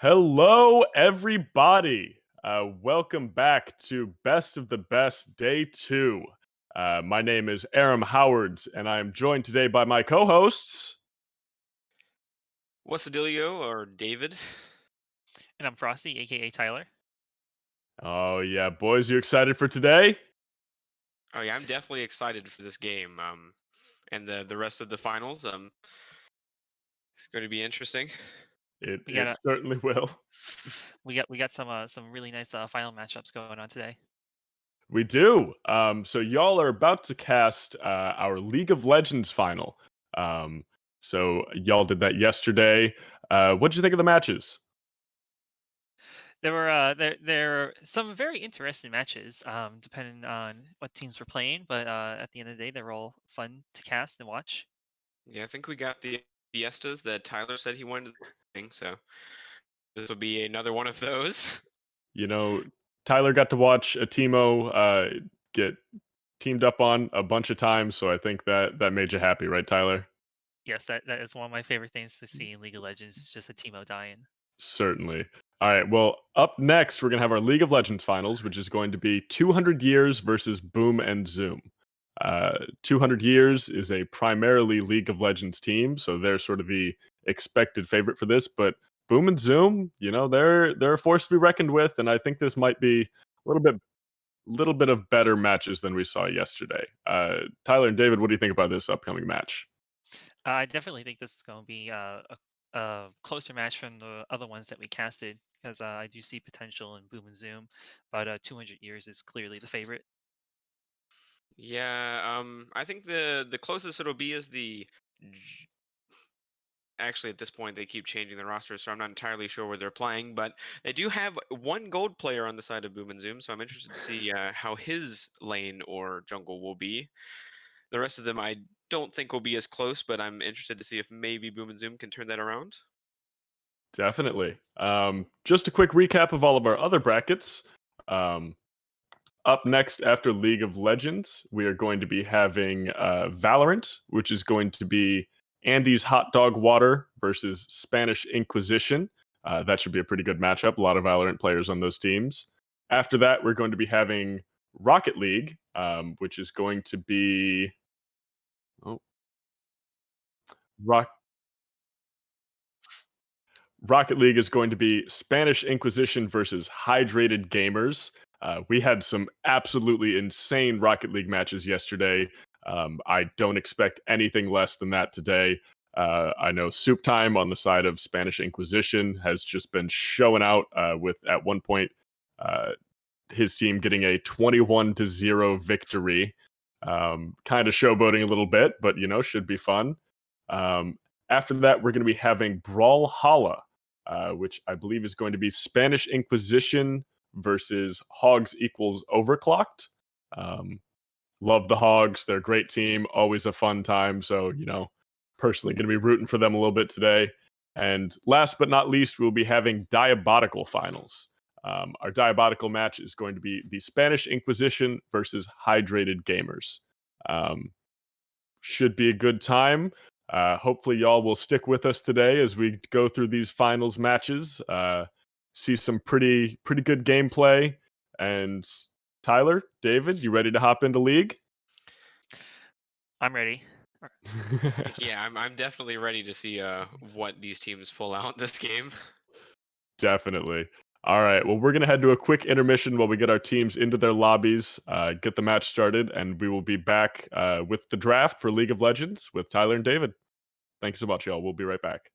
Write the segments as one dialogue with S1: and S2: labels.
S1: Hello, everybody. Welcome back to Best of the Best Day 2. My name is Aram Howards, and I am joined today by my co hosts.
S2: What's the dealio, or David?
S3: And I'm Frosty, aka Tyler.
S1: Oh, yeah, boys, you excited for today?
S2: Oh yeah, I'm definitely excited for this game. And the rest of the finals. It's going to be interesting.
S1: It,
S3: We got
S1: it certainly will.
S3: we got some really nice final matchups going on today.
S1: We do. So, y'all are about to cast our League of Legends final. Y'all did that yesterday. What'd you think of the matches?
S3: There are some very interesting matches, depending on what teams were playing. But at the end of the day, they're all fun to cast and watch.
S2: Yeah, I think we got the fiestas that Tyler said he wanted to sing, so this will be another one of those.
S1: You know, Tyler got to watch a Timo get teamed up on a bunch of times, so I think that made you happy, right, Tyler?
S3: Yes, that is one of my favorite things to see in League of Legends. It's just a Teemo dying.
S1: Certainly. All right. Well, up next, we're gonna have our League of Legends finals, which is going to be 200 years versus Boom and Zoom. 200 years is a primarily League of Legends team, so they're sort of the expected favorite for this. But Boom and Zoom, they're a force to be reckoned with, and I think this might be a little bit of better matches than we saw yesterday. Tyler and David, what do you think about this upcoming match?
S3: I definitely think this is going to be a closer match from the other ones that we casted because I do see potential in Boom and Zoom, but 200 years is clearly the favorite.
S2: Yeah, I think the closest it'll be is J- actually at this point they keep changing the roster, so I'm not entirely sure where they're playing, but they do have one gold player on the side of Boom and Zoom, so I'm interested to see how his lane or jungle will be. The rest of them I don't think will be as close, but I'm interested to see if maybe Boom and Zoom can turn that around.
S1: Definitely. Just a quick recap of all of our other brackets. Um, Up next after League of Legends, we are going to be having Valorant, which is going to be Andy's Hot Dog Water versus Spanish Inquisition. That should be a pretty good matchup. A lot of Valorant players on those teams. After that, we're going to be having Rocket League, which is going to be oh, Rock Rocket League is going to be Spanish Inquisition versus Hydrated Gamers. We had some absolutely insane Rocket League matches yesterday. I don't expect anything less than that today. I know Soup Time on the side of Spanish Inquisition has just been showing out with, at one point, uh, his team getting a 21-0 victory. Kind of showboating a little bit, but, should be fun. After that, we're going to be having Brawlhalla, which I believe is going to be Spanish Inquisition versus Hogs equals Overclocked. Um, love the Hogs. They're a great team. Always a fun time. So, personally going to be rooting for them a little bit today. And last but not least, we'll be having Diabotical finals. Our Diabotical match is going to be the Spanish Inquisition versus Hydrated Gamers. Should be a good time. Hopefully, y'all will stick with us today as we go through these finals matches. See some pretty good gameplay. And Tyler, David, you ready to hop into League?
S3: I'm ready.
S2: Yeah, I'm definitely ready to see what these teams pull out this game.
S1: Definitely. All right. Well, we're going to head to a quick intermission while we get our teams into their lobbies, get the match started, and we will be back with the draft for League of Legends with Tyler and David. Thanks so much, y'all. We'll be right back.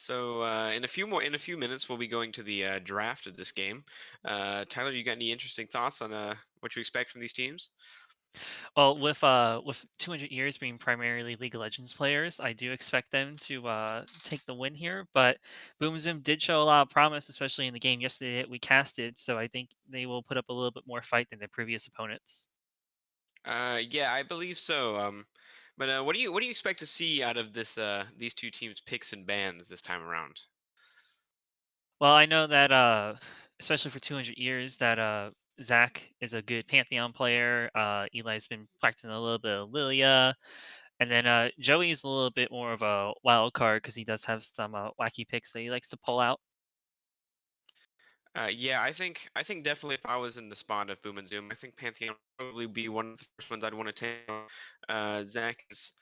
S2: So in a few minutes, we'll be going to the draft of this game. Tyler, you got any interesting thoughts on what you expect from these teams?
S3: Well, with 200 years being primarily League of Legends players, I do expect them to take the win here. But Boom Zoom did show a lot of promise, especially in the game yesterday that we casted. So I think they will put up a little bit more fight than their previous opponents.
S2: Yeah, I believe so. But what do you expect to see out of this these two teams' picks and bans this time around?
S3: Well, I know that especially for 200 years, that Zach is a good Pantheon player. Eli's been practicing a little bit of Lilia. And then Joey's a little bit more of a wild card because he does have some wacky picks that he likes to pull out.
S2: Yeah, I think definitely if I was in the spot of Boom and Zoom, I think Pantheon would probably be one of the first ones I'd want to take. Zach is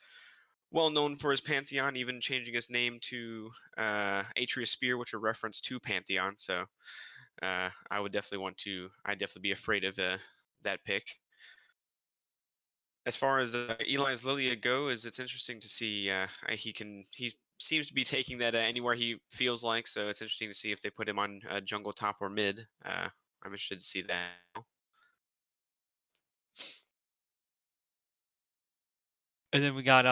S2: well known for his Pantheon, even changing his name to Atria Spear, which are reference to Pantheon. So I would definitely I'd definitely be afraid of that pick. As far as Eli's Lilia goes, it's interesting to see he seems to be taking that anywhere he feels like. So it's interesting to see if they put him on jungle, top, or mid. I'm interested to see that.
S3: And then we got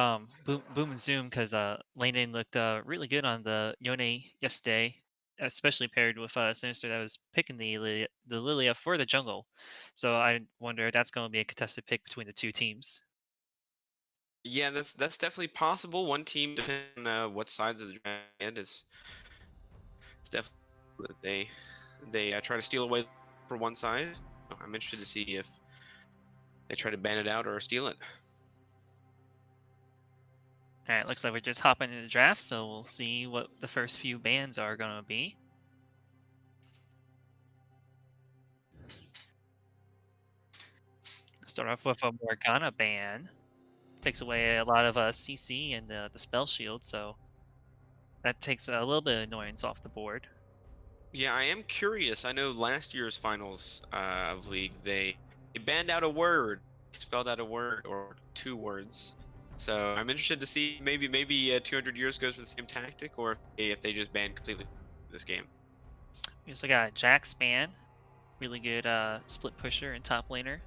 S3: Boom and Zoom because Landon looked really good on the Yone yesterday, especially paired with Sinister that was picking the Lilia for the jungle. So I wonder if that's going to be a contested pick between the two teams.
S2: Yeah, that's definitely possible. One team, depending on what sides of the draft is, it's definitely that they try to steal away for one side. I'm interested to see if they try to ban it out or steal it.
S3: All right, looks like we're just hopping into the draft, so we'll see what the first few bans are going to be. Start off with a Morgana ban. Takes away a lot of CC and the spell shield, so that takes a little bit of annoyance off the board.
S2: Yeah, I am curious. I know last year's finals of League, they banned out a word, spelled out a word or two words. So I'm interested to see maybe 200 years goes for the same tactic, or if they just ban completely this game.
S3: We also got Jax ban, really good split pusher and top laner.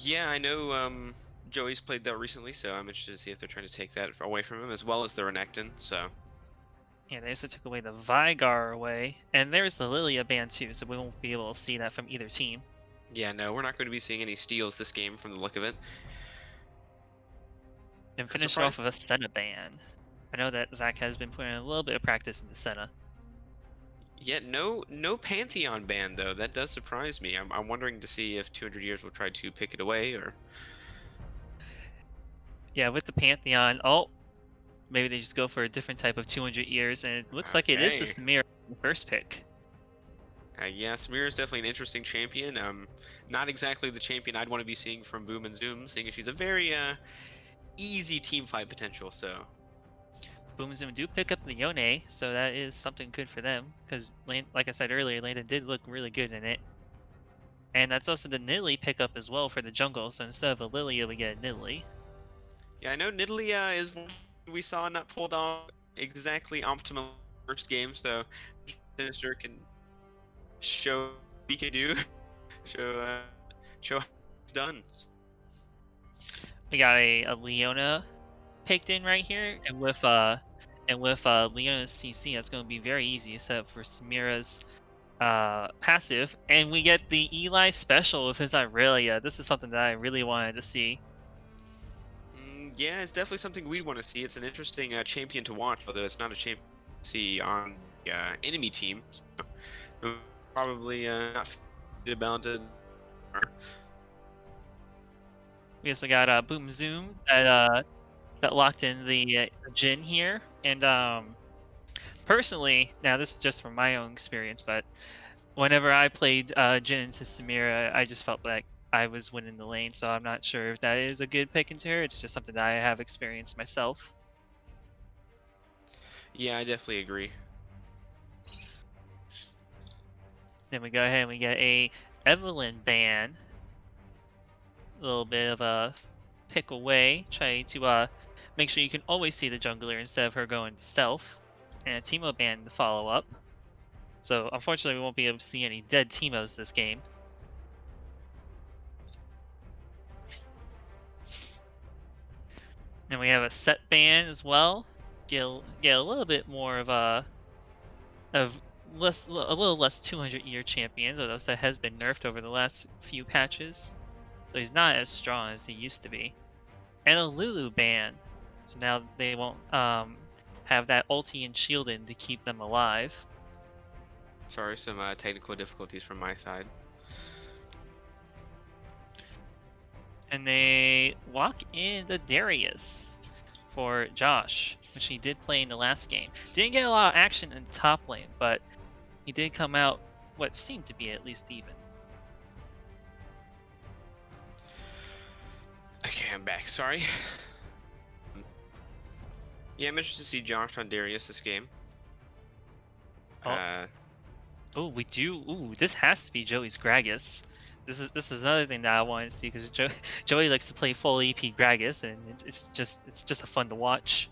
S2: Yeah, I know. Joey's played that recently, so I'm interested to see if they're trying to take that away from him, as well as the Renekton. So
S3: Yeah, they also took away the Vigar away, and there's the Lilia ban too, so we won't be able to see that from either team.
S2: yeah, no, we're not going to be seeing any steals this game from the look of it.
S3: And finish it off
S2: Surprise.
S3: with a Senna ban. I know that Zach has been putting in a little bit of practice in the Senna.
S2: Yet no Pantheon ban though. That does surprise me. I'm wondering to see if 200 years will try to pick it away or.
S3: Yeah, with the Pantheon, oh, maybe they just go for a different type of 200 years, and it looks like it is the
S2: Okay.
S3: Samira in the first pick.
S2: Yeah, Samira is definitely an interesting champion. Not exactly the champion I'd want to be seeing from Boom and Zoom, seeing as she's a very easy team fight potential. So
S3: Boom Zoom do pick up the Yone, so that is something good for them, because like I said earlier, Landon did look really good in it. And that's also the Nidalee pickup as well for the jungle, so instead of a Lilia, we get a Nidalee.
S2: yeah, I know Nidalee is one we saw not pulled off exactly optimal first game. So Sinister can show what he can do, show show how it's done.
S3: We got a Leona picked in right here, and with Leona's CC, that's going to be very easy, except for Samira's passive, and we get the Eli special with his Irelia. This is something that I really wanted to see.
S2: Yeah, it's definitely something we want to see. It's an interesting champion to watch, although it's not a champion to see on the enemy team. So, probably not about it.
S3: We also got Boom Zoom that locked in the Jin here, and personally, now this is just from my own experience, but whenever I played Jin into Samira, I just felt like I was winning the lane, so I'm not sure if that is a good pick into her. It's just something that I have experienced myself.
S2: Yeah, I definitely agree.
S3: Then we go ahead and we get a Evelyn ban. A little bit of a pick away, trying to make sure you can always see the jungler instead of her going to stealth, and a Teemo ban to follow up. So unfortunately, we won't be able to see any dead Teemos this game. And we have a set ban as well. Get a little bit more of a little less 200-year champions, although that has been nerfed over the last few patches. So he's not as strong as he used to be. And a Lulu ban. So now they won't have that ulti and shielding to keep them alive.
S2: Sorry, some technical difficulties from my side.
S3: And they walk in the Darius for Josh, which he did play in the last game. Didn't get a lot of action in top lane, but he did come out what seemed to be at least even.
S2: Okay, I'm back. Sorry. Yeah, I'm interested to see Josh on Darius this game.
S3: Oh. Oh, we do. Ooh, this has to be Joey's Gragas. This is another thing that I want to see because Joey likes to play full EP Gragas, and it's just a fun to watch.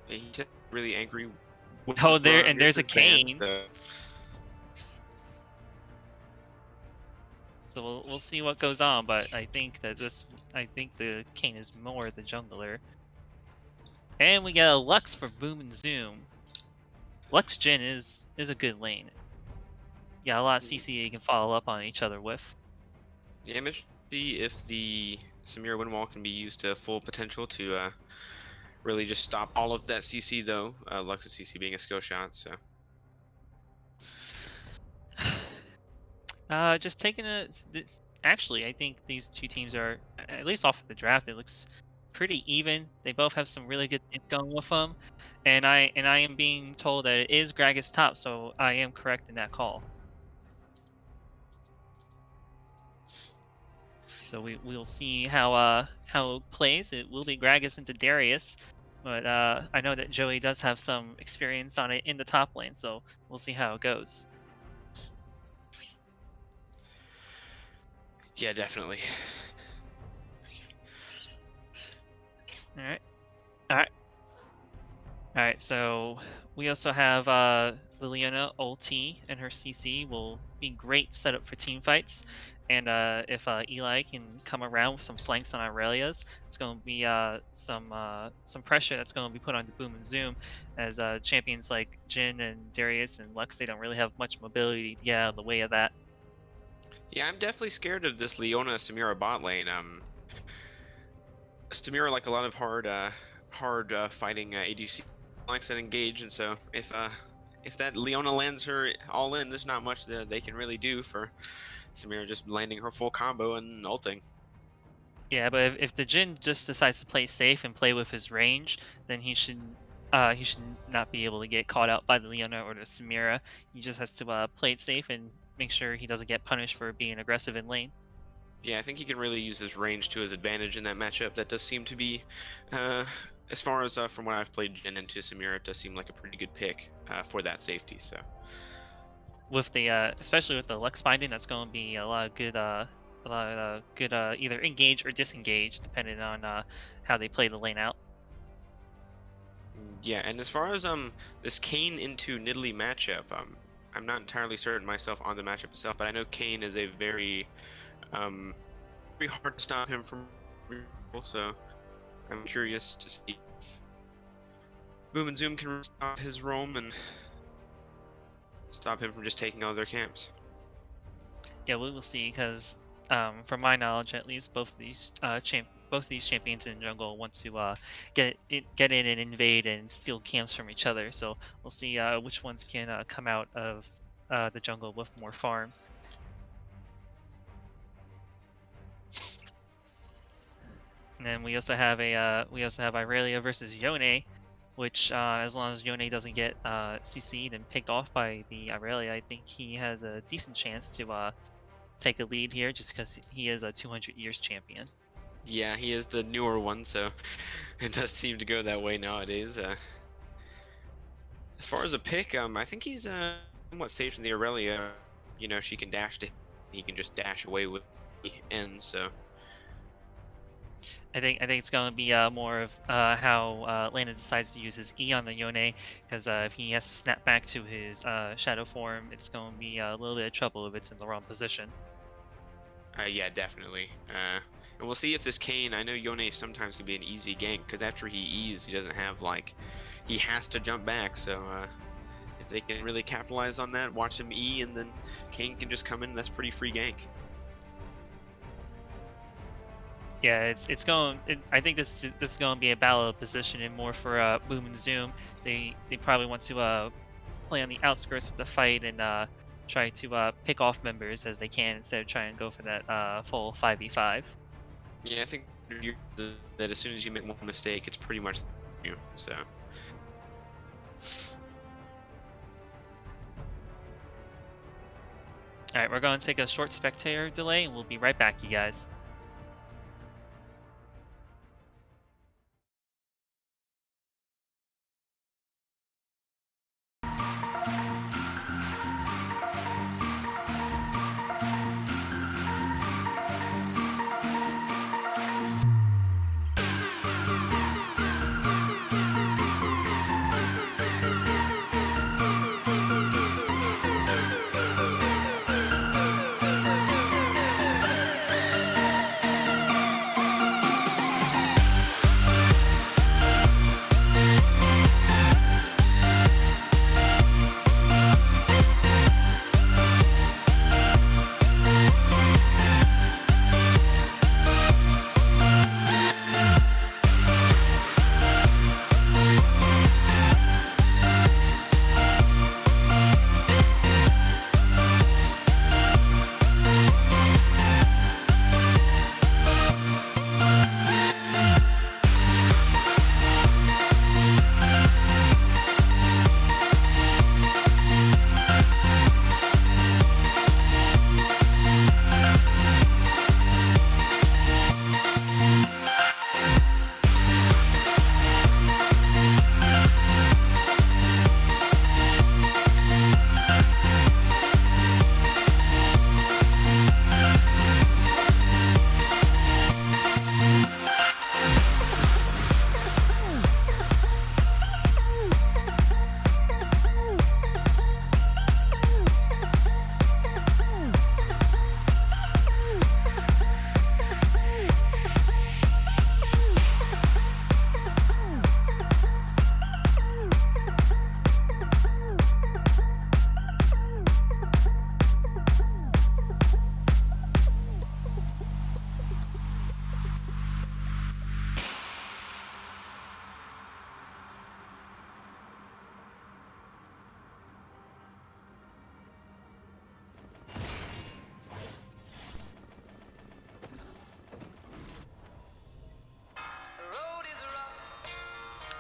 S2: Yeah, he's really angry.
S3: Oh, there's a Kane. So we'll see what goes on, but I think the Kane is more the jungler. And we got a Lux for Boom and Zoom. Lux Jhin is a good lane. Yeah, a lot of CC you can follow up on each other with.
S2: Yeah, I'm interested to see if the Samira wind wall can be used to full potential to really just stop all of that CC though. Lux's CC being a skill shot, so.
S3: Just taking actually, I think these two teams are, at least off of the draft, it looks pretty even. They both have some really good things going with them, and I am being told that it is Gragas top, so I am correct in that call. So we'll see how it plays. It will be Gragas into Darius, but I know that Joey does have some experience on it in the top lane, so we'll see how it goes.
S2: Yeah, definitely.
S3: Alright, so we also have Liliana ulti, and her CC will be great setup for team fights. And if Eli can come around with some flanks on Aurelia's, it's going to be some pressure that's going to be put onto Boom and Zoom, as champions like Jhin and Darius and Lux, they don't really have much mobility to get out of the way of that.
S2: Yeah, I'm definitely scared of this Leona Samira bot lane. Samira like a lot of hard fighting ADC likes that engage, and so if that Leona lands her all in, there's not much that they can really do for Samira just landing her full combo and ulting.
S3: Yeah, but if the Jhin just decides to play safe and play with his range, then he should not be able to get caught out by the Leona or the Samira. He just has to play it safe and make sure he doesn't get punished for being aggressive in lane.
S2: Yeah, I think he can really use his range to his advantage in that matchup. That does seem to be, as far as from what I've played Jhin into Samira, it does seem like a pretty good pick for that safety. So,
S3: with the especially with the Lux binding, that's going to be a lot of good either engage or disengage depending on how they play the lane out.
S2: Yeah, and as far as this Kane into Nidalee matchup, I'm not entirely certain myself on the matchup itself, but I know Kane is a very hard to stop him from, so I'm curious to see if Boom and Zoom can stop his roam and stop him from just taking all their camps.
S3: Yeah, we will see, because from my knowledge, at least, both of these champions in jungle want to get in and invade and steal camps from each other. So we'll see which ones can come out of the jungle with more farm. And then we also have Irelia versus Yone, which as long as Yone doesn't get CC'd and picked off by the Irelia, I think he has a decent chance to take a lead here, just because he is a 200 years champion.
S2: Yeah, he is the newer one, so it does seem to go that way nowadays. As far as a pick, I think he's somewhat safe from the Aurelia. You know, she can dash to him, he can just dash away with the end, so.
S3: I think it's going to be more of how Landon decides to use his E on the Yone, because if he has to snap back to his shadow form, it's going to be a little bit of trouble if it's in the wrong position.
S2: Yeah, definitely. And we'll see if this Kane. I know Yone sometimes can be an easy gank because after he E's, he doesn't have like, he has to jump back. So if they can really capitalize on that, watch him E, and then Kane can just come in. That's pretty free gank.
S3: Yeah, it's going. I think this is going to be a battle of position and more for Boom and Zoom. They probably want to play on the outskirts of the fight and try to pick off members as they can instead of trying to go for that full 5v5.
S2: Yeah, I think that as soon as you make one mistake, it's pretty much you. So.
S3: All right, we're going to take a short spectator delay, and we'll be right back, you guys.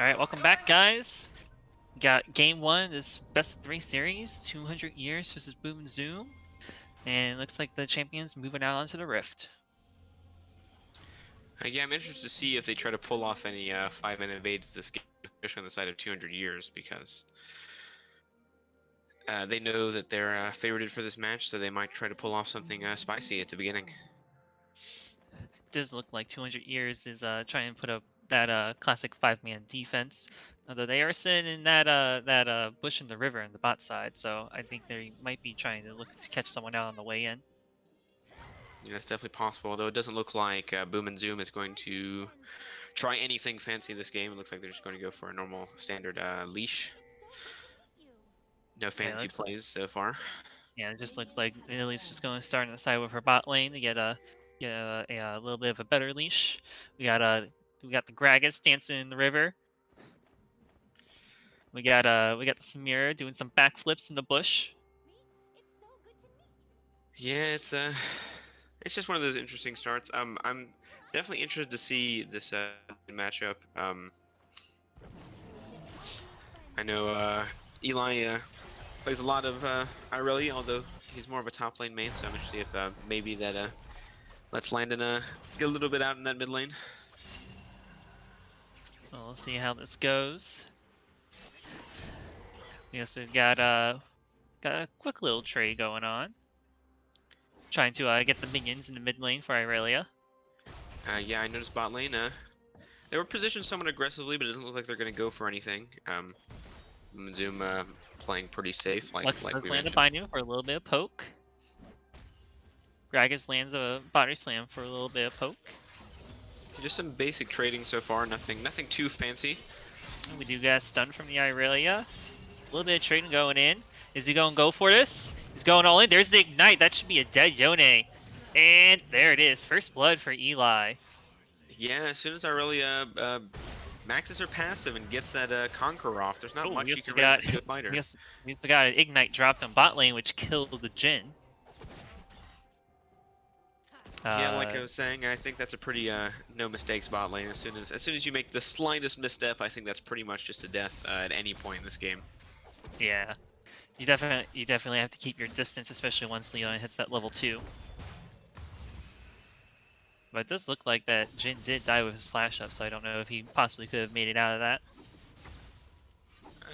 S3: All right, welcome back, guys. We got game one, this best of 3 series, 200 years versus Boom and Zoom, and it looks like the champions moving out onto the Rift.
S2: Yeah, I'm interested to see if they try to pull off any 5-man invades this game, especially on the side of 200 years, because they know that they're favorited for this match, so they might try to pull off something spicy at the beginning.
S3: Does look like 200 years is trying to put up that classic 5-man defense, although they are sitting in that bush in the river in the bot side, so I think they might be trying to look to catch someone out on the way in.
S2: Yeah, it's definitely possible, although it doesn't look like Boom and Zoom is going to try anything fancy this game. It looks like they're just going to go for a normal standard leash. No fancy plays so far.
S3: Yeah, it just looks like Lily's just going to start on the side with her bot lane to get a little bit of a better leash. We got the Gragas dancing in the river. We got the Samira doing some backflips in the bush.
S2: Yeah, it's just one of those interesting starts. I'm definitely interested to see this matchup. I know Eli plays a lot of Irelia, although he's more of a top lane main, so I'm interested if maybe that lets Landon get a little bit out in that mid lane.
S3: Well, we'll see how this goes. We also got a quick little trade going on. Trying to get the minions in the mid lane for Irelia.
S2: Yeah, I noticed bot lane. They were positioned somewhat aggressively, but it doesn't look like they're going to go for anything. Zoom playing pretty safe, like
S3: Lux
S2: we
S3: does land a
S2: mentioned.
S3: binding for a little bit of poke. Gragas lands a body slam for a little bit of poke.
S2: Just some basic trading so far. Nothing too fancy.
S3: We do get a stun from the Irelia. A little bit of trading going in. Is he going to go for this? He's going all in. There's the ignite. That should be a dead Yone. And there it is. First blood for Eli.
S2: Yeah, as soon as Irelia maxes her passive and gets that Conqueror off, there's not
S3: Oh,
S2: much
S3: we
S2: you
S3: also
S2: can really
S3: got,
S2: do to fight her.
S3: we also got an ignite dropped on bot lane, which killed the Jhin.
S2: Yeah, like I was saying, I think that's a pretty no mistakes bot lane. As soon as you make the slightest misstep, I think that's pretty much just a death at any point in this game.
S3: Yeah, you definitely have to keep your distance, especially once Leon hits that level 2. But it does look like that Jhin did die with his flash up, so I don't know if he possibly could have made it out of that.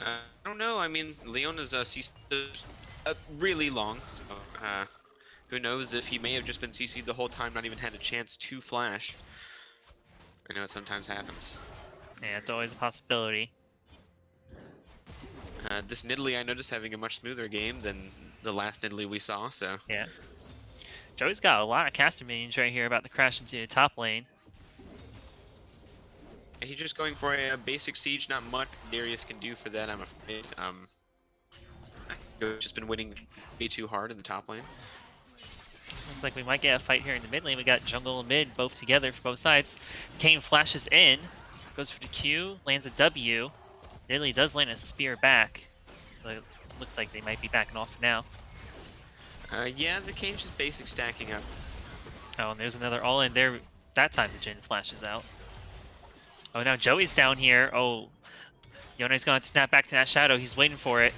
S2: I don't know. I mean, Leona's CC really long, so who knows if he may have just been CC'd the whole time, not even had a chance to flash. I know it sometimes happens.
S3: Yeah, it's always a possibility.
S2: This Nidalee I noticed having a much smoother game than the last Nidalee we saw, so...
S3: Yeah. Joey's got a lot of caster minions right here about to crash into the top lane.
S2: He's just going for a basic siege, not much Darius can do for that, I'm afraid. Joey's just been winning way too hard in the top lane.
S3: Looks like we might get a fight here in the mid lane. We got jungle and mid both together for both sides. Kane flashes in, goes for the Q, lands a W. Nidalee does land a spear back. But it looks like they might be backing off now.
S2: Yeah, the Kane's just basic stacking up.
S3: Oh, and there's another all in there. That time the Jhin flashes out. Oh, now Joey's down here. Oh, Yone's going to snap back to that shadow. He's waiting for it.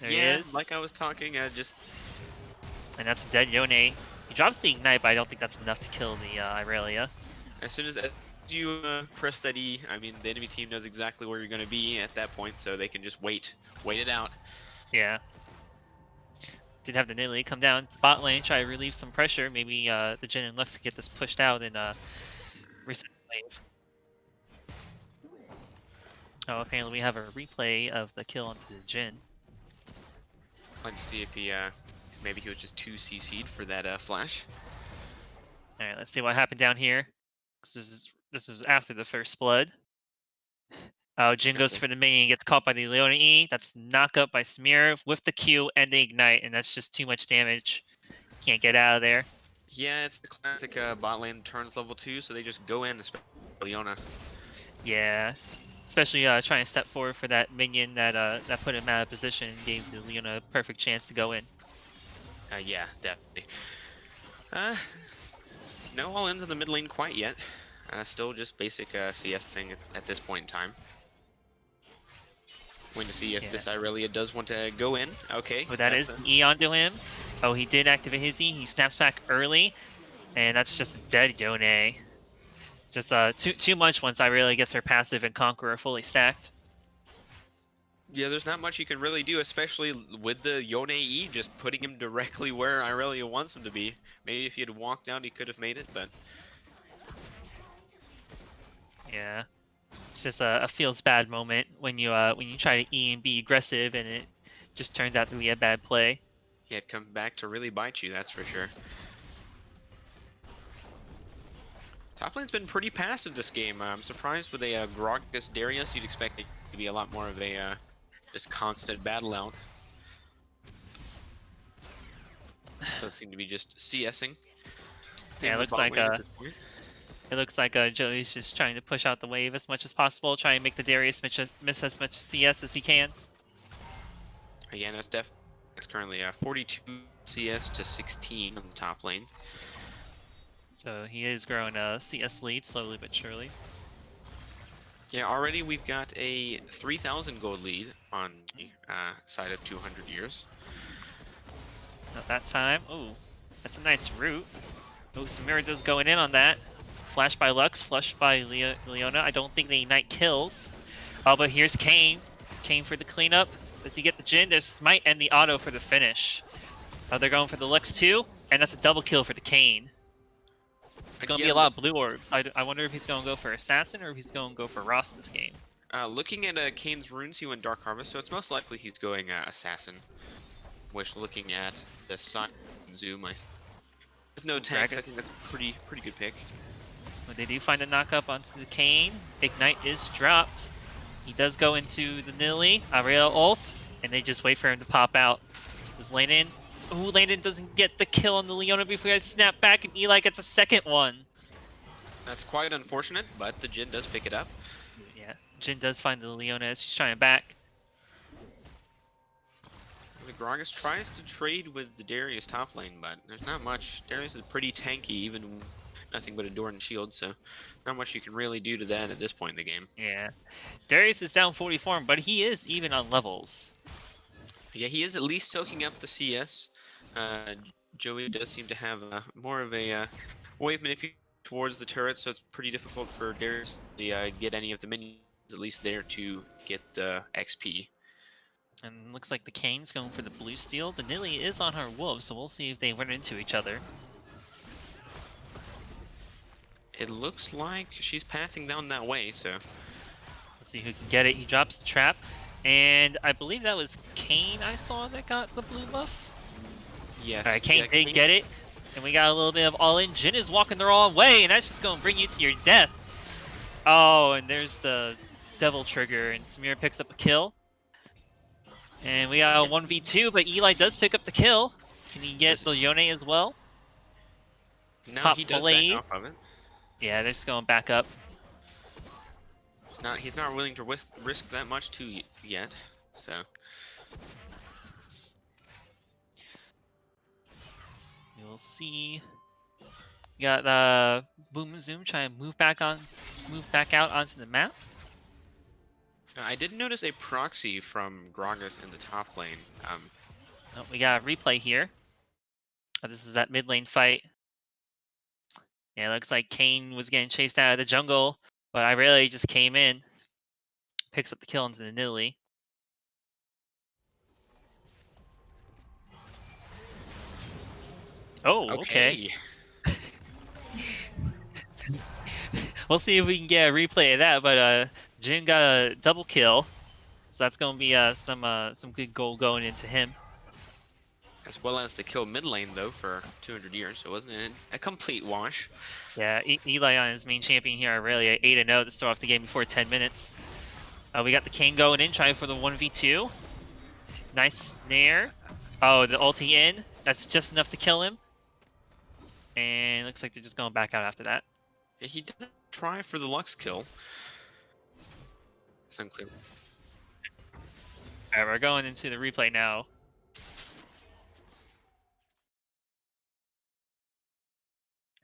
S3: There he is.
S2: Like I was talking, just...
S3: And that's a dead Yone. He drops the ignite, but I don't think that's enough to kill the Irelia.
S2: As soon as you press that E, I mean, the enemy team knows exactly where you're going to be at that point, so they can just wait it out.
S3: Yeah. Did have the Nidalee come down bot lane, try to relieve some pressure. Maybe the Jhin and Lux could get this pushed out and reset the wave. Oh, apparently we have a replay of the kill onto the Jhin.
S2: I'd like to see if he, maybe he was just too CC'd for that flash.
S3: All right, let's see what happened down here. This is after the first blood. Oh, Jhin goes for the minion, gets caught by the Leona E. That's knock up by Smear with the Q and the ignite, and that's just too much damage. Can't get out of there.
S2: Yeah, it's the classic bot lane turns level 2, so they just go in, especially Leona.
S3: Yeah, especially trying to step forward for that minion that that put him out of position and gave the Leona a perfect chance to go in.
S2: Yeah, definitely. No all-ins in the mid lane quite yet. Still just basic CSing at this point in time. Waiting to see if this Irelia does want to go in. Okay.
S3: Oh, that is E onto him. Oh, he did activate his E. He snaps back early, and that's just a dead Yone. Just too much once Irelia gets her passive and Conqueror fully stacked.
S2: Yeah, there's not much you can really do, especially with the Yone E just putting him directly where Irelia wants him to be. Maybe if he had walked down, he could have made it, but...
S3: Yeah. It's just a feels bad moment when you try to E and be aggressive and it just turns out to be a bad play.
S2: Yeah, it comes back to really bite you, that's for sure. Top lane's been pretty passive this game. I'm surprised with a Gragas Darius, you'd expect it to be a lot more of a just constant battle out. Those seem to be just CSing.
S3: Yeah, it looks like Joey's just trying to push out the wave as much as possible, try and make the Darius miss as much CS as he can.
S2: Again, it's currently 42 CS to 16 on the top lane.
S3: So he is growing a CS lead slowly but surely.
S2: Yeah, already we've got a 3,000 gold lead on the side of 200 years.
S3: Not that time. Ooh, that's a nice route. Oh, Samira's going in on that. Flash by Lux, flushed by Leona. I don't think the ignite kills. Oh, but here's Kane. Kane for the cleanup. Does he get the Jhin? There's Smite and the auto for the finish. Oh, they're going for the Lux too, and that's a double kill for the Kane. It's going to be a lot of blue orbs. I wonder if he's going to go for Assassin or if he's going to go for Ross this game.
S2: Looking at Kane's runes, he went Dark Harvest, so it's most likely he's going Assassin. Which, looking at the side zoom, with no tanks, I think that's a pretty good pick.
S3: But they do find a knock-up onto the Kane. Ignite is dropped. He does go into the Nilly, Aerial ult, and they just wait for him to pop out. Does Landon? Ooh, Landon doesn't get the kill on the Leona before he snap back, and Eli gets a second one.
S2: That's quite unfortunate, but the Jhin does pick it up.
S3: Yeah, Jhin does find the Leona as she's trying back.
S2: The Gragas tries to trade with the Darius top lane, but there's not much. Darius is pretty tanky, even nothing but a door and shield, so not much you can really do to that at this point in the game.
S3: Yeah, Darius is down 44, but he is even on levels.
S2: Yeah, he is at least soaking up the CS. Joey does seem to have more of a wave manipulation towards the turret, so it's pretty difficult for Darius to get any of the minions at least there to get the XP.
S3: And looks like the Kane's going for the blue steel. The Nilly is on her wolf, so we'll see if they run into each other.
S2: It looks like she's pathing down that way, so...
S3: Let's see who can get it. He drops the trap. And I believe that was Kane I saw that got the blue buff.
S2: Yes.
S3: Alright, Kane did get it. And we got a little bit of all-in. Jhin is walking the wrong way, and that's just going to bring you to your death. Oh, and there's the devil trigger, and Samira picks up a kill. And we got a 1v2, but Eli does pick up the kill. Can he get the Yone as well?
S2: No,
S3: Top
S2: he does
S3: blade.
S2: back off of it.
S3: Yeah, they're just going back up.
S2: He's not willing to risk that much too yet, so...
S3: You'll see. You got Boom Zoom trying to move back out onto the map.
S2: I did notice a proxy from Gragas in the top lane.
S3: Oh, we got a replay here. Oh, this is that mid lane fight. Yeah, it looks like Kane was getting chased out of the jungle, but Irelia just came in, picks up the kill into the Nilly. Oh, okay. We'll see if we can get a replay of that, but Jhin got a double kill, so that's gonna be some good goal going into him.
S2: As well as the kill mid lane though for 200 years, so it wasn't a complete wash.
S3: Yeah, Eli on his main champion here, Irelia 8-0 to start off the game before 10 minutes. We got the King going in, trying for the 1v2. Nice snare. Oh, the ulti in. That's just enough to kill him. And looks like they're just going back out after that.
S2: Yeah, he doesn't try for the Lux kill. It's unclear.
S3: Alright, we're going into the replay now.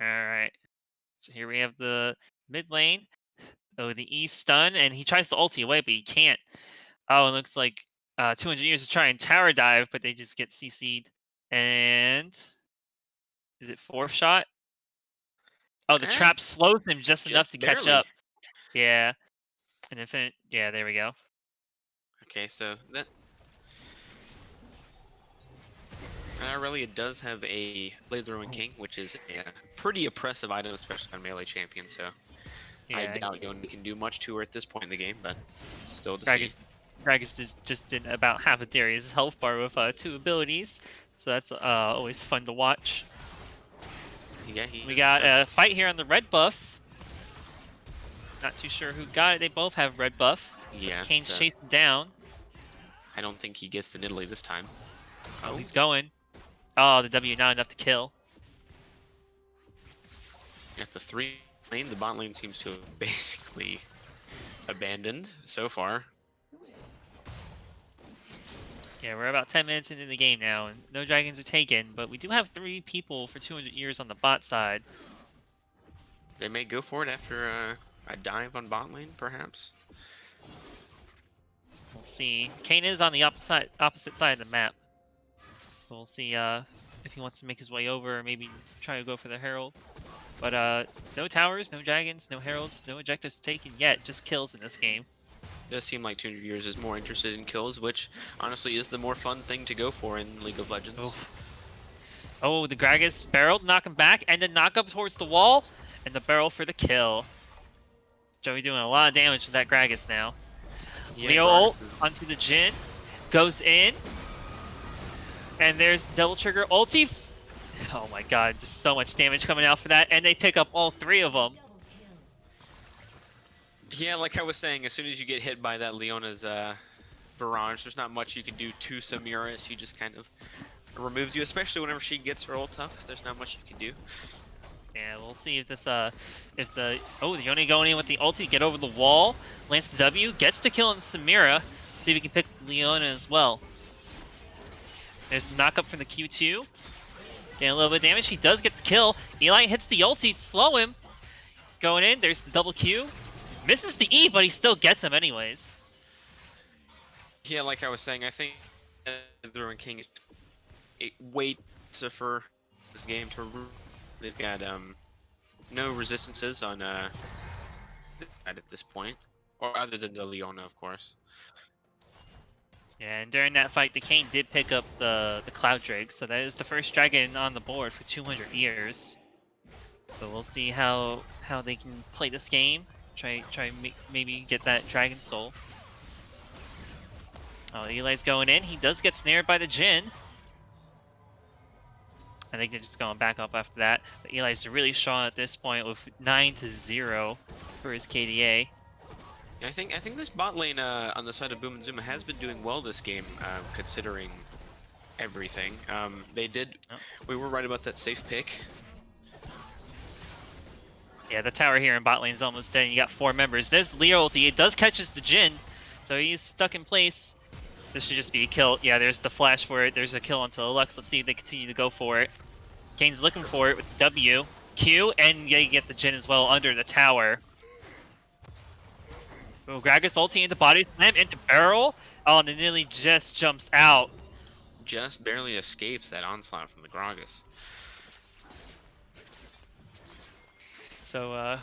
S3: Alright. So here we have the mid lane. Oh, the E stun, and he tries to ulti away, but he can't. Oh, it looks like 200 years to try and tower dive, but they just get CC'd. And is it fourth shot? Oh, the trap slows him just enough to catch up. Yeah. An infinite. Yeah, there we go.
S2: Okay, so that Irelia does have a blade throwing king, which is a pretty oppressive item, especially on melee champion. So yeah, I doubt Yone can do much to her at this point in the game, but still to see.
S3: Gragas just did about half of Darius' health bar with 2 abilities, so that's always fun to watch.
S2: Yeah,
S3: we got a fight here on the red buff. Not too sure who got it. They both have red buff.
S2: Yeah.
S3: Kane's chasing down.
S2: I don't think he gets the Nidalee this time.
S3: Oh, he's going. Oh, the W not enough to kill.
S2: At the 3 lane, the bot lane seems to have basically abandoned so far.
S3: Yeah, we're about 10 minutes into the game now, and no dragons are taken, but we do have 3 people for 200 years on the bot side.
S2: They may go for it after a dive on bot lane, perhaps.
S3: We'll see. Kane is on the opposite side of the map. So we'll see if he wants to make his way over, or maybe try to go for the Herald. But no towers, no dragons, no heralds, no objectives taken yet, just kills in this game.
S2: It does seem like 200 years is more interested in kills, which honestly is the more fun thing to go for in League of Legends.
S3: Oh. Oh, the Gragas barrel to knock him back, and then knock up towards the wall, and the barrel for the kill. Joey doing a lot of damage to that Gragas now.
S2: Yeah,
S3: Leo
S2: Gragas
S3: ult
S2: is-
S3: onto the Jhin, goes in, and there's double trigger ulti. Oh my god, just so much damage coming out for that, and they pick up all 3 of them.
S2: Yeah, like I was saying, as soon as you get hit by that Leona's barrage, there's not much you can do to Samira. She just kind of removes you, especially whenever she gets her ult up. There's not much you can do.
S3: Yeah, we'll see if this, if the Yone going in with the ulti, get over the wall, lands the W, gets the kill on Samira. See if we can pick Leona as well. There's the knock up from the Q2. Getting a little bit of damage. He does get the kill. Eli hits the ulti to slow him. He's going in. There's the double Q. Misses the E, but he still gets him anyways.
S2: Yeah, like I was saying, I think the and King is way for this game to. They've got no resistances on at this point, or other than the Leona, of course.
S3: Yeah, and during that fight, the Kayn did pick up the Cloud Drake, so that is the first dragon on the board for 200 years. So we'll see how they can play this game. Try maybe get that Dragon Soul. Oh, Eli's going in. He does get snared by the Jhin. I think they're just going back up after that. But Eli's really strong at this point with 9-0 for his KDA.
S2: Yeah, I think this bot lane on the side of Boom and Zuma has been doing well this game, considering everything. We were right about that safe pick.
S3: Yeah, the tower here in bot lane is almost dead. You got 4 members. There's Leo ulti. It does catches the Jhin, so he's stuck in place. This should just be a kill. Yeah, there's the flash for it. There's a kill onto the Lux. Let's see if they continue to go for it. Kane's looking for it with W, Q, and yeah, you get the Jhin as well under the tower. Oh, Gragas ulti into body slam, into barrel. Oh, and it nearly just jumps out.
S2: Just barely escapes that onslaught from the Gragas.
S3: So,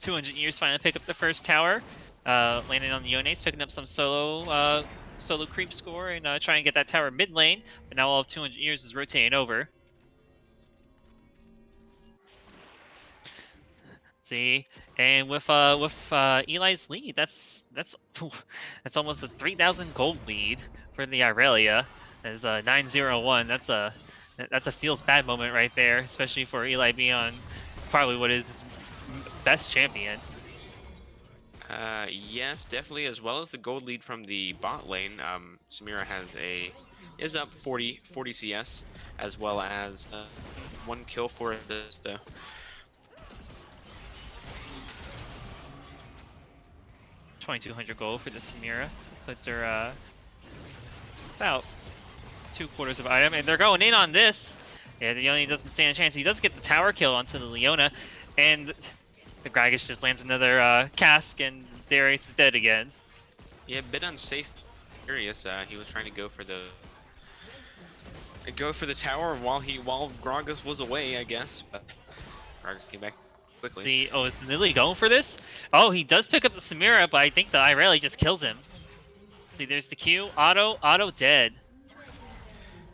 S3: 200 years finally pick up the first tower. Landing on the Yone's, picking up some solo creep score and try and get that tower mid lane. But now all of 200 years is rotating over. See, and with Eli's lead, that's almost a 3,000 gold lead for the Irelia. As 9-0-1, that's a feels bad moment right there, especially for Eli being on probably what is his best champion.
S2: Yes, definitely, as well as the gold lead from the bot lane. Samira is up 40 CS, as well as 1 kill for this though.
S3: $2,200 gold for the Samira. Puts her about 2/4 of item, and they're going in on this. Yeah, the Yone doesn't stand a chance. He does get the tower kill onto the Leona, and the Gragas just lands another cask, and Darius is dead again.
S2: Yeah, a bit unsafe. Curious. He was trying to go for the tower while Gragas was away, I guess. But Gragas came back quickly.
S3: See, oh, is Lily going for this? Oh, he does pick up the Samira, but I think the Irelia just kills him. See, there's the Q. Auto dead.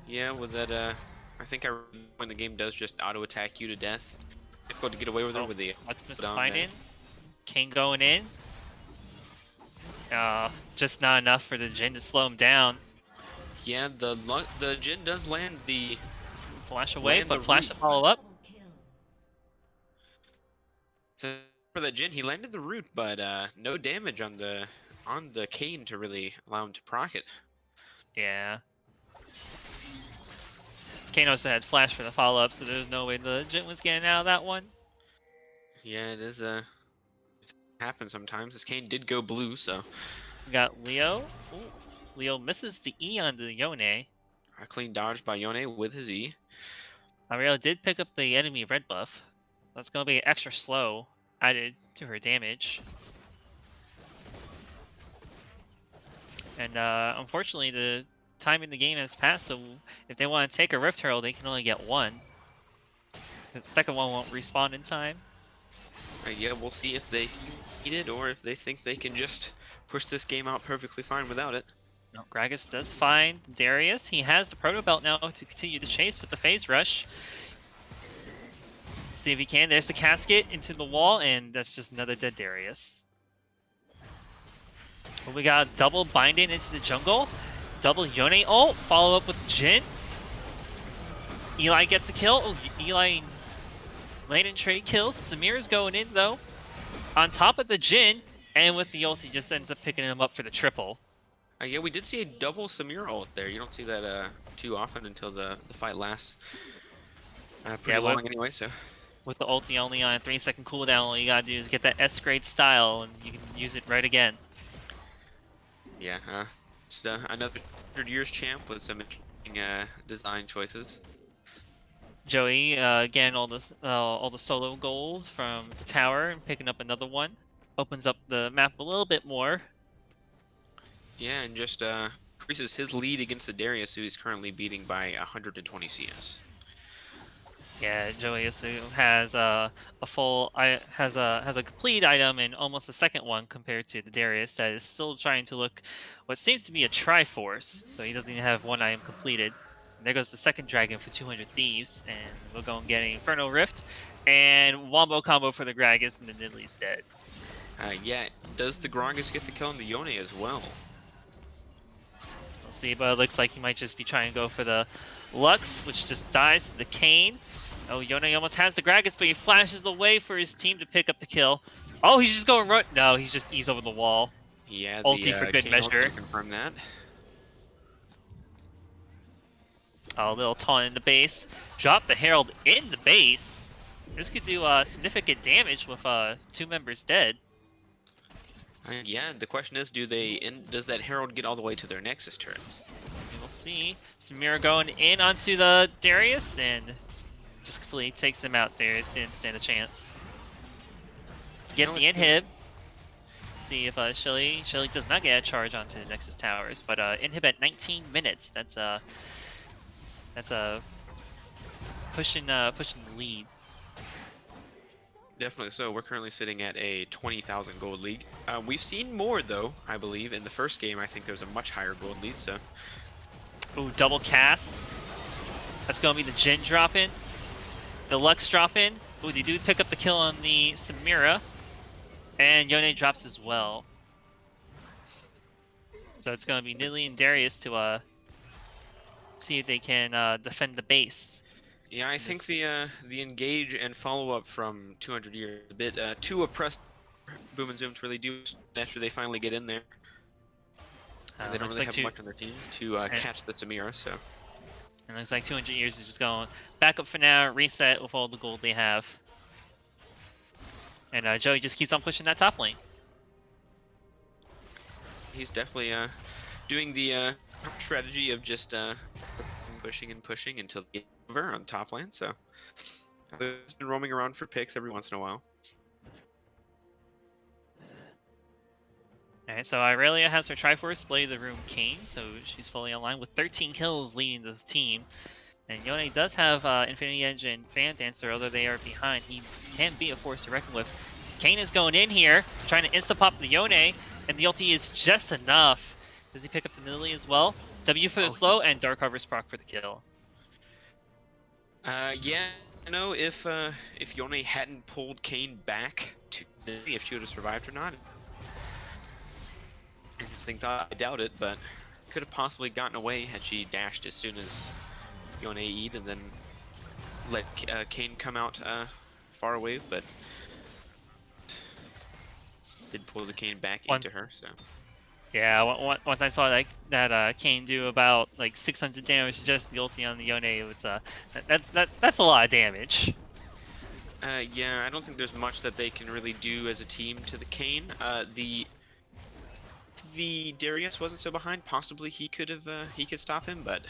S2: Yeah, with that, I think when the game does just auto attack you to death, difficult to get away with it with the.
S3: Watch this find in. King going in. Just not enough for the Jhin to slow him down.
S2: Yeah, the Jhin does land the
S3: flash away, but flash to follow up.
S2: So for the Jhin, he landed the root, but no damage on the Kayn to really allow him to proc it.
S3: Yeah. Kayn also had flash for the follow up, so there's no way the Jhin was getting out of that one.
S2: Yeah, it is it happens sometimes. This Kayn did go blue, so
S3: We got Leo. Ooh, Leo misses the E on the Yone.
S2: A clean dodge by Yone with his E.
S3: Ariel did pick up the enemy red buff. That's going to be extra slow added to her damage. And unfortunately, the time in the game has passed, so if they want to take a Rift Herald, they can only get 1. The second one won't respawn in time.
S2: Yeah, we'll see if they need it or if they think they can just push this game out perfectly fine without it.
S3: No, Gragas does find Darius. He has the Proto Belt now to continue the chase with the phase rush. See if he can. There's the casket into the wall, and that's just another dead Darius. But we got double binding into the jungle. Double Yone ult. Follow up with Jhin. Eli gets a kill. Oh, Eli lane and trade kills. Samir's going in though. On top of the Jhin, and with the ult, he just ends up picking him up for the triple.
S2: Yeah, we did see a double Samir ult there. You don't see that too often until the fight lasts pretty long anyway. So
S3: with the ulti only on a 3-second cooldown, all you gotta do is get that S grade style, and you can use it right again.
S2: Yeah, just another 100 years champ with some interesting design choices.
S3: Joey, again, all the solo gold from the tower and picking up another one. Opens up the map a little bit more.
S2: Yeah, and just increases his lead against the Darius, who he's currently beating by 120 CS.
S3: Yeah, Joey has a complete item and almost a second one compared to the Darius that is still trying to look what seems to be a Triforce. So he doesn't even have one item completed. And there goes the second dragon for 200 Thieves, and we'll go and get an Inferno Rift and wombo combo for the Gragas, and the Nidalee's dead.
S2: Yeah, does the Gragas get the kill on the Yone as well?
S3: We'll see, but it looks like he might just be trying to go for the Lux, which just dies to the Kayn. Oh, Yone almost has the Gragas, but he flashes away for his team to pick up the kill. Oh, he's just going run. No, he's just ease over the wall.
S2: Yeah,
S3: ulti for good
S2: Kayn
S3: measure.
S2: Confirm that.
S3: Oh, a little taunt in the base. Drop the Herald in the base. This could do significant damage with 2 members dead.
S2: Yeah, the question is, does that Herald get all the way to their Nexus turrets?
S3: We will see. Samira going in onto the Darius and just completely takes him out. Darius didn't stand a chance. Get the inhib. See if Shelly does not get a charge onto the Nexus towers, but inhib at 19 minutes. That's pushing the lead.
S2: Definitely so. We're currently sitting at a 20,000 gold lead. We've seen more though, I believe. In the first game, I think there was a much higher gold lead. So,
S3: ooh, double cast. That's gonna be the Jhin drop in, the Lux drop in. Ooh, they do pick up the kill on the Samira, and Yone drops as well. So it's gonna be Nidalee and Darius to see if they can defend the base.
S2: yeah, I think the engage and follow up from 200 years is a bit too oppressed. Boom and Zoom to really do after they finally get in there. And they don't really have much on their team to catch the Samira, so.
S3: And it looks like 200 years is just going back up for now, reset with all the gold they have. And Joey just keeps on pushing that top lane.
S2: He's definitely doing the strategy of just pushing and pushing until the over on the top lane. So he's been roaming around for picks every once in a while.
S3: Alright, so Irelia has her Triforce Blade of the Room Kayn, so she's fully online with 13 kills leading the team. And Yone does have Infinity Edge and Fan Dancer, although they are behind. He can be a force to reckon with. Kayn is going in here, trying to insta-pop the Yone, and the ulti is just enough. Does he pick up the Nidalee as well? W for the slow, and Dark Harvest proc for the kill.
S2: Yeah, I know if Yone hadn't pulled Kayn back to Nidalee, if she would have survived or not. I doubt it, but could have possibly gotten away had she dashed as soon as Yone E'd and then let Kayn come out far away, but did pull the Kayn back into her. So
S3: yeah, once I saw that Kayn do about like 600 damage just the ulti on the Yone, it was that's a lot of damage.
S2: Yeah, I don't think there's much that they can really do as a team to the Kayn. The Darius wasn't so behind. Possibly he could stop him, but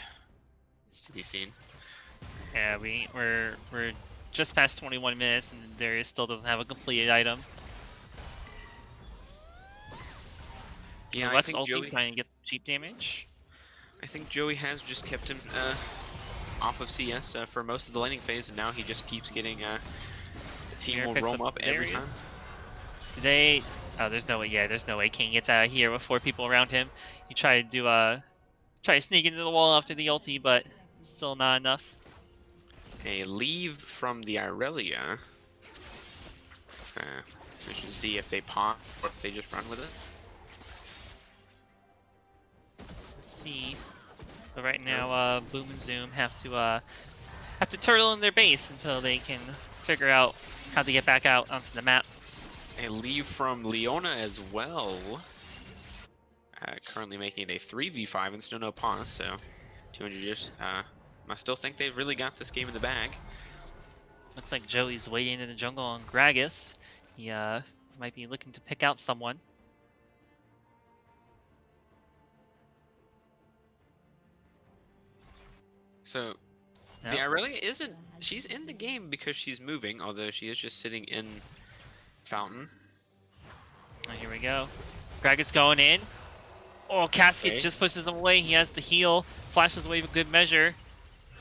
S2: it's to be seen.
S3: Yeah, we're just past 21 minutes, and Darius still doesn't have a completed item.
S2: Yeah,
S3: I think Joey trying to get cheap damage.
S2: I think Joey has just kept him off of CS for most of the laning phase, and now he just keeps getting the team will roam up every time.
S3: Oh, there's no way. Yeah, there's no way King gets out of here with 4 people around him. He tried to do try to sneak into the wall after the ulti, but still not enough.
S2: A leave from the Irelia. We should see if they pop or if they just run with it.
S3: Let's see. But right now, Boom and Zoom have to turtle in their base until they can figure out how to get back out onto the map.
S2: A leave from Leona as well. Currently making it a 3v5 and still no pause, so 200 just must still think they've really got this game in the bag.
S3: Looks like Joey's waiting in the jungle on Gragas. He might be looking to pick out someone.
S2: So
S3: Yep.
S2: the Irelia isn't, she's in the game because she's moving, although she is just sitting in Fountain.
S3: Oh, here we go. Gragas going in. Oh, Casket
S2: Okay.
S3: just pushes him away. He has the heal. Flashes away with good measure.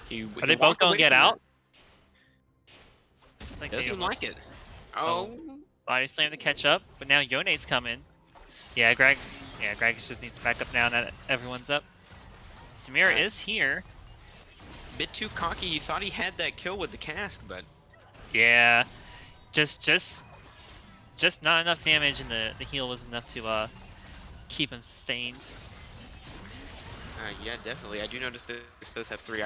S2: He
S3: Are they both
S2: walked
S3: gonna
S2: away
S3: get
S2: from
S3: out?
S2: it.
S3: Like they
S2: Doesn't
S3: almost-
S2: like it. Oh.
S3: Body slam to catch up, but now Yone's coming. Yeah, Gragas just needs to back up now that everyone's up. Samira
S2: Right.
S3: is here.
S2: Bit too cocky. He thought he had that kill with the cask, but
S3: Yeah, just not enough damage, and the heal was enough to keep him sustained.
S2: yeah, definitely. I do notice that this does have 3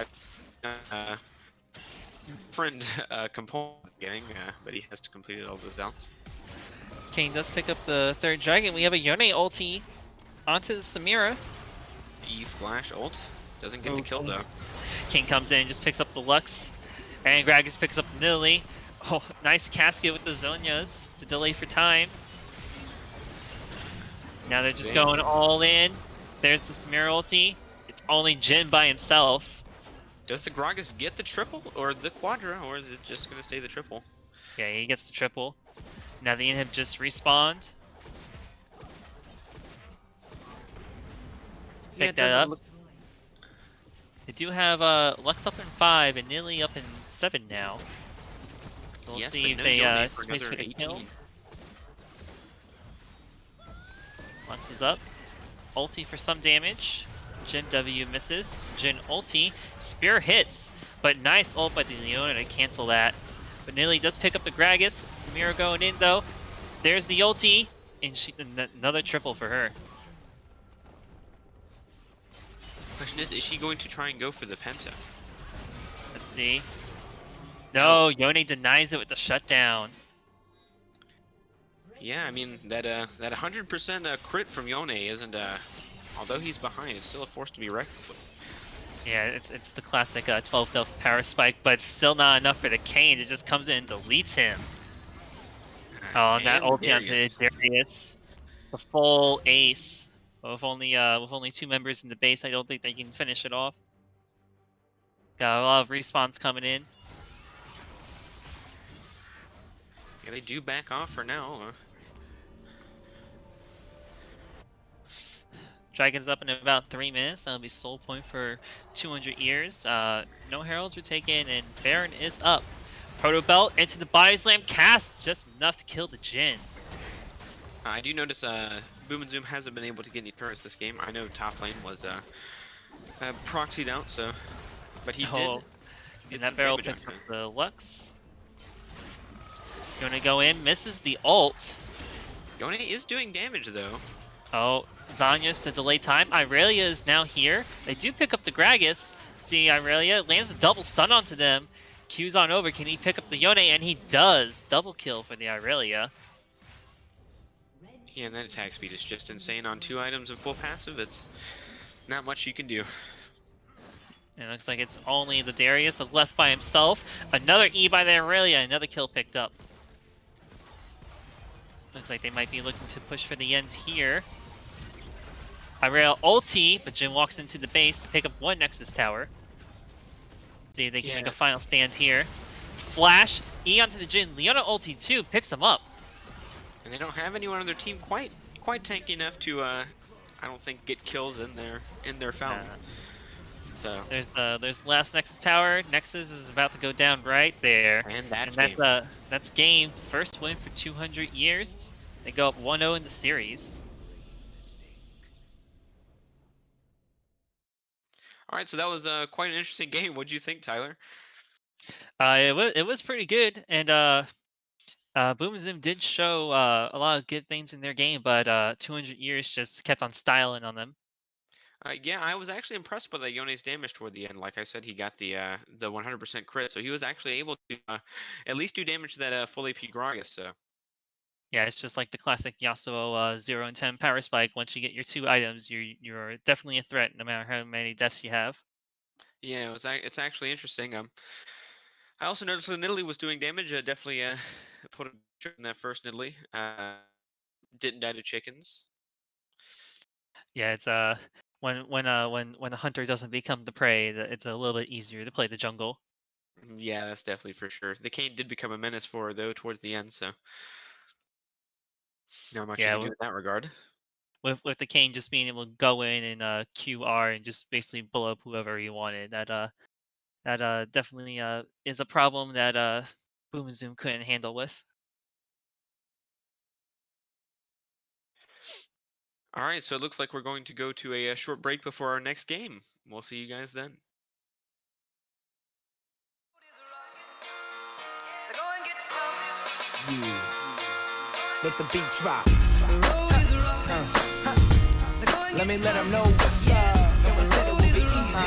S2: different components getting, but he has completed all those outs.
S3: Kane does pick up the 3rd dragon. We have a Yone ulti onto Samira.
S2: E flash ult doesn't get the kill though.
S3: King comes in and just picks up the Lux, and Gragas picks up the Nidalee. Oh, nice casket with the Zhonyas to delay for time. Now they're just going all in. There's the Samira ulti. It's only Jin by himself.
S2: Does the Gragas get the triple or the quadra, or is it just gonna stay the triple?
S3: Yeah, he gets the triple. Now the inhib just respawned.
S2: Yeah,
S3: Pick
S2: it
S3: that
S2: doesn't
S3: up.
S2: look-
S3: They do have Lux up in 5 and Nidalee up in 7 now. So we'll
S2: Yes,
S3: see
S2: but
S3: if
S2: no
S3: they
S2: Yone for
S3: chase
S2: another
S3: for the kill.
S2: 18.
S3: Lux is up. Ulti for some damage. Jin W misses. Jin ulti. Spear hits. But nice ult by the Leona to cancel that. But Nidalee does pick up the Gragas. Samira going in though. There's the ulti. And another triple for her.
S2: Question is she going to try and go for the penta?
S3: Let's see. No, Yone denies it with the shutdown.
S2: Yeah, I mean that 100% crit from Yone isn't although he's behind, it's still a force to be reckoned with.
S3: Yeah, it's the classic 12 health power spike, but still not enough for the Kane. It just comes in and deletes him. Oh, and that ulti onto Darius. The full ace. With only 2 members in the base, I don't think they can finish it off. Got a lot of respawns coming in.
S2: Yeah, they do back off for now.
S3: Dragon's up in about 3 minutes. That'll be soul point for 200 years. No heralds were taken, and Baron is up. Proto Belt into the body slam cast, just enough to kill the Jin.
S2: I do notice Boom and Zoom hasn't been able to get any turrets this game. I know top lane was proxied out, so but he did.
S3: And that barrel picks up the Lux. Gonna go in, misses the ult.
S2: Yone is doing damage though.
S3: Oh, Zhonya's to delay time. Irelia is now here. They do pick up the Gragas. See, Irelia lands a double stun onto them. Q's on over. Can he pick up the Yone? And he does. Double kill for the Irelia.
S2: Yeah, and that attack speed is just insane on 2 items and full passive. It's not much you can do.
S3: And it looks like it's only the Darius left by himself. Another E by the Irelia. Another kill picked up. Looks like they might be looking to push for the end here. Irelia ulti, but Jin walks into the base to pick up 1 Nexus tower. See if they can make a final stand here. Flash, E onto the Jin. Leona ulti too, picks him up.
S2: And they don't have anyone on their team quite tanky enough to I don't think get kills in their fountain. So
S3: there's the last Nexus tower. Nexus is about to go down right there.
S2: and that's
S3: game. That's game. First win for 200 years. They go up 1-0 in the series.
S2: All right, so that was quite an interesting game. What do you think, Tyler?
S3: It was pretty good, and Boom and Zoom did show a lot of good things in their game, but 200 years just kept on styling on them.
S2: Yeah, I was actually impressed by the Yone's damage toward the end. Like I said, he got the 100% crit, so he was actually able to at least do damage to that full AP Gragas. So
S3: Yeah, it's just like the classic Yasuo 0 and 10 power spike. Once you get your 2 items, you're definitely a threat, no matter how many deaths you have.
S2: yeah, it's actually interesting. I also noticed that Nidalee was doing damage. Definitely put a trip in that first Nidalee. Didn't die to chickens.
S3: Yeah, it's when a hunter doesn't become the prey, it's a little bit easier to play the jungle.
S2: Yeah, that's definitely for sure. The Kane did become a menace for her though towards the end, so not much you
S3: Yeah,
S2: can do in that regard.
S3: with the Kane just being able to go in and QR and just basically blow up whoever you wanted. That definitely is a problem that Boom and Zoom couldn't handle with.
S2: All right, so it looks like we're going to go to a short break before our next game. We'll see you guys then.
S4: Yeah. Let the beat drop. Let me let them know what's up. It said it would be easy.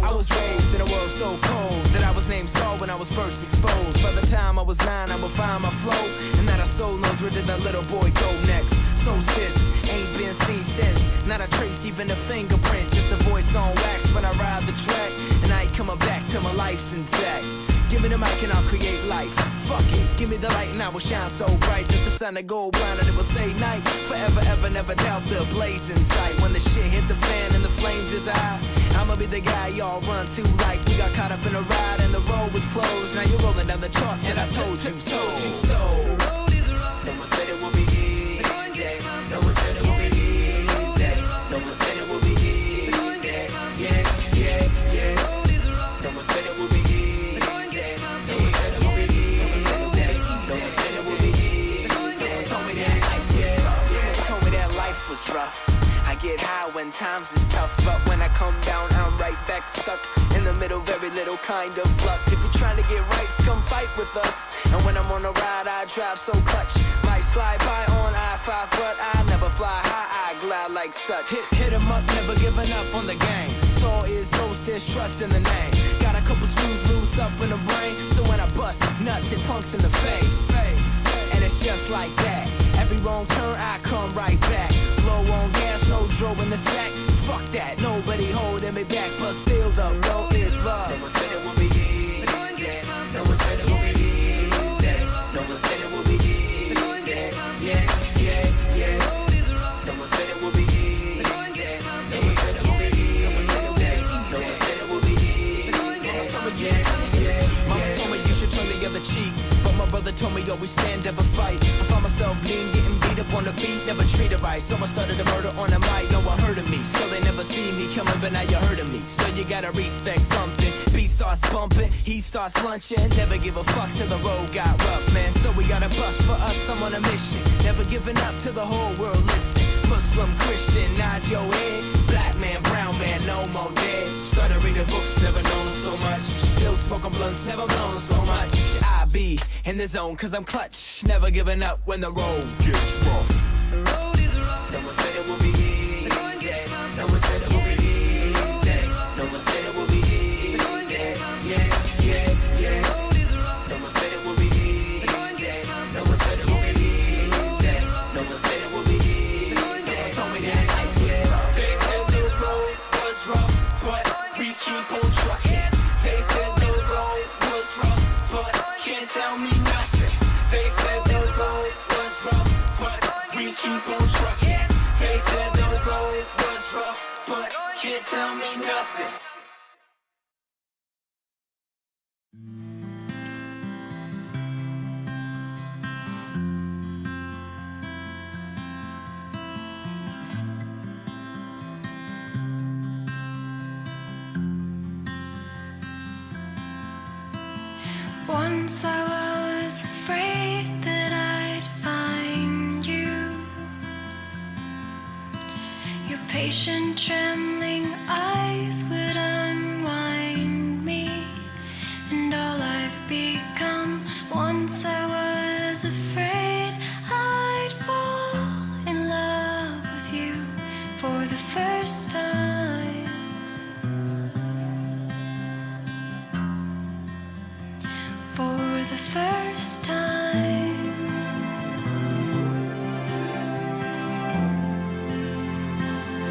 S4: I was raised in a world so cold that I was named Saul when I was first exposed. By the time I was 9, I would find my flow, and that our soul knows where did that little boy go next. Solstice ain't been seen since. Not a trace, even a fingerprint. Just a voice on wax when I ride the track, and I ain't coming back till my life's intact. Give me the mic and I'll create life. Fuck it, give me the light and I will shine so bright that the sun will go blind and it will stay night. Forever, ever, never doubt the blazing sight. When the shit hit the fan and the flames is high, I'ma be the guy y'all run to like we got caught up in a ride and the road was closed. Now you're rolling down the charts and I told you so. No one said it would be easy. No one said it would be easy. No one said it would be easy. Yeah, yeah, yeah. No one said it would be easy. Was rough. I get high when times is tough, but when I come down, I'm right back stuck in the middle, very little kind of luck. If you're trying to get rights, come fight with us. And when I'm on a ride, I drive so clutch. Might slide by on I-5, but I never fly high, I glide like such. Hit 'em up, never giving up on the game. Soul is solstice, trust in the name. Got a couple screws loose up in the brain, so when I bust nuts, it punks in the face. And it's just like that. Every wrong turn, I come right back. Low on gas, no dro in the sack. Fuck that, nobody holding me back, but still the road is rough. No one said it would be easy. No one said it would be easy. No one said it would be easy. Yeah, yeah, yeah. No one said it would be easy. No one said it would be easy. No one said it would be easy. Yeah. Mama told me you should turn the other cheek, but my brother told me always stand up and fight. I found myself lean, getting beat up on the beat, never treated right. So I started a murder on the mic, no one heard of me. So they never see me coming, but now you heard of me. So you gotta respect something. Beat starts bumping, he starts lunching. Never give a fuck till the road got rough, man. So we gotta bust for us, I'm on a mission. Never giving up till the whole world listen. Muslim, Christian, nod your head. Black man, brown man, no more dead. Started reading books, never known so much. Still smoking blunts, never blown so much. I be in the zone cause I'm clutch. Never giving up when the road gets rough. The road is rough. No one said it would be easy. No one said it would be easy. No one said it would be easy. Yeah, yeah, yeah. No one said it would be easy. No one said it would be easy. No one said it would be easy. Someone told me that life was rough. They said the road was rough, but we keep on trucking. They said the road was rough, but can't tell me nothing. They said the road was rough, but we keep on trucking. They said the road was rough, but can't tell me nothing.
S5: Once I was afraid Your patient, trembling eyes would unwind me, and all I've become. Once I was afraid I'd fall in love with you for the first time. For the first time.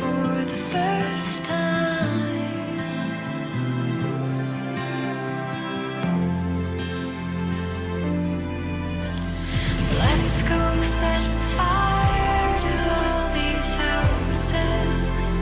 S5: For the first time. Let's go set fire to all these houses.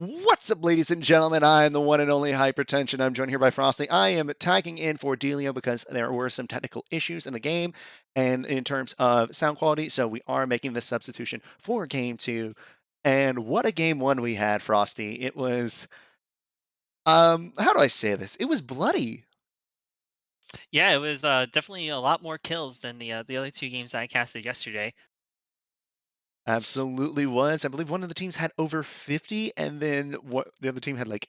S6: What's up, ladies and gentlemen? I am the one and only Hypertension. I'm joined here by Frosty. I am tagging in for Delio because there were some technical issues in the game and in terms of sound quality, so we are making this substitution for Game 2. And what a Game 1 we had, Frosty. It was, how do I say this? It was bloody.
S3: Yeah, it was definitely a lot more kills than the other two games that I casted yesterday.
S6: Absolutely was. I believe one of the teams had over 50, and then what the other team had like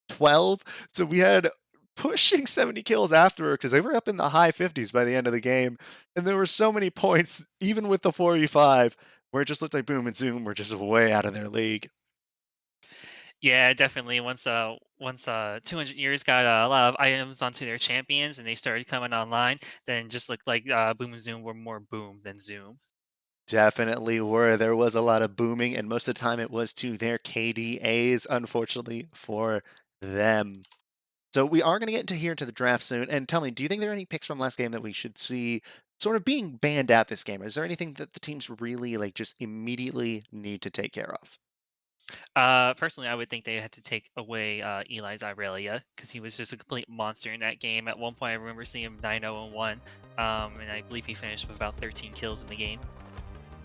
S6: 12. So we had pushing 70 kills afterward because they were up in the high 50s by the end of the game. And there were so many points, even with the 45, where it just looked like Boom and Zoom were just way out of their league.
S3: Yeah, definitely. Once 200 years got a lot of items onto their champions and they started coming online, then just looked like Boom and Zoom were more Boom than Zoom.
S6: Definitely were. There was a lot of booming, and most of the time it was to their KDAs, unfortunately for them. So we are going to get into here to the draft soon. And tell me, do you think there are any picks from last game that we should see sort of being banned out this game? Is there anything that the teams really like just immediately need to take care of?
S3: Personally, I would think they had to take away Eli's Irelia because he was just a complete monster in that game. At one point, I remember seeing him 9-0-1, and I believe he finished with about 13 kills in the game.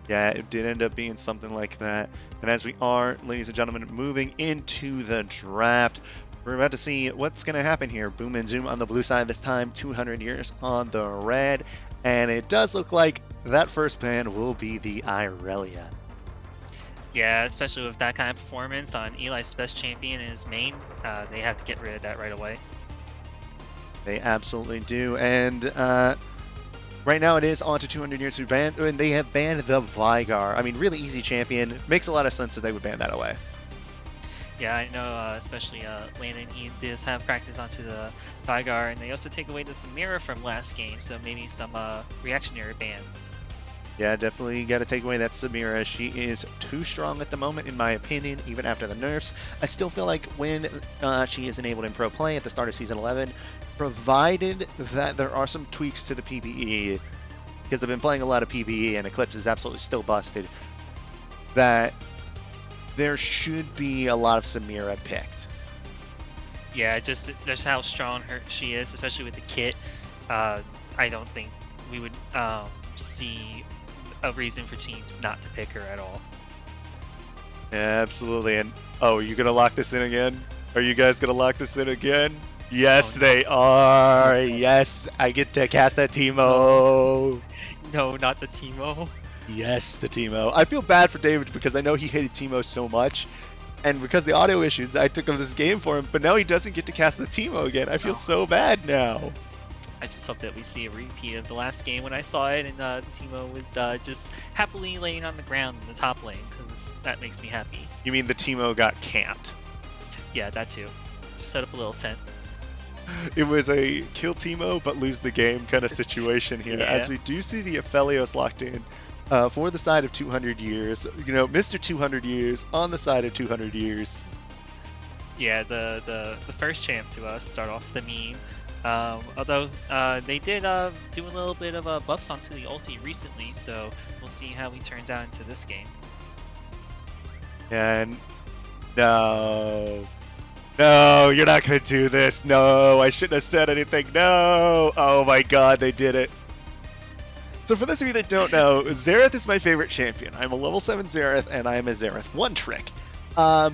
S6: Yeah, it did end up being something like that. And as we are, ladies and gentlemen, moving into the draft, we're about to see what's going to happen here. Boom and Zoom on the blue side this time, 200 years on the red. And it does look like that first ban will be the Irelia.
S3: Yeah, especially with that kind of performance on Eli's best champion in his main, they have to get rid of that right away.
S6: They absolutely do. And right now it is on to 200 years to ban, and they have banned the Vigar. I mean, really easy champion. Makes a lot of sense that they would ban that away.
S3: Yeah, I know, especially Landon, he does have practice onto the Vigar, and they also take away the Samira from last game, so maybe some reactionary bans.
S6: Yeah, definitely got to take away that Samira. She is too strong at the moment, in my opinion, even after the nerfs. I still feel like when she is enabled in pro play at the start of Season 11, provided that there are some tweaks to the PvE, because I've been playing a lot of PvE and Eclipse is absolutely still busted, that there should be a lot of Samira picked.
S3: Yeah, just how strong she is, especially with the kit. I don't think we would see a reason for teams not to pick her at all.
S6: Yeah, absolutely. And oh, are you gonna lock this in again? Are you guys gonna lock this in again? Yes, they are. Yes, I get to cast that Teemo.
S3: No, not the Teemo.
S6: Yes, the Teemo. I feel bad for David because I know he hated Teemo so much, and because of the audio issues, I took up this game for him. But now he doesn't get to cast the Teemo again. I feel so bad now.
S3: I just hope that we see a repeat of the last game when I saw it, and Teemo was just happily laying on the ground in the top lane, because that makes me happy.
S6: You mean the Teemo got camped?
S3: Yeah, that too. Just set up a little tent.
S6: It was a kill Teemo but lose the game kind of situation here,
S3: Yeah.
S6: as we do see the Aphelios locked in for the side of 200 years. You know, Mr. 200 years on the side of 200 years.
S3: Yeah, the first champ to start off the meme. Although they did do a little bit of buffs onto the ulti recently, so we'll see how he turns out into this game.
S6: And no, you're not gonna do this. No, I shouldn't have said anything. No. Oh my God, they did it. So for those of you that don't know, Xerath is my favorite champion. I'm a level 7 Xerath, and I am a Xerath 1 trick. But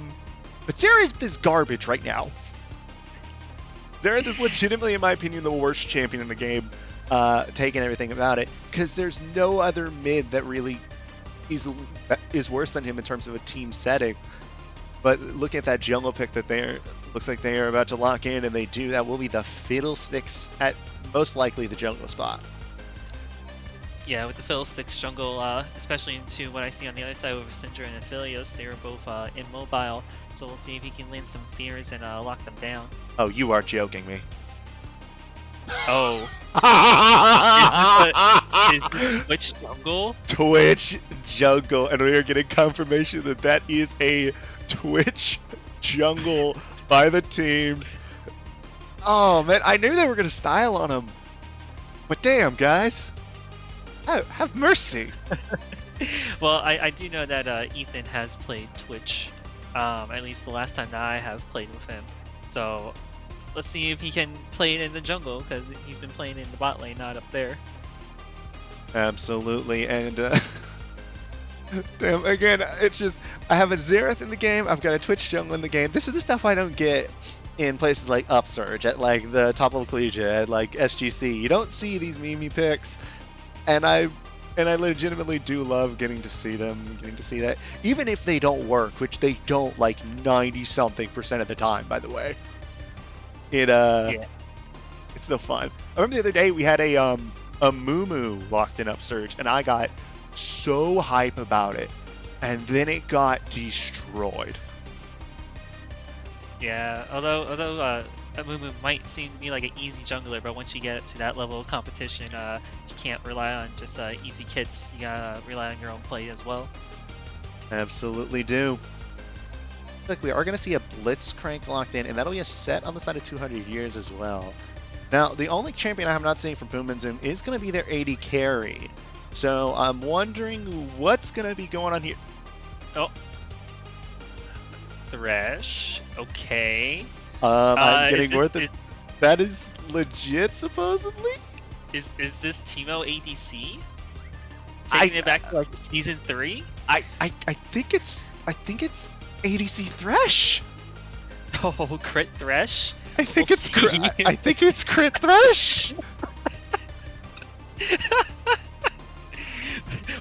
S6: Xerath is garbage right now. Xerath is legitimately, in my opinion, the worst champion in the game, taking everything about it, because there's no other mid that really is worse than him in terms of a team setting. But look at that jungle pick that looks like they are about to lock in, and they do. That will be the Fiddlesticks at most likely the jungle spot.
S3: Yeah, with the Fiddlesticks jungle, especially into what I see on the other side with Syndra and Aphelios, they were both immobile, so we'll see if he can land some fears and lock them down.
S6: Oh, you are joking me.
S3: Oh. Is this Twitch jungle?
S6: Twitch jungle, and we are getting confirmation that that is a Twitch jungle by the teams. Oh man, I knew they were gonna style on him, but damn, guys, have mercy.
S3: Well, I do know that Ethan has played Twitch At least the last time that I have played with him. So let's see if he can play it in the jungle, because he's been playing in the bot lane, not up there.
S6: Absolutely, and damn, again, it's just, I have a Xerath in the game, I've got a Twitch jungle in the game. This is the stuff I don't get in places like Upsurge, at like the top level collegiate, at like SGC. You don't see these meme picks, and I legitimately do love getting to see them, getting to see that, even if they don't work, which they don't like 90-something% of the time, by the way. It's still fun. I remember the other day we had a Moo locked in Upsurge, and I got so hype about it, and then it got destroyed.
S3: Yeah, although Amumu might seem to be like an easy jungler, but once you get to that level of competition, you can't rely on just easy kits. You gotta rely on your own play as well.
S6: Absolutely do. Look, we are going to see a Blitzcrank locked in, and that'll be a set on the side of 200 years as well. Now, the only champion I'm not seeing from Boom and Zoom is going to be their AD carry. So I'm wondering what's going to be going on here.
S3: Oh. Thresh. Okay.
S6: I'm getting worth it. That is legit, supposedly?
S3: Is this Teemo ADC? Taking it back to like season 3?
S6: I think it's ADC Thresh.
S3: Oh, crit Thresh?
S6: I think it's crit Thresh.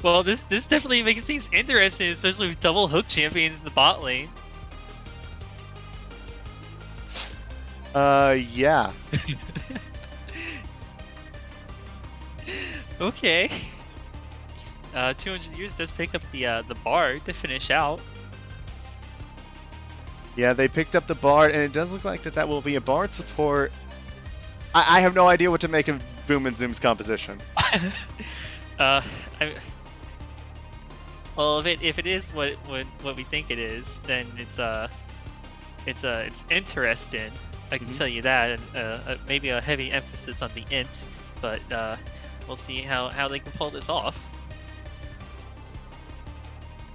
S3: Well, this definitely makes things interesting, especially with double hook champions in the bot lane.
S6: Yeah.
S3: Okay. 200 years does pick up the bard to finish out.
S6: Yeah, they picked up the bard, and it does look like that will be a bard support. I have no idea what to make of Boom and Zoom's composition.
S3: Well, if it is what we think it is, then it's interesting. I can tell you that, and maybe a heavy emphasis on the int, but we'll see how they can pull this off.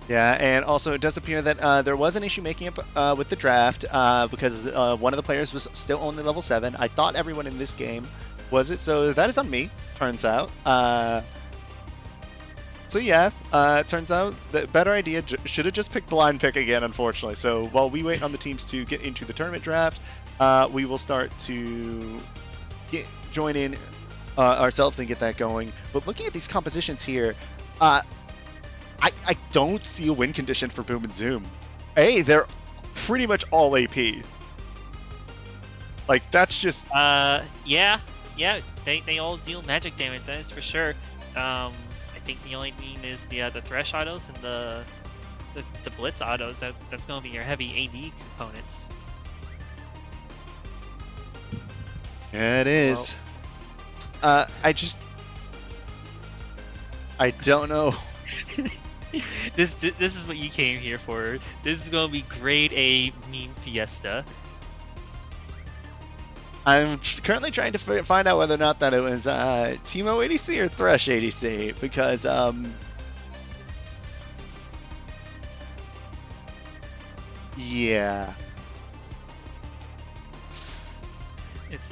S6: Yeah, and also it does appear that there was an issue making up with the draft because one of the players was still only level 7. I thought everyone in this game was it, so that is on me, turns out. So yeah, it turns out the better idea should have just picked blind pick again, unfortunately. So while we wait on the teams to get into the tournament draft, we will start to join in ourselves and get that going. But looking at these compositions here, I don't see a win condition for Boom and Zoom. They're pretty much all AP. Like, that's just...
S3: Yeah, they all deal magic damage, that is for sure. I think the only thing is the Thresh autos and the Blitz autos. That's going to be your heavy AD components.
S6: Yeah, it is. Well, I don't know.
S3: This is what you came here for. This is going to be grade A meme fiesta.
S6: I'm currently trying to find out whether or not that it was Teemo ADC or Thresh ADC, because yeah,
S3: it's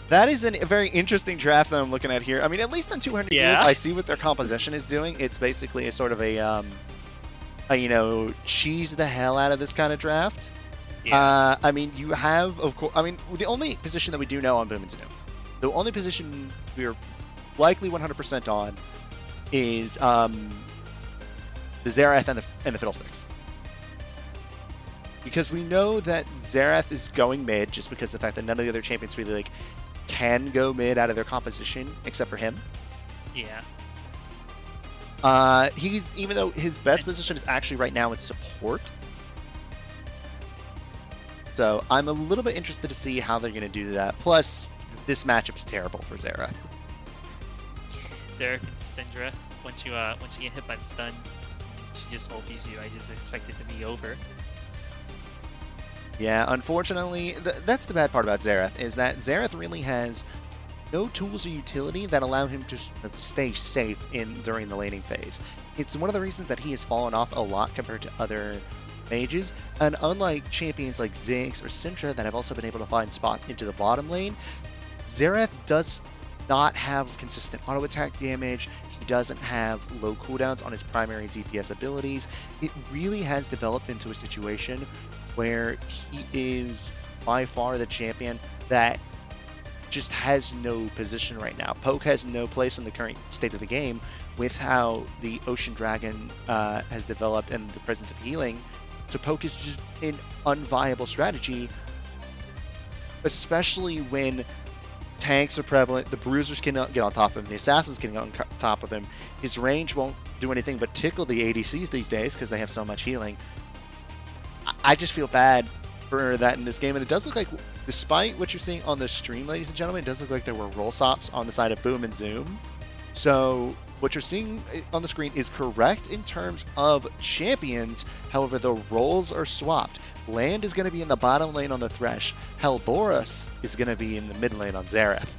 S6: that is a very interesting draft that I'm looking at here. I mean, at least on 200 years, I see what their composition is doing. It's basically a sort of a cheese the hell out of this kind of draft.
S3: Yeah.
S6: I mean, you have, of course, I mean, the only position that we do know on Boom and Zoom, the only position we're likely 100% on is the Xerath and the Fiddlesticks. Because we know that Xerath is going mid just because of the fact that none of the other champions really can go mid out of their composition except for him.
S3: Yeah.
S6: He's, even though his best position is actually right now in support. So I'm a little bit interested to see how they're going to do that. Plus, this matchup is terrible for Xerath.
S3: Xerath and Syndra, once you get hit by the stun, she just ulties you. I just expect it to be over.
S6: Yeah, unfortunately, that's the bad part about Xerath, is that Xerath really has no tools or utility that allow him to stay safe during the laning phase. It's one of the reasons that he has fallen off a lot compared to other mages, and unlike champions like Ziggs or Syndra that have also been able to find spots into the bottom lane, Xerath does not have consistent auto attack damage. He doesn't have low cooldowns on his primary DPS abilities. It really has developed into a situation where he is by far the champion that just has no position right now. Poke has no place in the current state of the game with how the Ocean Dragon has developed and the presence of healing. So Poke is just an unviable strategy, especially when tanks are prevalent, the bruisers cannot get on top of him, the assassins can get on top of him. His range won't do anything but tickle the ADCs these days because they have so much healing. I just feel bad for that in this game, and it does look like, despite what you're seeing on the stream, ladies and gentlemen, it does look like there were roll stops on the side of Boom and Zoom. So what you're seeing on the screen is correct in terms of champions. However, the roles are swapped. Land is going to be in the bottom lane on the Thresh. Hellboros is going to be in the mid lane on Xerath.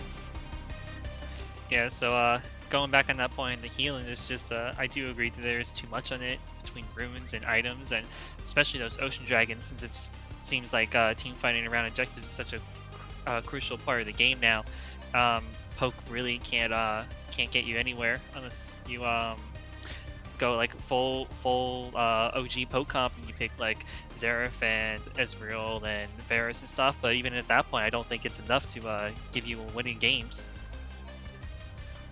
S3: Yeah, so going back on that point, the healing is just, I do agree that there's too much on it between runes and items, and especially those Ocean Dragons, since it seems like team fighting around objectives is such a crucial part of the game now. Poke really can't get you anywhere unless you go like full OG poke comp and you pick like Xerath and Ezreal and Varus and stuff. But even at that point, I don't think it's enough to give you winning games.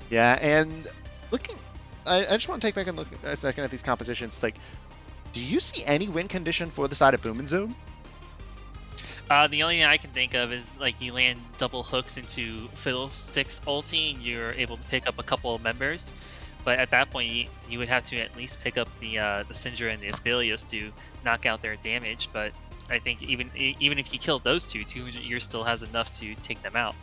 S6: Yeah, and looking, I just want to take back and look a second at these compositions. Like, do you see any win condition for the side of Boom and Zoom?
S3: The only thing I can think of is like you land double hooks into Fiddlestick's ulti and you're able to pick up a couple of members. But at that point, you would have to at least pick up the Syndra and the Aphelios to knock out their damage. But I think even if you killed those two, 200 years still has enough to take them out.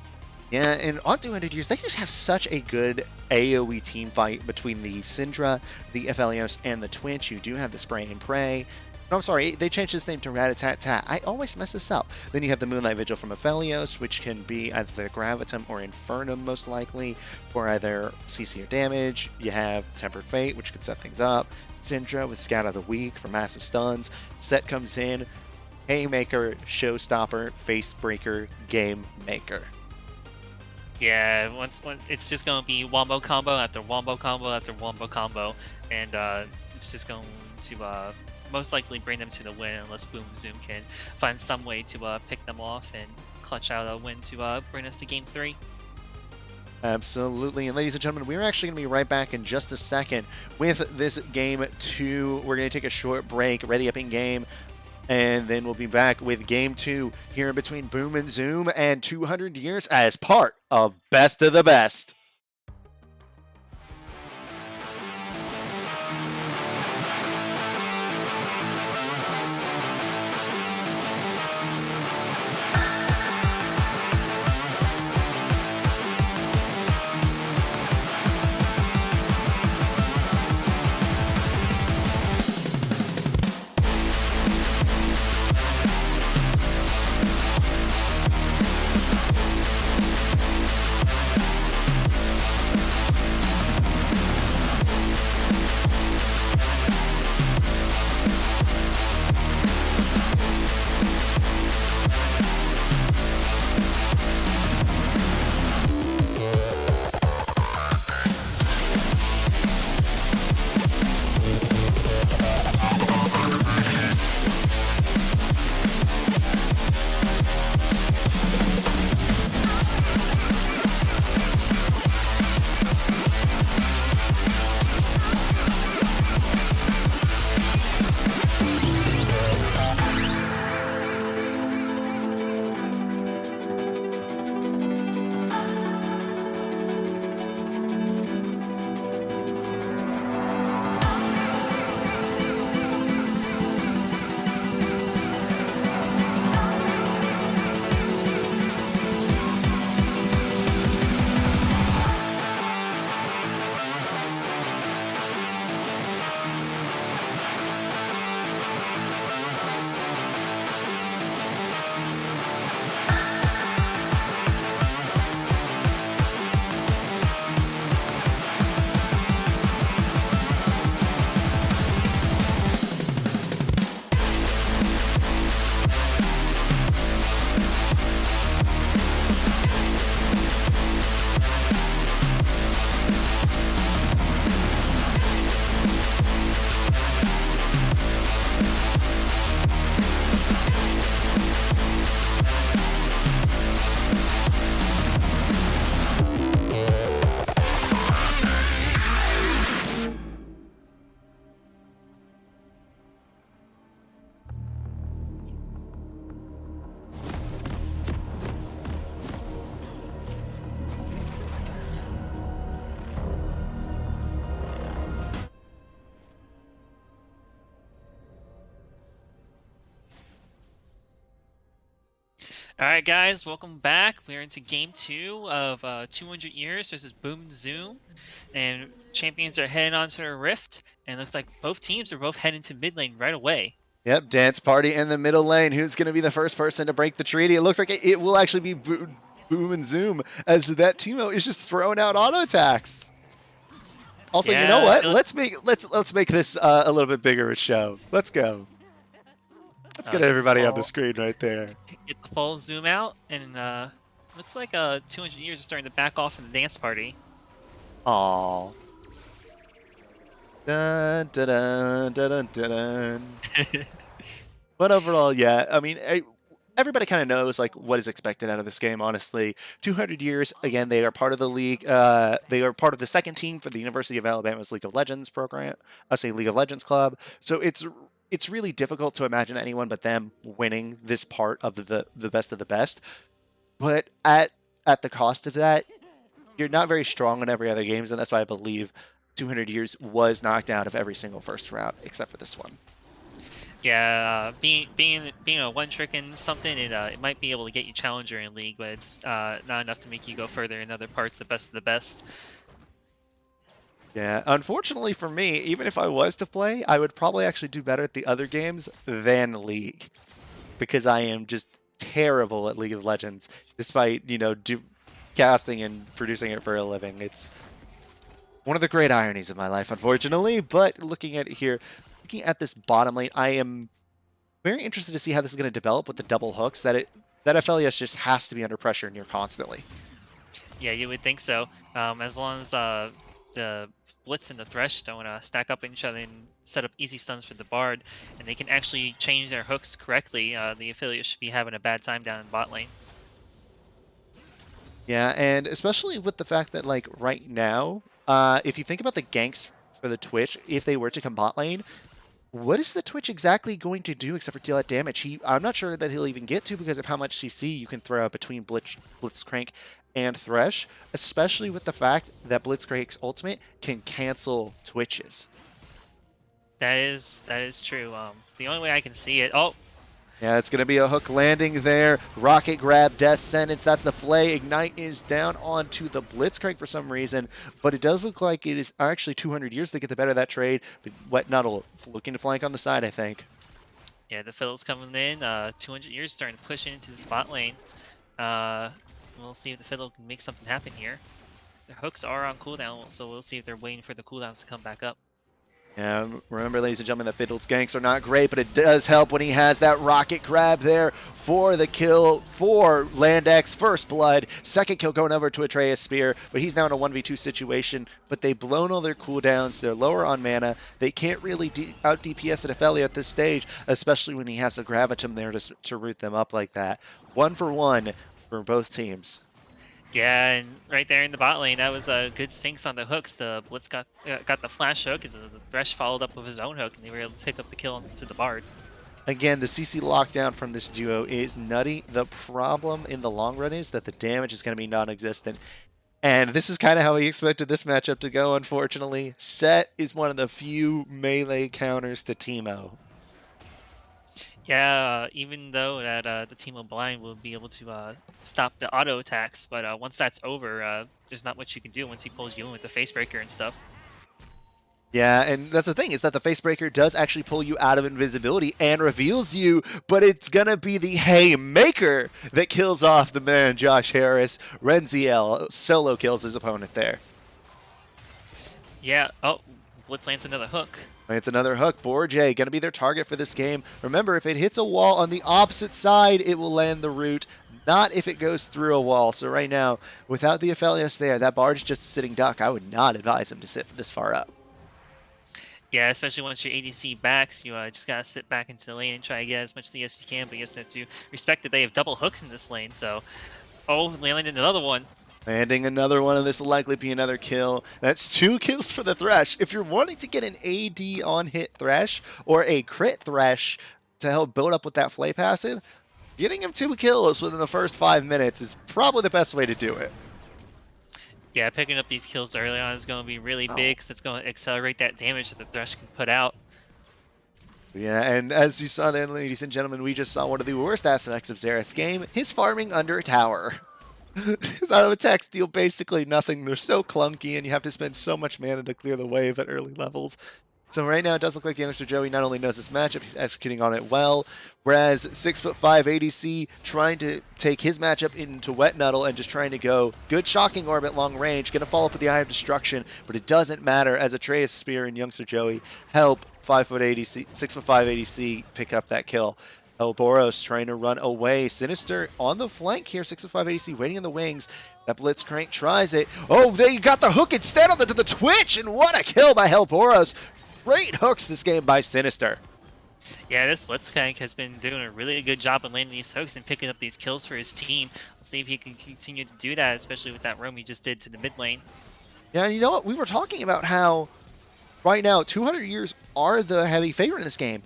S6: Yeah, and on 200 years, they just have such a good AoE team fight between the Syndra, the Aphelios, and the Twitch. You do have the Spray and Pray. No, I'm sorry, they changed his name to Rat-a-tat-tat. I always mess this up. Then you have the Moonlight Vigil from Aphelios, which can be either the Gravitum or Infernum, most likely, for either CC or damage. You have Tempered Fate, which could set things up. Syndra with Scout of the Week for massive stuns. Set comes in, Haymaker, Showstopper, Facebreaker, Game Maker.
S3: Yeah, once it's just going to be wombo combo after wombo combo after wombo combo, and it's just going to most likely bring them to the win unless Boom Zoom can find some way to pick them off and clutch out a win to bring us to Game 3.
S6: Absolutely. And ladies and gentlemen, we're actually going to be right back in just a second with this Game 2. We're going to take a short break, ready up in game, and then we'll be back with Game 2 here in between Boom and Zoom and 200 years as part of Best of the Best.
S3: All right, guys, welcome back. We're into game 2 of 200 Years versus Boom and Zoom, and champions are heading on to the Rift, and it looks like both teams are both heading to mid lane right away.
S6: Yep, dance party in the middle lane. Who's going to be the first person to break the treaty? It looks like it will actually be Boom and Zoom, as that Teemo is just throwing out auto attacks. Also, you know what? Let's make this a little bit bigger a show. Let's go. Let's get everybody on the screen right there.
S3: Get the full zoom out, and looks like 200 Years is starting to back off in the dance party.
S6: Aww. Dun, dun, dun, dun, dun, dun. But overall, yeah, I mean, everybody kind of knows like what is expected out of this game, honestly. 200 Years, again, they are part of the league. They are part of the second team for the University of Alabama's League of Legends program. I say League of Legends club. So it's really difficult to imagine anyone but them winning this part of the best of the best. But at the cost of that, you're not very strong in every other games, and that's why I believe 200 Years was knocked out of every single first round except for this one.
S3: Yeah, being a one trick in something, it might be able to get you challenger in league, but it's not enough to make you go further in other parts. The best of the best.
S6: Yeah, unfortunately for me, even if I was to play, I would probably actually do better at the other games than League, because I am just terrible at League of Legends, despite, you know, casting and producing it for a living. It's one of the great ironies of my life, unfortunately. But looking at it here, looking at this bottom lane, I am very interested to see how this is going to develop with the double hooks. That FLES just has to be under pressure near constantly.
S3: Yeah, you would think so. As long as the Blitz and the Thresh don't stack up in each other and set up easy stuns for the Bard, and they can actually change their hooks correctly, the affiliate should be having a bad time down in bot lane.
S6: Yeah, and especially with the fact that, like, right now, if you think about the ganks for the Twitch, if they were to come bot lane, what is the Twitch exactly going to do except for deal out damage? I'm not sure that he'll even get to because of how much CC you can throw out between Blitzcrank and Thresh, especially with the fact that Blitzcrank's ultimate can cancel Twitches.
S3: That is true. The only way I can see it... Oh!
S6: Yeah, it's going to be a hook landing there. Rocket grab, death sentence. That's the flay. Ignite is down onto the Blitzcrank for some reason, but it does look like it is actually 200 Years to get the better of that trade. But Wetnuttle looking to flank on the side, I think.
S3: Yeah, the Fiddle's coming in. 200 Years starting to push into the spot lane. We'll see if the Fiddle can make something happen here. Their hooks are on cooldown, so we'll see if they're waiting for the cooldowns to come back up.
S6: Yeah, remember, ladies and gentlemen, that Fiddle's ganks are not great, but it does help when he has that rocket grab there for the kill for Landex. First blood, second kill going over to Atreus Spear, but he's now in a 1v2 situation, but they've blown all their cooldowns. They're lower on mana. They can't really out DPS at Ophelia at this stage, especially when he has the Gravitum there to root them up like that. 1 for 1 for both teams.
S3: Yeah, and right there in the bot lane, that was a good syncs on the hooks. The Blitz got the flash hook, and the Thresh followed up with his own hook, and they were able to pick up the kill to the Bard.
S6: Again, the CC lockdown from this duo is nutty. The problem in the long run is that the damage is going to be non-existent. And this is kind of how we expected this matchup to go, unfortunately. Set is one of the few melee counters to Teemo.
S3: Yeah, even though that the Teemo Blind will be able to stop the auto attacks, but once that's over, there's not much you can do once he pulls you in with the Facebreaker and stuff.
S6: Yeah, and that's the thing, is that the Facebreaker does actually pull you out of invisibility and reveals you, but it's gonna be the Haymaker that kills off the man Josh Harris. Renziel solo kills his opponent there.
S3: Yeah, oh, Blitz lands another hook.
S6: It's another hook. Borjay going to be their target for this game. Remember, if it hits a wall on the opposite side, it will land the root, not if it goes through a wall. So right now, without the Aphelios there, that Bard's just a sitting duck. I would not advise him to sit this far up.
S3: Yeah, especially once your ADC backs, you just gotta sit back into the lane and try to get as much CS as you can, but you just have to respect that they have double hooks in this lane, so... Oh, they landed another one.
S6: Landing another one, and this will likely be another kill. That's 2 kills for the Thresh. If you're wanting to get an AD on-hit Thresh, or a crit Thresh to help build up with that Flay passive, getting him 2 kills within the first 5 minutes is probably the best way to do it.
S3: Yeah, picking up these kills early on is going to be really big, because it's going to accelerate that damage that the Thresh can put out.
S6: Yeah, and as you saw then, ladies and gentlemen, we just saw one of the worst aspects of Xerath's game, his farming under a tower. His auto attacks deal basically nothing. They're so clunky, and you have to spend so much mana to clear the wave at early levels. So right now, it does look like Youngster Joey not only knows this matchup, he's executing on it well, whereas 6'5" ADC trying to take his matchup into Wet Nuddle and just trying to go good shocking orbit long range, gonna follow up with the Eye of Destruction, but it doesn't matter as Atreus Spear and Youngster Joey help 6'5" ADC pick up that kill. Boros trying to run away. Sinister on the flank here. 6'5" ADC waiting in the wings. That Blitzcrank tries it. Oh, they got the hook instead on the Twitch, and what a kill by Boros. Great hooks this game by Sinister.
S3: Yeah, this Blitzcrank has been doing a really good job of landing these hooks and picking up these kills for his team. Let's see if he can continue to do that, especially with that roam he just did to the mid lane.
S6: Yeah, and you know what? We were talking about how right now 200 years are the heavy favorite in this game.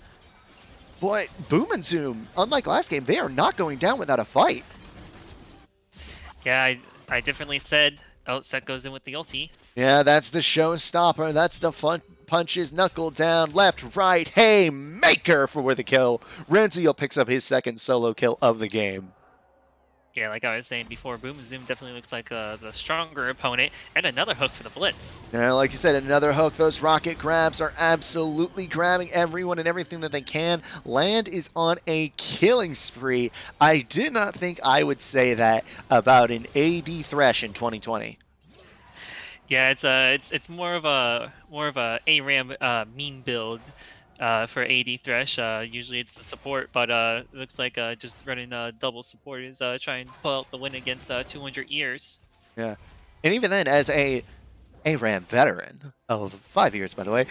S6: But Boom and Zoom, unlike last game, they are not going down without a fight.
S3: Yeah, I definitely said, oh, Set goes in with the ulti.
S6: Yeah, that's the showstopper. That's the fun punches, knuckle down, left, right, haymaker for the kill. Renziel picks up his second solo kill of the game.
S3: Yeah, like I was saying before, Boom and Zoom definitely looks like the stronger opponent, and another hook for the Blitz.
S6: Yeah, like you said, another hook. Those rocket grabs are absolutely grabbing everyone and everything that they can. Land is on a killing spree. I did not think I would say that about an AD Thresh in 2020.
S3: Yeah, it's more of a ARAM meme build for AD Thresh. Usually it's the support, but it looks like just running double support is trying to pull out the win against 200 years.
S6: Yeah, and even then, as a ARAM veteran of 5 years, by the way,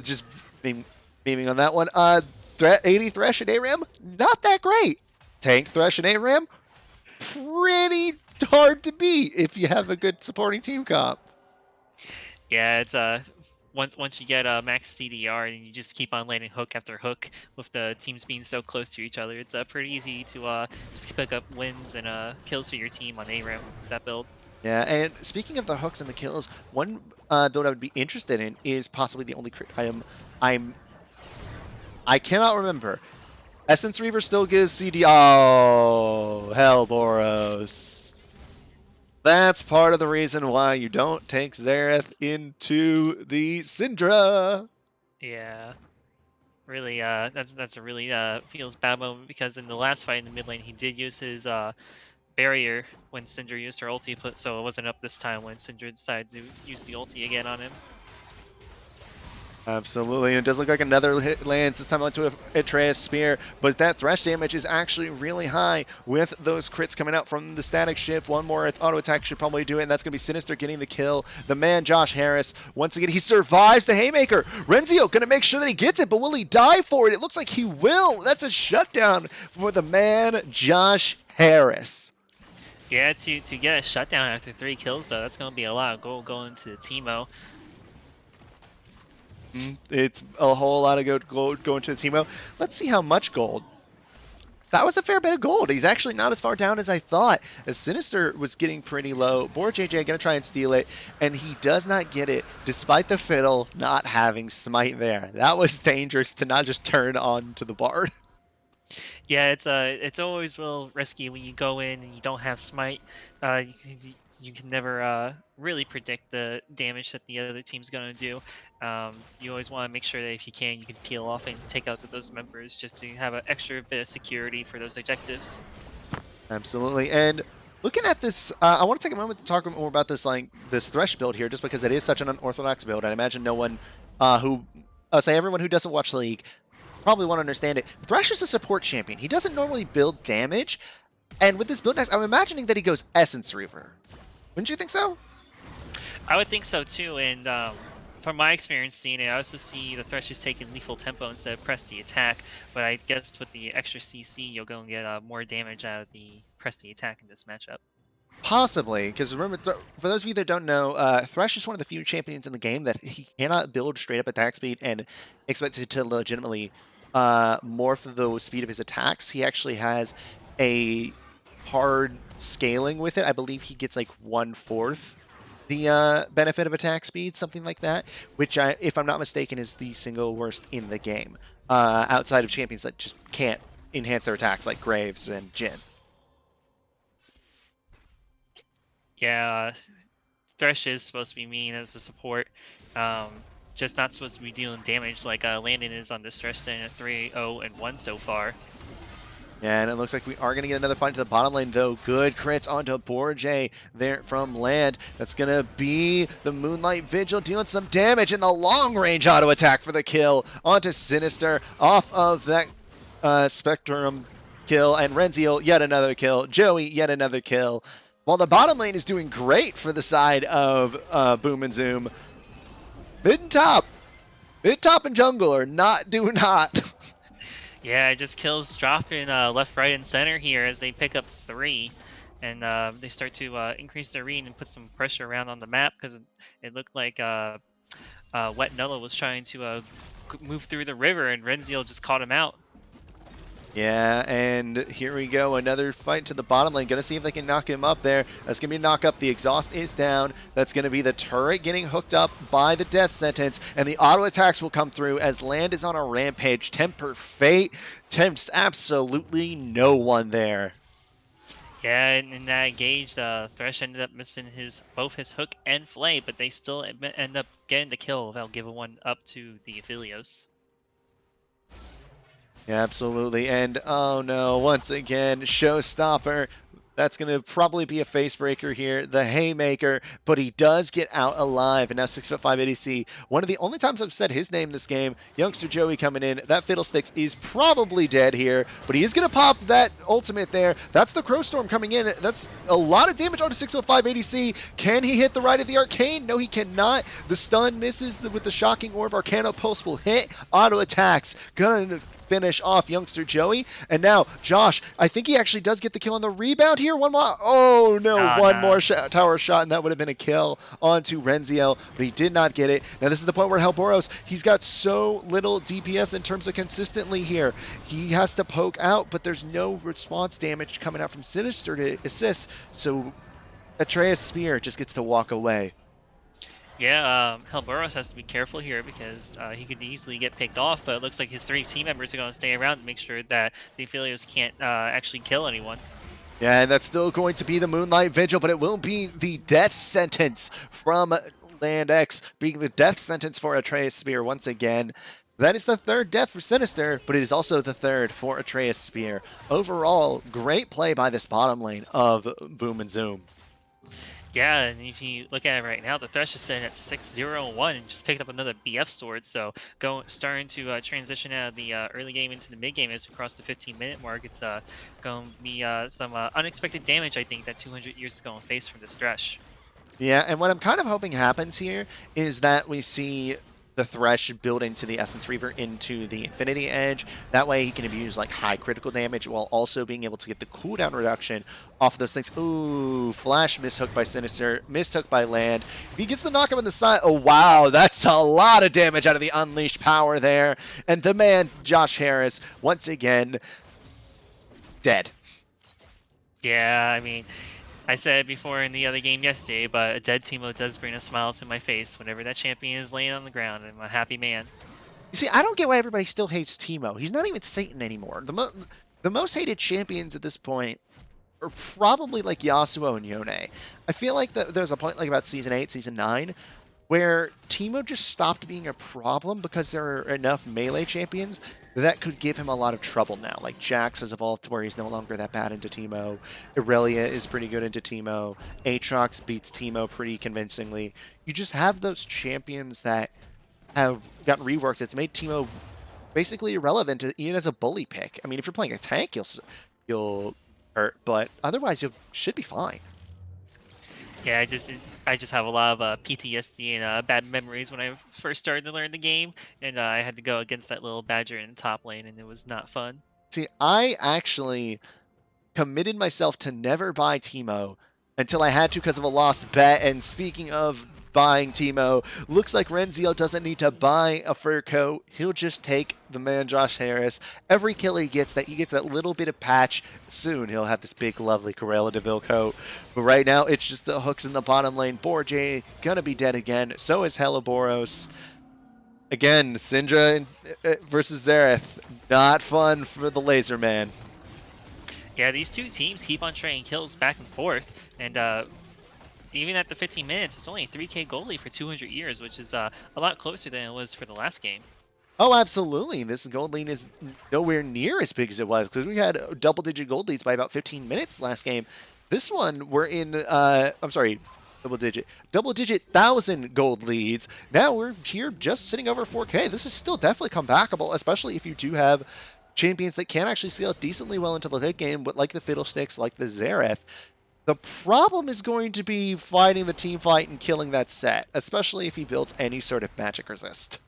S6: just beaming on that one. AD Thresh and ARAM, not that great. Tank Thresh and ARAM, pretty hard to beat if you have a good supporting team comp.
S3: Yeah, it's once you get max CDR and you just keep on landing hook after hook with the teams being so close to each other, it's pretty easy to just pick up wins and kills for your team on ARAM with that build.
S6: Yeah, and speaking of the hooks and the kills, one build I would be interested in is possibly the only crit item I cannot remember. Essence Reaver still gives CD. Oh, hell, Boros. That's part of the reason why you don't take Xerath into the Syndra.
S3: Yeah, really, that's a really feels bad moment, because in the last fight in the mid lane he did use his barrier when Syndra used her ulti, so it wasn't up this time when Syndra decided to use the ulti again on him.
S6: Absolutely, and it does look like another hit lands, this time onto Atreus Spear, but that Thresh damage is actually really high with those crits coming out from the static shift. One more auto attack should probably do it, and that's going to be Sinister getting the kill. The man, Josh Harris, once again, he survives the Haymaker. Renziel going to make sure that he gets it, but will he die for it? It looks like he will. That's a shutdown for the man, Josh Harris.
S3: Yeah, to get a shutdown after 3 kills, though, that's going to be a lot of gold going to the Teemo.
S6: It's a whole lot of gold going to the Teemo. Let's see how much gold. That was a fair bit of gold. He's actually not as far down as I thought, as Sinister was getting pretty low. Boar JJ going to try and steal it, and he does not get it, despite the Fiddle not having Smite there. That was dangerous to not just turn on to the Bard.
S3: Yeah, it's always a little risky when you go in and you don't have Smite. You can never really predict the damage that the other team's going to do. You always want to make sure that if you can peel off and take out those members just to have an extra bit of security for those objectives.
S6: Absolutely. And looking at this, I want to take a moment to talk more about this Thresh build here, just because it is such an unorthodox build. I imagine no one everyone who doesn't watch the League probably won't understand it. Thresh is a support champion. He doesn't normally build damage. And with this build next, I'm imagining that he goes Essence Reaver. Wouldn't you think so?
S3: I would think so too, and from my experience seeing it, I also see the Thresh is taking lethal tempo instead of press the attack, but I guess with the extra CC, you'll go and get more damage out of the press the attack in this matchup.
S6: Possibly, because remember, for those of you that don't know, Thresh is one of the few champions in the game that he cannot build straight up attack speed and expect it to legitimately morph the speed of his attacks. He actually has a hard scaling with it. I believe he gets like 1/4 the benefit of attack speed, something like that, which if I'm not mistaken is the single worst in the game. outside of champions that just can't enhance their attacks like Graves and Jhin.
S3: Yeah, Thresh is supposed to be mean as a support. Just not supposed to be dealing damage like Landon is on this Thresh stand at 3-0-1 so far.
S6: Yeah, and it looks like we are going to get another fight to the bottom lane, though. Good crits onto Borjay there from Land. That's going to be the Moonlight Vigil dealing some damage in the long-range auto attack for the kill onto Sinister off of that Spectrum kill. And Renziel, yet another kill. Joey, yet another kill. While the bottom lane is doing great for the side of Boom and Zoom, mid and top and jungle are not doing hot.
S3: Yeah, just kills dropping left, right, and center here as they pick up 3. And they start to increase their read and put some pressure around on the map because it looked like Wet Nulla was trying to move through the river and Renziel just caught him out.
S6: Yeah, and here we go. Another fight to the bottom lane. Gonna see if they can knock him up there. That's gonna be a knock up. The exhaust is down. That's gonna be the turret getting hooked up by the death sentence. And the auto attacks will come through as Land is on a rampage. Temper Fate tempts absolutely no one there.
S3: Yeah, and in that engage, Thresh ended up missing both his hook and flay, but they still end up getting the kill. They'll give one up to the Aphelios.
S6: Yeah, absolutely. And oh no, once again, Showstopper. That's going to probably be a facebreaker here, the Haymaker, but he does get out alive. And now 6'5" ADC. One of the only times I've said his name this game, youngster Joey coming in. That Fiddlesticks is probably dead here, but he is going to pop that ultimate there. That's the Crow Storm coming in. That's a lot of damage onto 6'5" ADC. Can he hit the Rite of the Arcane? No, he cannot. The stun misses with the Shocking Orb. Arcana Pulse will hit. Auto attacks. Gonna finish off youngster Joey. And now Josh, I think he actually does get the kill on the rebound here. One more. Oh no, one more tower shot, and that would have been a kill onto Renziel, but he did not get it. Now this is the point where Helboros, he's got so little DPS in terms of consistently here. He has to poke out, but there's no response damage coming out from Sinister to assist. So Atreus' Spear just gets to walk away.
S3: Yeah, Helboros has to be careful here because he could easily get picked off, but it looks like his 3 team members are going to stay around to make sure that the Aphelios can't actually kill anyone.
S6: Yeah, and that's still going to be the Moonlight Vigil, but it will be the death sentence from Land X, being the death sentence for Atreus' Spear once again. That is the 3rd death for Sinister, but it is also the 3rd for Atreus' Spear. Overall, great play by this bottom lane of Boom and Zoom.
S3: Yeah, and if you look at it right now, the Thresh is sitting at 6-0-1 and just picked up another BF sword. So starting to transition out of the early game into the mid game as we cross the 15-minute mark. It's going to be some unexpected damage, I think, that 200 years is going to face from this Thresh.
S6: Yeah, and what I'm kind of hoping happens here is that we see the Thresh build into the Essence Reaver into the Infinity Edge. That way he can abuse like high critical damage while also being able to get the cooldown reduction off of those things. Ooh, flash mishook by Sinister, mishook by Land. If he gets the knockup on the side, oh wow, that's a lot of damage out of the unleashed power there. And the man, Josh Harris, once again, dead.
S3: Yeah, I mean, I said it before in the other game yesterday, but a dead Teemo does bring a smile to my face whenever that champion is laying on the ground. I'm a happy man.
S6: You see, I don't get why everybody still hates Teemo. He's not even Satan anymore. The most hated champions at this point are probably like Yasuo and Yone. I feel like there's a point like about Season 8, Season 9, where Teemo just stopped being a problem because there are enough melee champions that could give him a lot of trouble now. Like Jax has evolved to where he's no longer that bad into Teemo. Irelia is pretty good into Teemo. Aatrox beats Teemo pretty convincingly. You just have those champions that have gotten reworked. It's made Teemo basically irrelevant, even as a bully pick. I mean, if you're playing a tank, you'll hurt, but otherwise you should be fine.
S3: Yeah, I just have a lot of PTSD and bad memories when I first started to learn the game, and I had to go against that little badger in the top lane, and it was not fun.
S6: See, I actually committed myself to never buy Teemo until I had to because of a lost bet. And speaking of buying Teemo, looks like Renziel doesn't need to buy a fur coat. He'll just take the man Josh Harris. Every kill he gets that little bit of patch. Soon he'll have this big lovely Corella DeVille coat. But right now it's just the hooks in the bottom lane. Borjay gonna be dead again. So is Helboros. Again, Syndra versus Xerath. Not fun for the Laser Man.
S3: Yeah, these two teams keep on trading kills back and forth, and even at the 15 minutes, it's only a 3k goal lead for 200 years, which is a lot closer than it was for the last game.
S6: Oh, absolutely. This gold lead is nowhere near as big as it was because we had double-digit gold leads by about 15 minutes last game. This one, we're in, I'm sorry, double-digit 1,000 gold leads. Now we're here just sitting over 4k. This is still definitely comebackable, especially if you do have champions that can actually scale decently well into the late game, but like the Fiddlesticks, like the Xerath. The problem is going to be fighting the team fight and killing that set, especially if he builds any sort of magic resist.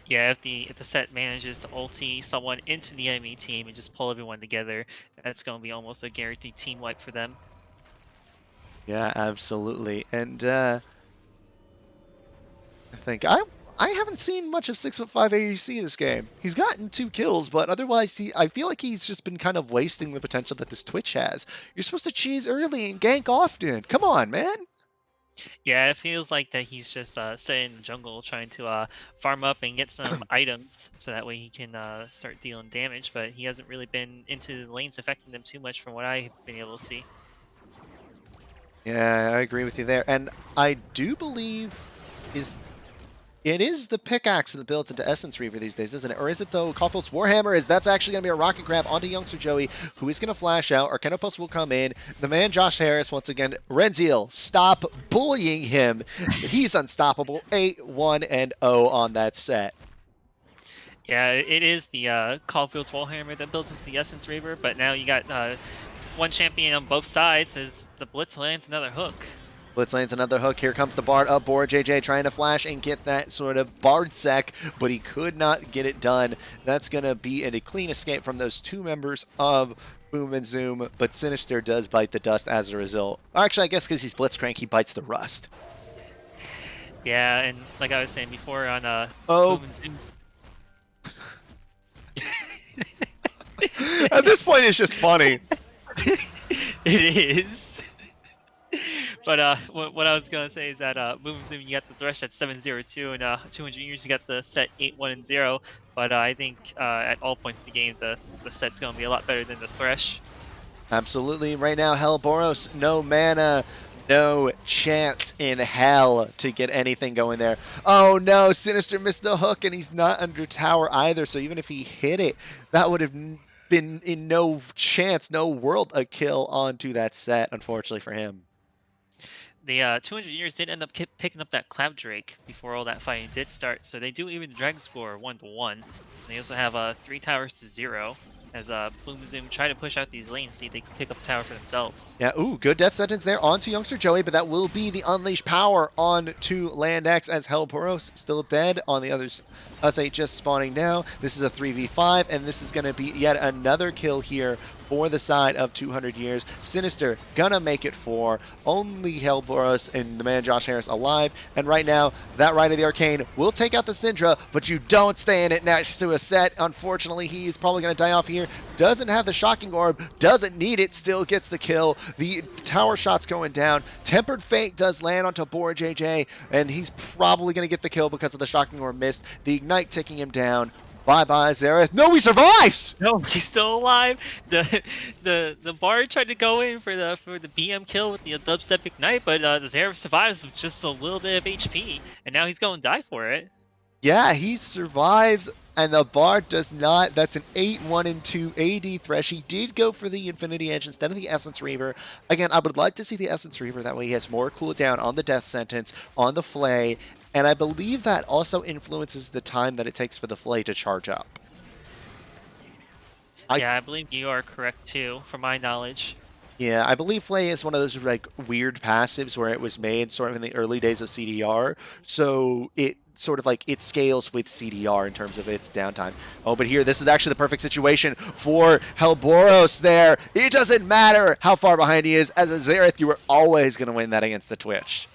S3: Yeah, if the set manages to ulti someone into the enemy team and just pull everyone together, that's going to be almost a guaranteed team wipe for them.
S6: Yeah, absolutely. And I think I haven't seen much of 6'5" ADC this game. He's gotten 2 kills, but otherwise I feel like he's just been kind of wasting the potential that this Twitch has. You're supposed to cheese early and gank often. Come on, man.
S3: Yeah, it feels like that he's just sitting in the jungle trying to farm up and get some items so that way he can start dealing damage, but he hasn't really been into the lanes affecting them too much from what I've been able to see.
S6: Yeah, I agree with you there. And I do believe it is the pickaxe that builds into Essence Reaver these days, isn't it? Or is it, though, Caulfield's Warhammer? That's actually going to be a rocket grab onto Youngster Joey, who is going to flash out. Arcanopus will come in. The man, Josh Harris, once again. Renziel, stop bullying him. He's unstoppable. 8-1-0 on that set.
S3: Yeah, it is the Caulfield's Wallhammer that builds into the Essence Reaver, but now you got one champion on both sides as the Blitz lands another hook.
S6: Blitz lands another hook. Here comes the Bard up. BoardJJ trying to flash and get that sort of Bard sec, but he could not get it done. That's going to be a clean escape from those 2 members of Boom and Zoom, but Sinister does bite the dust as a result. Actually, I guess because he's Blitzcrank, he bites the rust.
S3: Yeah, and like I was saying before on
S6: Oh.
S3: Boom and Zoom.
S6: At this point, it's just funny.
S3: It is. But what I was gonna say is that Boom and Zoom, you got the Thresh at 7-0-2, and 200 years you got the set 8-1-0. But I think at all points of the game, the set's gonna be a lot better than the Thresh.
S6: Absolutely. Right now, Hellboros, no mana, no chance in hell to get anything going there. Oh no, Sinister missed the hook, and he's not under tower either. So even if he hit it, that would have been in no chance, no world a kill onto that set, unfortunately for him.
S3: The 200 years did end up picking up that Cloud Drake before all that fighting did start, so they do even the Dragon score 1-1. They also have 3 towers to 0 as Boom and Zoom try to push out these lanes, see if they can pick up a tower for themselves.
S6: Yeah, ooh, good death sentence there onto Youngster Joey, but that will be the Unleash power on to Landex as Hellboros still dead on the others. Us8 just spawning now. This is a 3v5, and this is going to be yet another kill here for the side of 200 years. Sinister gonna make it 4. Only Hellboros and the man Josh Harris alive. And right now, that Rite of the Arcane will take out the Syndra, but you don't stay in it next to a set. Unfortunately, he's probably gonna die off here. Doesn't have the Shocking Orb, doesn't need it, still gets the kill. The tower shot's going down. Tempered Fate does land onto BoardJJ, and he's probably gonna get the kill because of the Shocking Orb missed. The Ignite ticking him down. Bye-bye, Xerath. No, he survives!
S3: No, he's still alive. The Bard tried to go in for the BM kill with the dubstep ignite, but the Xerath survives with just a little bit of HP, and now he's going to die for it.
S6: Yeah, he survives, and the Bard does not. That's an 8-1-2 AD Thresh. He did go for the Infinity Edge instead of the Essence Reaver. Again, I would like to see the Essence Reaver. That way he has more cooldown on the death sentence, on the Flay, and I believe that also influences the time that it takes for the Flay to charge up.
S3: Yeah, I believe you are correct too, from my knowledge.
S6: Yeah, I believe Flay is one of those like weird passives where it was made sort of in the early days of CDR, so it sort of like it scales with CDR in terms of its downtime. Oh, but here, this is actually the perfect situation for Hellboros there. It doesn't matter how far behind he is. As a Xerath, you were always going to win that against the Twitch.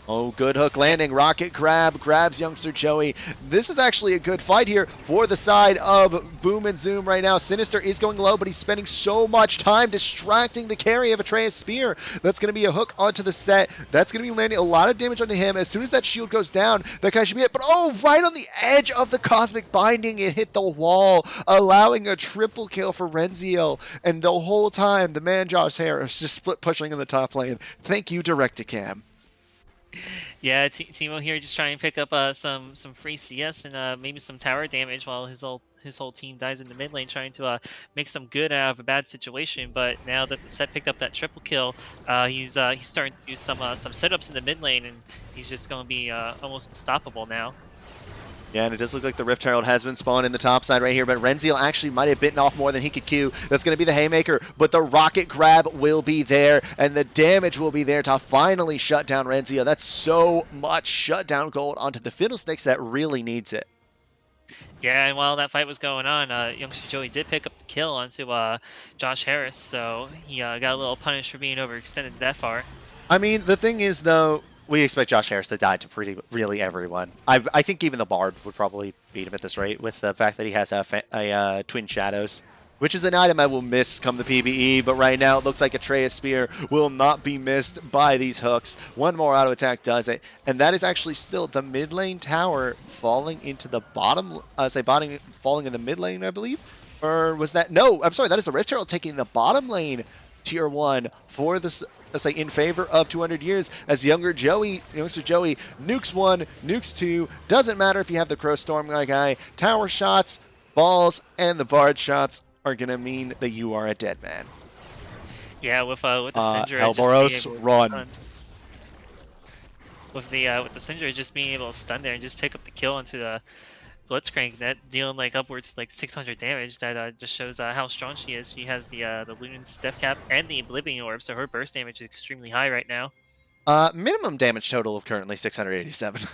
S6: Oh, good hook landing. Rocket grab, grabs youngster Joey. This is actually a good fight here for the side of Boom and Zoom right now. Sinister is going low, but he's spending so much time distracting the carry of Atreus Spear. That's going to be a hook onto the set. That's going to be landing a lot of damage onto him. As soon as that shield goes down, that guy should be it. But oh, right on the edge of the Cosmic Binding, it hit the wall, allowing a triple kill for Renziel. And the whole time, the man Josh Harris just split pushing in the top lane. Thank you, Direct-to-Cam.
S3: Yeah, Timo here just trying to pick up some free CS and maybe some tower damage while his whole team dies in the mid lane, trying to make some good out of a bad situation. But now that the set picked up that triple kill, he's starting to do some setups in the mid lane, and he's just going to be almost unstoppable now.
S6: Yeah, and it does look like the Rift Herald has been spawned in the top side right here, but Renziel actually might have bitten off more than he could queue. That's going to be the Haymaker, but the Rocket Grab will be there, and the damage will be there to finally shut down Renziel. That's so much shutdown gold onto the Fiddlesticks that really needs it.
S3: Yeah, and while that fight was going on, youngster Joey did pick up the kill onto Josh Harris, so he got a little punished for being overextended that far.
S6: I mean, the thing is, though, we expect Josh Harris to die to really everyone. I think even the Bard would probably beat him at this rate, with the fact that he has a Twin Shadows, which is an item I will miss come the PvE, but right now it looks like Atreus Spear will not be missed by these hooks. One more auto attack does it, and that is actually still the mid lane tower falling into the bottom, falling in the mid lane, I believe? Or was that? No, I'm sorry, that is the Rift Herald taking the bottom lane tier 1 for this, let's say, in favor of 200 years, as youngster Joey nukes 1, nukes 2, doesn't matter if you have the Crow Storm guy, tower shots, balls, and the Bard shots are going to mean that you are a dead man.
S3: Yeah, with the Syndra
S6: Helboros, run.
S3: With the Syndra just being able to stun there and just pick up the kill onto the Blitzcrank, that dealing like upwards to like 600 damage. That just shows how strong she is. She has the Luna's Death Cap and the Oblivion Orb, so her burst damage is extremely high right now.
S6: Minimum damage total of currently 687.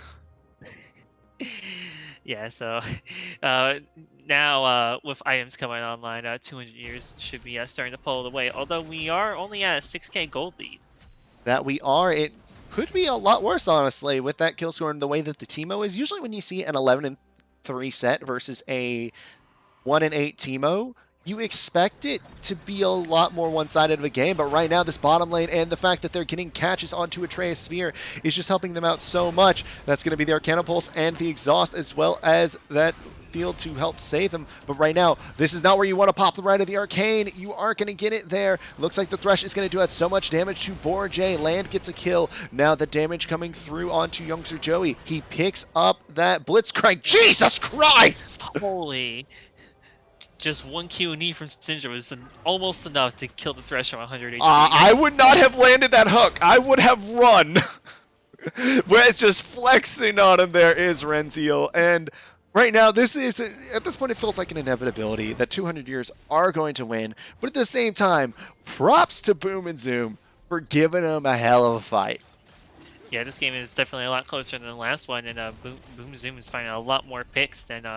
S3: Yeah, so now with items coming online, 200 years should be starting to pull away. Although we are only at a 6k gold lead.
S6: That we are. It could be a lot worse, honestly, with that kill score and the way that the Teemo is. Usually when you see an 11-3 set versus a 1-8 Teemo, you expect it to be a lot more one-sided of a game, but right now this bottom lane and the fact that they're getting catches onto Atreus Spear is just helping them out so much. That's going to be the Arcana Pulse and the Exhaust, as well as that field to help save them. But right now, this is not where you want to pop the right of the Arcane. You aren't going to get it there. Looks like the Thresh is going to do so much damage to Borjay. Land gets a kill. Now the damage coming through onto youngster Joey. He picks up that Blitzcrank. Jesus Christ!
S3: Holy. Just one Q&E from Syndra was almost enough to kill the Thresh from 100 HP.
S6: I would not have landed that hook. I would have run. Where it's just flexing on him there is Renziel. And right now, at this point, it feels like an inevitability that 200 years are going to win. But at the same time, props to Boom and Zoom for giving them a hell of a fight.
S3: Yeah, this game is definitely a lot closer than the last one, and Boom Zoom is finding a lot more picks than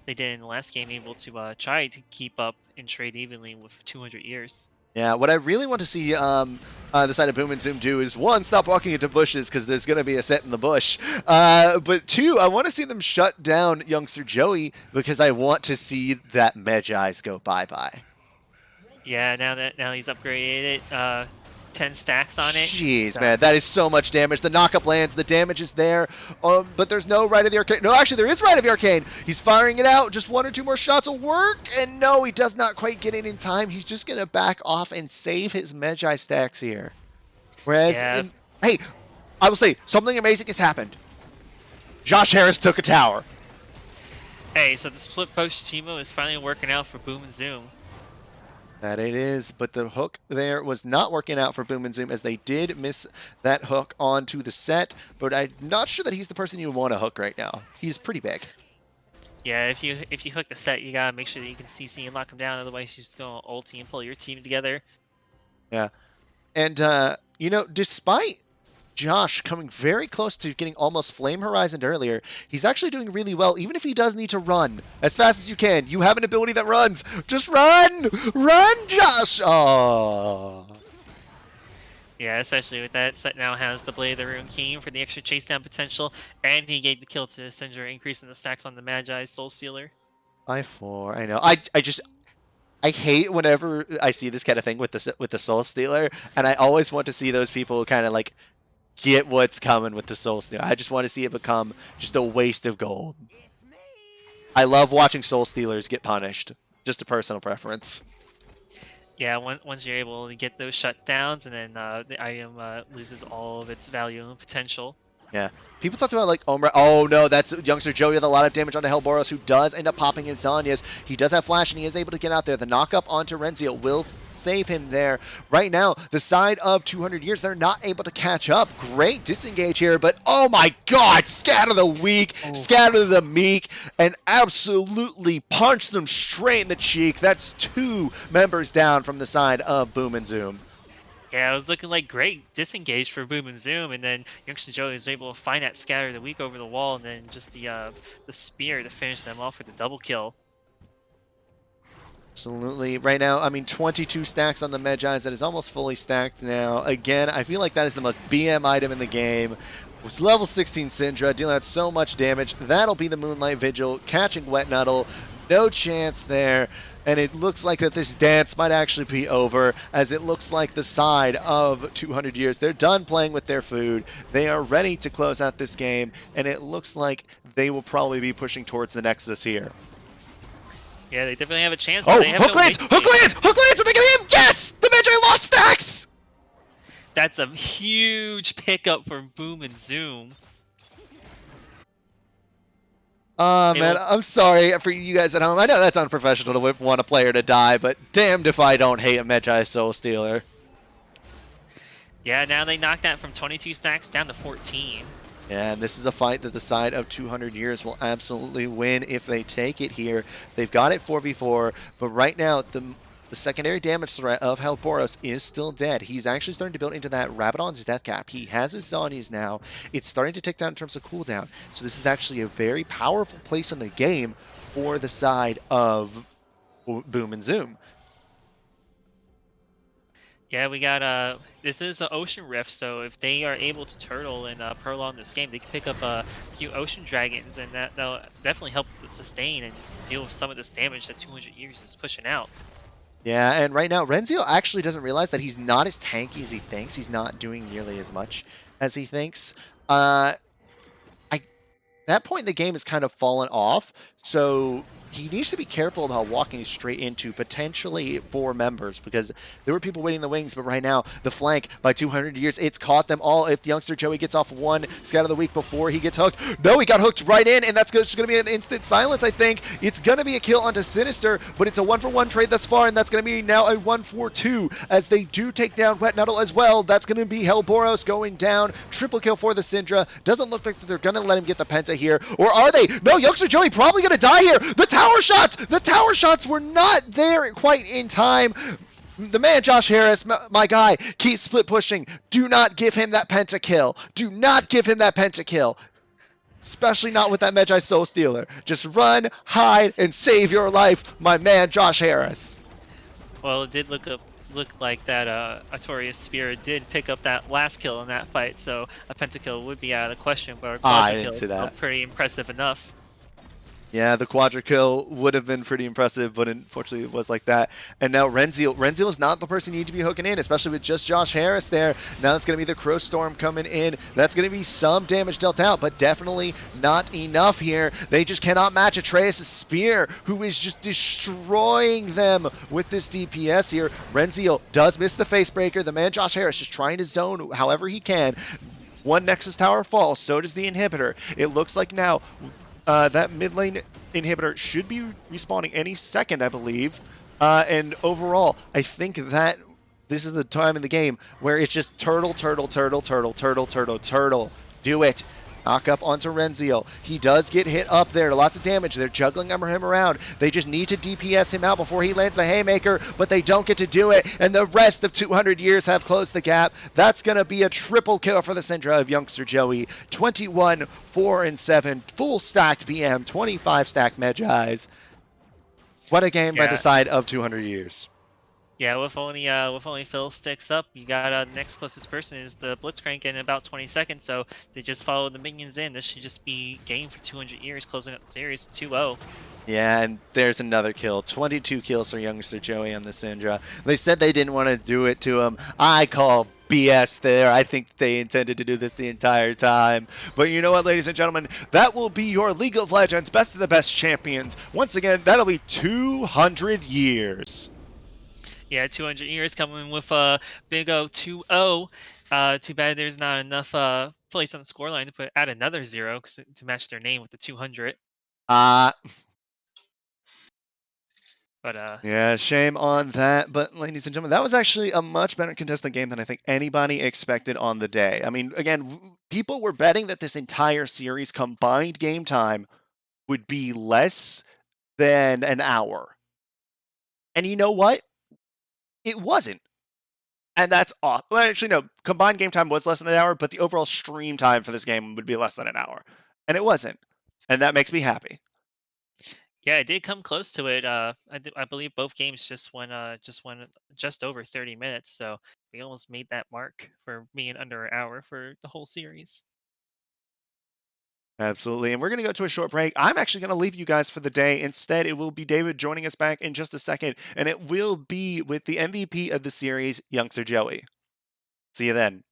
S3: they did in the last game, able to try to keep up and trade evenly with 200 years.
S6: Yeah, what I really want to see the side of Boom and Zoom do is, one, stop walking into bushes because there's going to be a set in the bush. But two, I want to see them shut down youngster Joey because I want to see that Medjai's go bye-bye.
S3: Yeah, now he's upgraded it. 10 stacks on it.
S6: Jeez, man, that is so much damage. The knockup lands, the damage is there, but there's no right of the Arcane. No, actually, there is right of the Arcane. He's firing it out. Just 1 or 2 more shots will work, and no, he does not quite get it in time. He's just going to back off and save his Medjai stacks here. Whereas, hey, I will say, something amazing has happened. Josh Harris took a tower.
S3: Hey, so the split push Teemo is finally working out for Boom and Zoom.
S6: That it is, but the hook there was not working out for Boom and Zoom, as they did miss that hook onto the set, but I'm not sure that he's the person you want to hook right now. He's pretty big.
S3: Yeah, if you hook the set, you gotta make sure that you can CC and lock him down, otherwise you're just gonna ulti and pull your team together.
S6: Yeah, and you know, despite Josh coming very close to getting almost Flame Horizoned earlier, he's actually doing really well, even if he does need to run as fast as you can. You have an ability that runs. Just run! Run, Josh! Oh.
S3: Yeah, especially with that, Set now has the Blade of the Rune King for the extra chase down potential, and he gave the kill to Syndra, increasing the stacks on the Magi Soul Stealer.
S6: By 4. I know. I hate whenever I see this kind of thing with the Soul Stealer, and I always want to see those people kind of like get what's coming with the Soul Stealer. I just want to see it become just a waste of gold. I love watching Soul Stealers get punished. Just a personal preference.
S3: Yeah, once you're able to get those shutdowns, and then the item loses all of its value and potential.
S6: Yeah. People talked about like Omra. Oh no, that's youngster Joey with a lot of damage onto Hellboros, who does end up popping his Zhonya's. He does have flash and he is able to get out there. The knockup onto Renzio will save him there. Right now, the side of 200 years, they're not able to catch up. Great disengage here, but oh my god, scatter the weak, scatter the meek, and absolutely punch them straight in the cheek. That's 2 members down from the side of Boom and Zoom.
S3: Yeah, it was looking like great disengage for Boom and Zoom, and then Youngster Joey was able to find that scatter the weak over the wall, and then just the spear to finish them off with the double kill.
S6: Absolutely. Right now, I mean, 22 stacks on the Magi's. That is almost fully stacked now. Again, I feel like that is the most BM item in the game. It's level 16 Syndra, dealing out so much damage. That'll be the Moonlight Vigil, catching Wet Nuddle. No chance there. And it looks like that this dance might actually be over, as it looks like the side of 200 years, they're done playing with their food. They are ready to close out this game, and it looks like they will probably be pushing towards the Nexus here.
S3: Yeah, they definitely have a chance.
S6: Oh,
S3: They have
S6: hook
S3: no
S6: lands!
S3: weak
S6: Hook
S3: team.
S6: lands! Hook lands! Are they getting him? Yes! The Magi lost stacks!
S3: That's a huge pickup for Boom and Zoom.
S6: Man, I'm sorry for you guys at home. I know that's unprofessional to want a player to die, but damned if I don't hate a Magi Soul Stealer.
S3: Yeah, now they knocked that from 22 stacks down to 14.
S6: Yeah, and this is a fight that the side of 200 years will absolutely win if they take it here. They've got it 4v4, but right now the secondary damage threat of Hellboros is still dead. He's actually starting to build into that Rabadon's death cap. He has his Zhonya's now. It's starting to tick down in terms of cooldown. So this is actually a very powerful place in the game for the side of Boom and Zoom.
S3: Yeah, we got this is an Ocean Rift, so if they are able to turtle and prolong this game, they can pick up a few Ocean Dragons, and that'll definitely help the sustain and deal with some of this damage that 200 years is pushing out.
S6: Yeah, and right now, Renzio actually doesn't realize that he's not as tanky as he thinks. He's not doing nearly as much as he thinks. That point in the game has kind of fallen off, so he needs to be careful about walking straight into potentially 4 members, because there were people waiting in the wings, but right now, the flank by 200 years, it's caught them all. If youngster Joey gets off one scout of the week before he gets hooked, no, he got hooked right in, and that's just going to be an instant silence, I think. It's going to be a kill onto Sinister, but it's a 1-for-1 trade thus far, and that's going to be now a 1-for-2, as they do take down Wet Nuddle as well. That's going to be Hellboros going down. Triple kill for the Syndra. Doesn't look like they're going to let him get the Penta here, or are they? No, youngster Joey probably going to die here. The tower shots were not there quite in time. The man Josh Harris, my guy, keeps split pushing. Do not give him that pentakill. Do not give him that pentakill. Especially not with that Magi Soul Stealer. Just run, hide, and save your life, my man Josh Harris.
S3: Well, it did look like that Artorias Spirit did pick up that last kill in that fight, so a pentakill would be out of the question, but a
S6: I didn't
S3: quadra
S6: see
S3: kill
S6: that.
S3: was pretty impressive enough.
S6: Yeah, the quadra kill would have been pretty impressive, but unfortunately it was like that. And now Renzio is not the person you need to be hooking in, especially with just Josh Harris there. Now it's going to be the Crow Storm coming in. That's going to be some damage dealt out, but definitely not enough here. They just cannot match Atreus' spear, who is just destroying them with this DPS here. Renzio does miss the facebreaker. The man Josh Harris just trying to zone however he can. One Nexus Tower falls, so does the inhibitor. It looks like now that mid lane inhibitor should be respawning any second, I believe. And overall, I think that this is the time in the game where it's just turtle. Do it. Knock up onto Renzio. He does get hit up there. Lots of damage. They're juggling him around. They just need to DPS him out before he lands the Haymaker, but they don't get to do it. And the rest of 200 years have closed the gap. That's going to be a triple kill for the Syndra of youngster Joey. 21, 4, and 7. Full stacked BM. 25 stacked Magi's. What a game by the side of 200 years.
S3: Yeah, with only Phil sticks up, you got next closest person is the Blitzcrank in about 20 seconds. So they just follow the minions in. This should just be game for 200 years, closing up the series 2-0.
S6: Yeah, and there's another kill. 22 kills for youngster Joey on the Syndra. They said they didn't want to do it to him. I call BS there. I think they intended to do this the entire time. But you know what, ladies and gentlemen? That will be your League of Legends Best of the Best champions. Once again, that'll be 200 years.
S3: Yeah, 200 years coming with a big O 2-0. Too bad there's not enough place on the scoreline to add another 0 to match their name with the 200. But
S6: Yeah, shame on that. But ladies and gentlemen, that was actually a much better contested game than I think anybody expected on the day. I mean, again, people were betting that this entire series combined game time would be less than an hour. And you know what? It wasn't. And that's awesome. Well, actually, no. Combined game time was less than an hour, but the overall stream time for this game would be less than an hour. And it wasn't. And that makes me happy.
S3: yeah, it did come close to it. I believe both games just went just over 30 minutes. So we almost made that mark for being under an hour for the whole series.
S6: Absolutely. And we're going to go to a short break. I'm actually going to leave you guys for the day. Instead, it will be David joining us back in just a second, and it will be with the MVP of the series, youngster Joey. See you then.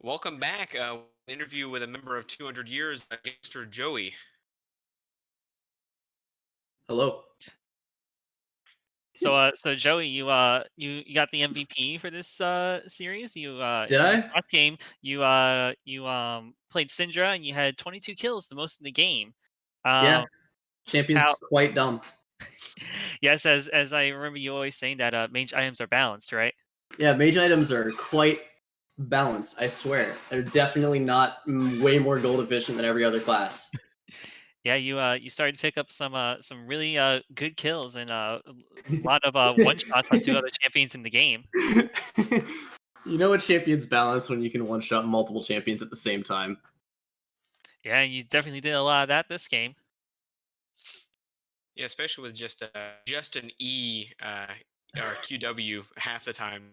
S2: Welcome back. Interview with a member of 200 Years, Gangster Joey.
S7: Hello.
S3: So Joey, you got the MVP for this series. You
S7: Did
S3: in your
S7: I?
S3: last game, you played Syndra and you had 22 kills, the most in the game.
S7: Yeah.
S3: Um,
S7: Champion's
S3: how?
S7: quite dumb.
S3: Yes, as I remember you always saying that mage items are balanced, right?
S7: Yeah, mage items are quite balanced, I swear. They're definitely not way more gold efficient than every other class.
S3: Yeah, you started to pick up some really good kills and a lot of one shots on two other champions in the game.
S7: You know a champion's balanced when you can one-shot multiple champions at the same time.
S3: Yeah, and you definitely did a lot of that this game.
S2: Yeah, especially with just an E or QW half the time.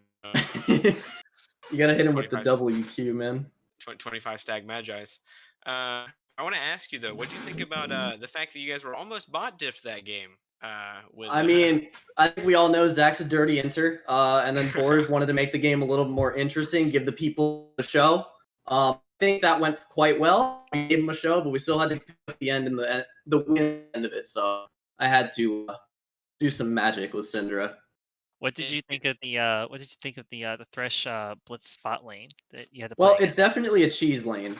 S7: You gotta hit him with the
S2: 25
S7: WQ, man.
S2: 25 stag Magi's. I want to ask you though, what do you think about the fact that you guys were almost bot diffed that game?
S7: I mean, I think we all know Zach's a dirty inter, and then Boris wanted to make the game a little more interesting, give the people a show. I think that went quite well. We gave him a show, but we still had to put the end in the win end of it. So I had to do some magic with Syndra.
S3: What did you think of the Thresh Blitz spot lane that you had to play?
S7: Well, it's definitely a cheese lane.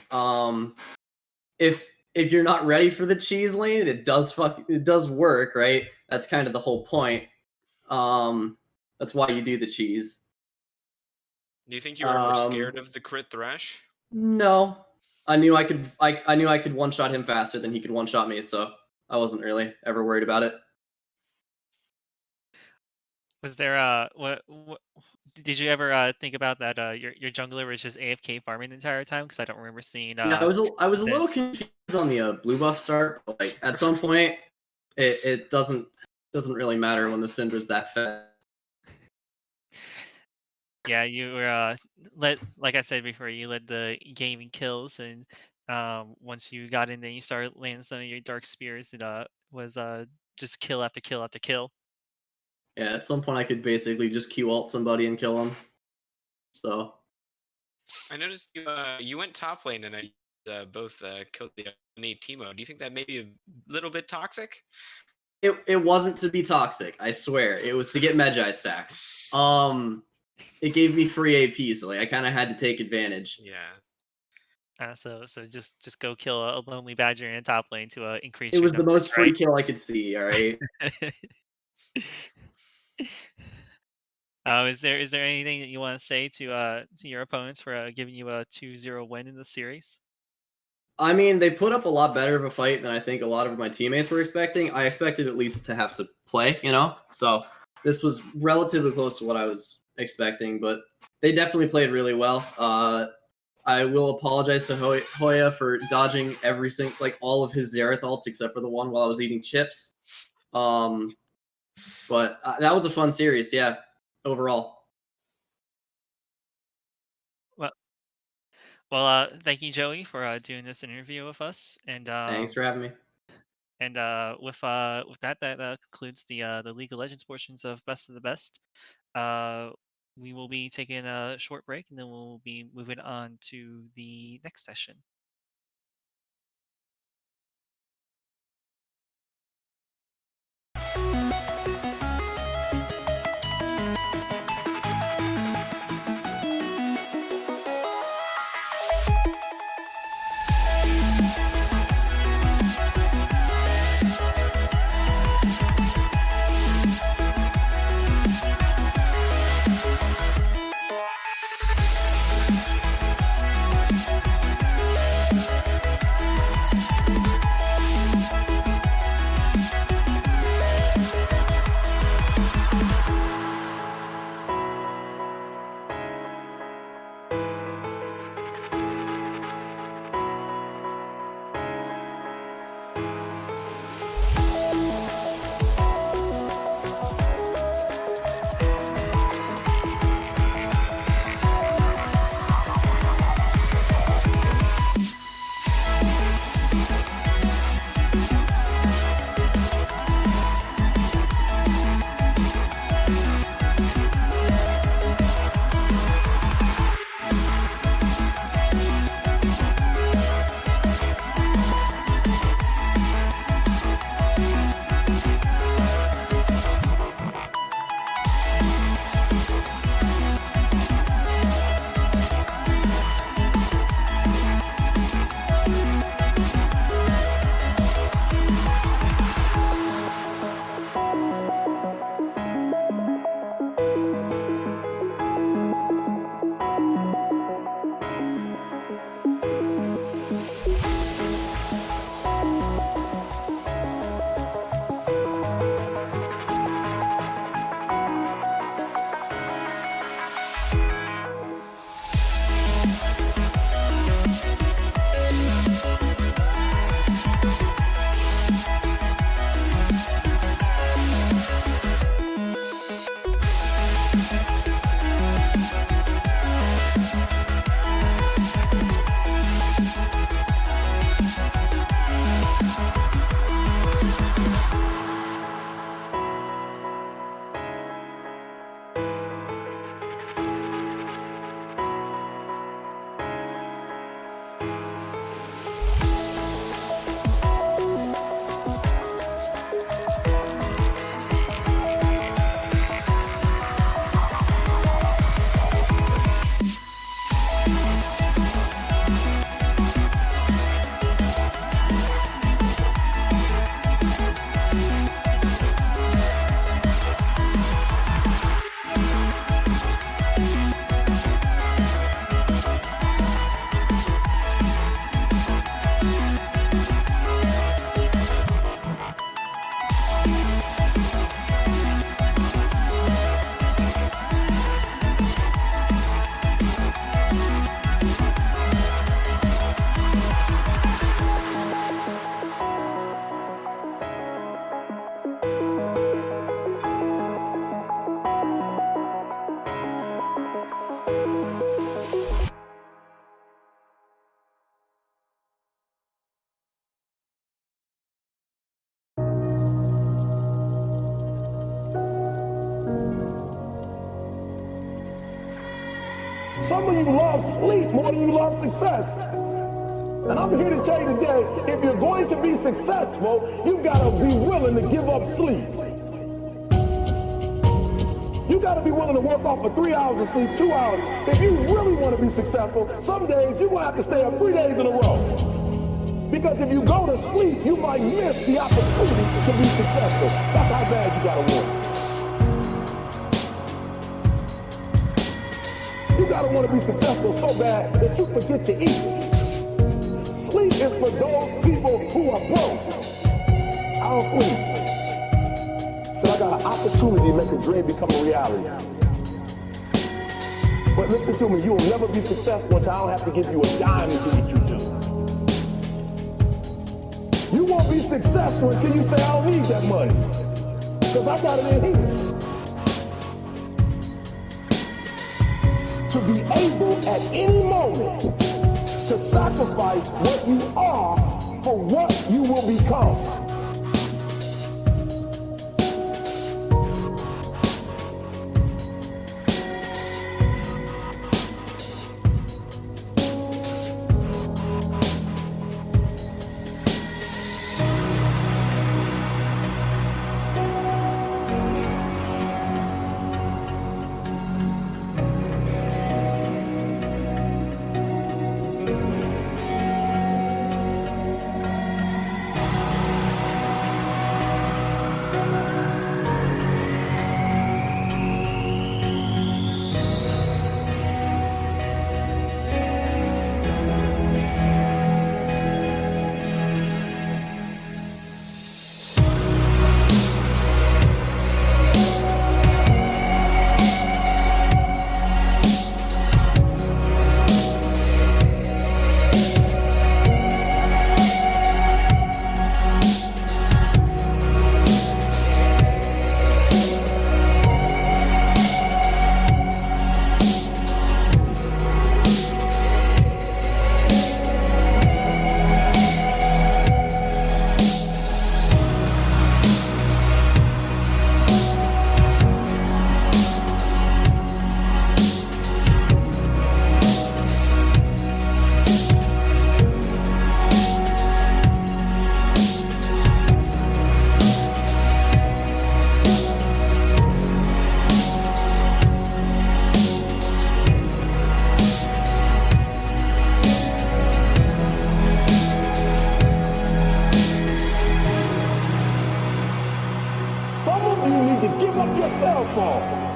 S7: If you're not ready for the cheese lane, it does work, right? That's kind of the whole point. That's why you do the cheese.
S2: Do you think you were ever scared of the crit Thresh?
S7: No, I knew I could one shot him faster than he could one shot me, so I wasn't really ever worried about it.
S3: Was there what did you ever think about that your jungler was just AFK farming the entire time? Because I don't remember seeing.
S7: Yeah, I was a little confused on the blue buff start. But, like at some point, it doesn't really matter when the Syndra's that fast.
S3: Yeah, you were like I said before, you led the game in kills, and once you got in there, you started landing some of your dark spears. It was just kill after kill after kill.
S7: Yeah, at some point I could basically just Q ult somebody and kill them. So
S2: I noticed you went top lane and both killed the enemy Teemo. Do you think that may be a little bit toxic?
S7: it wasn't to be toxic. I swear, it was to get Magi stacks. It gave me free AP, so like I kind of had to take advantage.
S2: Yeah.
S3: So just go kill a lonely badger in a top lane to increase.
S7: It
S3: your
S7: was the
S3: numbers,
S7: most free kill I could see. All right.
S3: Is there anything that you want to say to your opponents for giving you a 2-0 win in the series?
S7: I mean, they put up a lot better of a fight than I think a lot of my teammates were expecting. I expected at least to have to play, so this was relatively close to what I was expecting, but they definitely played really well. I will apologize to Hoya for dodging all of his Xerath ults except for the one while I was eating chips. But that was a fun series, yeah, overall.
S3: Well, thank you, Joey, for doing this interview with us, and
S7: Thanks for having me.
S3: And with that concludes the League of Legends portions of Best of the Best. We will be taking a short break, and then we'll be moving on to the next session.
S8: Some of you love sleep more than you love success. And I'm here to tell you today, if you're going to be successful, you've got to be willing to give up sleep. You got to be willing to work off for 3 hours of sleep, 2 hours. If you really want to be successful, some days you're going to have to stay up 3 days in a row. Because if you go to sleep, you might miss the opportunity to be successful. That's how bad you got to want. You got to want to be successful so bad that you forget to eat. Sleep is for those people who are broke. I don't sleep. So I got an opportunity to make a dream become a reality. But listen to me, you will never be successful until I don't have to give you a dime to do what you do. You won't be successful until you say, I don't need that money. Because I got it in here. To be able at any moment to sacrifice what you are for what you will become.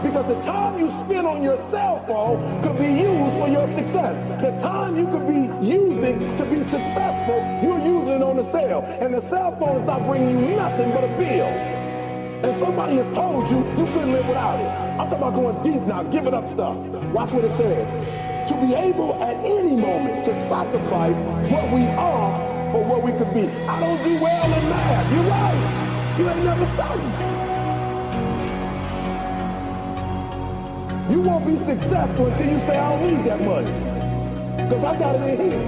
S8: Because the time you spend on your cell phone could be used for your success. The time you could be using to be successful, you're using it on the cell. And the cell phone is not bringing you nothing but a bill. And somebody has told you you couldn't live without it. I'm talking about going deep now, giving up stuff. Watch what it says. To be able at any moment to sacrifice what we are for what we could be. I don't do well in math. You're right. You ain't never studied. You won't be successful until you say, I don't need that money. Because I got it in here.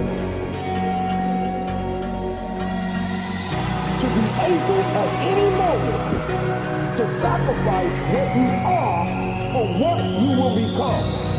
S8: To be able at any moment to sacrifice what you are for what you will become.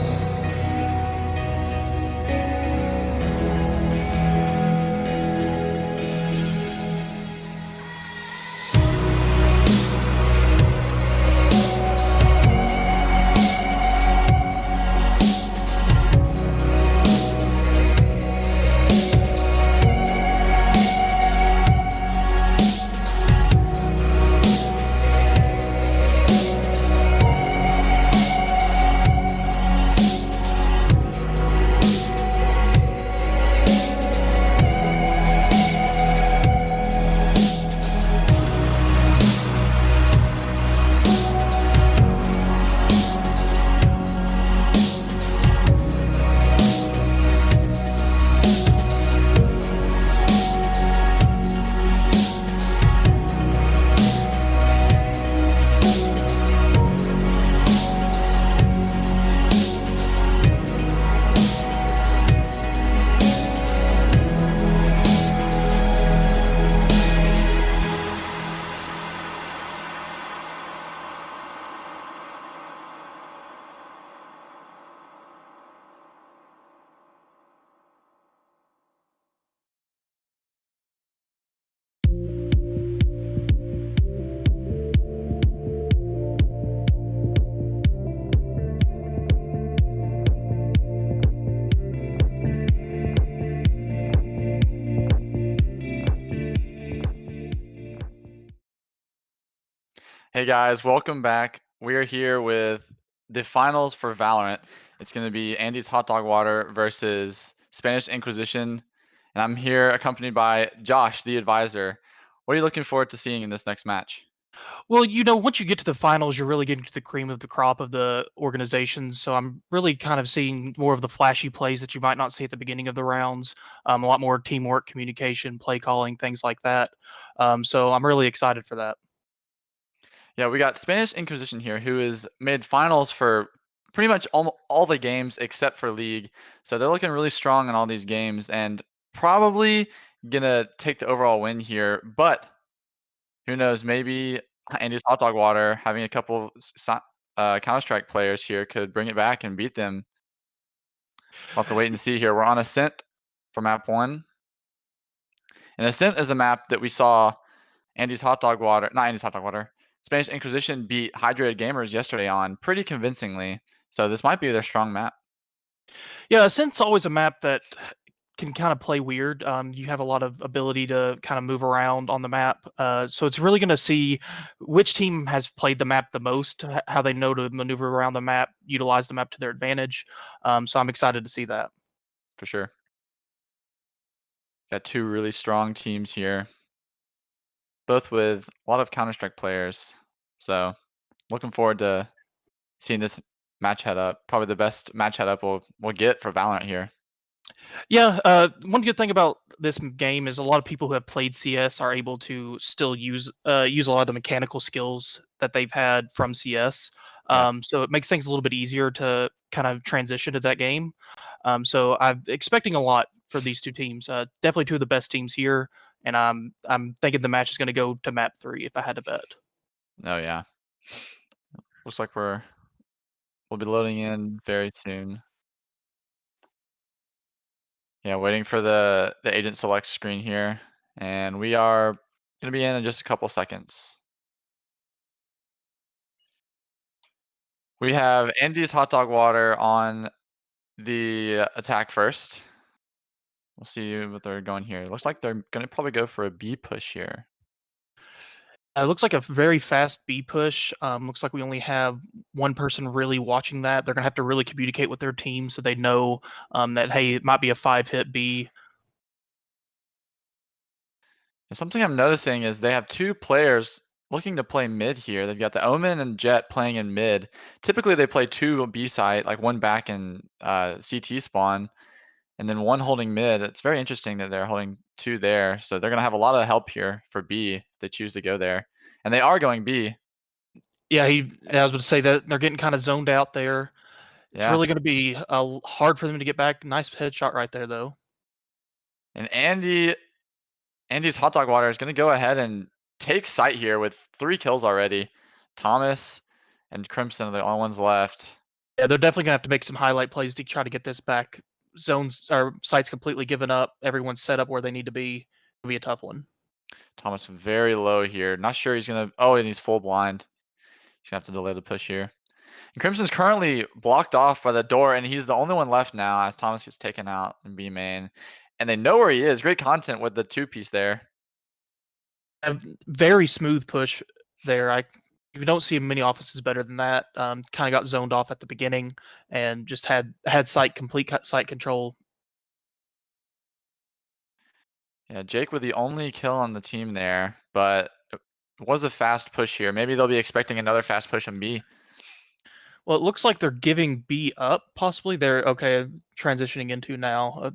S9: Hey guys, welcome back. We are here with the finals for Valorant. It's going to be Andy's Hot Dog Water versus Spanish Inquisition. And I'm here accompanied by Josh, the advisor. What are you looking forward to seeing in this next match?
S10: Well, once you get to the finals, you're really getting to the cream of the crop of the organizations. So I'm really kind of seeing more of the flashy plays that you might not see at the beginning of the rounds. A lot more teamwork, communication, play calling, things like that. So I'm really excited for that.
S9: Yeah, we got Spanish Inquisition here, who has made finals for pretty much all the games except for League. So they're looking really strong in all these games and probably gonna take the overall win here. But who knows? Maybe Andy's Hot Dog Water having a couple Counter-Strike players here could bring it back and beat them. We'll have to wait and see here. We're on Ascent for map 1. And Ascent is a map that we saw Andy's Hot Dog Water, not Andy's Hot Dog Water, Spanish Inquisition beat Hydrated Gamers yesterday on pretty convincingly. So this might be their strong map.
S10: Yeah, Ascent's always a map that can kind of play weird. You have a lot of ability to kind of move around on the map. So it's really going to see which team has played the map the most, how they know to maneuver around the map, utilize the map to their advantage. So I'm excited to see that.
S9: For sure. Got two really strong teams here, both with a lot of Counter-Strike players. So looking forward to seeing this match head up. Probably the best match head up we'll get for Valorant here.
S10: Yeah, one good thing about this game is a lot of people who have played CS are able to still use a lot of the mechanical skills that they've had from CS. So it makes things a little bit easier to kind of transition to that game. So I'm expecting a lot for these two teams. Definitely two of the best teams here, and I'm thinking the match is going to go to map 3 if I had to bet.
S9: Oh yeah. Looks like we'll be loading in very soon. Yeah, waiting for the agent select screen here, and we are gonna be in just a couple seconds. We have Andy's Hot Dog Water on the attack first. We'll see what they're going here. Looks like they're gonna probably go for a B push here.
S10: It looks like a very fast B push. Looks like we only have one person really watching that. They're gonna have to really communicate with their team so they know that hey, it might be a 5-hit B.
S9: And something I'm noticing is they have two players looking to play mid here. They've got the Omen and Jet playing in mid. Typically they play two B site, like one back in CT spawn, and then one holding mid. It's very interesting that they're holding two there. So they're gonna have a lot of help here for B if they choose to go there. And they are going B.
S10: Yeah, I was going to say that they're getting kind of zoned out there. It's
S9: Yeah.
S10: really going to be hard for them to get back. Nice headshot right there, though.
S9: And Andy's Hot Dog Water is gonna go ahead and take site here with 3 kills already. Thomas and Crimson are the only ones left.
S10: Yeah, they're definitely going to have to make some highlight plays to try to get this back. Zones or sites completely given up. Everyone's set up where they need to be. It'll be a tough one.
S9: Thomas very low here. Not sure he's gonna. Oh, and he's full blind. He's gonna have to delay the push here. And Crimson's currently blocked off by the door, and he's the only one left now as Thomas gets taken out in B main. And they know where he is. Great content with the 2-piece there.
S10: A very smooth push there. You don't see many offices better than that. Kind of got zoned off at the beginning and just had complete site control.
S9: Yeah, Jake with the only kill on the team there, but it was a fast push here. Maybe they'll be expecting another fast push on B.
S10: Well, it looks like they're giving B up. Possibly they're transitioning into now.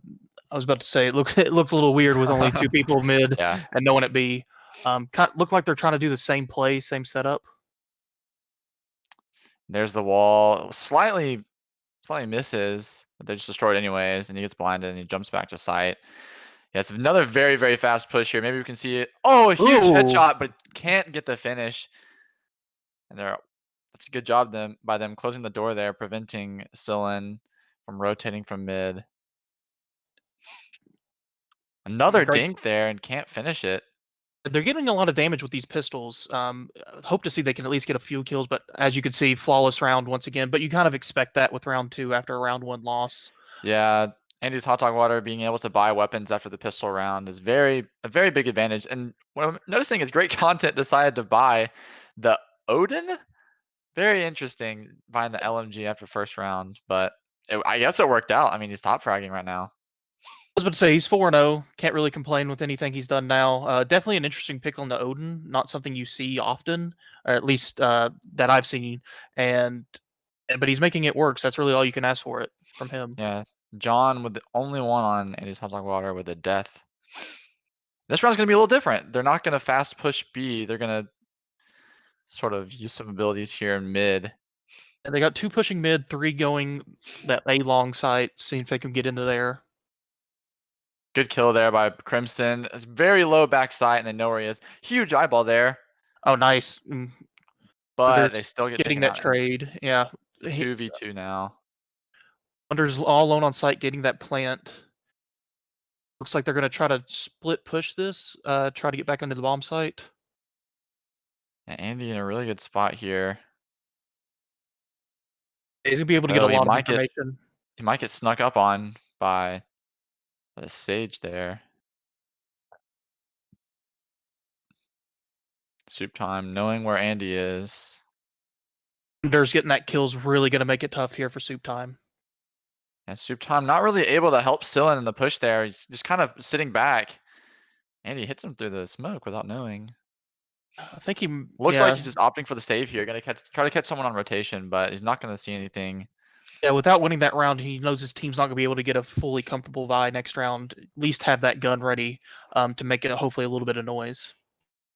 S10: I was about to say it looked a little weird with only 2 people mid
S9: Yeah.
S10: and no one at B. Look like they're trying to do the same play, same setup.
S9: There's the wall. Slightly misses, but they just destroyed anyways, and he gets blinded and he jumps back to site. Yeah, it's another very, very fast push here. Maybe we can see it. Oh, a huge headshot, but can't get the finish. And that's a good job by them closing the door there, preventing Sillin from rotating from mid. Another dink there and can't finish it.
S10: They're getting a lot of damage with these pistols. Hope to see they can at least get a few kills, but as you can see, flawless round once again. But you kind of expect that with round 2 after a round 1 loss.
S9: Yeah, Andy's Hot Dog Water being able to buy weapons after the pistol round is a very big advantage. And what I'm noticing is great content decided to buy the Odin? Very interesting buying the LMG after first round, but I guess it worked out. I mean, he's top fragging right now.
S10: I was about to say he's 4-0. Can't really complain with anything he's done now. Definitely an interesting pick on the Odin. Not something you see often, or at least that I've seen. But he's making it work. So that's really all you can ask for it from him.
S9: Yeah, John with the only one on Andy's Hot Dog Water with a death. This round's gonna be a little different. They're not gonna fast push B. They're gonna sort of use some abilities here in mid.
S10: And they got 2 pushing mid, 3 going that A long site, seeing if they can get into there.
S9: Good kill there by Crimson. It's very low back sight, and they know where he is. Huge eyeball there,
S10: Oh, nice.
S9: but
S10: They're
S9: they still get
S10: getting
S9: taken
S10: that
S9: out.
S10: trade. Yeah.
S9: 2v2 now.
S10: Wonder's all alone on site getting that plant. Looks like they're going to try to split push this, try to get back into the bomb site.
S9: And Andy in a really good spot here.
S10: He's going to be able to get a
S9: Oh, he
S10: lot of
S9: might get
S10: information.
S9: he might get snuck up on by the Sage there. Soup time, knowing where Andy is.
S10: Wonder's getting that kill is really going to make it tough here for Soup Time.
S9: And Soup time not really able to help Sillin in the push there. He's just kind of sitting back. Andy hits him through the smoke without knowing.
S10: I think he
S9: Looks
S10: yeah,
S9: like he's just opting for the save here. Gonna try to catch someone on rotation, but he's not gonna see anything.
S10: yeah, without winning that round, he knows his team's not going to be able to get a fully comfortable buy next round. At least have that gun ready to make it hopefully a little bit of noise.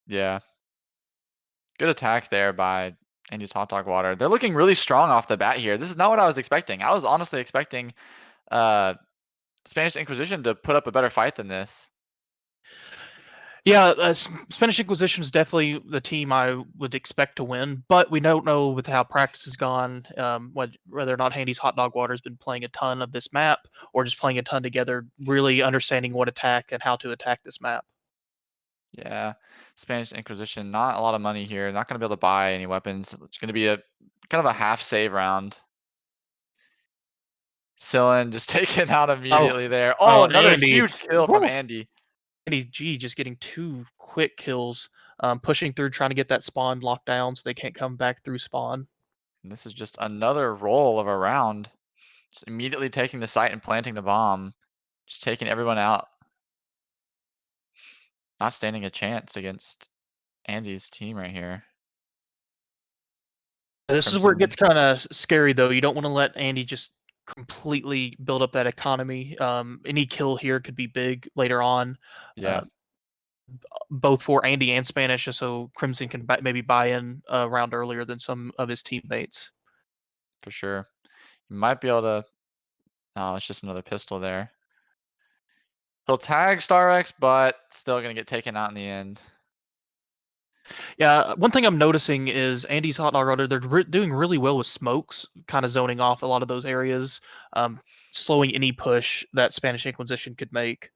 S9: Yeah. Good attack there by Andy's Hot Dog Water. They're looking really strong off the bat here. This is not what I was expecting. I was honestly expecting Spanish Inquisition to put up a better fight than this.
S10: Yeah, Spanish Inquisition is definitely the team I would expect to win, but we don't know with how practice has gone whether or not Handy's Hot Dog Water has been playing a ton of this map or just playing a ton together, really understanding what attack and how to attack this map.
S9: Yeah. Spanish Inquisition, not a lot of money here. Not gonna be able to buy any weapons. It's gonna be a kind of a half save round. Sillin just taken out immediately there. Oh, another
S10: Andy.
S9: huge kill from
S10: Woo!
S9: Andy.
S10: Andy G just getting 2 quick kills, pushing through, trying to get that spawn locked down so they can't come back through spawn.
S9: And this is just another roll of a round. Just immediately taking the site and planting the bomb. Just taking everyone out. Not standing a chance against Andy's team right here.
S10: This is where it gets kind of scary, though. You don't want to let Andy just completely build up that economy. Any kill here could be big later on.
S9: Yeah.
S10: Both for Andy and Spanish, just so Crimson can maybe buy in a round earlier than some of his teammates.
S9: For sure. You might be able to. Oh, it's just another pistol there. He'll tag StarX, but still gonna get taken out in the end.
S10: Yeah, one thing I'm noticing is Andy's Hot Dog Water, they're doing really well with smokes, kind of zoning off a lot of those areas, slowing any push that Spanish Inquisition could make.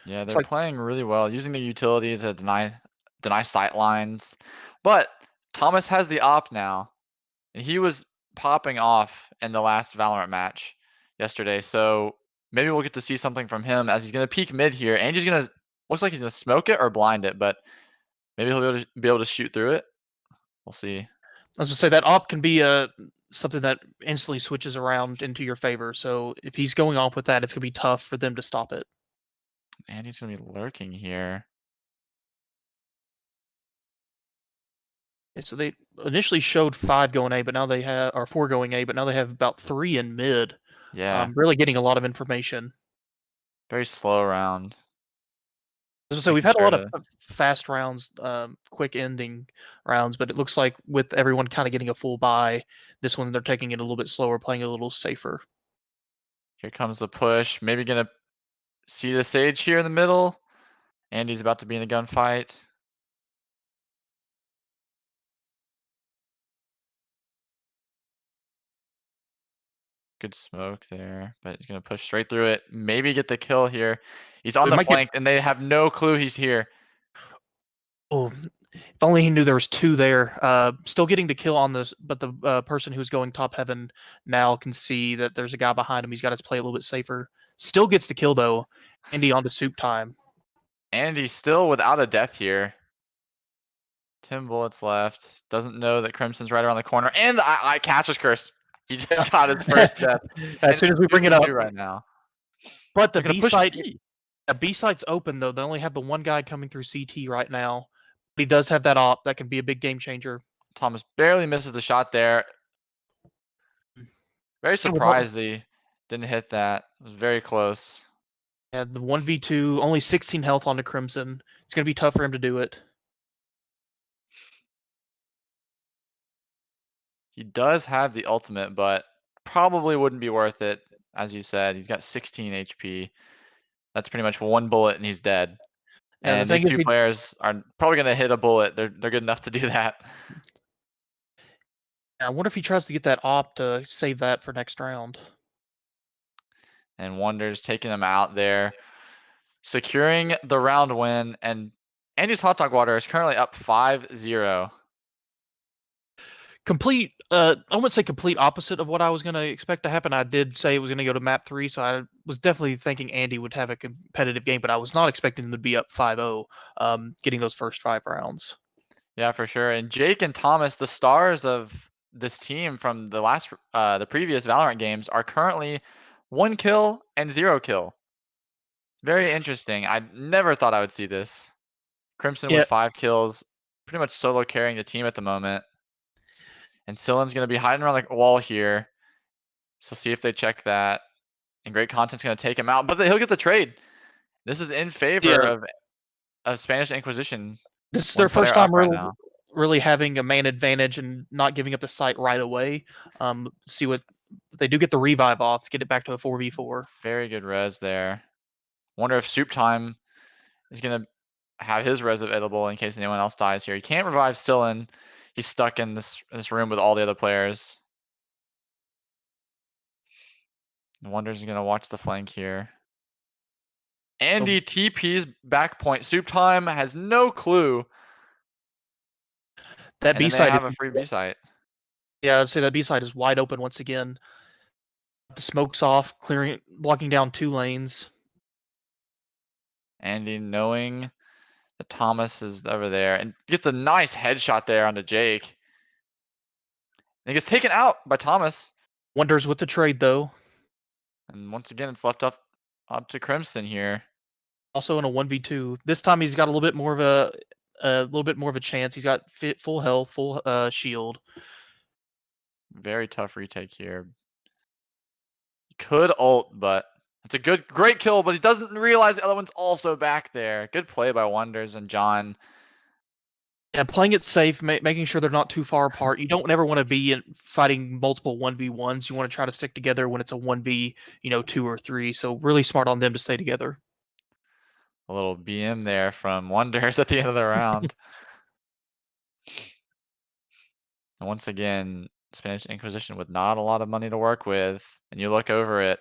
S9: Yeah,
S10: It's
S9: they're
S10: like-
S9: playing really well, using their utility to deny sight lines. But Thomas has the op now, and he was popping off in the last Valorant match yesterday. So maybe we'll get to see something from him as he's gonna peek mid here. Andy's gonna looks like he's gonna smoke it or blind it, but maybe he'll be able to shoot through it. We'll see.
S10: I was gonna say that op can be something that instantly switches around into your favor. So if he's going off with that, it's gonna be tough for them to stop it.
S9: Andy's gonna be lurking here.
S10: And so they initially showed 5 going A, but now they have or 4 going A, but now they have about 3 in mid.
S9: Yeah,
S10: Really getting a lot of information.
S9: very slow round.
S10: So we've had a
S9: Making
S10: lot
S9: sure
S10: of fast rounds, quick ending rounds, but it looks like with everyone kind of getting a full buy, this one they're taking it a little bit slower, playing a little safer.
S9: Here comes the push. Maybe gonna see the Sage here in the middle. Andy's about to be in a gunfight. Good smoke there, but he's gonna push straight through it. Maybe get the kill here. He's on
S10: They
S9: the
S10: might get-
S9: flank, and they have no clue he's here.
S10: Oh, if only he knew there was 2 there. Still getting to kill on this, but the person who's going top heaven now can see that there's a guy behind him. He's got to play a little bit safer. Still gets the kill though. Andy on to soup time.
S9: Andy still without a death here. 10 bullets left. Doesn't know that Crimson's right around the corner. And I Caster's Curse. He just got his first death.
S10: As soon as we bring it up.
S9: right now.
S10: But the
S9: They're gonna
S10: B
S9: push
S10: site,
S9: B.
S10: B site's open though. They only have the one guy coming through CT right now. But he does have that op that can be a big game changer.
S9: Thomas barely misses the shot there. Very surprised he didn't hit that. It was very close.
S10: Yeah, the 1v2, only 16 health on the Crimson. It's going to be tough for him to do it.
S9: He does have the ultimate, but probably wouldn't be worth it. As you said, he's got 16 HP. That's pretty much one bullet and he's dead.
S10: Yeah,
S9: And
S10: the
S9: these
S10: thing is
S9: two players are probably going to hit a bullet. They're good enough to do that.
S10: I wonder if he tries to get that op to save that for next round.
S9: And Wonder's taking him out there, securing the round win. And Andy's Hot Dog Water is currently up 5-0.
S10: Complete, I wouldn't say complete opposite of what I was going to expect to happen. I did say it was going to go to map 3, so I was definitely thinking Andy would have a competitive game, but I was not expecting them to be up 5-0, getting those first 5 rounds.
S9: Yeah, for sure. And Jake and Thomas, the stars of this team from the previous Valorant games, are currently 1 kill and 0 kill. Very interesting. I never thought I would see this. Crimson with 5 kills, pretty much solo carrying the team at the moment. And Sillen's going to be hiding around the wall here. So see if they check that. And Great Content's going to take him out, but he'll get the trade. This is in favor of Spanish Inquisition.
S10: This is their first time really having a man advantage and not giving up the site right away. See what they do, get the revive off, get it back to a 4v4.
S9: Very good res there. Wonder if Soup Time is going to have his res available in case anyone else dies here. He can't revive Sillen. He's stuck in this room with all the other players. Wonder's going to watch the flank here. Andy TP's back point. Soup Time has no clue.
S10: That B side
S9: have a free B site.
S10: Yeah, I'd say that B side is wide open once again. The smoke's off, blocking down 2 lanes.
S9: Andy knowing that Thomas is over there and gets a nice headshot there onto Jake. And he gets taken out by Thomas.
S10: Wonders with the trade though.
S9: And once again, it's left up to Crimson here.
S10: Also in a 1v2. This time he's got a little bit more of a chance. He's got full health, full shield.
S9: Very tough retake here. He could ult, but it's a great kill, but he doesn't realize the other one's also back there. Good play by Wonders and John.
S10: Yeah, playing it safe, making sure they're not too far apart. You don't ever want to be fighting multiple 1v1s. You want to try to stick together when it's a 1v, 2 or 3. So really smart on them to stay together.
S9: A little BM there from Wonders at the end of the round. And once again, Spanish Inquisition with not a lot of money to work with. And you look over at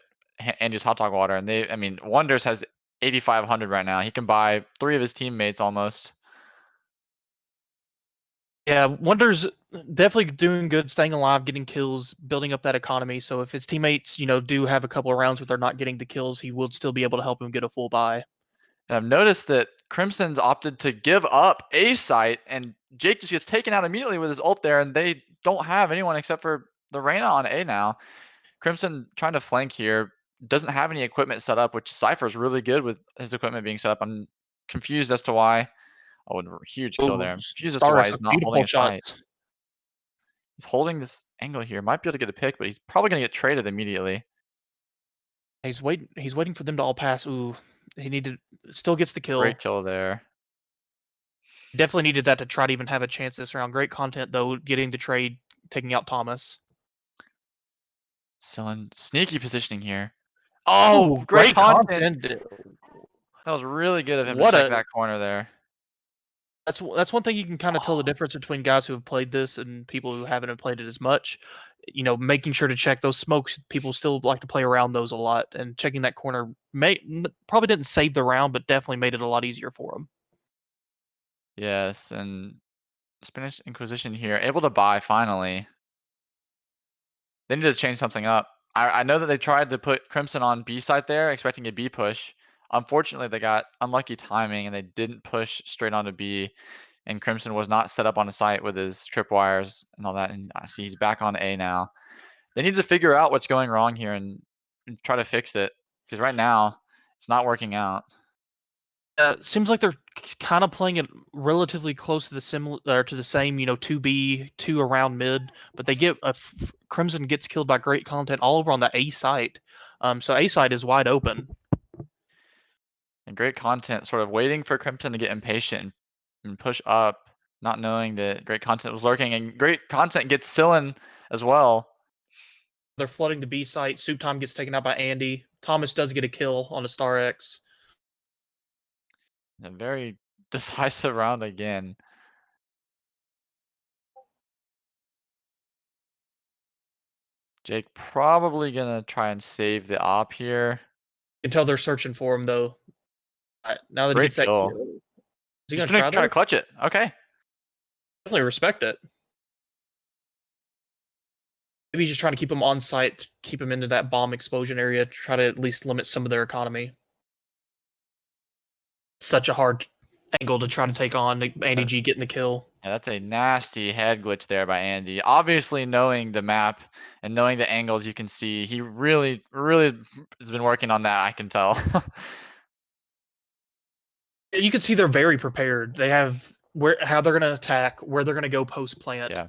S9: Andy's Hot Dog Water, and Wonders has 8,500 right now. He can buy 3 of his teammates almost.
S10: Yeah, Wonders definitely doing good, staying alive, getting kills, building up that economy. So if his teammates, do have a couple of rounds where they're not getting the kills, he will still be able to help him get a full buy.
S9: And I've noticed that Crimson's opted to give up A site, and Jake just gets taken out immediately with his ult there, and they don't have anyone except for the Reyna on A now. Crimson trying to flank here, doesn't have any equipment set up, which Cypher's really good with his equipment being set up. I'm confused as to why. Oh, a huge kill there. I'm confused as to why he's not holding a site. He's holding this angle here. Might be able to get a pick, but he's probably going to get traded immediately.
S10: He's waiting for them to all pass. Ooh, still gets the kill.
S9: Great kill there.
S10: Definitely needed that to try to even have a chance this round. Great content though, getting the trade, taking out Thomas.
S9: Sillen, sneaky positioning here. Oh, great content. That was really good of him to check that corner there.
S10: That's one thing you can kind of tell the difference between guys who have played this and people who haven't played it as much. Making sure to check those smokes. People still like to play around those a lot, and checking that corner probably didn't save the round, but definitely made it a lot easier for him.
S9: Yes, and Spanish Inquisition here, able to buy finally. They need to change something up. I know that they tried to put Crimson on B site there, expecting a B push. Unfortunately, they got unlucky timing and they didn't push straight onto B. and Crimson was not set up on a site with his tripwires and all that. And I see he's back on A now. They need to figure out what's going wrong here and try to fix it, because right now it's not working out.
S10: Seems like they're kind of playing it relatively close to the same, 2B, 2 around mid, but they get Crimson gets killed by great content all over on the A site. So A site is wide open.
S9: And great content sort of waiting for Crimson to get impatient and push up, not knowing that great content was lurking, and great content gets Sillin as well.
S10: They're flooding the B site. Soup Time gets taken out by Andy. Thomas does get a kill on a Star X.
S9: A very decisive round again. Jake probably gonna try and save the op here.
S10: You can tell they're searching for him though. Now that he
S9: Great
S10: gets that
S9: kill.
S10: kill, is he
S9: He's
S10: gonna
S9: gonna
S10: try
S9: try to
S10: that?
S9: clutch it. Okay.
S10: Definitely respect it. Maybe he's just trying to keep him on site, keep him into that bomb explosion area, try to at least limit some of their economy. Such a hard angle to try to take on. Andy G getting the kill.
S9: Yeah, that's a nasty head glitch there by Andy. Obviously, knowing the map and knowing the angles, you can see he really, really has been working on that. I can tell.
S10: You can see they're very prepared. They have how they're going to attack, where they're going to go post plant.
S9: Yeah.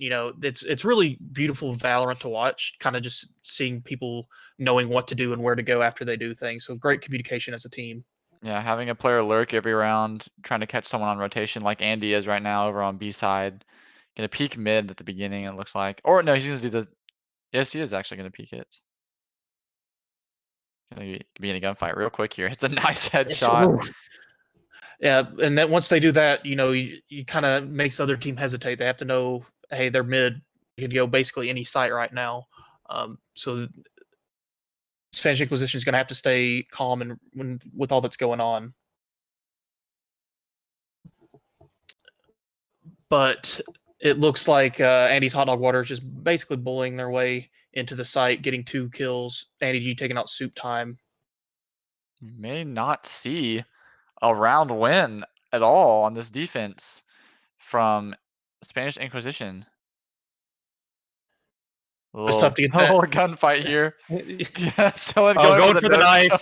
S10: It's really beautiful Valorant to watch. Kind of just seeing people knowing what to do and where to go after they do things. So great communication as a team.
S9: Yeah, having a player lurk every round, trying to catch someone on rotation like Andy is right now over on B side. Gonna peek mid at the beginning, it looks like. Or no, he's gonna do the. Yes, he is actually gonna peek it. Gonna be in a gunfight real quick here. It's a nice headshot.
S10: Yeah, and then once they do that, you kind of makes the other team hesitate. They have to know, hey, they're mid. You could go basically any site right now. So Spanish Inquisition is going to have to stay calm and with all that's going on. But it looks like Andy's Hot Dog Water is just basically bullying their way into the site, getting 2 kills. Andy G taking out Soup Time.
S9: You may not see a round win at all on this defense from Spanish Inquisition.
S10: It's tough to get that.
S9: little gunfight here. Yeah, someone
S10: going for the knife.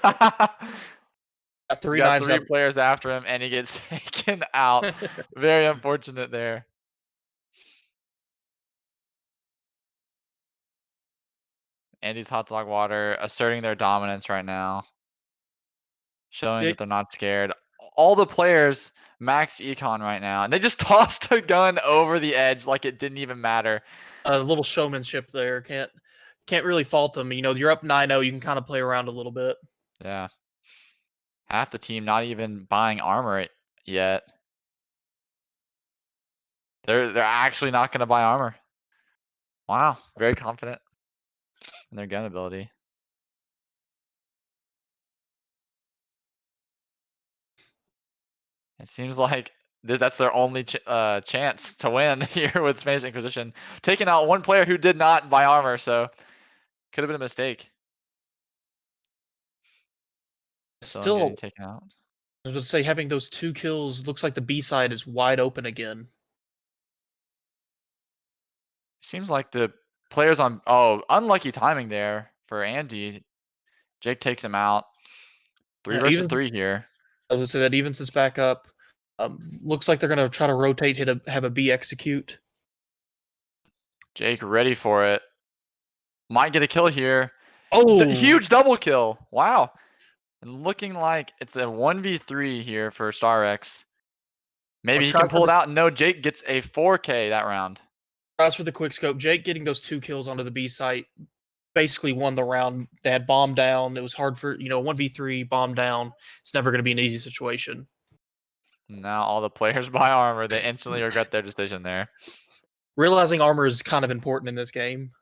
S9: Got
S10: three knives up.
S9: players after him, and he gets taken out. Very unfortunate there. Andy's Hot Dog Water asserting their dominance right now, showing that they're not scared. All the players max econ right now, and they just tossed a gun over the edge like it didn't even matter.
S10: A little showmanship there. Can't really fault them. You're up 9-0. You can kind of play around a little bit.
S9: Yeah. Half the team not even buying armor yet. They're actually not going to buy armor. Wow, very confident in their gun ability. It seems like that's their only chance to win here with Spanish Inquisition. Taking out one player who did not buy armor, so could have been a mistake.
S10: Still
S9: getting taken out.
S10: I was going to say, having those 2 kills, looks like the B side is wide open again.
S9: Seems like the players on unlucky timing there for Andy. Jake takes him out. 3 versus 3 here.
S10: I was going to say that evens us back up. Looks like they're going to try to rotate, have a B execute.
S9: Jake ready for it. Might get a kill here.
S10: Oh,
S9: huge double kill. Wow. And looking like it's a 1v3 here for Star X. Maybe he can pull it out. No, Jake gets a 4K that round.
S10: As for the quick scope, Jake getting those 2 kills onto the B site basically won the round. They had bomb down. It was hard for, 1v3, bomb down. It's never going to be an easy situation.
S9: Now all the players buy armor. They instantly regret their decision there.
S10: Realizing armor is kind of important in this game.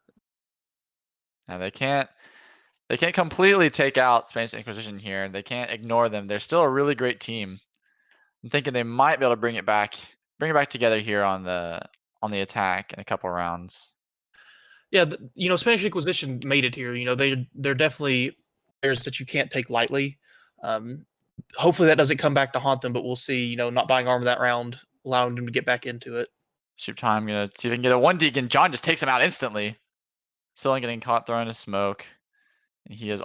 S9: And they can't completely take out Spanish Inquisition here. They can't ignore them. They're still a really great team. I'm thinking they might be able to bring it back together here on the attack in a couple rounds.
S10: Yeah, Spanish Inquisition made it here. They're definitely players that you can't take lightly. hopefully that doesn't come back to haunt them, but we'll see. You know, not buying armor that round, allowing them to get back into it.
S9: Shoot time. Gonna see if we can get a 1D again. John just takes him out instantly. Still ain't getting caught throwing a smoke. And he is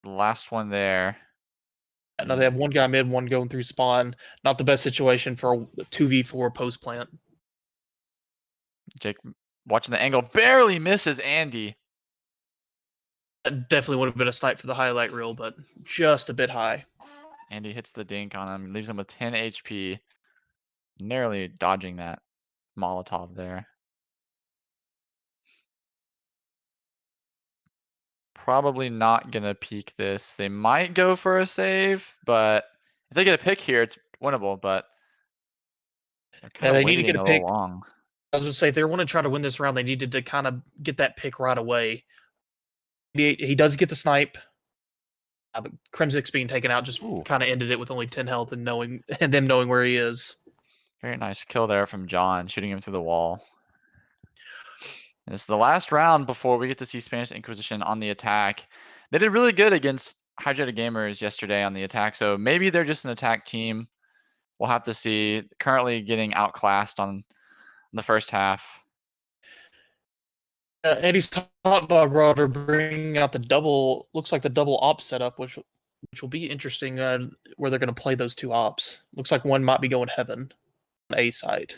S9: the last one there.
S10: Now they have one guy mid, one going through spawn. Not the best situation for a 2v4 post plant.
S9: Jake watching the angle, barely misses Andy.
S10: That definitely would have been a snipe for the highlight reel, but just a bit high.
S9: Andy hits the dink on him, leaves him with 10 HP. Narrowly dodging that Molotov there. Probably not gonna peek this. They might go for a save, but if they get a pick here, it's winnable, but they're kind
S10: they
S9: of
S10: need to
S9: waiting
S10: get
S9: a
S10: a
S9: little
S10: pick.
S9: long.
S10: I was going to say, if they want to try to win this round, they needed to kind of get that pick right away. He does get the snipe. But Crimsix being taken out just kind of ended it with only 10 health and them knowing where he is.
S9: Very nice kill there from John, shooting him through the wall. And it's the last round before we get to see Spanish Inquisition on the attack. They did really good against Hydrated Gamers yesterday on the attack, so maybe they're just an attack team. We'll have to see. Currently getting outclassed on the first half.
S10: Eddie's Hot Dog Rod are bringing out the double, looks like the double op setup, which will be interesting where they're going to play those two ops. Looks like one might be going heaven on A side.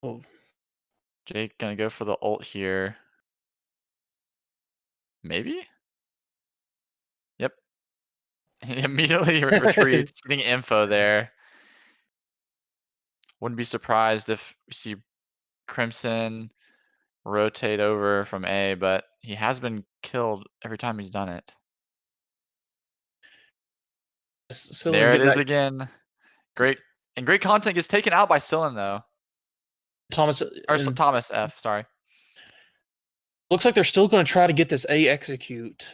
S10: Oh,
S9: Jake gonna go for the ult here. Maybe? Yep. He immediately retreats, getting info there. Wouldn't be surprised if we see Crimson rotate over from A, but he has been killed every time he's done it. There it is again. Great content gets taken out by Sillin though.
S10: Thomas
S9: Thomas F, sorry.
S10: Looks like they're still going to try to get this A execute.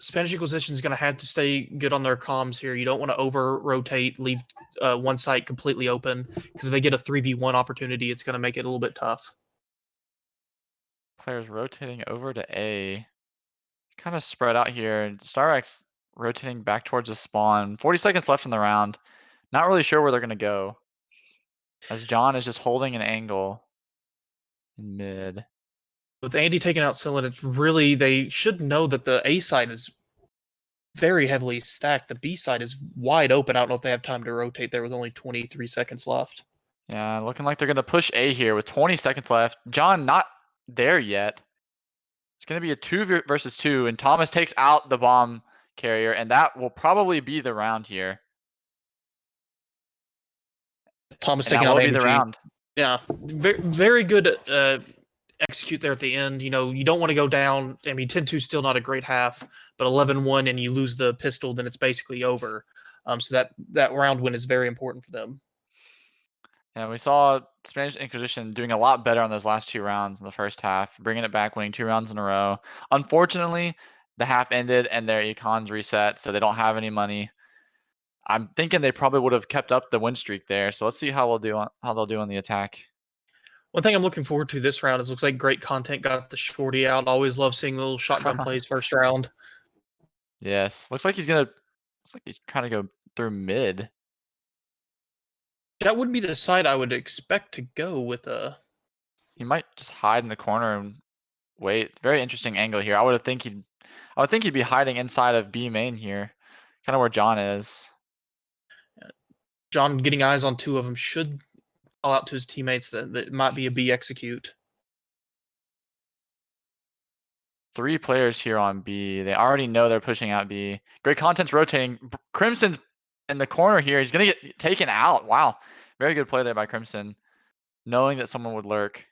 S10: Spanish Inquisition is going to have to stay good on their comms here. You don't want to over-rotate, leave one site completely open, because if they get a 3v1 opportunity, it's going to make it a little bit tough.
S9: Players rotating over to A. Kind of spread out here. StarX rotating back towards the spawn. 40 seconds left in the round. Not really sure where they're going to go. As John is just holding an angle in mid.
S10: With Andy taking out Sillin, it's really, they should know that the A side is very heavily stacked. The B side is wide open. I don't know if they have time to rotate there with only 23 seconds left.
S9: Yeah, looking like they're going to push A here with 20 seconds left. John not there yet. It's going to be a 2 versus 2, and Thomas takes out the bomb carrier, and that will probably be the round here.
S10: Thomas
S9: And
S10: taking
S9: that
S10: out
S9: will be the round.
S10: Yeah, very, very good execute there at the end. You know, you don't want to go down. I mean, 10-2 is still not a great half, but 11-1 and you lose the pistol, then it's basically over. So that round win is very important for them.
S9: Yeah, we saw Spanish Inquisition doing a lot better on those last 2 rounds in the first half, bringing it back, winning 2 rounds in a row. Unfortunately, the half ended and their econs reset, so they don't have any money. I'm thinking they probably would have kept up the win streak there. So let's see how they'll do on the attack.
S10: One thing I'm looking forward to this round is looks like great content got the shorty out. Always love seeing little shotgun plays first round.
S9: Yes, looks like he's trying to go through mid.
S10: That wouldn't be the side I would expect to go with a.
S9: He might just hide in the corner and wait. Very interesting angle here. I would think he'd be hiding inside of B main here, kind of where John is.
S10: John getting eyes on 2 of them should call out to his teammates that it might be a B execute.
S9: 3 players here on B. They already know they're pushing out B. Great content's rotating. Crimson in the corner here. He's going to get taken out. Wow. Very good play there by Crimson, knowing that someone would lurk.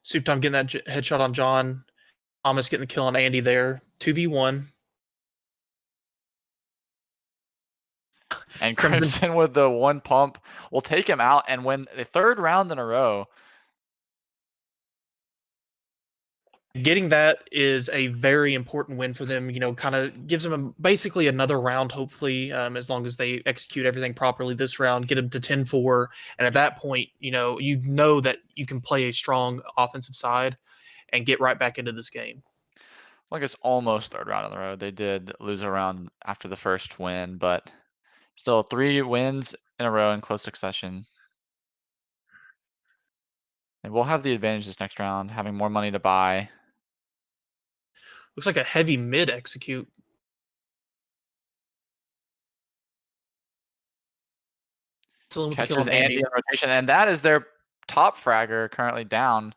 S10: Soup Time getting that headshot on John. Thomas getting the kill on Andy there. 2v1.
S9: And Crimson with the 1 pump will take him out and win the 3rd round in a row.
S10: Getting that is a very important win for them. You know, kind of gives them basically another round, hopefully, as long as they execute everything properly this round, get them to 10-4. And at that point, you know that you can play a strong offensive side and get right back into this game.
S9: I guess almost third round on the road. They did lose a round after the first win, but still 3 wins in a row in close succession. And we'll have the advantage this next round, having more money to buy.
S10: Looks like a heavy mid execute. Still with the kill
S9: Catches
S10: on
S9: Andy
S10: Andy.
S9: in rotation, and that is their top fragger currently down.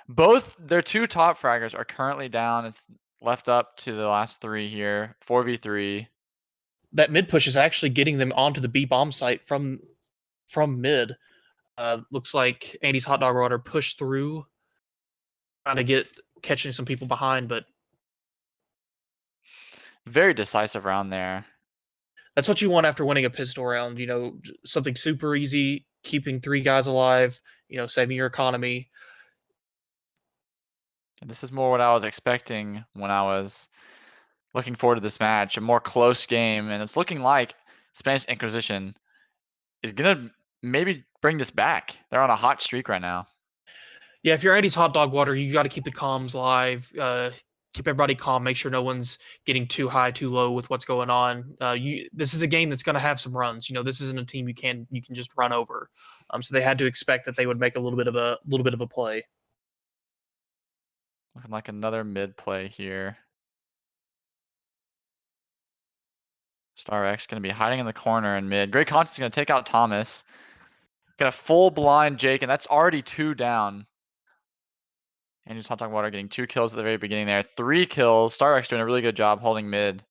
S9: Both their 2 top fraggers are currently down. It's left up to the last 3 here, 4v3.
S10: That mid push is actually getting them onto the B bomb site from mid. Looks like Andy's hot dog water pushed through, trying to catching some people behind, but
S9: Very decisive round there.
S10: that's what you want after winning a pistol round. You know, something super easy, keeping 3 guys alive. You know, saving your economy.
S9: And this is more what I was expecting when I was looking forward to this match. A more close game, and it's looking like Spanish Inquisition is gonna maybe bring this back. They're on a hot streak right now.
S10: Yeah, if you're Andy's hot dog water, you got to keep the comms live. Keep everybody calm. Make sure no one's getting too high, too low with what's going on. This is a game that's going to have some runs. You know, this isn't a team you can just run over. So they had to expect that they would make a little bit of a play.
S9: Looking like another mid play here. Star X gonna be hiding in the corner in mid. Great Content's gonna take out Thomas. Got a full blind Jake, and that's already 2 down. Andrew's hot dog water getting 2 kills at the very beginning there. 3 kills. Star X doing a really good job holding mid.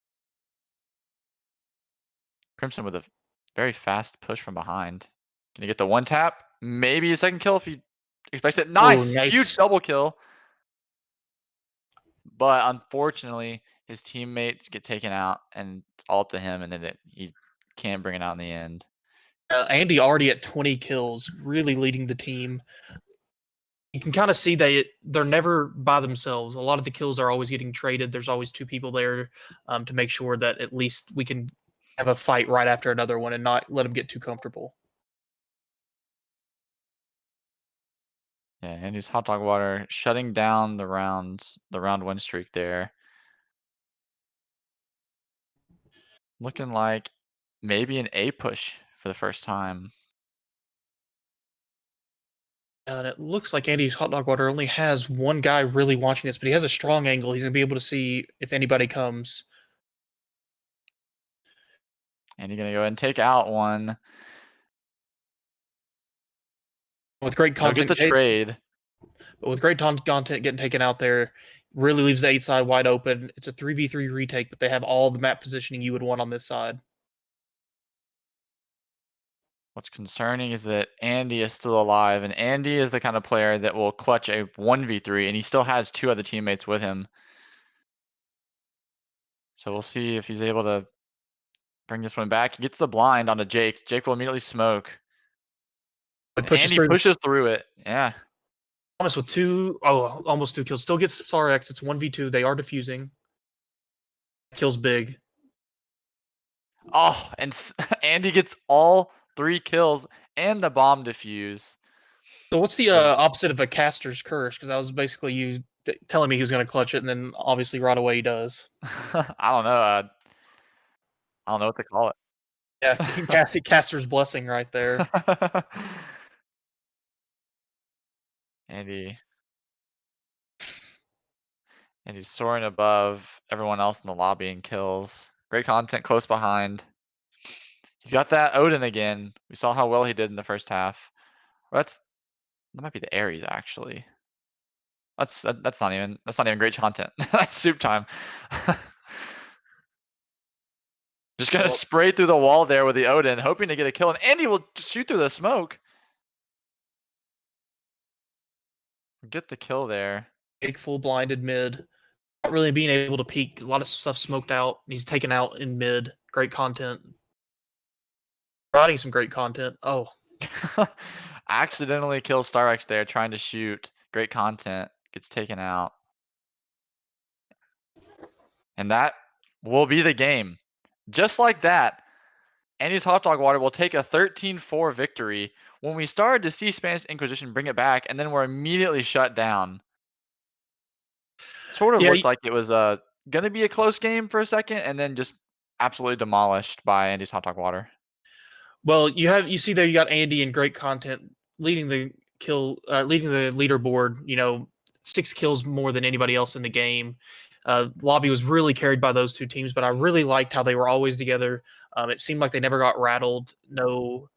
S9: Crimson with a very fast push from behind. Can he get the 1 tap? Maybe a second kill if he expects it. Nice!
S10: nice.
S9: Huge double kill. But unfortunately, his teammates get taken out, and it's all up to him, and then he can't bring it out in the end.
S10: Andy already at 20 kills, really leading the team. You can kind of see they're never by themselves. A lot of the kills are always getting traded. There's always 2 people there to make sure that at least we can have a fight right after another one and not let them get too comfortable.
S9: Yeah, Andy's hot dog water shutting down the round win streak there. Looking like maybe an A push for the first time.
S10: And it looks like Andy's hot dog water only has 1 guy really watching this, but he has a strong angle. He's gonna be able to see if anybody comes.
S9: And you're gonna go ahead and take out one.
S10: With great
S9: He'll get
S10: content,
S9: the trade.
S10: but with great content getting taken out there, really leaves the 8 side wide open. It's a 3v3 retake, but they have all the map positioning you would want on this side.
S9: What's concerning is that Andy is still alive, and Andy is the kind of player that will clutch a 1v3, and he still has 2 other teammates with him. So we'll see if he's able to bring this one back. He gets the blind onto Jake. Jake will immediately smoke. And Andy pushes through it. Yeah.
S10: Thomas with almost 2 kills. Still gets Star X. It's 1v2. They are defusing. Kills big.
S9: Oh, and Andy gets all 3 kills and the bomb defuse.
S10: So what's the opposite of a caster's curse? Because I was basically you telling me he was going to clutch it, and then obviously right away he does.
S9: I don't know. I don't know what to call it.
S10: Yeah, caster's blessing right there.
S9: Andy's soaring above everyone else in the lobby in kills. Great content close behind. He's got that Odin again. We saw how well he did in the first half. That might be the Ares actually. That's not even great content. That's soup time. Just gonna spray through the wall there with the Odin, hoping to get a kill, and Andy will shoot through the smoke. Get the kill there.
S10: Big full blinded mid. Not really being able to peek. A lot of stuff smoked out. He's taken out in mid. Great content. Providing some great content. Oh.
S9: Accidentally kills Star X there trying to shoot. Great content. Gets taken out. And that will be the game. Just like that, Andy's hot dog water will take a 13-4 victory when we started to see Spanish Inquisition bring it back, and then we're immediately shut down. sort of
S10: Yeah,
S9: looked like it was going to be a close game for a second, and then just absolutely demolished by Andy's Hot Dog Water.
S10: well, you see there you got Andy and great content leading the leading the leaderboard. 6 kills more than anybody else in the game. Lobby was really carried by those two teams, but I really liked how they were always together. It seemed like they never got rattled. No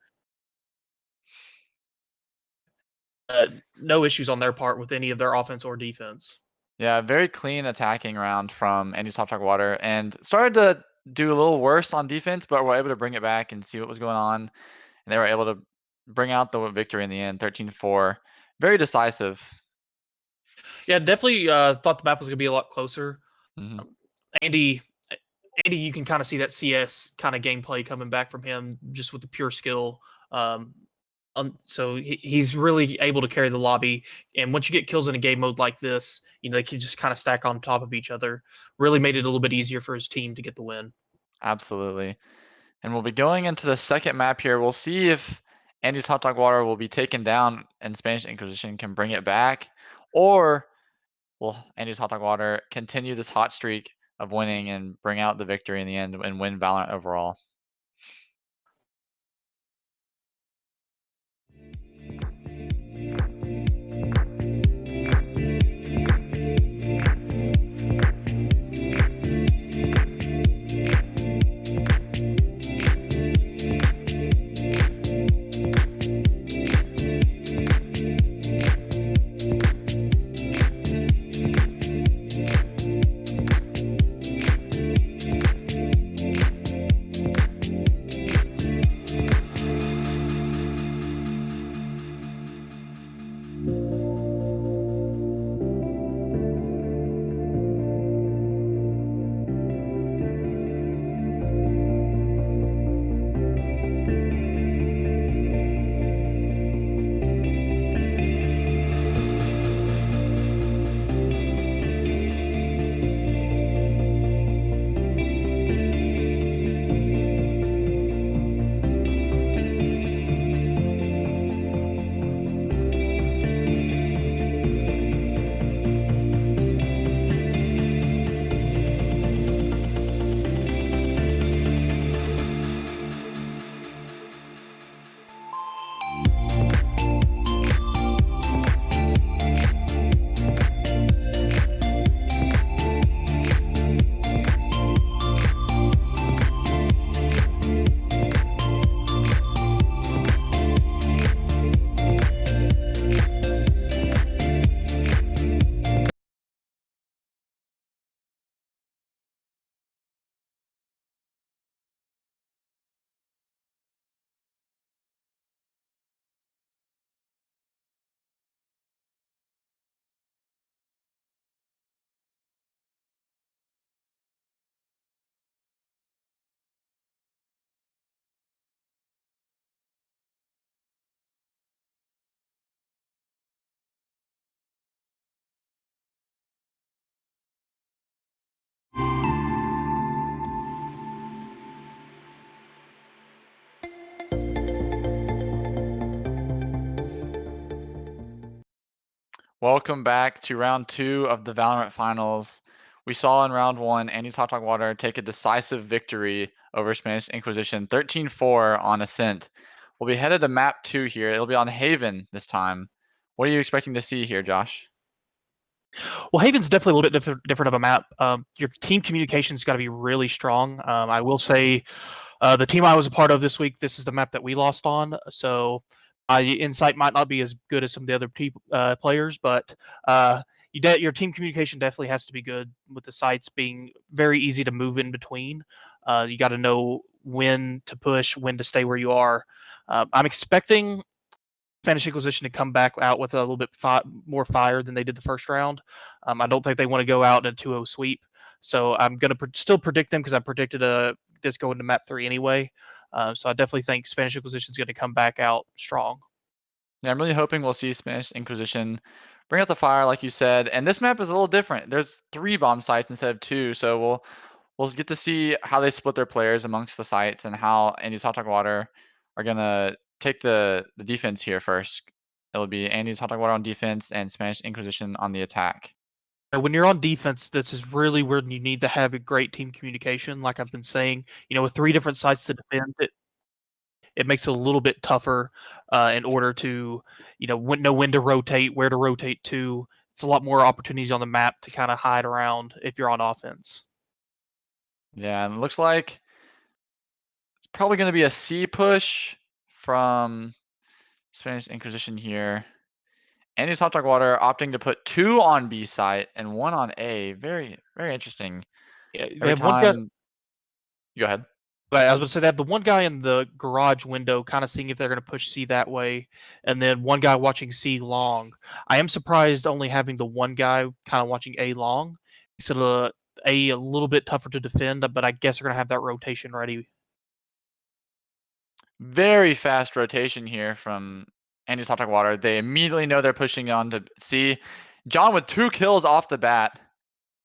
S10: issues on their part with any of their offense or defense.
S9: Yeah, very clean attacking round from Andy's Hot Dog Water, and started to do a little worse on defense, but were able to bring it back and see what was going on, and they were able to bring out the victory in the end, 13-4. Very decisive.
S10: Yeah, definitely thought the map was going to be a lot closer.
S9: Mhm.
S10: Andy, you can kind of see that CS kind of gameplay coming back from him just with the pure skill. So he's really able to carry the lobby. And once you get kills in a game mode like this, they can just kind of stack on top of each other. Really made it a little bit easier for his team to get the win.
S9: Absolutely. And we'll be going into the second map here. We'll see if Andy's Hot Dog Water will be taken down and Spanish Inquisition can bring it back, or will Andy's Hot Dog Water continue this hot streak of winning and bring out the victory in the end and win Valorant overall. Welcome back to round 2 of the Valorant Finals. We saw in round 1 Andy's Hot Dog Water take a decisive victory over Spanish Inquisition, 13-4 on Ascent. We'll be headed to map 2 here. It'll be on Haven this time. What are you expecting to see here, Josh?
S10: Well, Haven's definitely a little bit different of a map. Your team communication's got to be really strong. I will say the team I was a part of this week, this is the map that we lost on. So insight might not be as good as some of the other players, but your team communication definitely has to be good with the sites being very easy to move in between. You got to know when to push, when to stay where you are. I'm expecting Spanish Inquisition to come back out with a little bit more fire than they did the first round. I don't think they want to go out in a 2-0 sweep. So I'm going to still predict them because I predicted this going to map 3 anyway. So I definitely think Spanish Inquisition is going to come back out strong.
S9: Yeah, I'm really hoping we'll see Spanish Inquisition bring out the fire, like you said. And this map is a little different. There's 3 bomb sites instead of 2, so we'll get to see how they split their players amongst the sites and how Andy's Hot Dog Water are gonna take the defense here first. It'll be Andy's Hot Dog Water on defense and Spanish Inquisition on the attack.
S10: When you're on defense, this is really where you need to have a great team communication. Like I've been saying, with 3 different sides to defend, it makes it a little bit tougher in order to, know when to rotate, where to rotate to. It's a lot more opportunities on the map to kind of hide around if you're on offense.
S9: Yeah, and it looks like it's probably going to be a C push from Spanish Inquisition here. Andy's Hot Dog Water opting to put 2 on B site and 1 on A. Very, very interesting.
S10: Yeah, they
S9: Every
S10: have one guy.
S9: time. Go ahead.
S10: But I was going to say they have the one guy in the garage window, kind of seeing if they're going to push C that way, and then one guy watching C long. I am surprised only having the one guy kind of watching A long. So a little bit tougher to defend, but I guess they're going to have that rotation ready.
S9: Very fast rotation here from Andy's Hot Dog Water. They immediately know they're pushing on to C. John with 2 kills off the bat.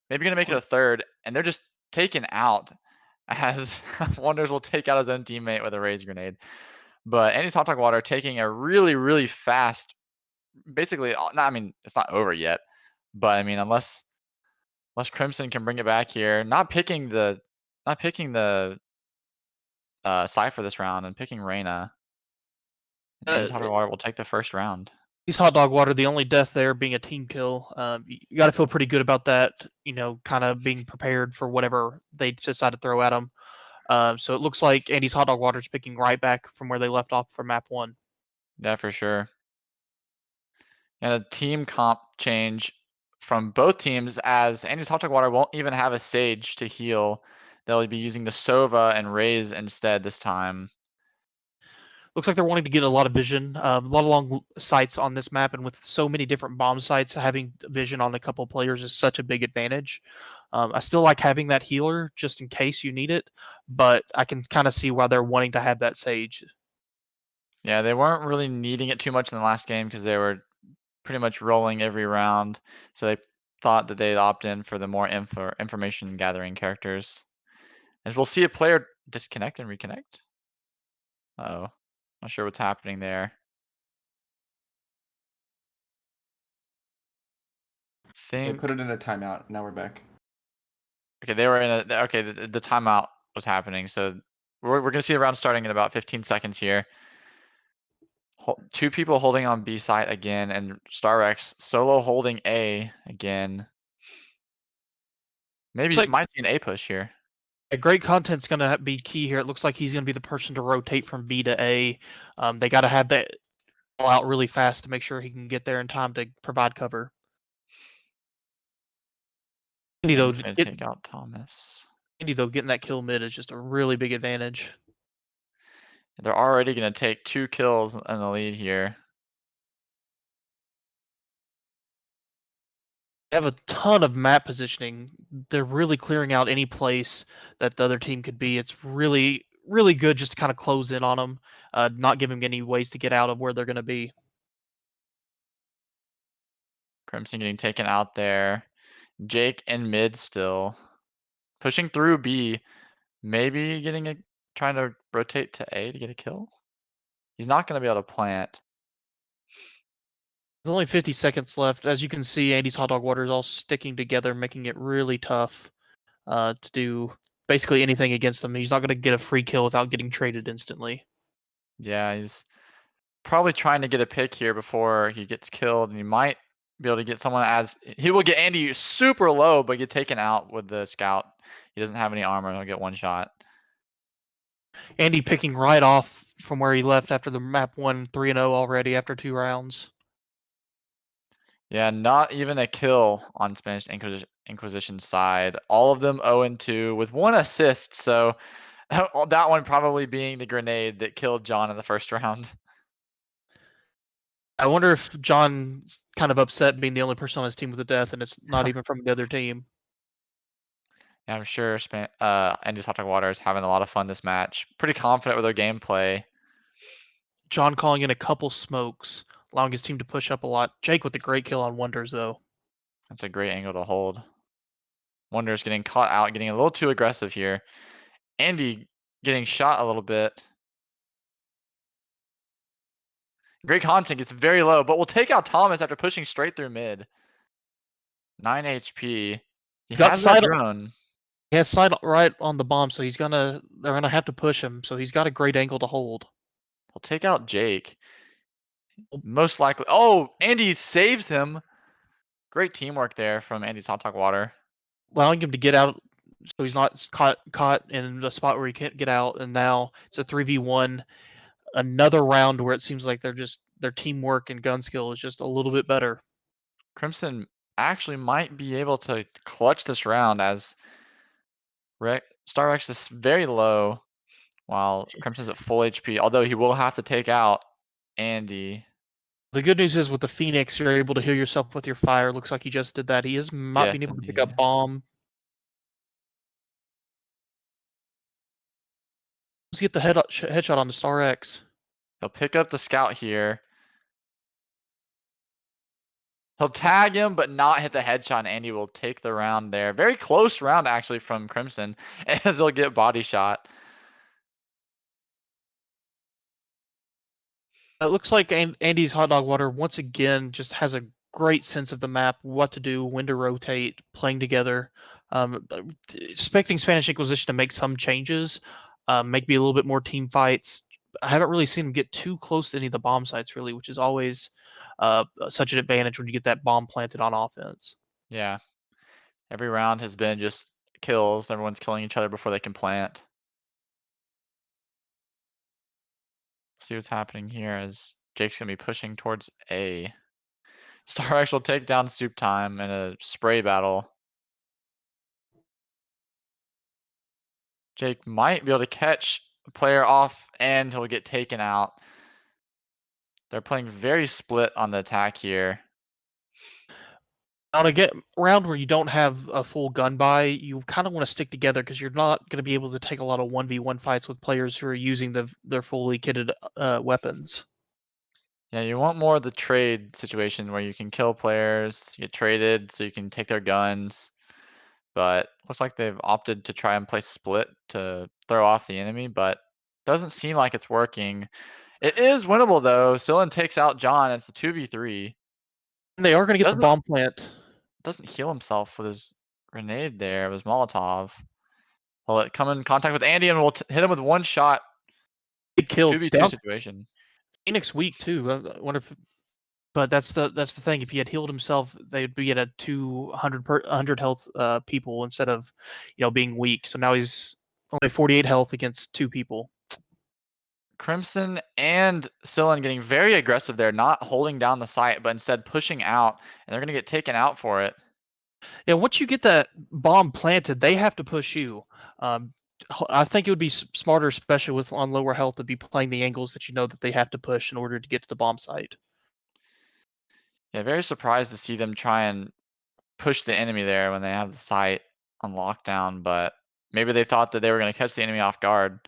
S9: Maybe going to make it a third, and they're just taken out as Wonders will take out his own teammate with a raise grenade. But Andy's Hot Dog Water taking a really, really fast, basically, it's not over yet, but I mean, unless Crimson can bring it back here, not picking the Cypher this round and picking Reyna. Andy's Hot Dog Water will take the first round.
S10: He's Hot Dog Water, the only death there being a team kill. You got to feel pretty good about that, kind of being prepared for whatever they decide to throw at him. So it looks like Andy's Hot Dog Water is picking right back from where they left off for map 1.
S9: Yeah, for sure. And a team comp change from both teams as Andy's Hot Dog Water won't even have a Sage to heal. They'll be using the Sova and Raze instead this time.
S10: Looks like they're wanting to get a lot of vision, a lot of long sights on this map, and with so many different bomb sites, having vision on a couple of players is such a big advantage. I still like having that healer just in case you need it, but I can kind of see why they're wanting to have that Sage.
S9: Yeah, they weren't really needing it too much in the last game because they were pretty much rolling every round, so they thought that they'd opt in for the more information gathering characters. As we'll see a player disconnect and reconnect. Uh-oh. Not sure what's happening there.
S11: They put it in a timeout. Now we're back.
S9: Okay, they were in a. Okay, the timeout was happening, so we're gonna see the round starting in about 15 seconds here. 2 people holding on B site again, and StarRex solo holding A again. Maybe might see an A push here.
S10: Great content's going to be key here. It looks like he's going to be the person to rotate from B to A. They got to have that all out really fast to make sure he can get there in time to provide cover. Andy, though,
S9: take out Thomas.
S10: Andy, though, getting that kill mid is just a really big advantage.
S9: They're already going to take 2 kills in the lead here.
S10: They have a ton of map positioning. They're really clearing out any place that the other team could be. It's really, really good just to kind of close in on them, not give them any ways to get out of where they're going to be.
S9: Crimson getting taken out there. Jake in mid still. Pushing through B. Maybe trying to rotate to A to get a kill. He's not going to be able to plant.
S10: There's only 50 seconds left. As you can see, Andy's Hot Dog Water is all sticking together, making it really tough to do basically anything against him. He's not going to get a free kill without getting traded instantly.
S9: Yeah, he's probably trying to get a pick here before he gets killed, and he might be able to get someone as he will get Andy super low, but get taken out with the scout. He doesn't have any armor. He'll get 1 shot.
S10: Andy picking right off from where he left after the map 1 3-0 already after 2 rounds.
S9: Yeah, not even a kill on Spanish Inquisition side. All of them 0-2 with 1 assist. So that one probably being the grenade that killed John in the first round.
S10: I wonder if John's kind of upset being the only person on his team with a death, and it's not even from the other team.
S9: Yeah, I'm sure Andy's Hot Dog Water is having a lot of fun this match. Pretty confident with their gameplay.
S10: John calling in a couple smokes, allowing his team to push up a lot. Jake with a great kill on Wonders, though.
S9: That's a great angle to hold. Wonders getting caught out, getting a little too aggressive here. Andy getting shot a little bit. Great content, gets very low, but we'll take out Thomas after pushing straight through mid. 9 HP. He
S10: Got
S9: has that
S10: side-
S9: drone.
S10: He has sight right on the bomb, so they're gonna have to push him. So he's got a great angle to hold.
S9: He'll take out Jake. Most likely. Oh, Andy saves him. Great teamwork there from Andy's Hot Dog Water.
S10: Allowing him to get out, so he's not caught in the spot where he can't get out. And now it's a 3v1. Another round where it seems like their teamwork and gun skill is just a little bit better.
S9: Crimson actually might be able to clutch this round as Star Rex is very low while Crimson's at full HP, although he will have to take out Andy.
S10: The good news is with the Phoenix, you're able to heal yourself with your fire. Looks like he just did that. He is not
S9: Yes,
S10: being able to pick
S9: indeed.
S10: up bomb. Let's get the headshot on the Star X.
S9: He'll pick up the scout here. He'll tag him, but not hit the headshot, and Andy will take the round there. Very close round, actually, from Crimson, as he'll get body shot.
S10: It looks like Andy's Hot Dog Water once again just has a great sense of the map, what to do, when to rotate, playing together. Expecting Spanish Inquisition to make some changes, maybe a little bit more team fights. I haven't really seen them get too close to any of the bomb sites, really, which is always such an advantage when you get that bomb planted on offense.
S9: Yeah. Every round has been just kills. Everyone's killing each other before they can plant. See what's happening here as Jake's going to be pushing towards A. Star X will take down Soup Time in a spray battle. Jake might be able to catch a player off and he'll get taken out. They're playing very split on the attack here.
S10: On a round where you don't have a full gun buy, you kind of want to stick together because you're not going to be able to take a lot of 1v1 fights with players who are using their fully kitted weapons.
S9: Yeah, you want more of the trade situation where you can kill players, get traded so you can take their guns. But looks like they've opted to try and play split to throw off the enemy, but doesn't seem like it's working. It is winnable though. Sillin takes out John. It's a 2v3.
S10: And they are going to get the bomb plant.
S9: Doesn't heal himself with his grenade there, with his Molotov. Will it come in contact with Andy and we'll hit him with one shot.
S10: Big kill.
S9: 2v2 situation.
S10: Phoenix weak too. I wonder if, but that's the thing. If he had healed himself, they'd be at a 100 health people instead of being weak. So now he's only 48 health against 2 people.
S9: Crimson and Sillin getting very aggressive there, not holding down the site, but instead pushing out, and they're going to get taken out for it.
S10: Yeah, once you get that bomb planted, they have to push you. I think it would be smarter, especially on lower health, to be playing the angles that you know that they have to push in order to get to the bomb site.
S9: Yeah, very surprised to see them try and push the enemy there when they have the site on lockdown, but maybe they thought that they were going to catch the enemy off guard.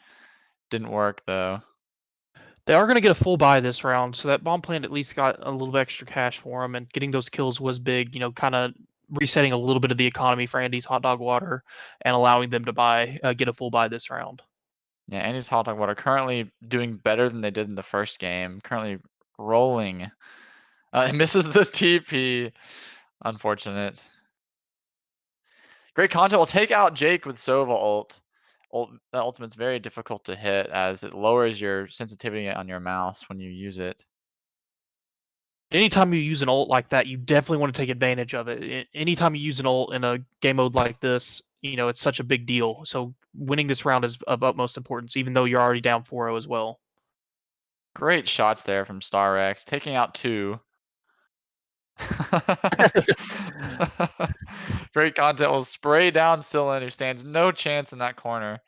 S9: Didn't work though.
S10: They are going to get a full buy this round, so that bomb plant at least got a little bit extra cash for them, and getting those kills was big, kind of resetting a little bit of the economy for Andy's Hot Dog Water and allowing them to get a full buy this round.
S9: Yeah, Andy's Hot Dog Water currently doing better than they did in the first game, currently rolling. It misses the TP. Unfortunate. Great content. We'll take out Jake with Sova ult. That ultimate's very difficult to hit as it lowers your sensitivity on your mouse when you use it.
S10: Anytime you use an ult like that, you definitely want to take advantage of it. Anytime you use an ult in a game mode like this, it's such a big deal. So winning this round is of utmost importance, even though you're already down 4-0 as well.
S9: Great shots there from Star X, taking out 2. Great content. Will spray down Sillin, who stands no chance in that corner.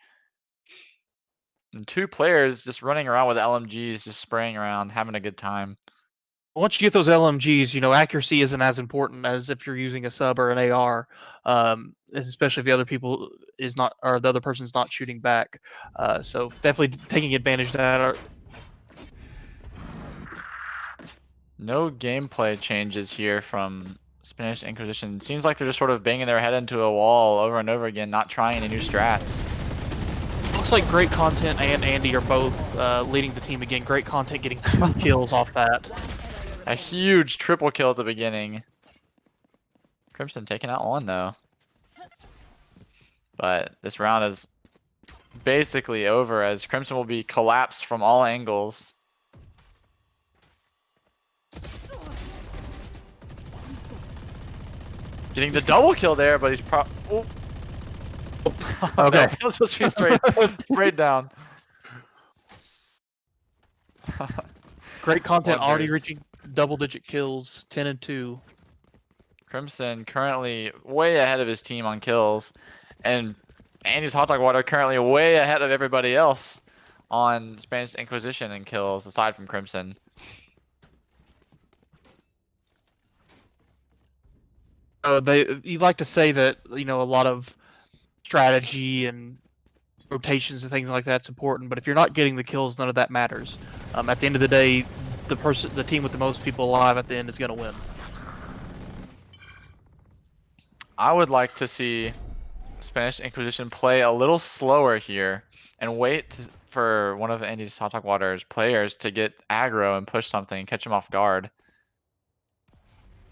S9: And 2 players just running around with LMGs, just spraying around, having a good time.
S10: Once you get those LMGs, accuracy isn't as important as if you're using a sub or an AR, especially if the other person's not shooting back. So definitely taking advantage of that.
S9: No gameplay changes here from Spanish Inquisition. Seems like they're just sort of banging their head into a wall over and over again, not trying any new strats.
S10: Looks like Great Content and Andy are both leading the team again. Great Content getting 2 kills off that.
S9: A huge triple kill at the beginning. Crimson taking out one though. But this round is basically over as Crimson will be collapsed from all angles. Getting the double kill there, but he's oh.
S10: Okay.
S9: That was supposed to be straight down.
S10: Great content already
S9: Wonders.
S10: reaching double-digit kills, 10 and 2.
S9: Crimson currently way ahead of his team on kills, and Andy's Hot Dog Water currently way ahead of everybody else on Spanish Inquisition and kills, aside from Crimson.
S10: You like to say that, you know, a lot of strategy and rotations and things like that's important, but if you're not getting the kills, none of that matters. At the end of the day, the team with the most people alive at the end is going to win.
S9: I would like to see Spanish Inquisition play a little slower here and wait for one of Andy's Hot Dog Water's players to get aggro and push something, catch him off guard.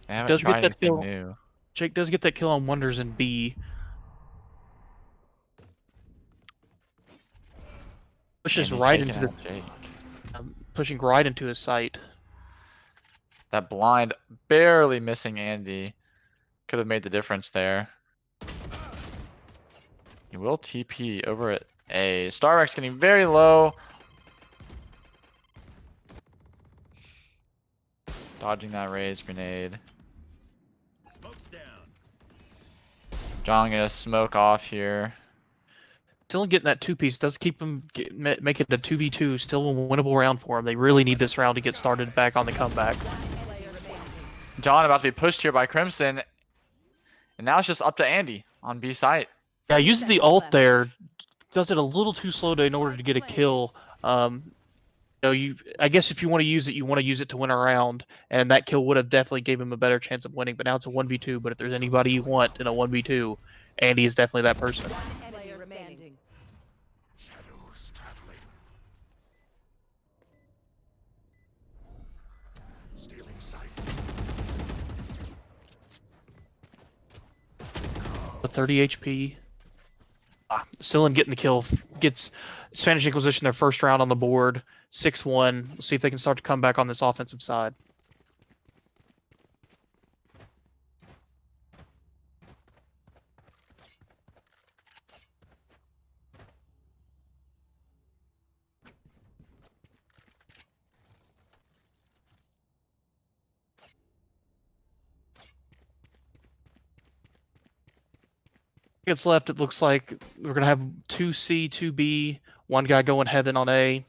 S9: They haven't tried anything new.
S10: Jake does get that kill on Wonders in B. Pushes right into the
S9: Jake.
S10: pushing right into his sight.
S9: That blind barely missing Andy could have made the difference there. He will TP over at A. Starrex getting very low. Dodging that raised grenade. John gonna smoke off here.
S10: Still getting that 2-piece does keep him make it a 2v2. Still a winnable round for him. They really need this round to get started back on the comeback.
S9: John about to be pushed here by Crimson, and now it's just up to Andy on B site.
S10: Yeah, uses the ult there. Does it a little too slow in order to get a kill. I guess if you want to use it, you want to use it to win a round, and that kill would have definitely gave him a better chance of winning. But now it's a 1v2. But if there's anybody you want in a 1v2, Andy is definitely that person. The 30 HP. Sillin getting the kill. Gets Spanish Inquisition their first round on the board. 6-1. Let's see if they can start to come back on this offensive side. It's left, it looks like we're going to have 2C, 2B, one guy going heaven on A.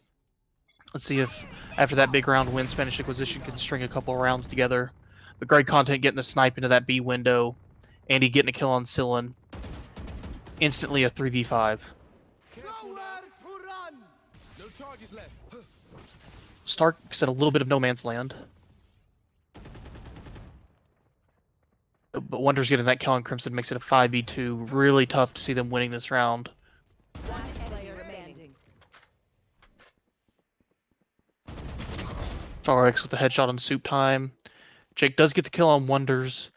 S10: Let's see if after that big round win, Spanish Inquisition can string a couple of rounds together. But great content getting the snipe into that B window. Andy getting a kill on Sillin. Instantly a 3v5. Stark's at a little bit of no man's land. But Wonders getting that kill on Crimson makes it a 5v2. Really tough to see them winning this round. Starrex with the headshot on Soup Time. Jake does get the kill on Wonders.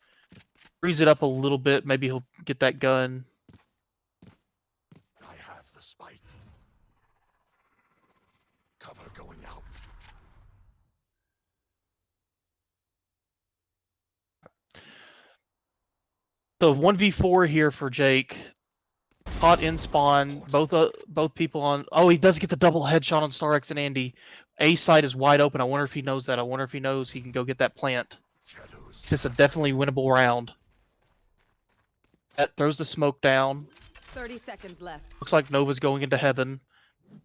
S10: Frees it up a little bit. Maybe he'll get that gun.
S8: I have the spike. Cover going out.
S10: So 1v4 here for Jake. Caught in spawn. Both people on. Oh, he does get the double headshot on Starrex and Andy. A side is wide open. I wonder if he knows that. I wonder if he knows he can go get that plant. It's just a definitely winnable round. That throws the smoke down.
S12: 30 seconds left.
S10: Looks like Nova's going into heaven.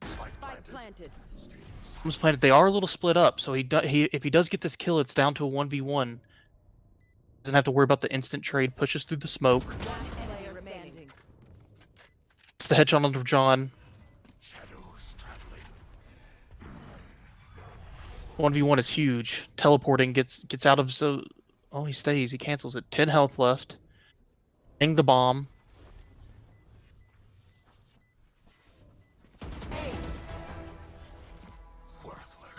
S12: Spike planted.
S10: Bombs planted. They are a little split up, so if he does get this kill, it's down to a 1v1. Doesn't have to worry about the instant trade. Pushes through the smoke. It's the headshot onto John. 1v1 is huge. Teleporting gets out of so. Oh, he stays. He cancels it. 10 health left. Ding the bomb.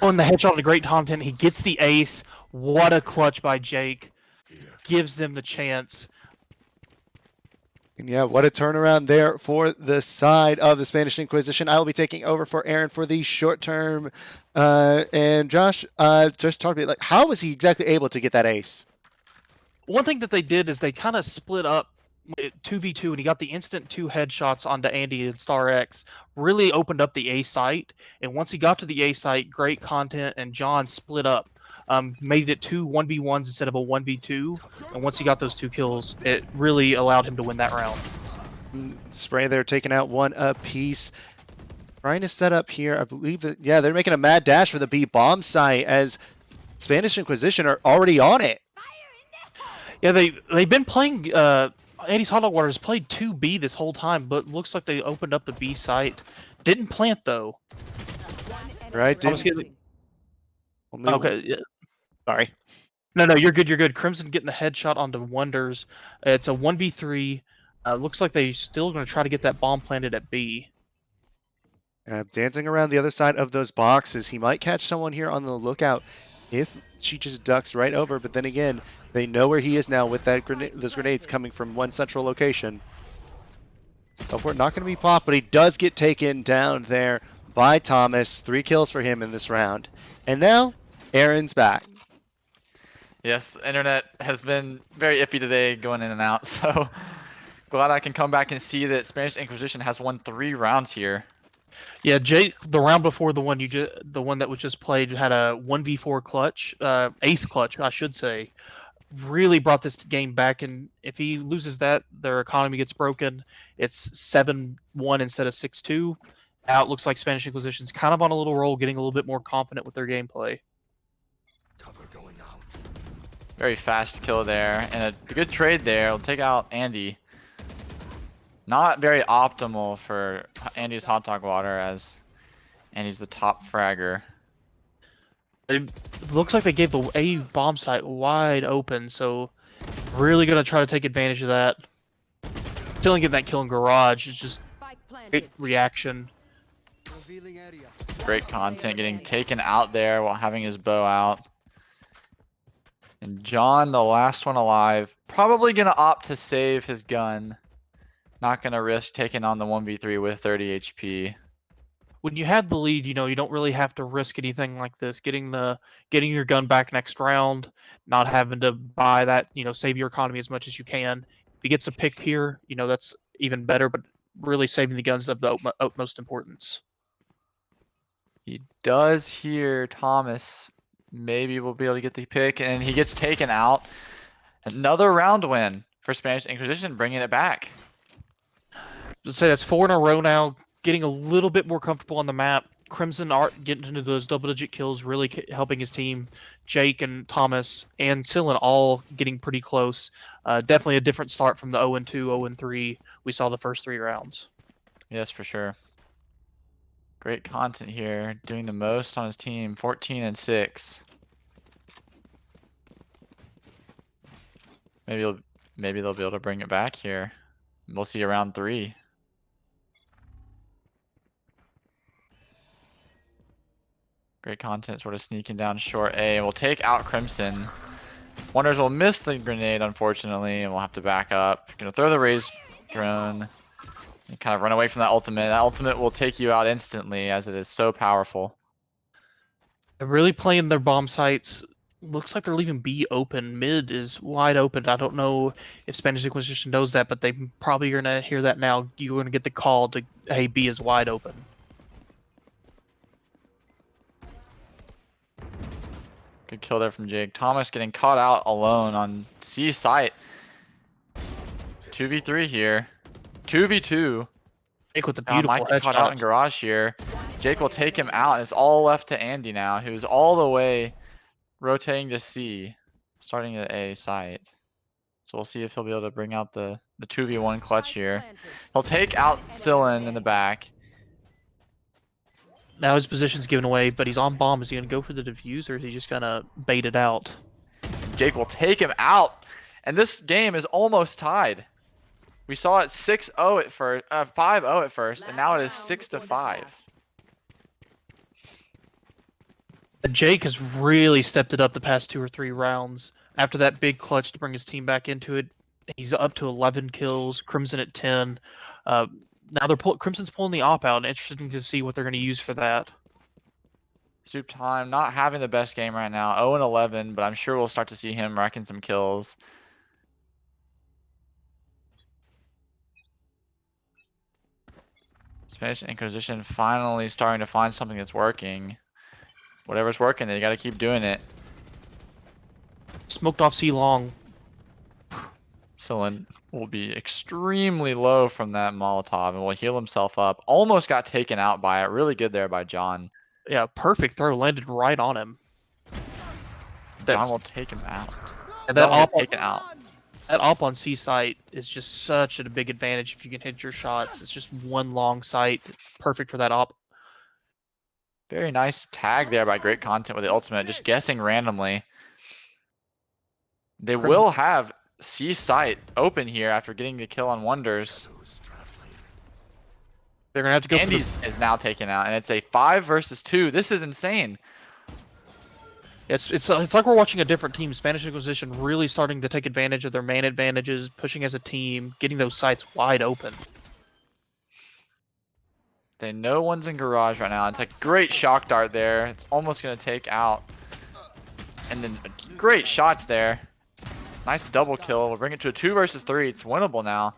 S10: Oh, and the headshot to great content. He gets the ace. What a clutch by Jake. Gives them the chance.
S6: And yeah, what a turnaround there for the side of the Spanish Inquisition. I will be taking over for Aaron for the short term. And Josh, just talk to me, like, how was he exactly able to get that ace?
S10: One thing that they did is they kind of split up 2v2, and he got the instant 2 headshots onto Andy and Star X. Really opened up the A site, and once he got to the A site, great content, and John split up. Made it 2 1v1s instead of a 1v2, and once he got those 2 kills, it really allowed him to win that round.
S6: Spray there, taking out 1 apiece. Trying to set up here, I believe that, yeah, they're making a mad dash for the B bomb site as Spanish Inquisition are already on it.
S10: Yeah, they've been playing. Andy's Hot Dog Water has played 2B this whole time, but looks like they opened up the B site. Didn't plant though.
S6: Right?
S10: Okay. Yeah.
S6: Sorry.
S10: No, you're good. You're good. Crimson getting the headshot onto Wonders. It's a 1v3. Looks like they're still going to try to get that bomb planted at B.
S6: Dancing around the other side of those boxes. He might catch someone here on the lookout if she just ducks right over. But then again, they know where he is now with that those grenades coming from one central location. Teleport not going to be popped, but he does get taken down there by Thomas. 3 kills for him in this round. And now, Aaron's back.
S9: Yes, internet has been very iffy today, going in and out. So glad I can come back and see that Spanish Inquisition has won 3 rounds here.
S10: Yeah, Jake, the round before the one that was just played had a 1v4 clutch, ace clutch, I should say. Really brought this game back, and if he loses that, their economy gets broken. It's 7-1 instead of 6-2. Now it looks like Spanish Inquisition's kind of on a little roll, getting a little bit more confident with their gameplay.
S8: Cover going out.
S9: Very fast kill there, and a good trade there. We'll take out Andy. Not very optimal for Andy's Hot Dog Water, as Andy's the top fragger.
S10: It looks like they gave the A bomb site wide open, so really going to try to take advantage of that. Still getting that kill in Garage. It's just great reaction.
S9: Great content, getting taken out there while having his bow out. And John, the last one alive, probably going to opt to save his gun. Not going to risk taking on the 1v3 with 30 HP.
S10: When you have the lead, you don't really have to risk anything like this. Getting your gun back next round, not having to buy that, save your economy as much as you can. If he gets a pick here, that's even better, but really saving the guns of the utmost importance.
S9: He does hear Thomas. Maybe we'll be able to get the pick, and he gets taken out. Another round win for Spanish Inquisition, bringing it back.
S10: Let's say that's 4 in a row now, getting a little bit more comfortable on the map. Crimson Art getting into those double-digit kills, really helping his team. Jake and Thomas and Sillin all getting pretty close. Definitely a different start from the 0-2, 0-3 we saw the first 3 rounds.
S9: Yes, for sure. Great content here, doing the most on his team, 14-6. Maybe they'll be able to bring it back here. We'll see around 3. Great content, sort of sneaking down short A, and we'll take out Crimson. Wonders will miss the grenade, unfortunately, and we'll have to back up. Gonna throw the raise drone and kind of run away from that ultimate. That ultimate will take you out instantly, as it is so powerful.
S10: They're really playing their bomb sites. Looks like they're leaving B open. Mid is wide open. I don't know if Spanish Inquisition knows that, but they probably are gonna hear that now. You're gonna get the call to, hey, B is wide open.
S9: Good kill there from Jake. Thomas getting caught out alone on C site. 2v3 here. 2v2.
S10: Jake with the beautiful
S9: Mike got caught out in Garage here. Jake will take him out. It's all left to Andy now, who's all the way rotating to C, starting at A site. So we'll see if he'll be able to bring out the 2v1 clutch here. He'll take out Sillin in the back.
S10: Now his position's given away, but he's on bomb. Is he going to go for the defuse, or is he just going to bait it out?
S9: Jake will take him out, and this game is almost tied. We saw it 6-0 at first, 5-0 at first, and now it is 6-5.
S10: Jake has really stepped it up the past 2 or 3 rounds. After that big clutch to bring his team back into it, He's up to 11 kills. Crimson at 10. Now Crimson's pulling the op out. Interesting to see what they're going to use for that.
S9: Soup Time not having the best game right now, 0-11, but I'm sure we'll start to see him racking some kills. Spanish Inquisition finally starting to find something that's working. Whatever's working, they gotta keep doing it.
S10: Smoked off C long.
S9: Sillen will be extremely low from that Molotov and will heal himself up. Almost got taken out by it. Really good there by John.
S10: Yeah, perfect throw. Landed right on him.
S9: John will take him out.
S10: And that op,
S9: taken out.
S10: That op on C site is just such a big advantage if you can hit your shots. It's just one long sight. Perfect for that op.
S9: Very nice tag there by Great Content with the ultimate. Just guessing randomly. They will have C site open here after getting the kill on Wonders.
S10: They're gonna have to go.
S9: Andy's is now taken out, and it's a 5 versus 2. This is insane.
S10: It's like we're watching a different team. Spanish Inquisition really starting to take advantage of their man advantages, pushing as a team, getting those sites wide open.
S9: They know one's in garage right now. It's a great shock dart there. It's almost gonna take out, and then great shots there. Nice double kill. We'll bring it to a 2 versus 3. It's winnable now.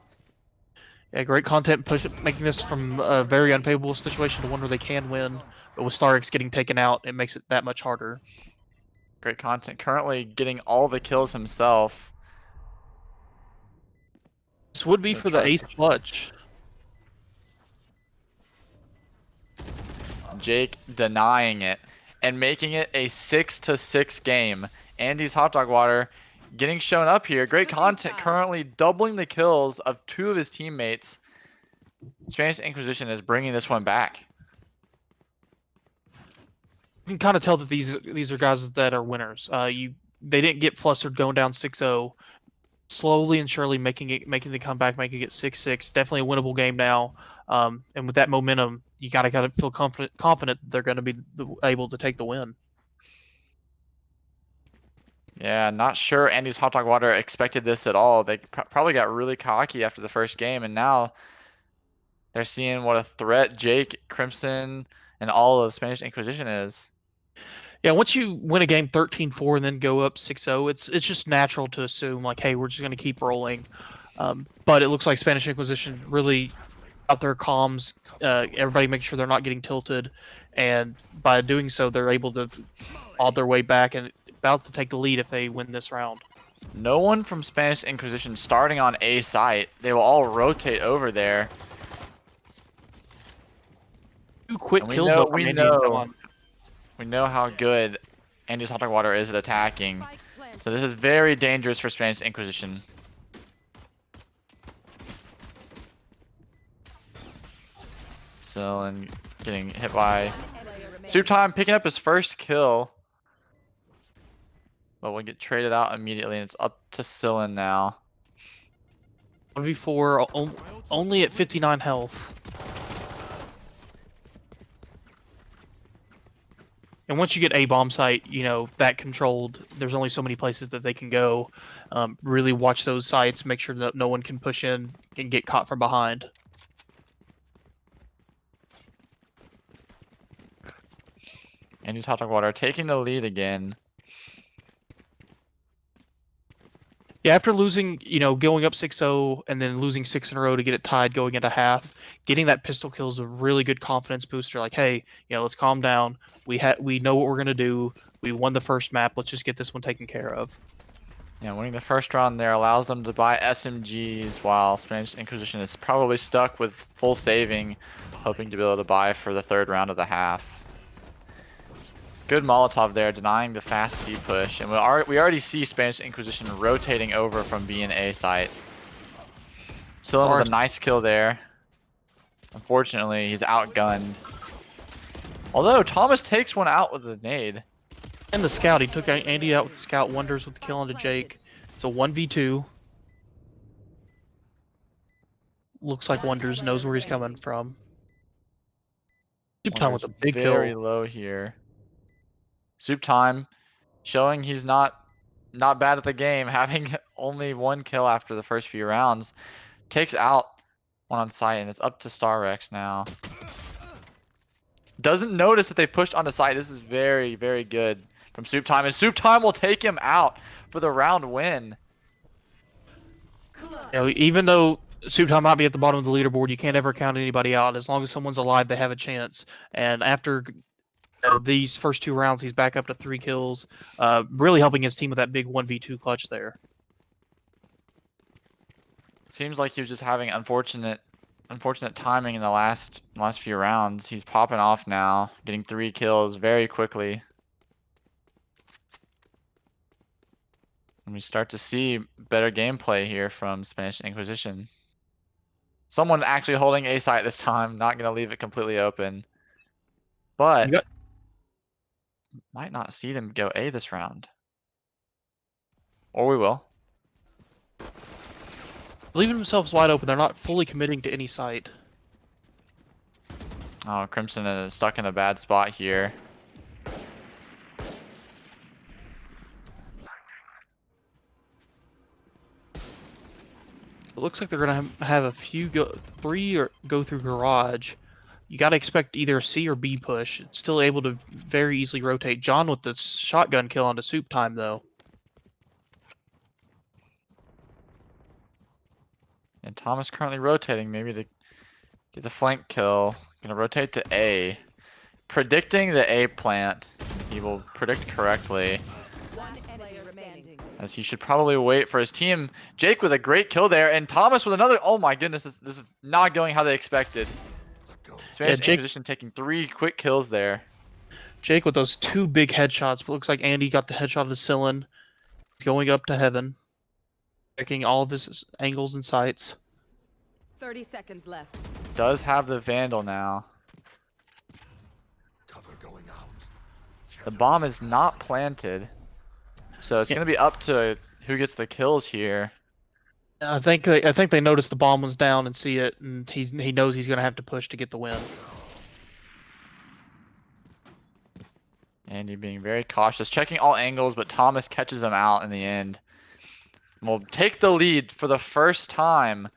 S10: Yeah, great content making this from a very unfavorable situation to one where they can win. But with Starix getting taken out, it makes it that much harder.
S9: Great Content currently getting all the kills himself.
S10: This would be for the ace clutch.
S9: Jake denying it and making it a 6-6 game. Andy's Hot Dog Water getting shown up here. Great Content currently doubling the kills of 2 of his teammates. Spanish Inquisition is bringing this one back.
S10: You can kind of tell that these are guys that are winners. They didn't get flustered going down 6-0. Slowly and surely making the comeback, making it 6-6. Definitely a winnable game now. And with that momentum, you gotta feel confident that they're going to be able to take the win.
S9: Yeah, not sure Andy's Hot Dog Water expected this at all. They probably got really cocky after the first game, and now they're seeing what a threat Jake, Crimson, and all of Spanish Inquisition is.
S10: Yeah, once you win a game 13-4 and then go up 6-0, it's just natural to assume, like, hey, we're just going to keep rolling. But it looks like Spanish Inquisition really got their comms. Everybody makes sure they're not getting tilted. And by doing so, they're able to claw their way back and about to take the lead if they win this round.
S9: No one from Spanish Inquisition starting on A site. They will all rotate over there.
S10: 2 quick kills over Andy.
S9: We know how good Andy's Hot Dog Water is at attacking. So this is very dangerous for Spanish Inquisition. So, and getting hit by Soup Time, picking up his first kill. But we'll get traded out immediately, and it's up to Sillen now.
S10: 1v4, only at 59 health. And once you get a bomb site, you know, that controlled, there's only so many places that they can go. Really watch those sites, make sure that no one can push in and get caught from behind.
S9: Andy's Hot Dog Water taking the lead again.
S10: Yeah, after losing, you know, going up 6-0 and then losing 6 in a row to get it tied going into half, getting that pistol kill is a really good confidence booster. Like, hey, you know, let's calm down. We know what we're gonna do. We won the first map. Let's just get this one taken care of.
S9: Yeah, winning the first round there allows them to buy SMGs while Spanish Inquisition is probably stuck with full saving, hoping to be able to buy for the 3rd round of the half. Good Molotov there, denying the fast C push, and we already see Spanish Inquisition rotating over from B and A site. Sillen with a nice kill there. Unfortunately, he's outgunned. Although Thomas takes one out with a nade.
S10: And the scout, he took Andy out with the scout. Wonders with the kill onto Jake. It's a 1v2. Looks like Wonders knows where he's coming from. Soup Time with a big kill.
S9: Very low here. Soup Time showing he's not not bad at the game, having only 1 kill after the first few rounds. Takes out one on site, and it's up to Star Rex now. Doesn't notice that they pushed onto site. This is very, very good from Soup Time, and Soup Time will take him out for the round win.
S10: You know, even though Soup Time might be at the bottom of the leaderboard, you can't ever count anybody out. As long as someone's alive, they have a chance. And after these first 2 rounds, he's back up to 3 kills, really helping his team with that big 1v2 clutch there.
S9: Seems like he was just having unfortunate timing in the last few rounds. He's popping off now, getting 3 kills very quickly. And we start to see better gameplay here from Spanish Inquisition. Someone actually holding A site this time, not going to leave it completely open. But might not see them go A this round. Or we will.
S10: Leaving themselves wide open, they're not fully committing to any site.
S9: Oh, Crimson is stuck in a bad spot here.
S10: It looks like they're going to have a few 3 or go through garage. You got to expect either a C or B push. It's still able to very easily rotate. John with the shotgun kill onto Soup Time, though.
S9: And Thomas currently rotating, maybe to get the flank kill. Gonna rotate to A. Predicting the A plant. He will predict correctly. As he should probably wait for his team. Jake with a great kill there, and Thomas with another. Oh my goodness, this is not going how they expected. Spanish Inquisition taking 3 quick kills there.
S10: Jake with those 2 big headshots. It looks like Andy got the headshot of the Cyllin. He's going up to heaven. Checking all of his angles and sights.
S12: 30 seconds left.
S9: Does have the Vandal now. The bomb is not planted. So it's going to be up to who gets the kills here.
S10: I think they noticed the bomb was down and see it, and he knows he's going to have to push to get the win.
S9: Andy being very cautious, checking all angles, but Thomas catches him out in the end. Will take the lead for the first time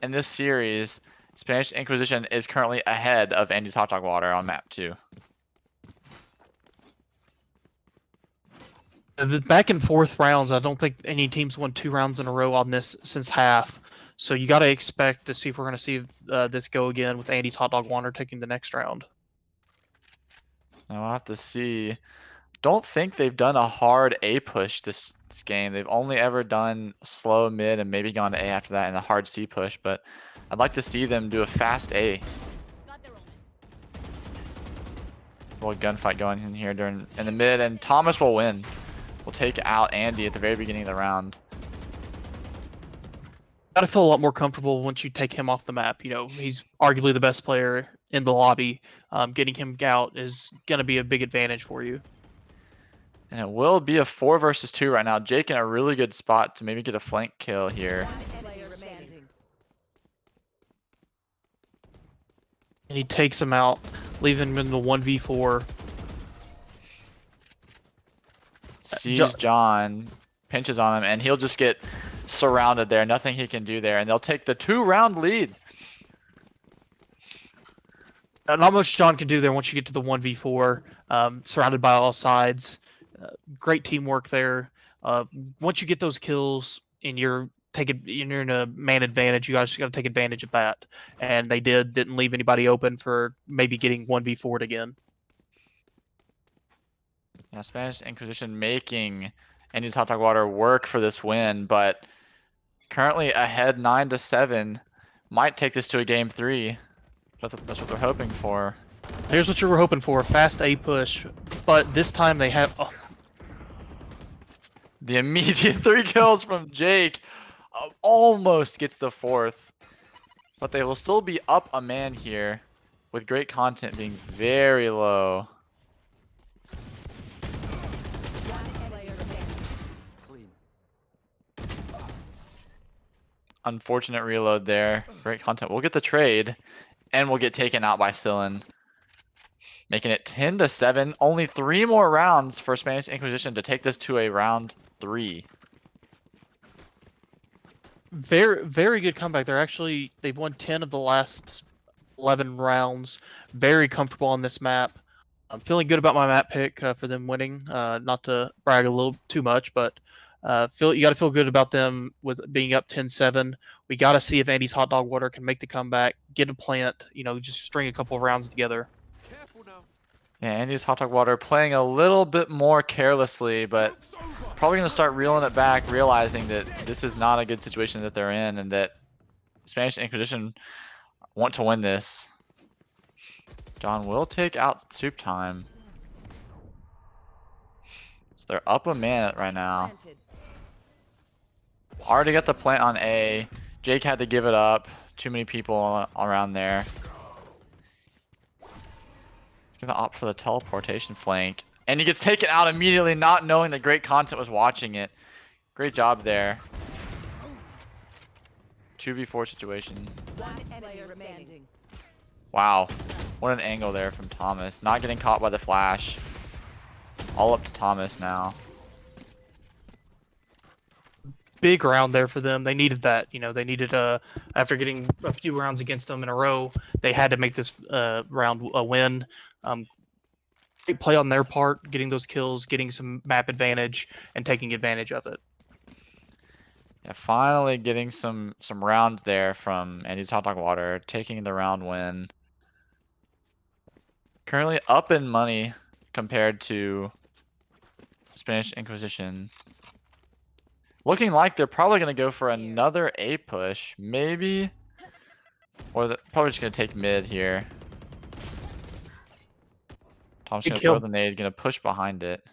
S9: in this series. Spanish Inquisition is currently ahead of Andy's Hot Dog Water on map 2.
S10: The back and forth rounds, I don't think any teams won 2 rounds in a row on this since half. So you got to expect to see if we're going to see this go again with Andy's Hot Dog Water taking the next round.
S9: Now we'll have to see. Don't think they've done a hard A push this game. They've only ever done slow mid and maybe gone to A after that and a hard C push, but I'd like to see them do a fast A. A little gunfight going in here in the mid, and Thomas will win. Will take out Andy at the very beginning of the round.
S10: Gotta feel a lot more comfortable once you take him off the map. You know, he's arguably the best player in the lobby. Getting him out is gonna be a big advantage for you.
S9: And it will be a 4 versus 2 right now. Jake in a really good spot to maybe get a flank kill here.
S10: And he takes him out, leaving him in the 1v4.
S9: Sees John, pinches on him, and he'll just get surrounded there. Nothing he can do there, and they'll take the 2-round lead.
S10: Not much John can do there once you get to the 1v4, surrounded by all sides. Great teamwork there. Once you get those kills and you're in a man advantage, you guys got to take advantage of that. And they didn't leave anybody open for maybe getting 1v4'd again.
S9: Yeah, Spanish Inquisition making Andy's Hot Dog Water work for this win, but currently ahead 9-7. Might take this to a game 3. That's what they're hoping for.
S10: Here's what you were hoping for: fast A push. But this time they have
S9: the immediate 3 kills from Jake. Almost gets the 4th, but they will still be up a man here, with great content being very low. Unfortunate reload there. Great content. We'll get the trade, and we'll get taken out by Cyllin. making it 10-7. Only 3 more rounds for Spanish Inquisition to take this to a round 3.
S10: Very, very good comeback. They've won 10 of the last 11 rounds. Very comfortable on this map. I'm feeling good about my map pick for them winning. Not to brag a little too much, but you got to feel good about them with being up 10-7. We got to see if Andy's Hot Dog Water can make the comeback, get a plant, just string a couple of rounds together.
S9: Yeah, Andy's Hot Dog Water playing a little bit more carelessly, but probably going to start reeling it back, realizing that this is not a good situation that they're in, and that Spanish Inquisition want to win this. John will take out Soup Time. So they're up a man right now. Already got the plant on A. Jake had to give it up. Too many people around there. He's gonna opt for the teleportation flank. And he gets taken out immediately, not knowing that Great Content was watching it. Great job there. 2v4 situation. Wow. What an angle there from Thomas. Not getting caught by the flash. All up to Thomas now.
S10: Big round there for them. They needed that. They needed after getting a few rounds against them in a row, they had to make this round a win. Great play on their part, getting those kills, getting some map advantage, and taking advantage of it.
S9: Yeah, finally getting some rounds there from Andy's Hot Dog Water, taking the round win. Currently up in money compared to Spanish Inquisition. Looking like they're probably going to go for another A push, maybe. Or they're probably just going to take mid here. Tom's going to throw the nade, going to push behind it.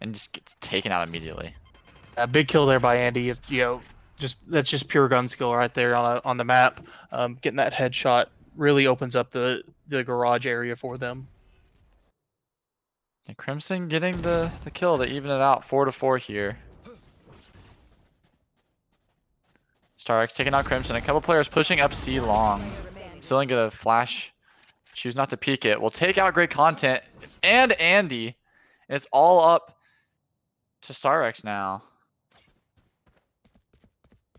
S9: And just gets taken out immediately.
S10: A big kill there by Andy. That's just pure gun skill right there on the map. Getting that headshot really opens up the garage area for them.
S9: And Crimson getting the kill to even it out, 4-4 here. StarX taking out Crimson. A couple players pushing up C long. Still get a flash. Choose not to peek it. We'll take out Great Content and Andy. And it's all up to StarX now.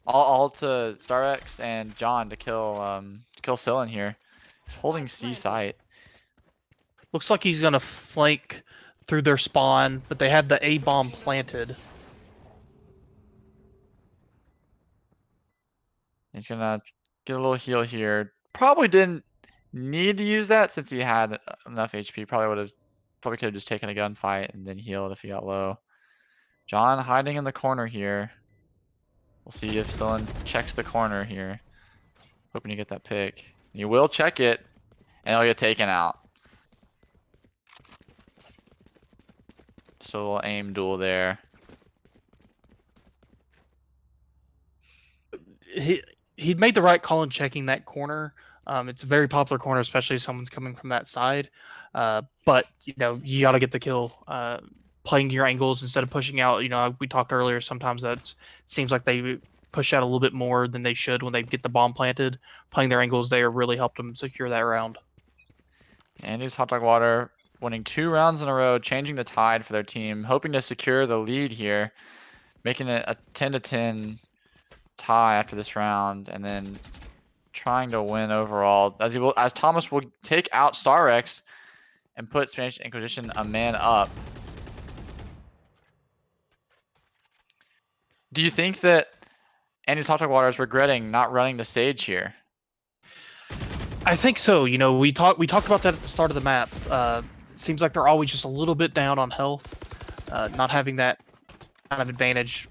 S9: All to StarX and John to kill Sillin here. He's holding C site.
S10: Looks like he's gonna flank through their spawn, but they have the A bomb planted.
S9: He's gonna get a little heal here. Probably didn't need to use that since he had enough HP. Probably could have just taken a gunfight and then healed if he got low. John hiding in the corner here. We'll see if Sillin checks the corner here. Hoping to get that pick. He will check it, and he'll get taken out. Just a little aim duel there.
S10: He made the right call in checking that corner. It's a very popular corner, especially if someone's coming from that side. But you got to get the kill. Playing your angles instead of pushing out. We talked earlier. Sometimes that seems like they push out a little bit more than they should when they get the bomb planted. Playing their angles there really helped them secure that round.
S9: Andy's Hot Dog Water winning 2 rounds in a row, changing the tide for their team, hoping to secure the lead here, making it a 10-10 tie after this round, and then trying to win overall. As Thomas will take out StarX and put Spanish Inquisition a man up. Do you think that Andy's Hot Dog Water is regretting not running the Sage here?
S10: I think so. We talked about that at the start of the map. It seems like they're always just a little bit down on health. Not having that kind of advantage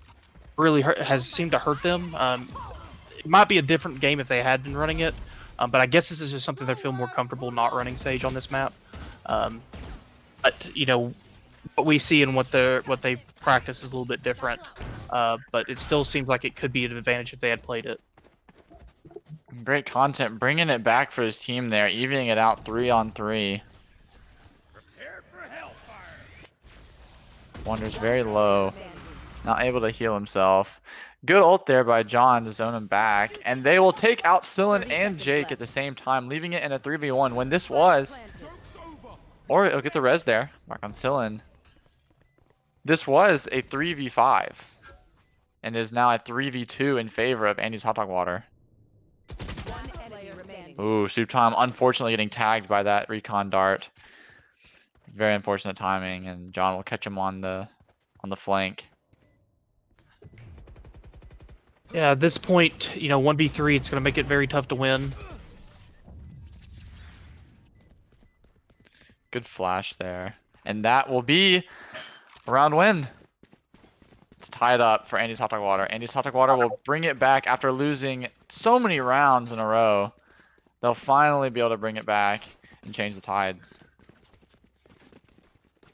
S10: really has seemed to hurt them. It might be a different game if they had been running it, but I guess this is just something they feel more comfortable not running Sage on this map. But what we see and what they practice is a little bit different. But it still seems like it could be an advantage if they had played it.
S9: Great Content bringing it back for his team there, evening it out 3-on-3. Wonder's very low, not able to heal himself. Good ult there by John to zone him back, and they will take out Sillin and Jake at the same time, leaving it in a 3v1 when this was Or it'll get the res there. Mark on Sillin. This was a 3v5. And is now a 3v2 in favor of Andy's Hot Dog Water. Ooh, Soup Time unfortunately getting tagged by that recon dart. Very unfortunate timing, and John will catch him on the flank.
S10: Yeah, at this point, 1v3, it's going to make it very tough to win.
S9: Good flash there. And that will be a round win. It's tied up for Andy's Hot Dog Water. Andy's Hot Dog Water will bring it back after losing so many rounds in a row. They'll finally be able to bring it back and change the tides.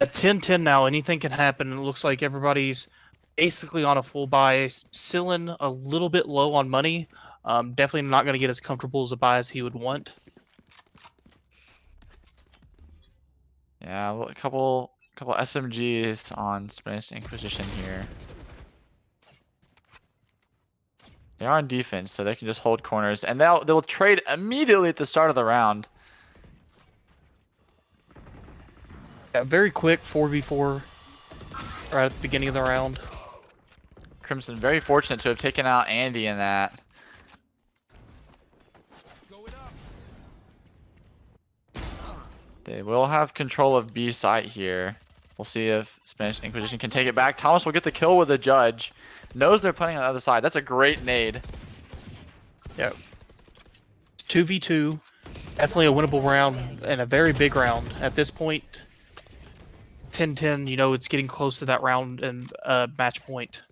S10: At 10-10 now, anything can happen. It looks like everybody's basically on a full buy. Sillin a little bit low on money. Definitely not going to get as comfortable as a buy as he would want.
S9: Yeah, a couple SMGs on Spanish Inquisition here. They are on defense, so they can just hold corners, and they'll trade immediately at the start of the round.
S10: Yeah, very quick 4v4 right at the beginning of the round.
S9: Crimson very fortunate to have taken out Andy in that. They will have control of B site here. We'll see if Spanish Inquisition can take it back. Thomas will get the kill with the judge. Knows they're playing on the other side. That's a great nade.
S10: Yeah. 2v2. Definitely a winnable round and a very big round. At this point, 10-10, it's getting close to that round and match point.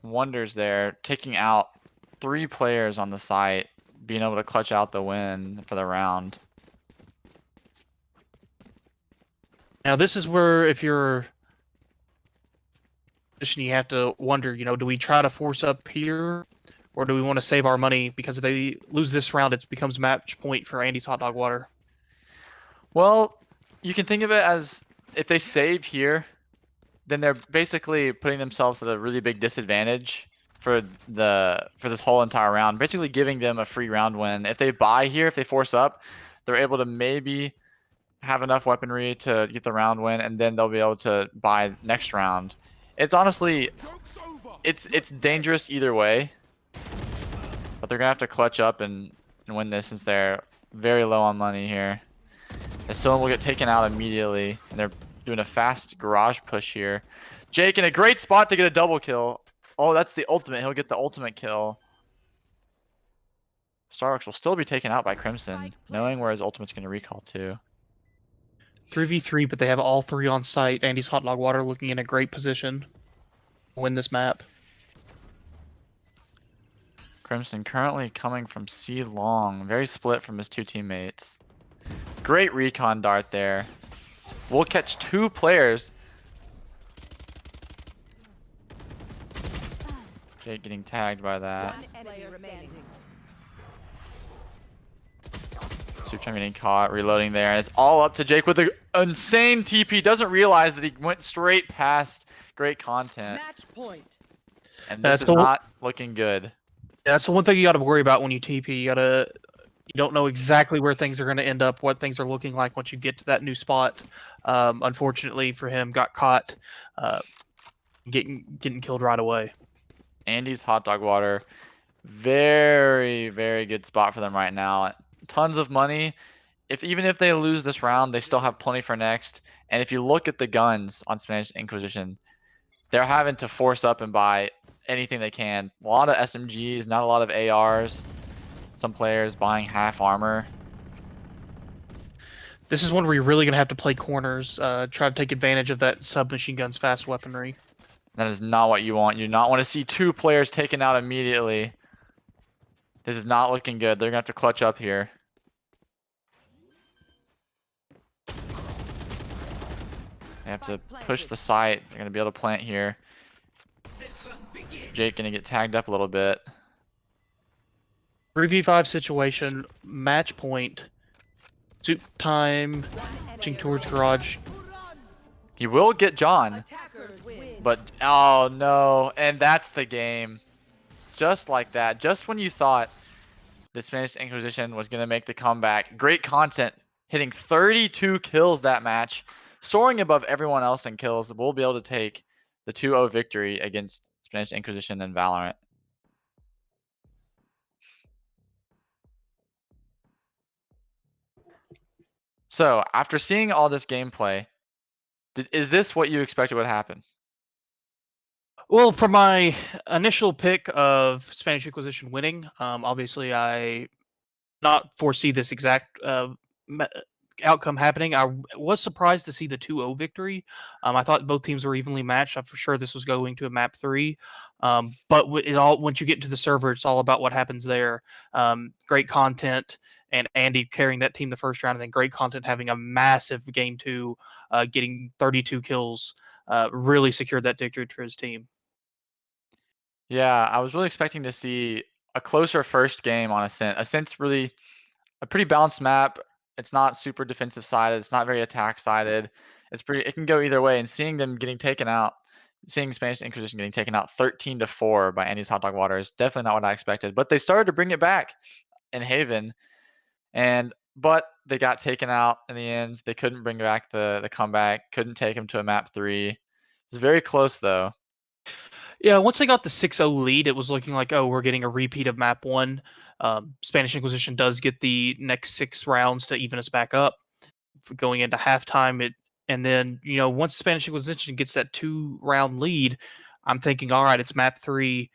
S9: Wonders there. Taking out 3 players on the site. Being able to clutch out the win for the round.
S10: Now, this is where, if you're you have to wonder, do we try to force up here, or do we want to save our money? Because if they lose this round, it becomes match point for Andy's Hot Dog Water.
S9: Well, you can think of it as if they save here, then they're basically putting themselves at a really big disadvantage for this whole entire round, basically giving them a free round win. If they buy here, if they force up, they're able to maybe have enough weaponry to get the round win, and then they'll be able to buy next round. It's honestly, it's dangerous either way, but they're gonna have to clutch up and win this since they're very low on money here. As Sillin will get taken out immediately, and they're doing a fast garage push here. Jake in a great spot to get a double kill. Oh, that's the ultimate. He'll get the ultimate kill. Starbucks will still be taken out by Crimson, knowing where his ultimate's gonna recall to.
S10: 3v3, but they have all 3 on site. Andy's Hot Dog Water looking in a great position to win this map.
S9: Crimson currently coming from C long, very split from his 2 teammates. Great recon dart there. We'll catch 2 players. Jake getting tagged by that. Super getting caught, reloading there, and it's all up to Jake with an insane TP. Doesn't realize that he went straight past great content.
S12: Match point.
S9: And this is not looking good.
S10: Yeah, that's the one thing you got to worry about when you TP. You don't know exactly where things are going to end up, what things are looking like once you get to that new spot. Unfortunately for him, got caught getting killed right away.
S9: Andy's Hot Dog Water, very, very good spot for them right now. Tons of money. Even if they lose this round, they still have plenty for next. And if you look at the guns on Spanish Inquisition, they're having to force up and buy anything they can. A lot of SMGs, not a lot of ARs. Some players buying half armor.
S10: This is one where you're really going to have to play corners, try to take advantage of that submachine gun's fast weaponry.
S9: That is not what you want. You do not want to see 2 players taken out immediately. This is not looking good. They're going to have to clutch up here. They have to push the site. They're going to be able to plant here. Jake going to get tagged up a little bit.
S10: 3v5 situation, match point. Soup time, marching towards garage.
S9: He will get John. But, oh no. And that's the game. Just like that. Just when you thought the Spanish Inquisition was going to make the comeback. Great content hitting 32 kills that match, soaring above everyone else in kills. We'll be able to take the 2-0 victory against Spanish Inquisition and Valorant. So, after seeing all this gameplay, is this what you expected would happen?
S10: Well, for my initial pick of Spanish Inquisition winning, obviously I not foresee this exact outcome happening. I was surprised to see the 2-0 victory. I thought both teams were evenly matched. I'm for sure this was going to a map 3. But once you get into the server, it's all about what happens there. Great content and Andy carrying that team the first round, and then great content having a massive game 2, getting 32 kills, really secured that victory for his team.
S9: Yeah, I was really expecting to see a closer first game on Ascent. Ascent's really a pretty balanced map. It's not super defensive sided. It's not very attack sided. It can go either way. And seeing them getting taken out, seeing Spanish Inquisition getting taken out 13-4 by Andy's Hot Dog Water is definitely not what I expected. But they started to bring it back in Haven, but they got taken out in the end. They couldn't bring back the comeback. Couldn't take them to a map 3. It's very close though.
S10: Yeah, once they got the 6-0 lead, it was looking like, oh, we're getting a repeat of map 1. Spanish Inquisition does get the next 6 rounds to even us back up for going into halftime. And then, once Spanish Inquisition gets that 2-round lead, I'm thinking, all right, it's map 3.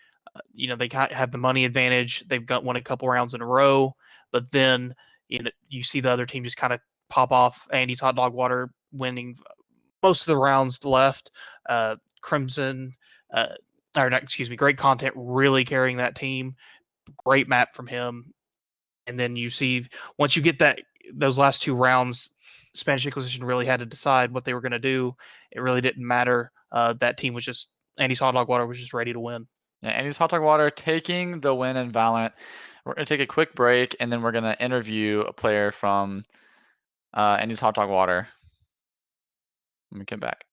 S10: They have the money advantage. They've won a couple rounds in a row. But then, you see the other team just kind of pop off. Andy's Hot Dog Water winning most of the rounds left. Crimson... Great content, really carrying that team. Great map from him. And then you see, once you get those last 2 rounds, Spanish Inquisition really had to decide what they were going to do. It really didn't matter. That team was just, Andy's Hot Dog Water was just ready to win.
S9: Yeah, Andy's Hot Dog Water taking the win in Valorant. We're going to take a quick break, and then we're going to interview a player from Andy's Hot Dog Water. Let me get back.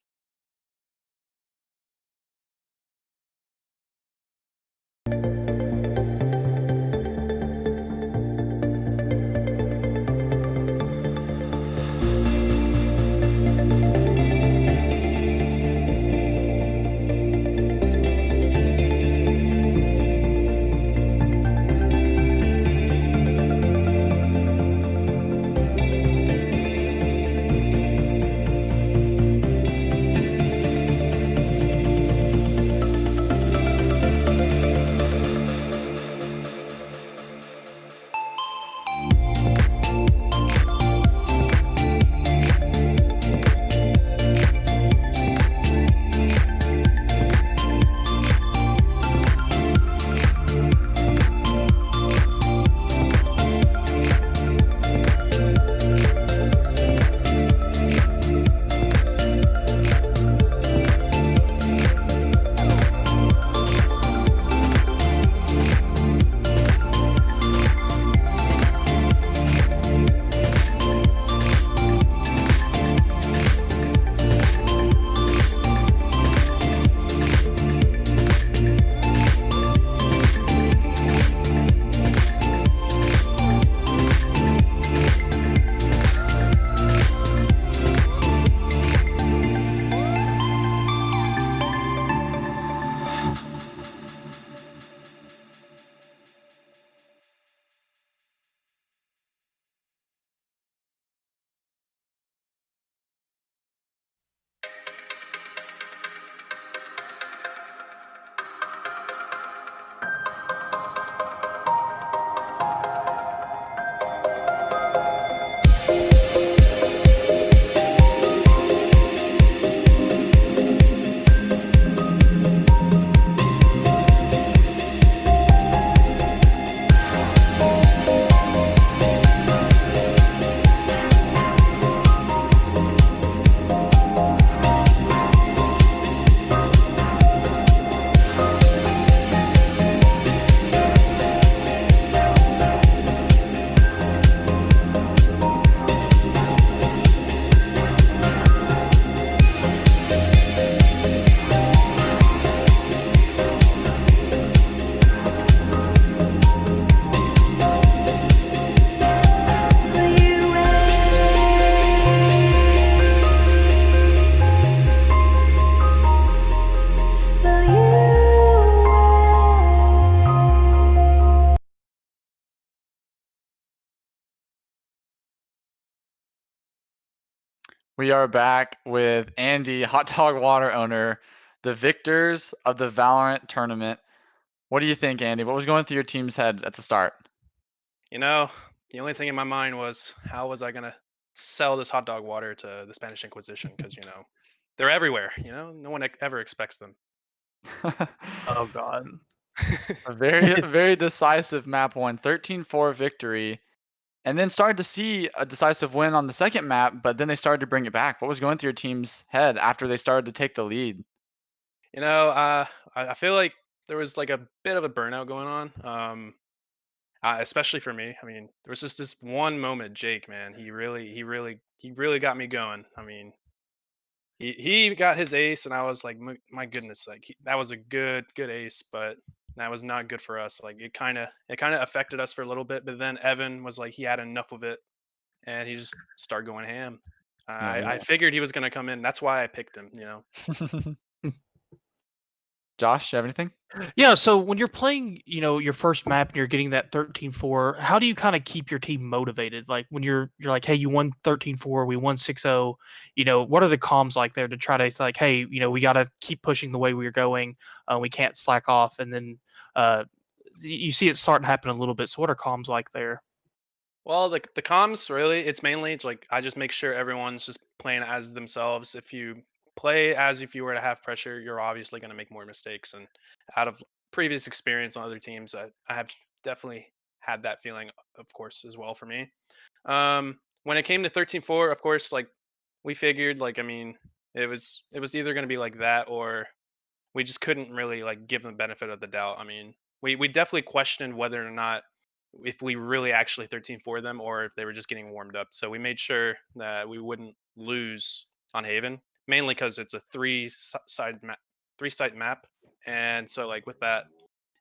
S9: We are back with Andy, Hot Dog Water owner, the victors of the Valorant tournament. What do you think, Andy? What was going through your team's head at the start?
S13: You know, the only thing in my mind was how was I gonna sell this hot dog water to the Spanish Inquisition? Because they're everywhere. No one ever expects them.
S10: Oh God.
S9: A very decisive map one, 13-4 victory. And then started to see a decisive win on the second map, but then they started to bring it back. What was going through your team's head after they started to take the lead?
S13: I feel like there was like a bit of a burnout going on, especially for me. I mean, there was just this one moment, Jake, man. He really got me going. I mean, he got his ace, and I was like, my goodness, like that was a good ace, but that was not good for us. Like it kind of affected us for a little bit, but then Evan was like, he had enough of it, and he just started going ham. I figured he was gonna come in. That's why I picked him.
S9: Josh, you have anything?
S10: Yeah, so when you're playing, your first map and you're getting that 13-4, how do you kind of keep your team motivated? Like when you're like, hey, you won 13-4, we won 6-0, what are the comms like there to try to like, hey, we got to keep pushing the way we're going. We can't slack off. And then you see it starting to happen a little bit. So what are comms like there?
S13: Well, the comms really, it's mainly like I just make sure everyone's just playing as themselves. If you play as if you were to have pressure, you're obviously going to make more mistakes. And out of previous experience on other teams, I have definitely had that feeling, of course, as well for me. When it came to 13-4, of course, like we figured, like I mean, it was either going to be like that or we just couldn't really like give them the benefit of the doubt. I mean, we definitely questioned whether or not if we really actually 13-4 them or if they were just getting warmed up. So we made sure that we wouldn't lose on Haven, mainly because it's a three-site map, and so like with that,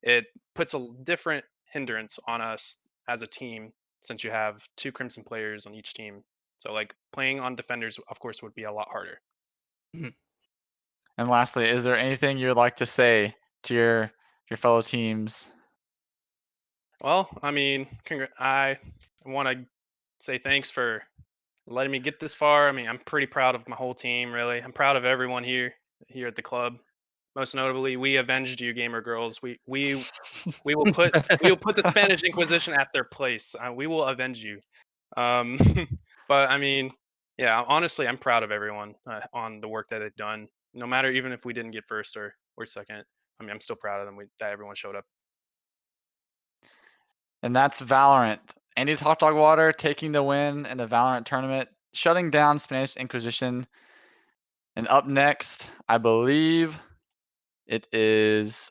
S13: it puts a different hindrance on us as a team since you have 2 Crimson players on each team. So like playing on defenders, of course, would be a lot harder.
S9: And lastly, is there anything you would like to say to your fellow teams?
S13: Well, I mean, I want to say thanks for letting me get this far. I mean, I'm pretty proud of my whole team, really. I'm proud of everyone here at the club. Most notably, we avenged you, gamer girls. We will put the Spanish Inquisition at their place. We will avenge you. But I mean, yeah, honestly, I'm proud of everyone on the work that they've done. No matter even if we didn't get first or second, I mean, I'm still proud of them. That everyone showed up.
S9: And that's Valorant. Andy's Hot Dog Water taking the win in the Valorant tournament, shutting down Spanish Inquisition. And up next, I believe it is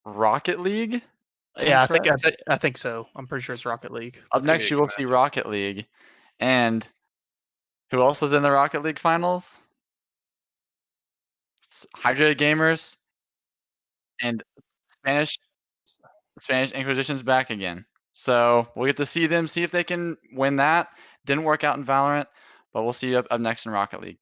S9: Rocket League.
S10: Yeah, I think so. I'm pretty sure it's Rocket League.
S9: Up next, you will see Rocket League. And who else is in the Rocket League finals? It's Hydrated Gamers and Spanish Inquisition's back again. So we'll get to see them, see if they can win that. Didn't work out in Valorant, but we'll see you up next in Rocket League.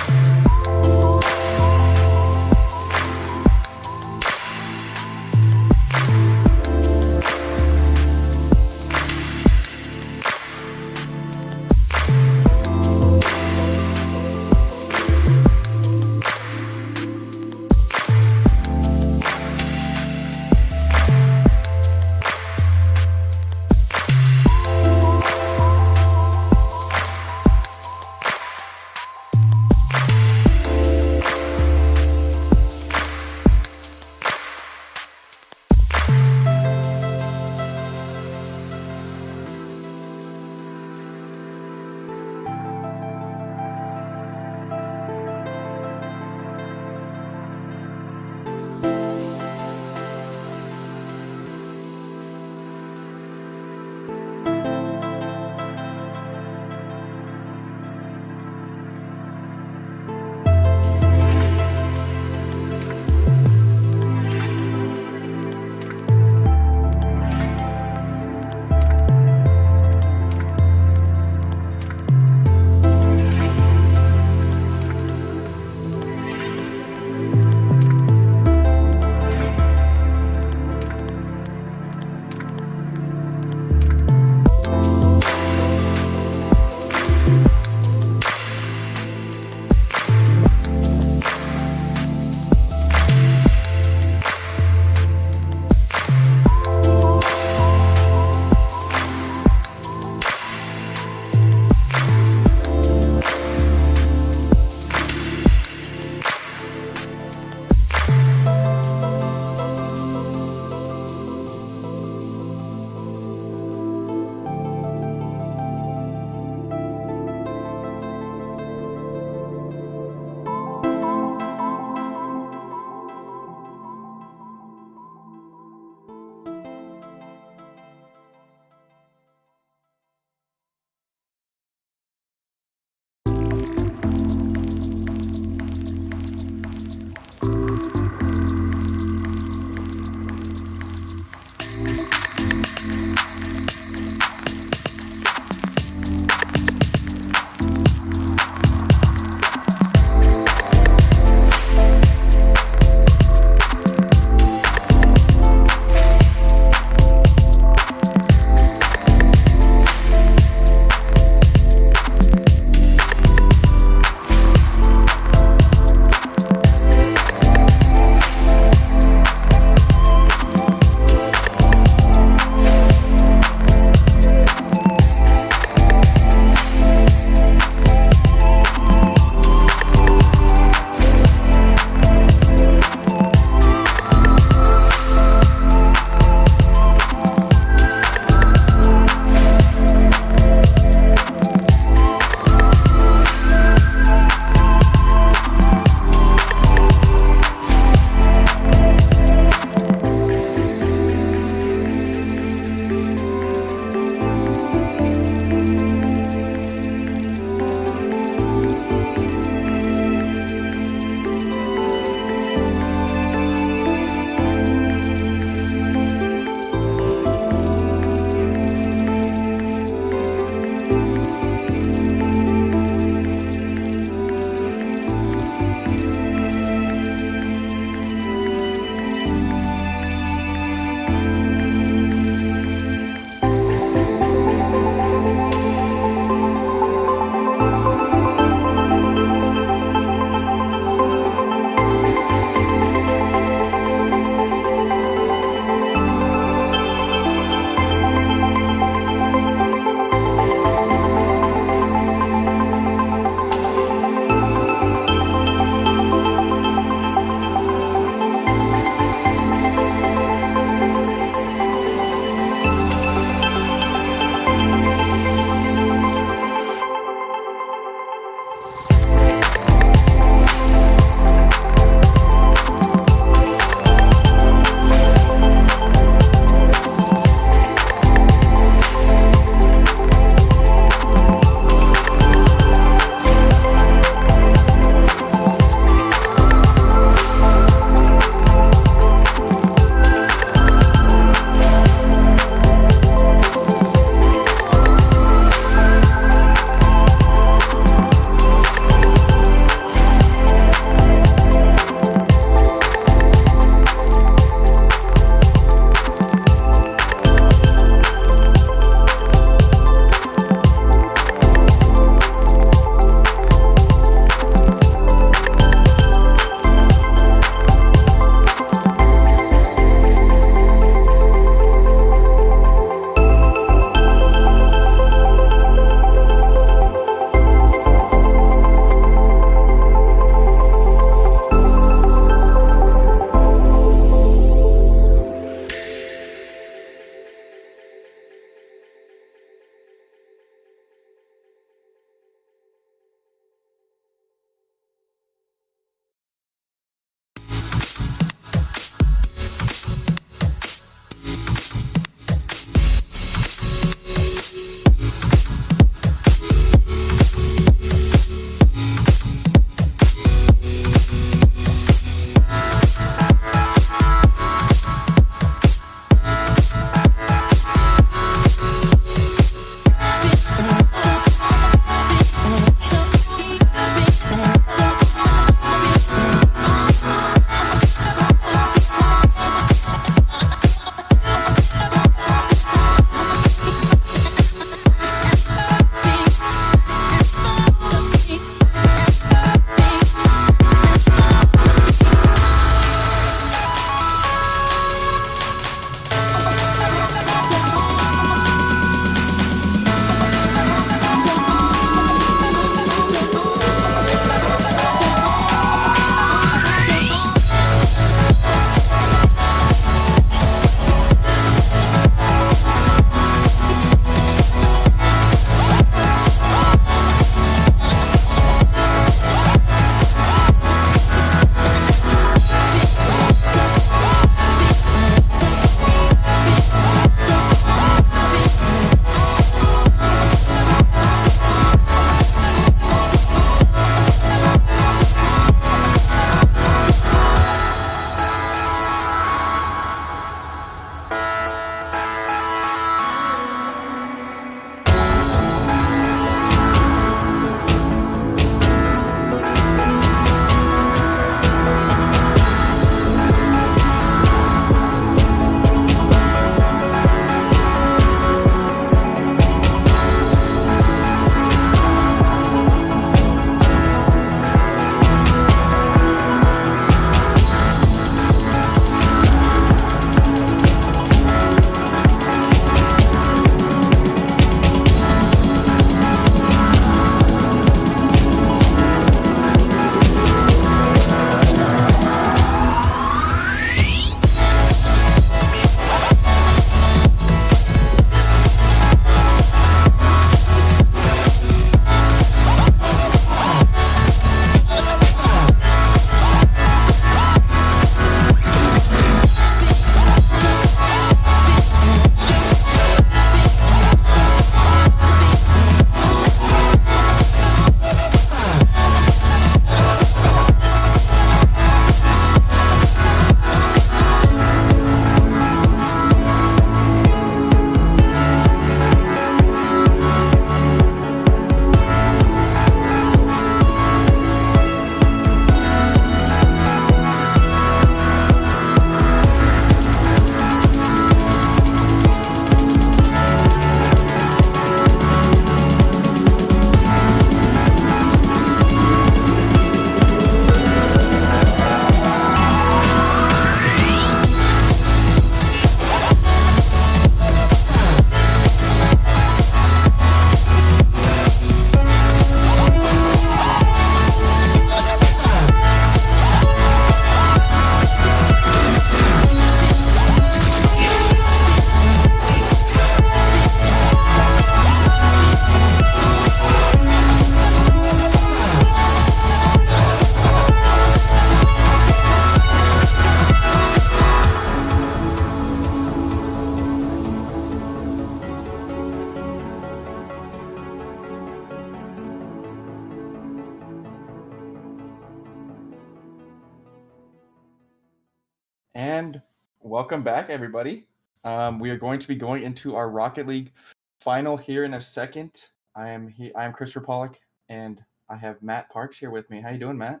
S11: Welcome back, everybody. We are going to be going into our Rocket League final here in a second. I am Christopher Pollock, and I have Matt Parks here with me. How you doing, Matt?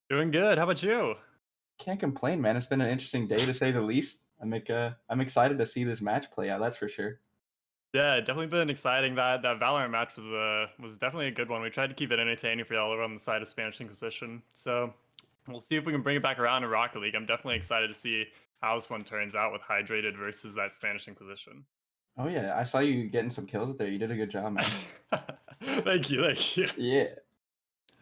S14: Doing good. How about you?
S11: Can't complain, man. It's been an interesting day to say the least. I'm excited to see this match play out. That's for sure.
S14: Yeah, definitely been exciting. That Valorant match was definitely a good one. We tried to keep it entertaining for y'all over on the side of Spanish Inquisition. So we'll see if we can bring it back around in Rocket League. I'm definitely excited to see how this one turns out with Hydrated versus that Spanish Inquisition.
S11: Oh yeah, I saw you getting some kills there. You did a good job, man.
S14: Thank you.
S11: Yeah.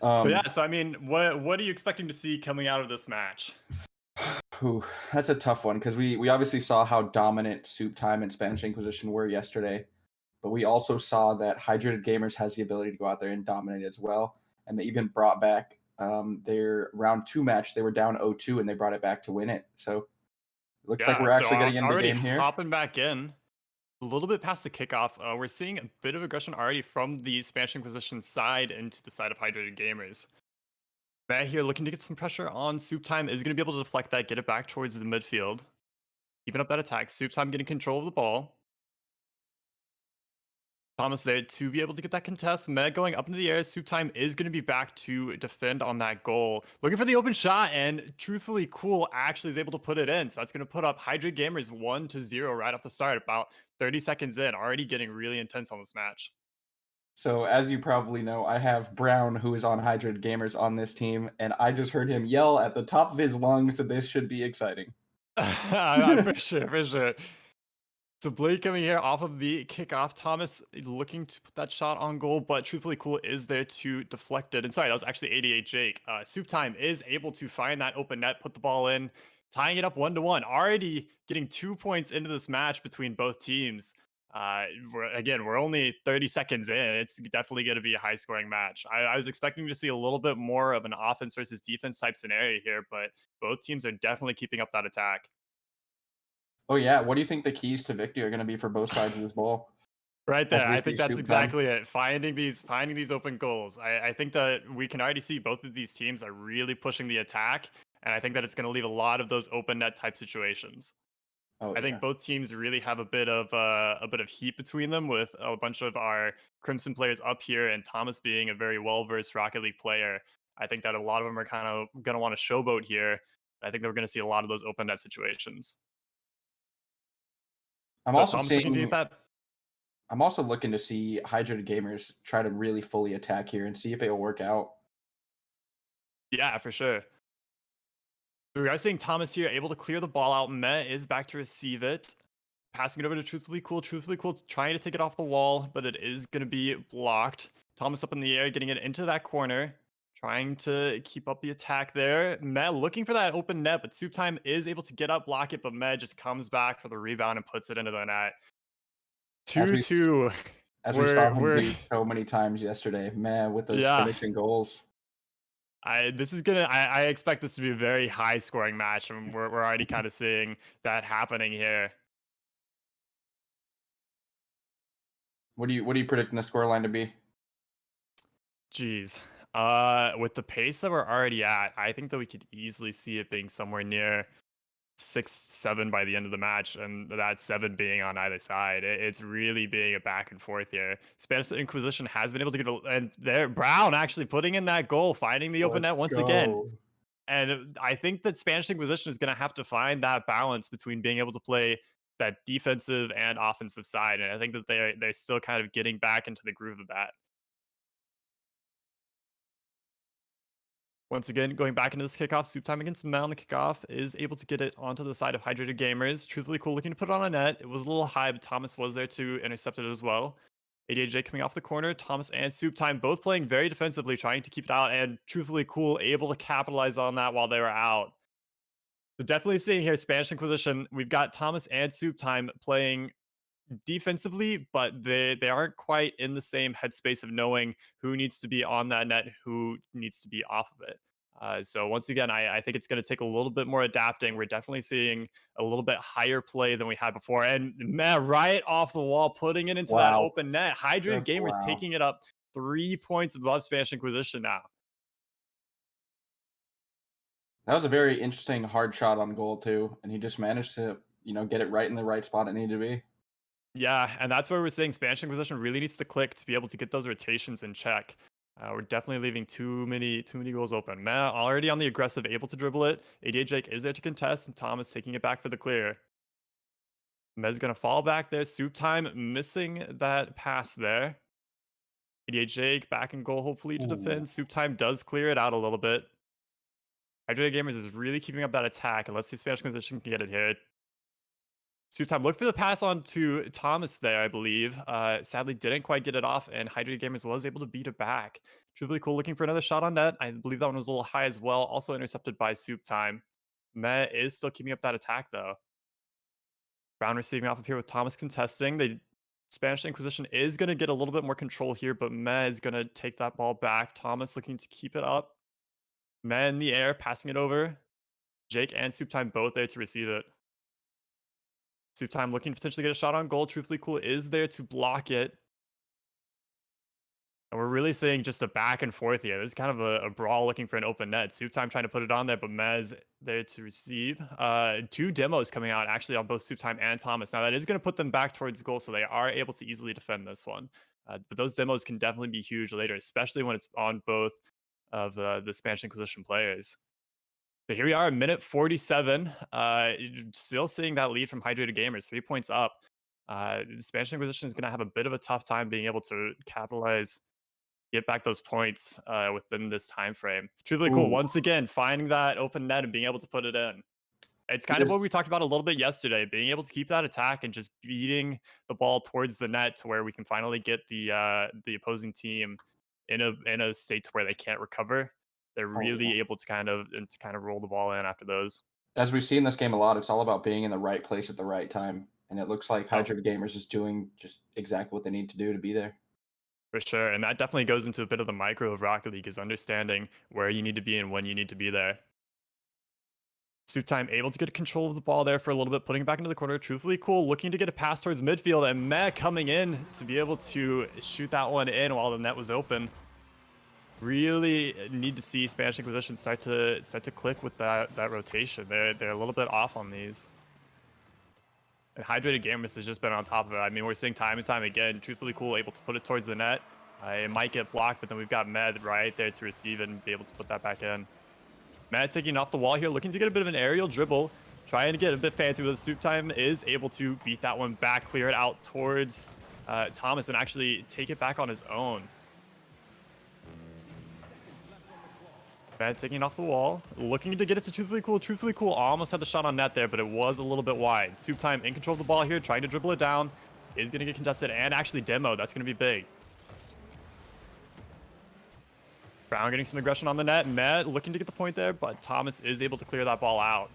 S14: But yeah, so I mean, what are you expecting to see coming out of this match?
S11: Ooh, that's a tough one because we obviously saw how dominant Soup Time and Spanish Inquisition were yesterday, but we also saw that Hydrated Gamers has the ability to go out there and dominate as well, and they even brought back their round 2 match. They were down 0-2 and they brought it back to win it. So it looks like we're actually getting into the game here.
S14: Hopping back in a little bit past the kickoff, we're seeing a bit of aggression already from the Spanish Inquisition side into the side of Hydrated Gamers. Matt here looking to get some pressure on Soup Time, is going to be able to deflect that, get it back towards the midfield. Keeping up that attack. Soup Time getting control of the ball. Thomas there to be able to get that contest. Med going up into the air. Soup Time is going to be back to defend on that goal. Looking for the open shot, and truthfully, Cool actually is able to put it in. So that's going to put up Hydrate Gamers 1-0 right off the start, about 30 seconds in. Already getting really intense on this match.
S11: So as you probably know, I have Brown, who is on Hydrated Gamers, on this team, and I just heard him yell at the top of his lungs that this should be exciting.
S14: For sure. So Blake coming here off of the kickoff. Thomas looking to put that shot on goal, but truthfully, Cool is there to deflect it. And sorry, that was actually 88 Jake. Soup Time is able to find that open net, put the ball in, tying it up 1-1. Already getting 2 points into this match between both teams. We're only 30 seconds in. It's definitely going to be a high-scoring match. I was expecting to see a little bit more of an offense versus defense type scenario here, but both teams are definitely keeping up that attack.
S11: Oh yeah, what do you think the keys to victory are going to be for both sides of this ball?
S14: Right there, I think that's exactly it. Finding these open goals. I think that we can already see both of these teams are really pushing the attack, and I think that it's going to leave a lot of those open net type situations. I think both teams really have a bit of heat between them, with a bunch of our Crimson players up here, and Thomas being a very well-versed Rocket League player. I think that a lot of them are kind of going to want to showboat here. I think that we're going to see a lot of those open net situations.
S11: I'm also looking to see Hydrated Gamers try to really fully attack here and see if it'll work out.
S14: Yeah, for sure. So we are seeing Thomas here able to clear the ball out. Met is back to receive it. Passing it over to Truthfully Cool. Truthfully Cool trying to take it off the wall, but it is going to be blocked. Thomas up in the air, getting it into that corner. Trying to keep up the attack there. Med looking for that open net, but Soup Time is able to get up, block it, but Med just comes back for the rebound and puts it into the net. 2-2.
S11: As we saw him do so many times yesterday, man, with those finishing goals.
S14: I expect this to be a very high scoring match, and we're already kind of seeing that happening here.
S11: What are you predicting the scoreline to be?
S14: Jeez. With the pace that we're already at, I think that we could easily see it being somewhere near 6-7 by the end of the match, and that 7 being on either side. It's really being a back and forth here. Spanish Inquisition has been able to get and there Brown actually putting in that goal, finding the open net once again. And I think that Spanish Inquisition is going to have to find that balance between being able to play that defensive and offensive side, and I think that they're still kind of getting back into the groove of that. Once again, going back into this kickoff, Soup Time against Mel on the kickoff is able to get it onto the side of Hydrated Gamers. Truthfully Cool looking to put it on a net. It was a little high, but Thomas was there to intercept it as well. ADJ coming off the corner. Thomas and Soup Time both playing very defensively, trying to keep it out, and Truthfully Cool able to capitalize on that while they were out. So definitely seeing here Spanish Inquisition. We've got Thomas and Soup Time playing defensively, but they aren't quite in the same headspace of knowing who needs to be on that net, who needs to be off of it. So once again, I think it's going to take a little bit more adapting. We're definitely seeing a little bit higher play than we had before. And man, right off the wall, putting it into that open net. Hydrated Gamers taking it up 3 points above Spanish Inquisition now.
S11: That was a very interesting hard shot on goal too, and he just managed to, get it right in the right spot it needed to be.
S14: Yeah, and that's where we're saying Spanish Inquisition really needs to click to be able to get those rotations in check. We're definitely leaving too many goals open. Matt already on the aggressive, able to dribble it. ADA Jake is there to contest, and Thomas taking it back for the clear. Mez gonna fall back there. Soup Time missing that pass there. ADA Jake back in goal, hopefully to defend. Soup Time does clear it out a little bit. Hydrated Gamers is really keeping up that attack, and let's see if Spanish Inquisition can get it here. Soup Time looked for the pass on to Thomas there, I believe. Sadly, didn't quite get it off, and Hydrated Gamers was able to beat it back. Truly cool, looking for another shot on net. I believe that one was a little high as well. Also intercepted by Soup Time. Met is still keeping up that attack, though. Brown receiving off of here with Thomas contesting. The Spanish Inquisition is going to get a little bit more control here, but Met is going to take that ball back. Thomas looking to keep it up. Met in the air, passing it over. Jake and Soup Time both there to receive it. Soup Time looking to potentially get a shot on goal. Truthfully Cool is there to block it. And we're really seeing just a back and forth here. This is kind of a brawl looking for an open net. Soup Time trying to put it on there, but Mez there to receive. 2 demos coming out actually on both Soup Time and Thomas. Now that is going to put them back towards goal, so they are able to easily defend this one. But those demos can definitely be huge later, especially when it's on both of the Spanish Inquisition players. So here we are, minute 47. Still seeing that lead from Hydrated Gamers, 3 points up. The Spanish Inquisition is going to have a bit of a tough time being able to capitalize, get back those points within this time frame. Truthfully Cool, once again, finding that open net and being able to put it in. It's kind of what we talked about a little bit yesterday, being able to keep that attack and just beating the ball towards the net to where we can finally get the opposing team in a state to where they can't recover. They're really able to kind of roll the ball in after those.
S11: As we've seen this game a lot, it's all about being in the right place at the right time. And it looks like Hydrated Gamers is doing just exactly what they need to do to be there.
S14: For sure. And that definitely goes into a bit of the micro of Rocket League, is understanding where you need to be and when you need to be there. Soup Time able to get control of the ball there for a little bit, putting it back into the corner. Truthfully Cool looking to get a pass towards midfield, and Meh coming in to be able to shoot that one in while the net was open. Really need to see Spanish Inquisition start to click with that rotation. They're a little bit off on these. And Hydrated Gamers has just been on top of it. I mean, we're seeing time and time again, Truthfully Cool able to put it towards the net. It might get blocked, but then we've got Med right there to receive it and be able to put that back in. Med taking off the wall here, looking to get a bit of an aerial dribble. Trying to get a bit fancy with the Soup Time, is able to beat that one back, clear it out towards Thomas, and actually take it back on his own. Med taking off the wall, looking to get it to Truthfully Cool. Truthfully Cool almost had the shot on net there, but it was a little bit wide. Soup Time in control of the ball here, trying to dribble it down. Is going to get contested and actually demo. That's going to be big. Brown getting some aggression on the net. Met looking to get the point there, but Thomas is able to clear that ball out.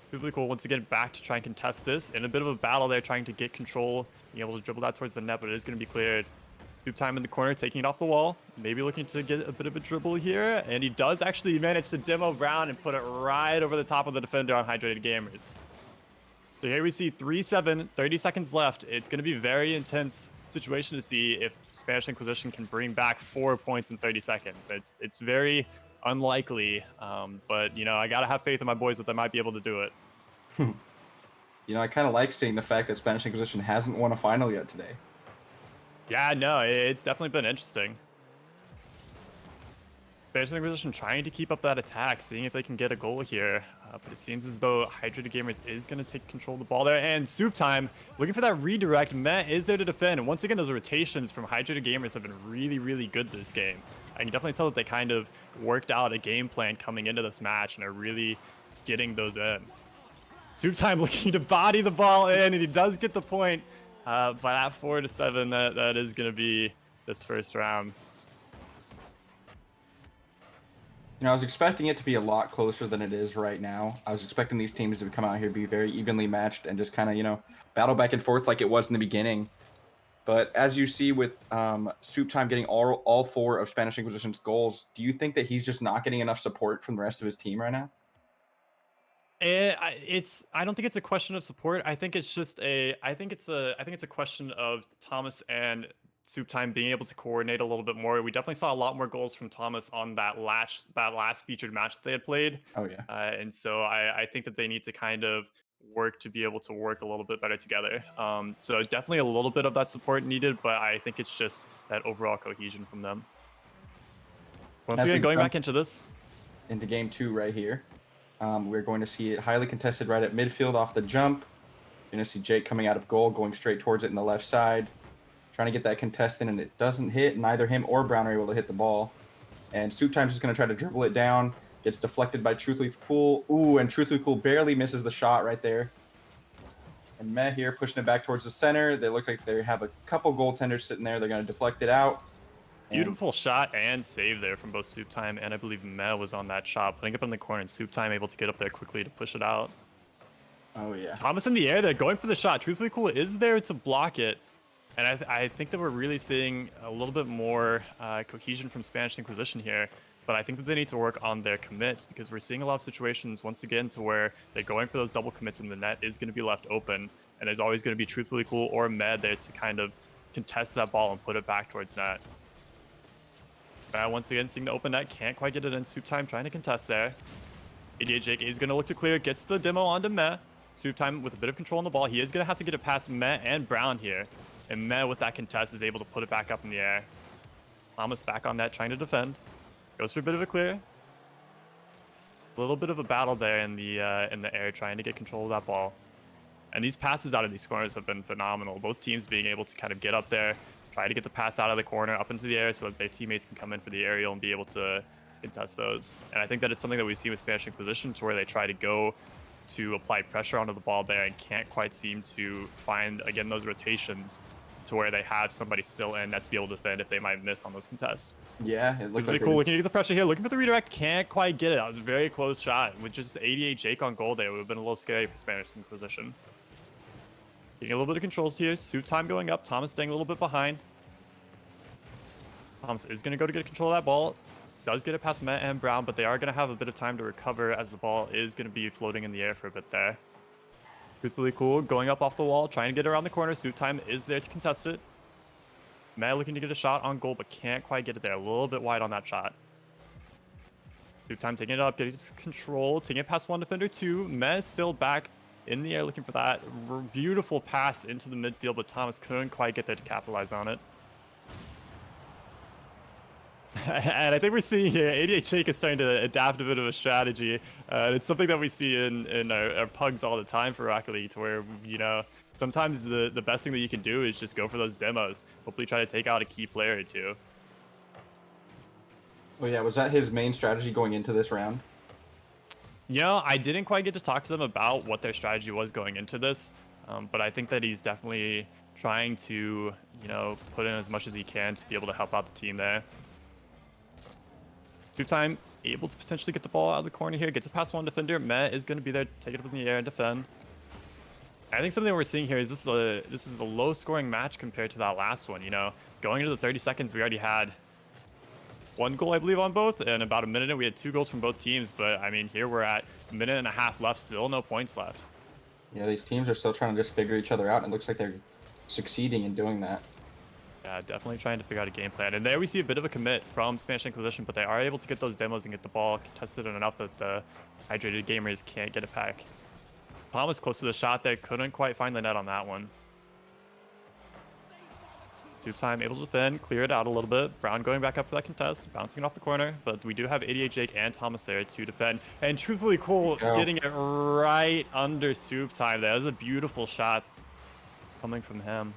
S14: Truthfully Cool once again back to try and contest this. In a bit of a battle there, trying to get control, being able to dribble that towards the net, but it is going to be cleared. Soup Time in the corner, taking it off the wall. Maybe looking to get a bit of a dribble here. And he does actually manage to demo Brown and put it right over the top of the defender on Hydrated Gamers. So here we see 3-7, 30 seconds left. It's going to be a very intense situation to see if Spanish Inquisition can bring back 4 points in 30 seconds. It's very unlikely, but, I got to have faith in my boys that they might be able to do it.
S11: I kind of like seeing the fact that Spanish Inquisition hasn't won a final yet today.
S14: Yeah, no, it's definitely been interesting. Spanish Inquisition trying to keep up that attack, seeing if they can get a goal here. But it seems as though Hydrated Gamers is going to take control of the ball there. And Soup Time looking for that redirect. Met is there to defend. And once again, those rotations from Hydrated Gamers have been really, really good this game. I can definitely tell that they kind of worked out a game plan coming into this match and are really getting those in. Soup Time looking to body the ball in, and he does get the point. But at 4-7, that is going to be this first round.
S11: I was expecting it to be a lot closer than it is right now. I was expecting these teams to come out here, be very evenly matched, and just kind of, battle back and forth like it was in the beginning. But as you see with Soup Time getting all 4 of Spanish Inquisition's goals, do you think that he's just not getting enough support from the rest of his team right now?
S14: I don't think it's a question of support. I think it's just a question of Thomas and Soup Time being able to coordinate a little bit more. We definitely saw a lot more goals from Thomas on that last featured match that they had played.
S11: Oh yeah.
S14: And so I think that they need to kind of work to be able to work a little bit better together. So definitely a little bit of that support needed, but I think it's just that overall cohesion from them. Once
S11: As
S14: again,
S11: we
S14: going
S11: jump
S14: back into this.
S11: into game 2 right here, we're going to see it highly contested right at midfield off the jump. You're going to see Jake coming out of goal, going straight towards it in the left side, trying to get that contestant, and it doesn't hit. Neither him or Brown are able to hit the ball. And Soup Time's just going to try to dribble it down. Gets deflected by Truthfully Cool. Ooh, and Truthfully Cool barely misses the shot right there. And Meh here pushing it back towards the center. They look like they have a couple goaltenders sitting there. They're going to deflect it out.
S14: Beautiful shot and save there from both Soup Time and I believe Meh was on that shot, putting it up in the corner, and Soup Time able to get up there quickly to push it out.
S11: Oh yeah.
S14: Thomas in the air there, going for the shot. Truthfully Cool is there to block it. And I think that we're really seeing a little bit more cohesion from Spanish Inquisition here. But I think that they need to work on their commits, because we're seeing a lot of situations, once again, to where they're going for those double commits and the net is going to be left open. And there's always going to be Truthfully Cool or Med there to kind of contest that ball and put it back towards net. Once again, seeing the open net, can't quite get it in. Soup Time trying to contest there. Idiot Jake is going to look to clear, gets the demo onto Meh. Soup Time with a bit of control on the ball. He is going to have to get it past Meh and Brown here. And Meh, with that contest, is able to put it back up in the air. Thomas back on net, trying to defend. Goes for a bit of a clear. A little bit of a battle there in the air, trying to get control of that ball. And these passes out of these corners have been phenomenal. Both teams being able to kind of get up there, try to get the pass out of the corner up into the air so that their teammates can come in for the aerial and be able to contest those. And I think that it's something that we see with Spanish Inquisition, to where they try to go to apply pressure onto the ball there and can't quite seem to find, again, those rotations to where they have somebody still in net to be able to defend if they might miss on those contests.
S11: Yeah, it looked
S14: really
S11: like
S14: cool. Looking to get the pressure here, looking for the redirect, can't quite get it. That was a very close shot. With just 88 Jake on goal there, it would have been a little scary for Spanish Inquisition. Getting a little bit of controls here. Soup Time going up. Thomas staying a little bit behind. Thomas is going to go to get control of that ball. Does get it past Met and Brown, but they are going to have a bit of time to recover, as the ball is going to be floating in the air for a bit there. Truthfully Cool going up off the wall, trying to get around the corner. Soup Time is there to contest it. Met looking to get a shot on goal, but can't quite get it there. A little bit wide on that shot. Soup Time taking it up, getting control, taking it past one defender, two. Met is still back in the air looking for that beautiful pass into the midfield, but Thomas couldn't quite get there to capitalize on it. And I think we're seeing here, 88 Shake is starting to adapt a bit of a strategy. It's something that we see in our pugs all the time for Rocket League, to where, you know, sometimes the best thing that you can do is just go for those demos. Hopefully try to take out a key player or two.
S11: Oh yeah, was that his main strategy going into this round?
S14: You know, I didn't quite get to talk to them about what their strategy was going into this, but I think that he's definitely trying to, you know, put in as much as he can to be able to help out the team there. Soup Time able to potentially get the ball out of the corner here, gets it past one defender. Met is going to be there to take it up in the air and defend. I think something we're seeing here is this is a low scoring match compared to that last one. You know, going into the 30 seconds, we already had one goal, I believe, on both, and about a minute in, we had 2 goals from both teams. But I mean, here we're at a minute and a half left, still no points left.
S11: Yeah, these teams are still trying to just figure each other out, and it looks like they're succeeding in doing that.
S14: Yeah, definitely trying to figure out a game plan. And there we see a bit of a commit from Spanish Inquisition, but they are able to get those demos and get the ball contested enough that the hydrated gamers can't get it back. Thomas close to the shot there, couldn't quite find the net on that one. Soup Time able to defend, clear it out a little bit. Brown going back up for that contest, bouncing it off the corner, but we do have 88 Jake and Thomas there to defend. And Truthfully Cool getting it right under Soup Time there. That was a beautiful shot coming from him.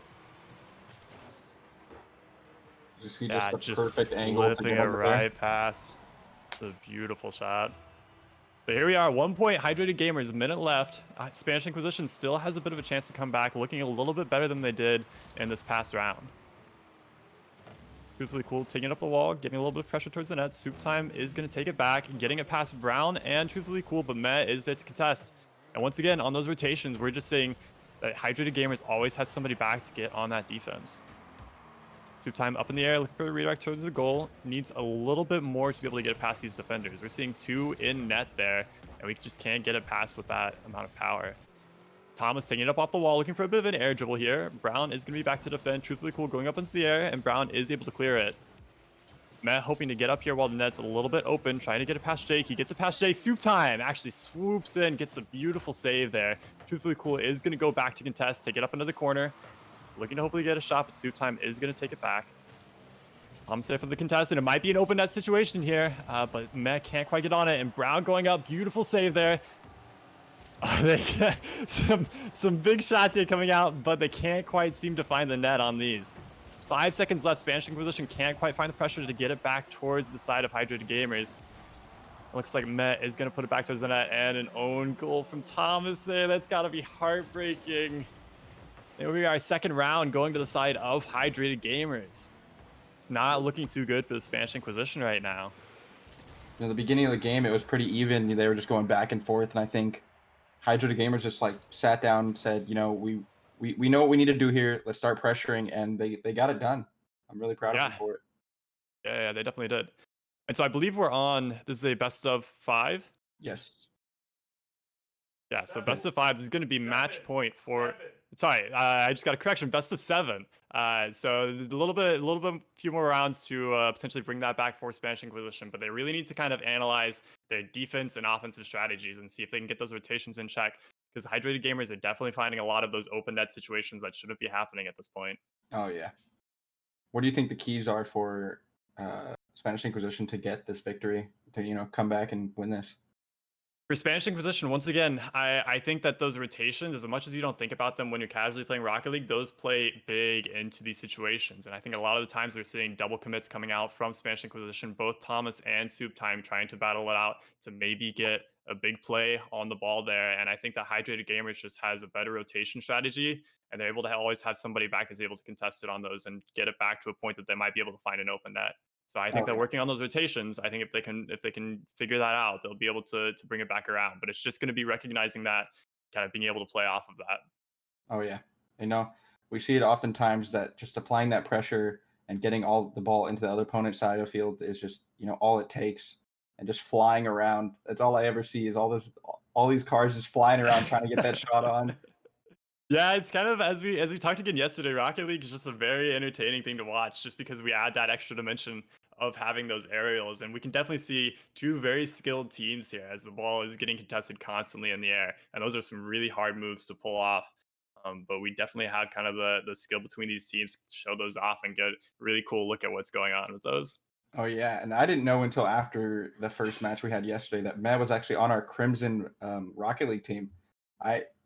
S11: Just perfect angle to get
S14: it right past. It's a beautiful shot. But here we are, 1 point, hydrated gamers, minute left. Spanish Inquisition still has a bit of a chance to come back, looking a little bit better than they did in this past round. Truthfully Cool taking it up the wall, getting a little bit of pressure towards the net. Soup Time is going to take it back, getting it past Brown and Truthfully Cool, but Met is there to contest. And once again, on those rotations, we're just seeing that hydrated gamers always has somebody back to get on that defense. Soup Time up in the air, looking for a redirect towards the goal. Needs a little bit more to be able to get it past these defenders. We're seeing 2 in net there, and we just can't get it past with that amount of power. Thomas taking it up off the wall, looking for a bit of an air dribble here. Brown is going to be back to defend. Truthfully Cool going up into the air, and Brown is able to clear it. Matt hoping to get up here while the net's a little bit open, trying to get it past Jake. He gets it past Jake. Soup Time actually swoops in, gets a beautiful save there. Truthfully Cool is going to go back to contest, take it up into the corner. Looking to hopefully get a shot, but Soup Time is going to take it back. Thomas there for the contest, and it might be an open net situation here, but Matt can't quite get on it, and Brown going up. Beautiful save there. They get some big shots here coming out, but they can't quite seem to find the net on these. 5 seconds left. Spanish Inquisition can't quite find the pressure to get it back towards the side of Hydrated Gamers. Looks like Met is going to put it back towards the net, and an own goal from Thomas there. That's got to be heartbreaking. There we are, second round going to the side of Hydrated Gamers. It's not looking too good for the Spanish Inquisition right now.
S11: The beginning of the game, it was pretty even. They were just going back and forth, and I think Hydrated Gamers just like sat down and said, we know what we need to do here. Let's start pressuring, and they got it done. I'm really proud of them for it.
S14: Yeah, they definitely did. And so I believe we're on, this is a best of 5?
S11: Yes.
S14: Yeah, so best of 5 is going to be match point for, sorry, I just got a correction, best of 7. So there's a few more rounds to potentially bring that back for Spanish Inquisition, but they really need to kind of analyze their defense and offensive strategies and see if they can get those rotations in check, because Hydrated Gamers are definitely finding a lot of those open net situations that shouldn't be happening at this point.
S11: Oh, yeah. What do you think the keys are for Spanish Inquisition to get this victory, to, come back and win this?
S14: For Spanish Inquisition, once again, I think that those rotations, as much as you don't think about them when you're casually playing Rocket League, those play big into these situations. And I think a lot of the times we're seeing double commits coming out from Spanish Inquisition, both Thomas and Soup Time trying to battle it out to maybe get a big play on the ball there. And I think that Hydrated Gamers just has a better rotation strategy, and they're able to always have somebody back that's able to contest it on those and get it back to a point that they might be able to find an open net. So I think that working on those rotations, I think if they can figure that out, they'll be able to bring it back around. But it's just going to be recognizing that, kind of being able to play off of that.
S11: Oh yeah, we see it oftentimes that just applying that pressure and getting all the ball into the other opponent's side of the field is just all it takes, and just flying around. That's all I ever see is all these cars just flying around trying to get that shot on.
S14: Yeah, it's kind of, as we talked again yesterday, Rocket League is just a very entertaining thing to watch, just because we add that extra dimension of having those aerials, and we can definitely see two very skilled teams here as the ball is getting contested constantly in the air, and those are some really hard moves to pull off. But we definitely have kind of the skill between these teams to show those off and get a really cool look at what's going on with those.
S11: Oh yeah, and I didn't know until after the first match we had yesterday that Matt was actually on our Crimson Rocket League team.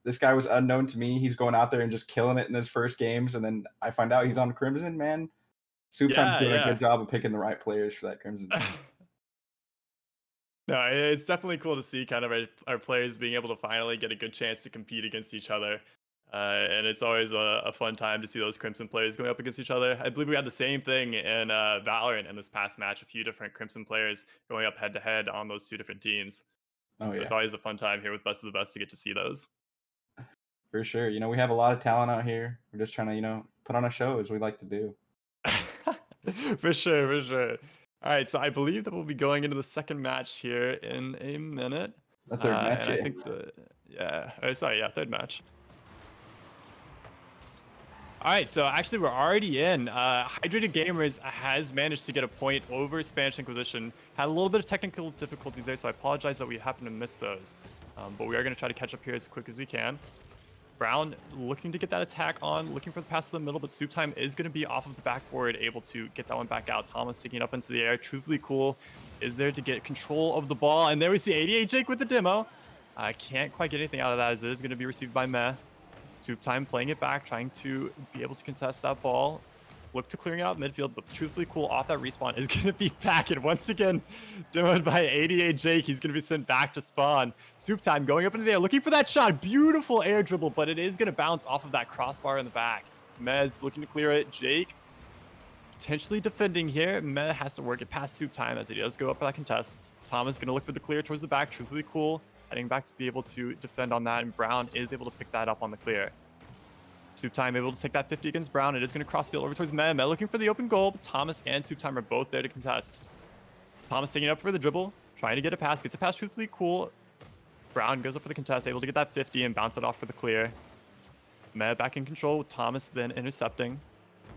S11: This guy was unknown to me. He's going out there and just killing it in his first games, and then I find out he's on Crimson. Man, Soup Time's doing a good job of picking the right players for that Crimson team.
S14: No, it's definitely cool to see kind of our players being able to finally get a good chance to compete against each other. And it's always a fun time to see those Crimson players going up against each other. I believe we had the same thing in Valorant in this past match. A few different Crimson players going up head-to-head on those two different teams.
S11: Oh yeah,
S14: it's always a fun time here with Best of the Best to get to see those.
S11: For sure. We have a lot of talent out here. We're just trying to, put on a show as we like to do.
S14: For sure. All right, so I believe that we'll be going into the second match here in a minute.
S11: The third match,
S14: and I think third match. All right, so actually we're already in. Hydrated Gamers has managed to get a point over Spanish Inquisition. Had a little bit of technical difficulties there, so I apologize that we happened to miss those. But we are going to try to catch up here as quick as we can. Brown looking to get that attack on, looking for the pass to the middle, but Soup Time is going to be off of the backboard, able to get that one back out. Thomas taking it up into the air. Truthfully Cool is there to get control of the ball, and there we see 88 Jake with the demo. Can't quite get anything out of that, as it is going to be received by Meh. Soup Time playing it back, trying to be able to contest that ball. Look to clearing it out midfield, but Truthfully Cool off that respawn is going to be back, and once again demoed by 88 Jake. He's going to be sent back to spawn. Soup Time going up into the air, looking for that shot. Beautiful air dribble, but it is going to bounce off of that crossbar in the back. Mez looking to clear it. Jake potentially defending here. Mez has to work it past Soup Time as he does go up for that contest. Thomas going to look for the clear towards the back. Truthfully Cool heading back to be able to defend on that, and Brown is able to pick that up on the clear. Soup Time able to take that 50 against Brown. It is going to cross field over towards Meh. Meh looking for the open goal, but Thomas and Soup Time are both there to contest. Thomas taking it up for the dribble, trying to get a pass. Gets a pass Truthfully Cool. Brown goes up for the contest, able to get that 50 and bounce it off for the clear. Meh back in control with Thomas then intercepting.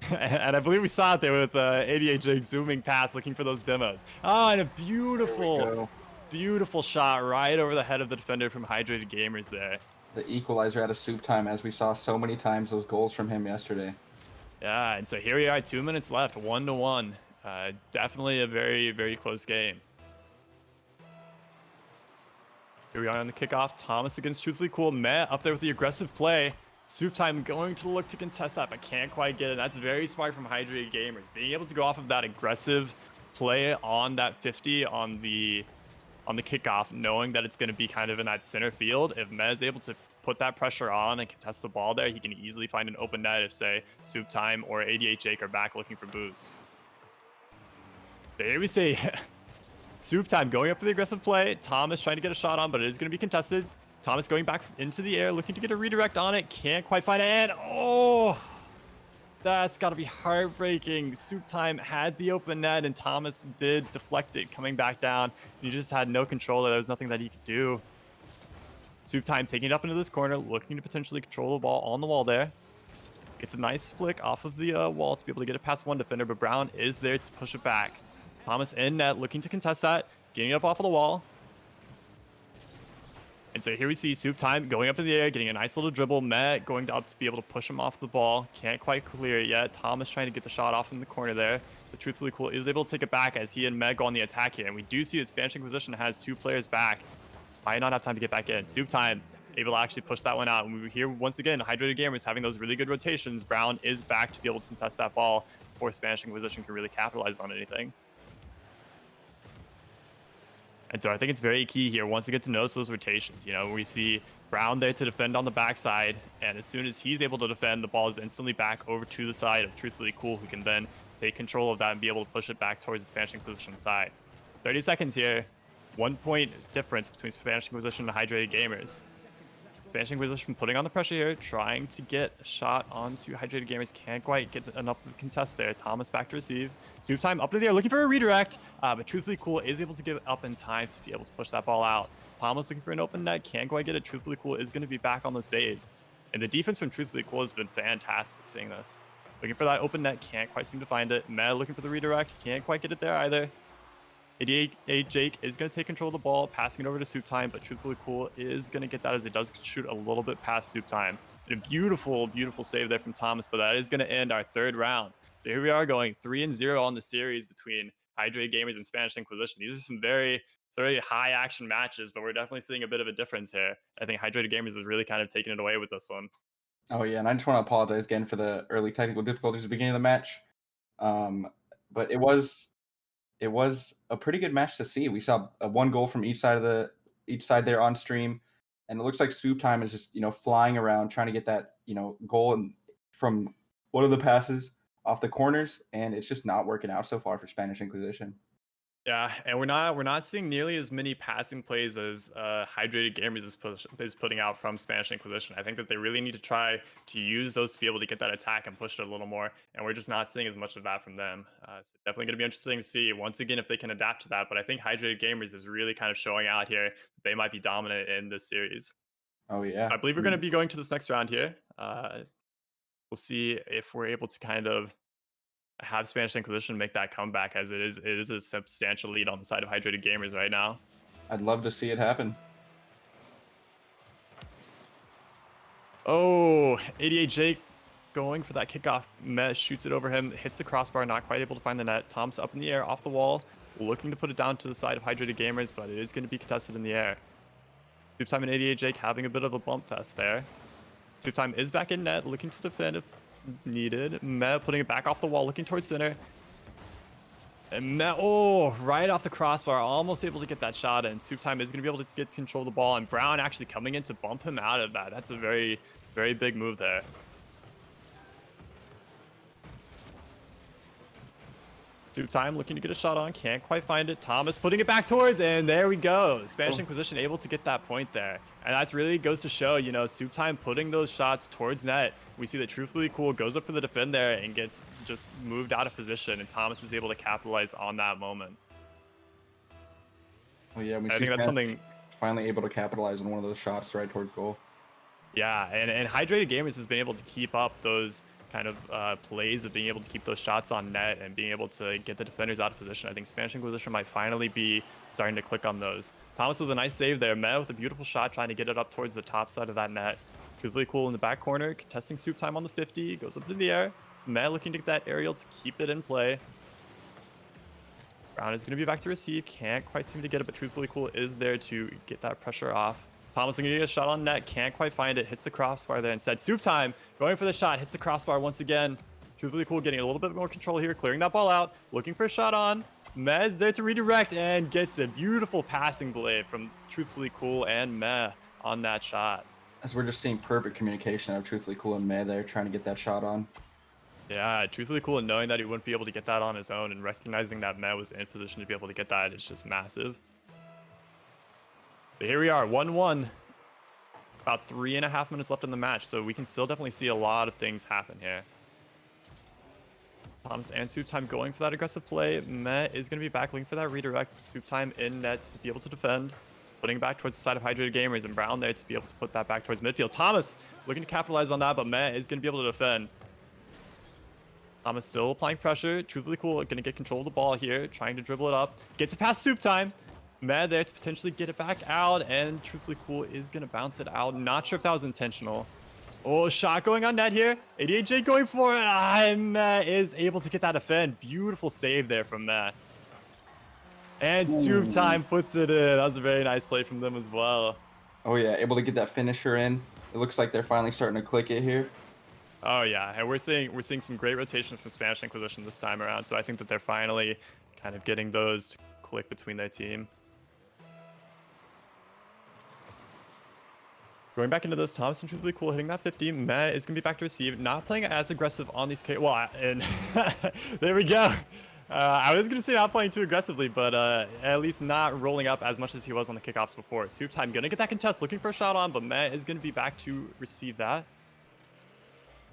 S14: And I believe we saw it there with 88J zooming past, looking for those demos. Oh, and a beautiful shot right over the head of the defender from Hydrated Gamers there.
S11: The equalizer out of soup time, as we saw so many times those goals from him yesterday.
S14: Yeah, and so here we are, 2 minutes left, 1-1. Definitely a very, very close game. Here we are on the kickoff. Thomas against Truthfully Cool. Meh up there with the aggressive play. Soup time going to look to contest that, but can't quite get it. That's very smart from Hydrated Gamers. Being able to go off of that aggressive play on that 50 on the kickoff, knowing that it's going to be kind of in that center field. If Meh is able to put that pressure on and contest the ball there, he can easily find an open net if, say, Soup Time or 88 Jake are back looking for boost. There we say Soup Time going up for the aggressive play. Thomas trying to get a shot on, but it is going to be contested. Thomas going back into the air, looking to get a redirect on it. Can't quite find it. And oh, that's got to be heartbreaking. Soup Time had the open net, and Thomas did deflect it coming back down. He just had no control. There was nothing that he could do. Soup Time taking it up into this corner, looking to potentially control the ball on the wall there. It's a nice flick off of the wall to be able to get it past one defender, but Brown is there to push it back. Thomas in net, looking to contest that, getting it up off of the wall. And so here we see Soup Time going up in the air, getting a nice little dribble. Met going up to be able to push him off the ball. Can't quite clear it yet. Thomas trying to get the shot off in the corner there. But Truthfully Cool is able to take it back as he and Meg go on the attack here. And we do see that Spanish Inquisition has 2 players back. Might not have time to get back in. Soup Time able to actually push that one out. And we hear once again, Hydrated Gamers having those really good rotations. Brown is back to be able to contest that ball before Spanish Inquisition can really capitalize on anything. And so I think it's very key here once to get to notice those rotations. You know, we see Brown there to defend on the backside, and as soon as he's able to defend, the ball is instantly back over to the side of Truthfully Cool, who can then take control of that and be able to push it back towards the Spanish Inquisition side. 30 seconds here. 1 point difference between Spanish Inquisition and Hydrated Gamers. Spanish Inquisition putting on the pressure here, trying to get a shot onto Hydrated Gamers. Can't quite get enough of a contest there. Thomas back to receive. Soup Time up to the air, looking for a redirect, but Truthfully Cool is able to give it up in time to be able to push that ball out. Thomas looking for an open net, can't quite get it. Truthfully Cool is going to be back on the saves. And the defense from Truthfully Cool has been fantastic seeing this. Looking for that open net, can't quite seem to find it. Meta looking for the redirect, can't quite get it there either. 88 Jake is going to take control of the ball, passing it over to Soup Time, but Truthfully Cool is going to get that as it does shoot a little bit past Soup Time. And a beautiful, beautiful save there from Thomas, but that is going to end our 3rd round. So here we are going 3-0 on the series between Hydrated Gamers and Spanish Inquisition. These are some very high action matches, but we're definitely seeing a bit of a difference here. I think Hydrated Gamers is really kind of taking it away with this one.
S11: Oh yeah, and I just want to apologize again for the early technical difficulties at the beginning of the match. But it was a pretty good match to see. We saw 1 goal from each side there on stream, and it looks like Soup Time is just flying around trying to get that goal and from one of the passes off the corners, and it's just not working out so far for Spanish Inquisition.
S14: Yeah, and we're not seeing nearly as many passing plays as Hydrated Gamers is putting out from Spanish Inquisition. I think that they really need to try to use those to be able to get that attack and push it a little more, and we're just not seeing as much of that from them. So definitely going to be interesting to see once again if they can adapt to that. But I think Hydrated Gamers is really kind of showing out here that they might be dominant in this series.
S11: Oh yeah,
S14: I believe we're going to be going to this next round here. We'll see if we're able to kind of have Spanish Inquisition make that comeback, as it is a substantial lead on the side of Hydrated Gamers right now.
S11: I'd love to see it happen.
S14: Oh, 88 Jake going for that kickoff. Met shoots it over him, hits the crossbar, not quite able to find the net. Tom's up in the air off the wall, looking to put it down to the side of Hydrated Gamers, but it is going to be contested in the air. Soup Time and 88 Jake having a bit of a bump fest there. Soup Time is back in net, looking to defend if needed. Meta putting it back off the wall, looking towards center. And Meta, right off the crossbar, almost able to get that shot in. Soup Time is going to be able to get control of the ball, and Brown actually coming in to bump him out of that. That's a very, very big move there. Soup Time looking to get a shot on, can't quite find it. Thomas putting it back towards, and there we go. Spanish Inquisition able to get that point there. And that's really goes to show, Soup Time putting those shots towards net. We see that Truthfully Cool goes up for the defend there and gets just moved out of position, and Thomas is able to capitalize on that moment.
S11: Oh yeah,
S14: I think that's something
S11: finally able to capitalize on one of those shots right towards goal.
S14: Yeah, and Hydrated Gamers has been able to keep up those kind of plays of being able to keep those shots on net and being able to get the defenders out of position. I think Spanish Inquisition might finally be starting to click on those. Thomas with a nice save there. Met with a beautiful shot, trying to get it up towards the top side of that net. Truthfully Cool in the back corner, contesting Soup Time on the 50, goes up into the air. Met looking to get that aerial to keep it in play. Brown is going to be back to receive. Can't quite seem to get it, but Truthfully Cool is there to get that pressure off. Thomas looking to get a shot on net. Can't quite find it. Hits the crossbar there instead. Soup Time going for the shot. Hits the crossbar once again. Truthfully Cool getting a little bit more control here. Clearing that ball out. Looking for a shot on. Mez there to redirect and gets a beautiful passing blade from Truthfully Cool and Meh on that shot.
S11: As we're just seeing perfect communication of Truthfully Cool and May there trying to get that shot on.
S14: Yeah, Truthfully Cool and knowing that he wouldn't be able to get that on his own and recognizing that Meh was in position to be able to get that is just massive. But here we are, 1-1. About 3.5 minutes left in the match, so we can still definitely see a lot of things happen here. Thomas and Soup Time going for that aggressive play. Meh is going to be back looking for that redirect. Soup Time in net to be able to defend. Putting back towards the side of Hydrated Gamers and Brown there to be able to put that back towards midfield. Thomas looking to capitalize on that, but Meh is going to be able to defend. Thomas still applying pressure. Truthfully Cool going to get control of the ball here, trying to dribble it up. Gets it past Soup Time. Meh there to potentially get it back out, and Truthfully Cool is going to bounce it out. Not sure if that was intentional. Oh, shot going on net here. 88J going for it. Meh is able to get that defend. Beautiful save there from Meh. And Soup Time puts it in. That was a very nice play from them as well.
S11: Oh yeah, able to get that finisher in. It looks like they're finally starting to click it here.
S14: Oh yeah, and we're seeing some great rotations from Spanish Inquisition this time around. So I think that they're finally kind of getting those to click between their team. Going back into this, Thomas and Truthfully Cool hitting that 50. Meh is going to be back to receive. Not playing as aggressive on these well, and there we go. I was going to say not playing too aggressively, but at least not rolling up as much as he was on the kickoffs before. Soup Time going to get that contest, looking for a shot on, but Meh is going to be back to receive that.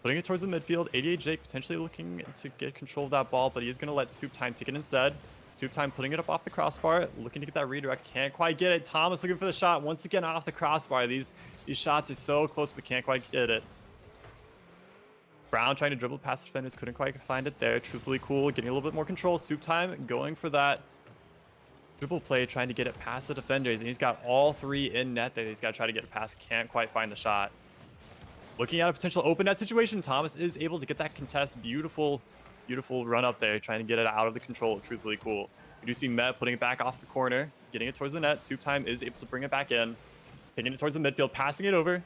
S14: Putting it towards the midfield. 88 Jake potentially looking to get control of that ball, but he is going to let Soup Time take it instead. Soup Time putting it up off the crossbar, looking to get that redirect. Can't quite get it. Thomas looking for the shot once again off the crossbar. These shots are so close, but can't quite get it. Brown trying to dribble past defenders, couldn't quite find it there. Truthfully Cool getting a little bit more control. Soup Time going for that dribble play, trying to get it past the defenders, and he's got all three in net that he's got to try to get it past. Can't quite find the shot. Looking at a potential open net situation, Thomas is able to get that contest. Beautiful run up there, trying to get it out of the control of Truthfully Cool. We do see Met putting it back off the corner, getting it towards the net. Soup Time is able to bring it back in, taking it towards the midfield, passing it over.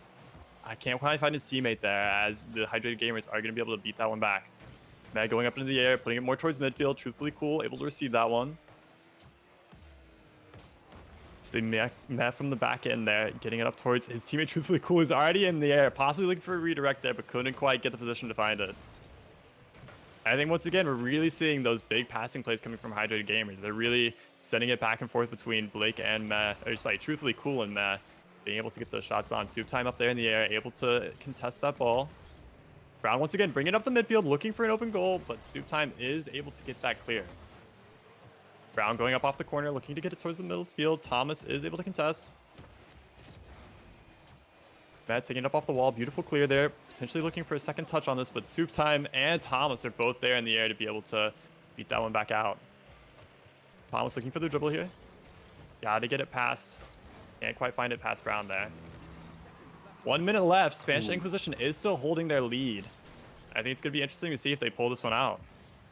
S14: I can't quite find his teammate there, as the Hydrated Gamers are going to be able to beat that one back. Met going up into the air, putting it more towards midfield. Truthfully Cool able to receive that one. See Met from the back end there, getting it up towards his teammate. Truthfully Cool is already in the air, possibly looking for a redirect there, but couldn't quite get the position to find it. I think once again, we're really seeing those big passing plays coming from Hydrated Gamers. They're really sending it back and forth between Blake and Meh, or sorry, Truthfully Cool and Meh, being able to get those shots on. Soup Time up there in the air, able to contest that ball. Brown once again bringing up the midfield, looking for an open goal, but Soup Time is able to get that clear. Brown going up off the corner, looking to get it towards the middle field. Thomas is able to contest. Matt taking it up off the wall. Beautiful clear there. Potentially looking for a second touch on this, but Soup Time and Thomas are both there in the air to be able to beat that one back out. Thomas looking for the dribble here. Gotta get it past. Can't quite find it past Brown there. 1 minute left. Spanish Inquisition is still holding their lead. I think it's going to be interesting to see if they pull this one out.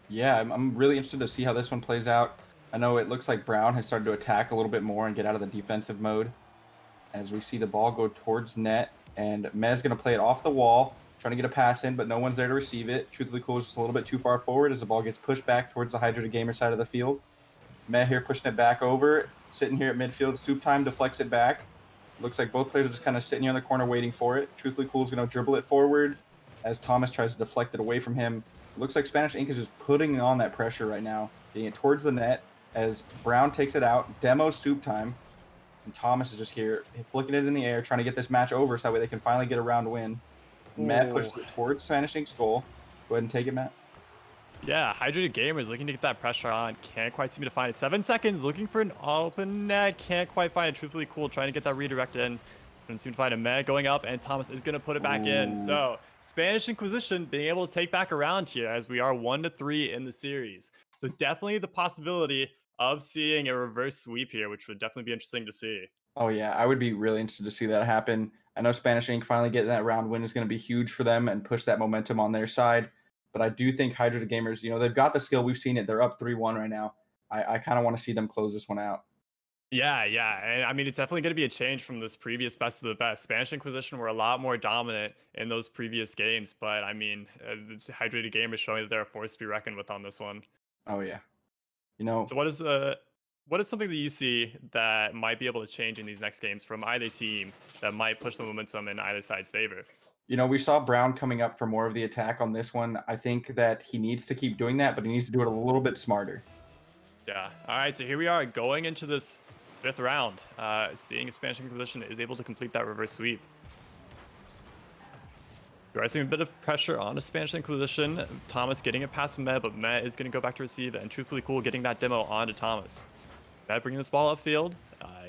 S11: Yeah, I'm really interested to see how this one plays out. I know it looks like Brown has started to attack a little bit more and get out of the defensive mode. As we see the ball go towards net, and Mez going to play it off the wall, trying to get a pass in, but no one's there to receive it. Truthfully Cool is just a little bit too far forward as the ball gets pushed back towards the Hydrated Gamer side of the field. Meh here pushing it back over, sitting here at midfield. Soup Time deflects it back. Looks like both players are just kind of sitting here in the corner waiting for it. Truthfully Cool is going to dribble it forward as Thomas tries to deflect it away from him. Looks like Spanish Ink is just putting on that pressure right now, getting it towards the net as Brown takes it out. Demo Soup Time. And Thomas is just here, flicking it in the air, trying to get this match over so that way they can finally get a round win. Matt pushes it towards Spanish Ink's goal. Go ahead and take it, Matt.
S14: Yeah, Hydrated Gamers looking to get that pressure on. Can't quite seem to find it. 7 seconds, looking for an open net. Can't quite find it. Truthfully Cool, trying to get that redirect in. Couldn't seem to find a med going up, and Thomas is going to put it back in. So, Spanish Inquisition being able to take back around here as we are 1-3 in the series. So, definitely the possibility of seeing a reverse sweep here, which would definitely be interesting to see.
S11: Oh yeah, I would be really interested to see that happen. I know Spanish Inc. finally getting that round win is going to be huge for them and push that momentum on their side. But I do think Hydrated Gamers, they've got the skill. We've seen it. They're up 3-1 right now. I kind of want to see them close this one out.
S14: Yeah, and I mean, it's definitely going to be a change from this previous best of the best. Spanish Inquisition were a lot more dominant in those previous games, but I mean, this Hydrated Gamers showing that they're a force to be reckoned with on this one.
S11: Oh yeah,
S14: So what is something that you see that might be able to change in these next games from either team that might push the momentum in either side's favor?
S11: We saw Brown coming up for more of the attack on this one. I think that he needs to keep doing that, but he needs to do it a little bit smarter.
S14: Yeah. All right. So here we are going into this 5th round, seeing if Spanish Inquisition is able to complete that reverse sweep. We are seeing a bit of pressure on a Spanish Inquisition. Thomas getting it past Met, but Met is going to go back to receive, and Truthfully Cool getting that demo onto Thomas. Met bringing this ball upfield,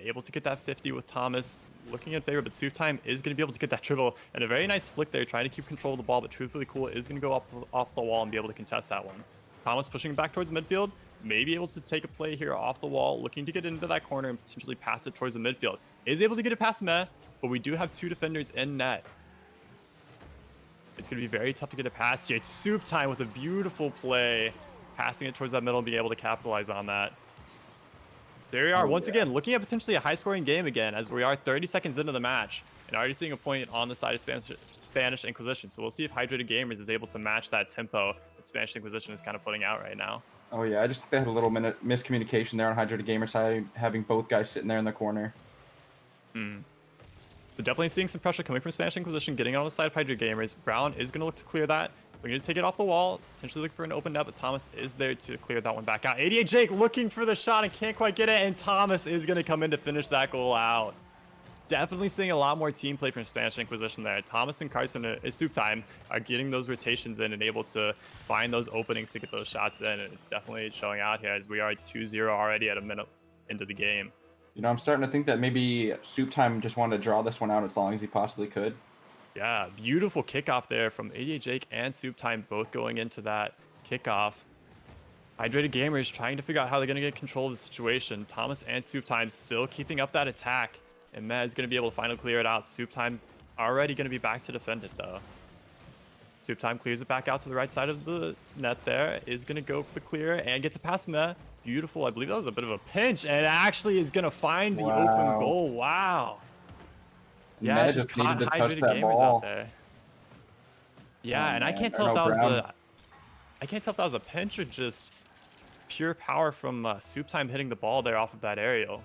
S14: able to get that 50 with Thomas. Looking in favor, but Soup Time is going to be able to get that dribble, and a very nice flick there, trying to keep control of the ball, but Truthfully Cool is going to go off the wall and be able to contest that one. Thomas pushing back towards midfield, may be able to take a play here off the wall, looking to get into that corner and potentially pass it towards the midfield. Is able to get it past Meh, but we do have 2 defenders in net. It's going to be very tough to get it past here. It's Soup Time with a beautiful play, passing it towards that middle and being able to capitalize on that. There we are, once again, looking at potentially a high-scoring game again, as we are 30 seconds into the match, and already seeing a point on the side of Spanish Inquisition. So we'll see if Hydrated Gamers is able to match that tempo that Spanish Inquisition is kind of putting out right now.
S11: Oh yeah, I just think they had a little miscommunication there on Hydrated Gamers side, having both guys sitting there in the corner.
S14: So definitely seeing some pressure coming from Spanish Inquisition, getting on the side of Hydrated Gamers. Brown is going to look to clear that. We're going to take it off the wall, potentially look for an open net, but Thomas is there to clear that one back out. 88 Jake looking for the shot and can't quite get it, and Thomas is going to come in to finish that goal out. Definitely seeing a lot more team play from Spanish Inquisition there. Thomas and Carson, Soup Time, are getting those rotations in and able to find those openings to get those shots in, and it's definitely showing out here as we are 2-0 already at a minute into the game.
S11: I'm starting to think that maybe Soup Time just wanted to draw this one out as long as he possibly could.
S14: Yeah, beautiful kickoff there from 88 Jake and Soup Time, both going into that kickoff. Hydrated Gamers trying to figure out how they're going to get control of the situation. Thomas and Soup Time still keeping up that attack, and Meh is going to be able to finally clear it out. Soup Time already going to be back to defend it, though. Soup Time clears it back out to the right side of the net there, is going to go for the clear and gets it past Meh. Beautiful. I believe that was a bit of a pinch, and actually is going to find the open goal. Wow. Yeah, just caught Hydrated Gamers out there. Yeah, and I can't tell if that was a pinch or just pure power from Soup Time hitting the ball there off of that aerial.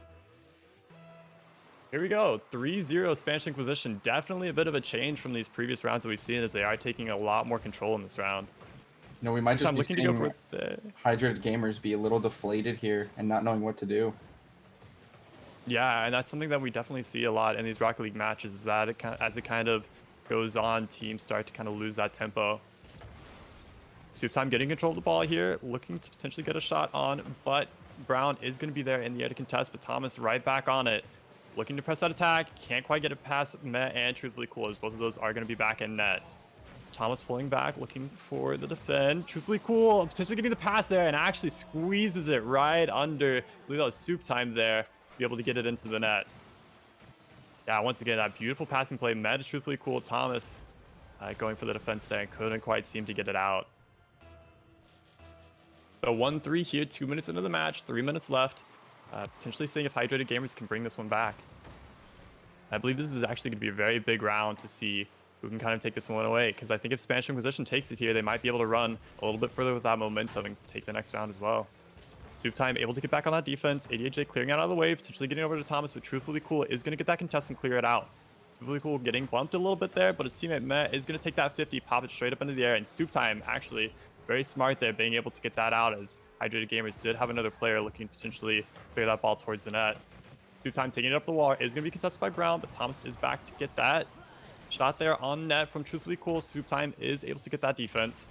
S14: Here we go, 3-0 Spanish Inquisition. Definitely a bit of a change from these previous rounds that we've seen, as they are taking a lot more control in this round.
S11: We might just be seeing Hydrated Gamers be a little deflated here and not knowing what to do.
S14: Yeah, and that's something that we definitely see a lot in these Rocket League matches, is that as it kind of goes on, teams start to kind of lose that tempo. Soup Time getting control of the ball here, looking to potentially get a shot on, but Brown is going to be there in the air to contest, but Thomas right back on it. Looking to press that attack, can't quite get it past Meh and Truthfully Cool, as both of those are going to be back in net. Thomas pulling back, looking for the defend. Truthfully Cool, potentially getting the pass there, and actually squeezes it right under, I believe that was Soup Time there, to be able to get it into the net. Yeah, once again, that beautiful passing play. Meh to Truthfully Cool. Thomas going for the defense there and couldn't quite seem to get it out. So 1-3 here, 2 minutes into the match, 3 minutes left. Potentially seeing if Hydrated Gamers can bring this one back. I believe this is actually going to be a very big round to see who can kind of take this one away, because I think if Spanish Inquisition takes it here, they might be able to run a little bit further with that momentum and take the next round as well. Soup Time able to get back on that defense. 88J clearing out of the way, potentially getting over to Thomas, but Truthfully Cool is going to get that contest and clear it out. Truthfully Cool getting bumped a little bit there, but his teammate Meh is going to take that 50, pop it straight up into the air, and Soup Time actually very smart there, being able to get that out, as Hydrated Gamers did have another player looking to potentially clear that ball towards the net. Soup Time taking it up the wall is going to be contested by Brown, but Thomas is back to get that shot there on net from Truthfully Cool. Soup Time is able to get that defense.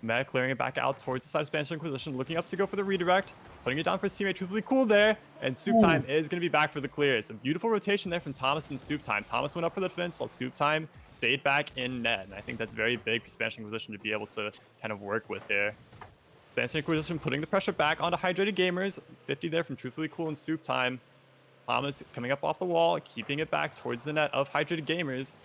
S14: Meta clearing it back out towards the side of Spanish Inquisition, looking up to go for the redirect, putting it down for his teammate. Truthfully cool there, and Soup Time is going to be back for the clear. Some beautiful rotation there from Thomas and Soup Time. Thomas went up for the defense while Soup Time stayed back in net, and I think that's very big for Spanish Inquisition to be able to kind of work with here. Spanish Inquisition putting the pressure back onto Hydrated Gamers. 50 there from Truthfully Cool and Soup Time. Thomas coming up off the wall, keeping it back towards the net of Hydrated Gamers.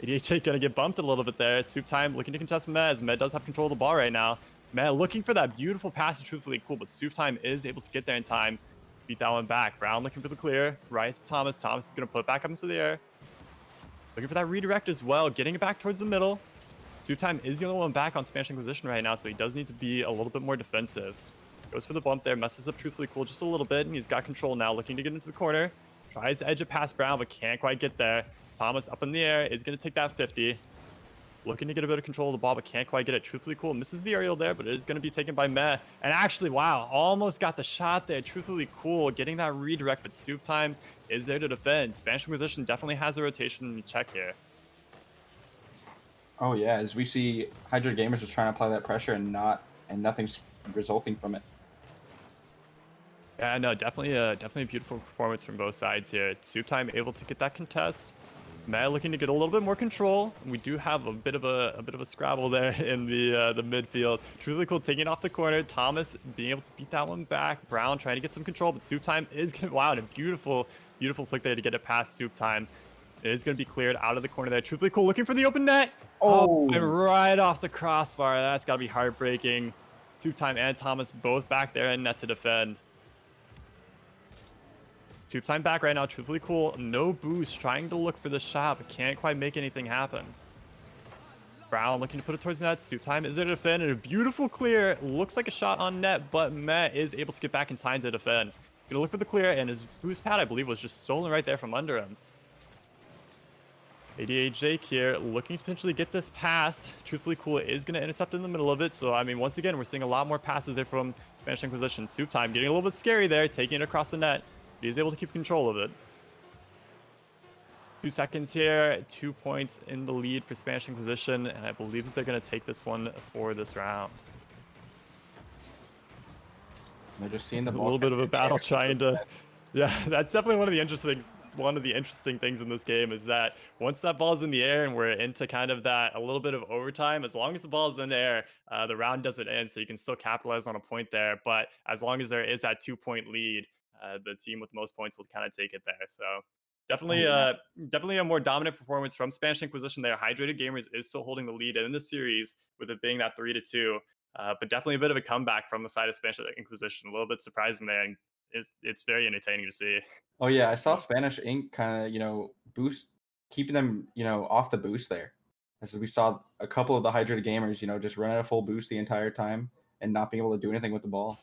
S14: ADHA gonna get bumped a little bit there. Soup Time looking to contest Mez. Med does have control of the ball right now. Med looking for that beautiful pass to Truthfully Cool, but Soup Time is able to get there in time. Beat that one back. Brown looking for the clear. Right to Thomas. Thomas is gonna put it back up into the air. Looking for that redirect as well. Getting it back towards the middle. Soup Time is the only one back on Spanish Inquisition right now, so he does need to be a little bit more defensive. Goes for the bump there. Messes up Truthfully Cool just a little bit, and he's got control now. Looking to get into the corner. Tries to edge it past Brown, but can't quite get there. Thomas up in the air is going to take that 50. Looking to get a bit of control of the ball, but can't quite get it. Truthfully Cool misses the aerial there, but it is going to be taken by Meh. And actually, wow, almost got the shot there. Truthfully Cool getting that redirect, but Soup Time is there to defend. Spanish Inquisition definitely has a rotation check here.
S11: Oh yeah, as we see Hydra Gamers just trying to apply that pressure and nothing's resulting from it.
S14: Yeah, no, definitely a beautiful performance from both sides here. Soup Time able to get that contest. Meta looking to get a little bit more control. We do have a bit of a scrabble there in the midfield. Truthfully Cool taking it off the corner. Thomas being able to beat that one back. Brown trying to get some control, but Soup Time is gonna, wow, and a beautiful flick there to get it past Soup Time. It is gonna be cleared out of the corner there. Truthfully Cool looking for the open net. Oh, and right off the crossbar. That's gotta be heartbreaking. Soup Time and Thomas both back there in net to defend. Soup Time back right now, Truthfully Cool, no boost, trying to look for the shot, but can't quite make anything happen. Brown looking to put it towards net. Soup Time is there to defend, and a beautiful clear. Looks like a shot on net, but Met is able to get back in time to defend. Gonna look for the clear, and his boost pad, I believe, was just stolen right there from under him. 88 Jake here, looking to potentially get this past. Truthfully Cool is going to intercept in the middle of it. So, I mean, once again, we're seeing a lot more passes there from Spanish Inquisition. Soup Time getting a little bit scary there, taking it across the net. He's able to keep control of it. 2 seconds here, 2 points in the lead for Spanish Inquisition, and I believe that they're going to take this one for this round.
S11: They're just seeing the
S14: a little bit of a battle trying to... Yeah, that's definitely one of the interesting things in this game is that once that ball's in the air and we're into kind of that a little bit of overtime, as long as the ball's in the air, the round doesn't end, so you can still capitalize on a point there. But as long as there is that 2-point lead, the team with the most points will kind of take it there. So definitely a more dominant performance from Spanish Inquisition there. Hydrated Gamers is still holding the lead in the series with it being that 3-2, but definitely a bit of a comeback from the side of Spanish Inquisition. A little bit surprising there, and it's very entertaining to see.
S11: Oh yeah, I saw Spanish Inc. kind of, boost, keeping them, off the boost there. As we saw a couple of the Hydrated Gamers, just run at a full boost the entire time and not being able to do anything with the ball.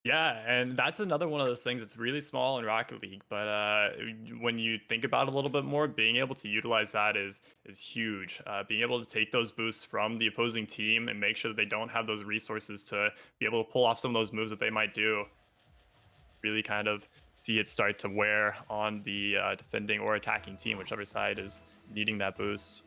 S14: Yeah, and that's another one of those things that's really small in Rocket League, but when you think about it a little bit more, being able to utilize that is huge. Being able to take those boosts from the opposing team and make sure that they don't have those resources to be able to pull off some of those moves that they might do. Really kind of see it start to wear on the defending or attacking team, whichever side is needing that boost.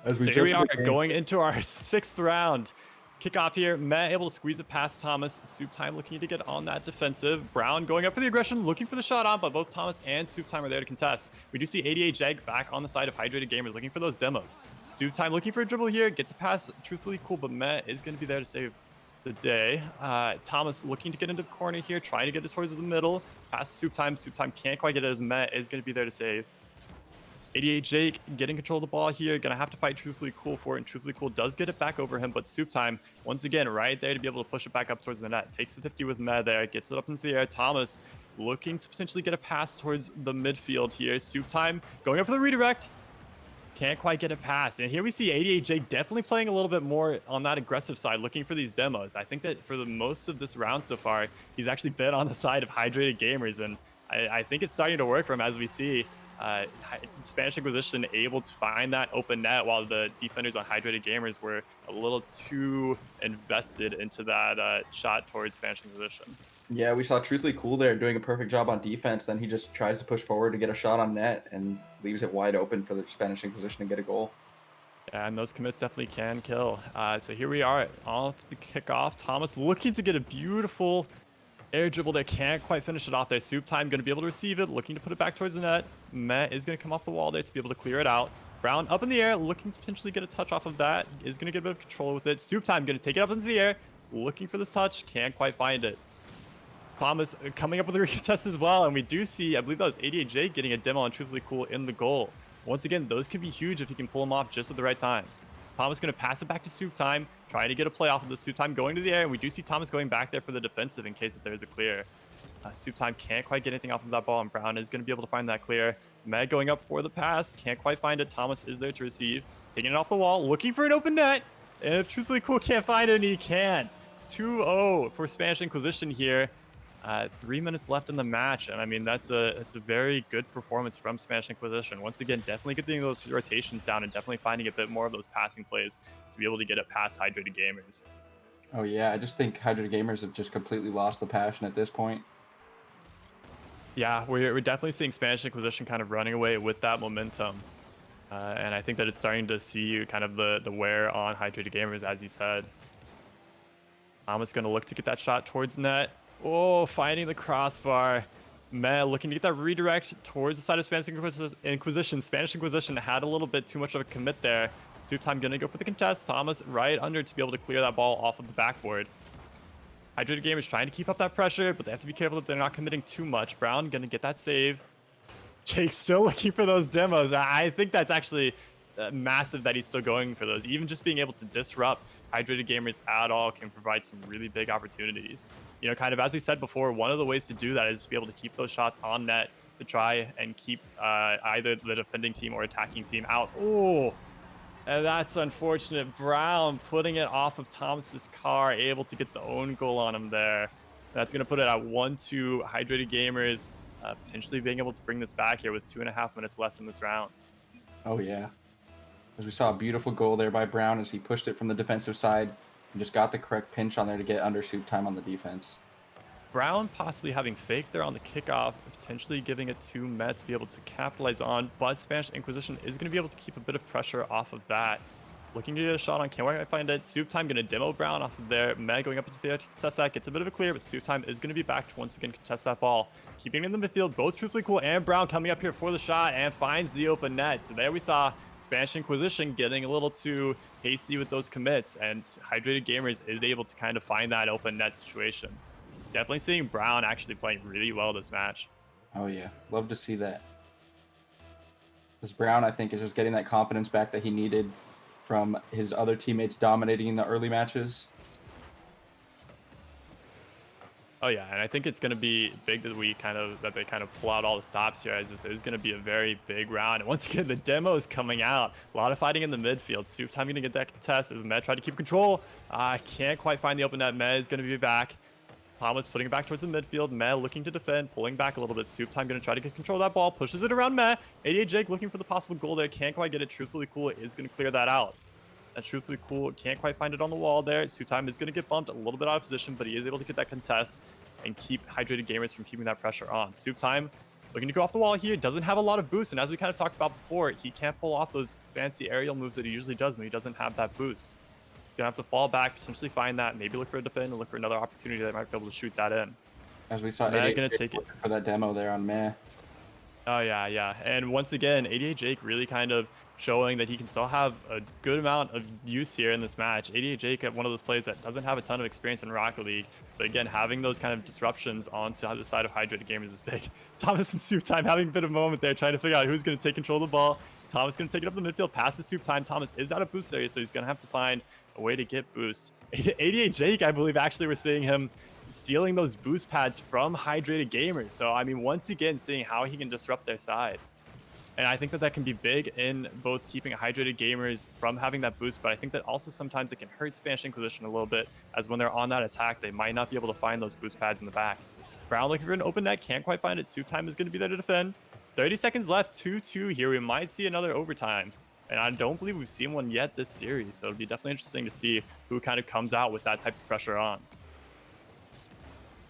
S14: So here we are going into our 6th round. Kickoff here, Matt able to squeeze it past Thomas. Soup Time looking to get on that defensive. Brown going up for the aggression, looking for the shot on, but both Thomas and Soup Time are there to contest. We do see 88 Jag back on the side of Hydrated Gamers looking for those demos. Soup Time looking for a dribble here, gets a pass, Truthfully Cool, but Matt is going to be there to save the day. Thomas looking to get into the corner here, trying to get it towards the middle. Pass Soup Time. Soup Time can't quite get it as Matt is going to be there to save. 88 Jake getting control of the ball here, gonna have to fight Truthfully Cool for it, and Truthfully Cool does get it back over him, but Soup Time once again right there to be able to push it back up towards the net. Takes the 50 with Med there, gets it up into the air. Thomas looking to potentially get a pass towards the midfield here. Soup Time going up for the redirect, can't quite get it past. And here we see 88 Jake definitely playing a little bit more on that aggressive side, looking for these demos. I think that for the most of this round so far, he's actually been on the side of Hydrated Gamers, and I think it's starting to work for him, as we see Spanish Inquisition able to find that open net while the defenders on Hydrated Gamers were a little too invested into that shot towards Spanish Inquisition.
S11: Yeah, we saw Truthfully Cool there doing a perfect job on defense. Then he just tries to push forward to get a shot on net and leaves it wide open for the Spanish Inquisition to get a goal.
S14: And those commits definitely can kill. So here we are off the kickoff. Thomas looking to get a beautiful air dribble there. Can't quite finish it off there. Soup Time going to be able to receive it. Looking to put it back towards the net. Met is going to come off the wall there to be able to clear it out. Brown up in the air. Looking to potentially get a touch off of that. Is going to get a bit of control with it. Soup Time going to take it up into the air. Looking for this touch. Can't quite find it. Thomas coming up with a recontest as well. And we do see, I believe that was 88J getting a demo on Truthfully Cool in the goal. Once again, those could be huge if he can pull them off just at the right time. Thomas going to pass it back to Soup Time, trying to get a play off of the Soup Time going to the air. And we do see Thomas going back there for the defensive in case that there is a clear. Soup Time can't quite get anything off of that ball, and Brown is going to be able to find that clear. Meg going up for the pass, can't quite find it. Thomas is there to receive, taking it off the wall, looking for an open net. And if Truthfully Cool can't find it, he can. 2-0 for Spanish Inquisition here. 3 minutes left in the match, and I mean that's a very good performance from Spanish Inquisition. Once again, definitely getting those rotations down and definitely finding a bit more of those passing plays to be able to get it past Hydrated Gamers.
S11: Oh yeah, I just think Hydrated Gamers have just completely lost the passion at this point.
S14: Yeah, we're definitely seeing Spanish Inquisition kind of running away with that momentum, and I think that it's starting to see kind of the wear on Hydrated Gamers, as you said. Thomas going to look to get that shot towards net. Oh, finding the crossbar. Man, looking to get that redirect towards the side of Spanish Inquisition. Spanish Inquisition had a little bit too much of a commit there. Soup Time going to go for the contest. Thomas right under to be able to clear that ball off of the backboard. Hydrated Gamers trying to keep up that pressure, but they have to be careful that they're not committing too much. Brown going to get that save. Jake still looking for those demos. I think that's actually massive that he's still going for those. Even just being able to disrupt Hydrated Gamers at all can provide some really big opportunities. You know, kind of as we said before, one of the ways to do that is to be able to keep those shots on net to try and keep either the defending team or attacking team out. Oh, and that's unfortunate. Brown putting it off of Thomas's car, able to get the own goal on him there. That's going to put it at 1-2. Hydrated Gamers potentially being able to bring this back here with 2.5 minutes left in this round.
S11: Oh yeah. As we saw a beautiful goal there by Brown as he pushed it from the defensive side and just got the correct pinch on there to get under Soup Time on the defense.
S14: Brown possibly having fake there on the kickoff, potentially giving it to Met to be able to capitalize on, but Spanish Inquisition is going to be able to keep a bit of pressure off of that. Looking to get a shot on, can't quite find it. Soup Time going to demo Brown off of there. Meg going up into the air to contest that, gets a bit of a clear, but Soup Time is going to be back to once again contest that ball. Keeping it in the midfield, both Truthfully Cool and Brown coming up here for the shot and finds the open net. So there we saw Spanish Inquisition getting a little too hasty with those commits, and Hydrated Gamers is able to kind of find that open net situation. Definitely seeing Brown actually playing really well this match.
S11: Oh yeah, love to see that. Because Brown, I think, is just getting that confidence back that he needed from his other teammates dominating in the early matches.
S14: Oh yeah, and I think it's going to be big that they kind of pull out all the stops here, as this is going to be a very big round. And once again, the demo is coming out. A lot of fighting in the midfield. Soup Time going to get that contest as Med tried to keep control. Can't quite find the open net. Med is going to be back. Thomas putting it back towards the midfield. Meh looking to defend, pulling back a little bit. Soup Time going to try to get control of that ball. Pushes it around Meh. 88 Jake looking for the possible goal there. Can't quite get it. Truthfully Cool is going to clear that out. And Truthfully Cool can't quite find it on the wall there. Soup Time is going to get bumped a little bit out of position, but he is able to get that contest and keep Hydrated Gamers from keeping that pressure on. Soup Time looking to go off the wall here. Doesn't have a lot of boost, and as we kind of talked about before, he can't pull off those fancy aerial moves that he usually does when he doesn't have that boost. Gonna have to fall back, potentially find that, maybe look for a defend and look for another opportunity that might be able to shoot that in.
S11: As we saw,
S14: Meh gonna take it
S11: for that demo there on Meh.
S14: Oh yeah. And once again, 88 Jake really kind of showing that he can still have a good amount of use here in this match. 88 Jake, one of those players that doesn't have a ton of experience in Rocket League, but again, having those kind of disruptions onto the side of Hydrated Gamers is big. Thomas and Soup Time having a bit of a moment there, trying to figure out who's going to take control of the ball. Thomas going to take it up the midfield, passes Soup Time. Thomas is out of boost area, so he's going to have to find a way to get boost. 88 Jake, I believe, actually we're seeing him stealing those boost pads from Hydrated Gamers. So, I mean, once again, seeing how he can disrupt their side. And I think that that can be big in both keeping Hydrated Gamers from having that boost, but I think that also sometimes it can hurt Spanish Inquisition a little bit, as when they're on that attack, they might not be able to find those boost pads in the back. Brown looking for an open net, can't quite find it. Soup Time is going to be there to defend. 30 seconds left, 2-2 here. We might see another overtime. And I don't believe we've seen one yet this series, so it'll be definitely interesting to see who kind of comes out with that type of pressure on.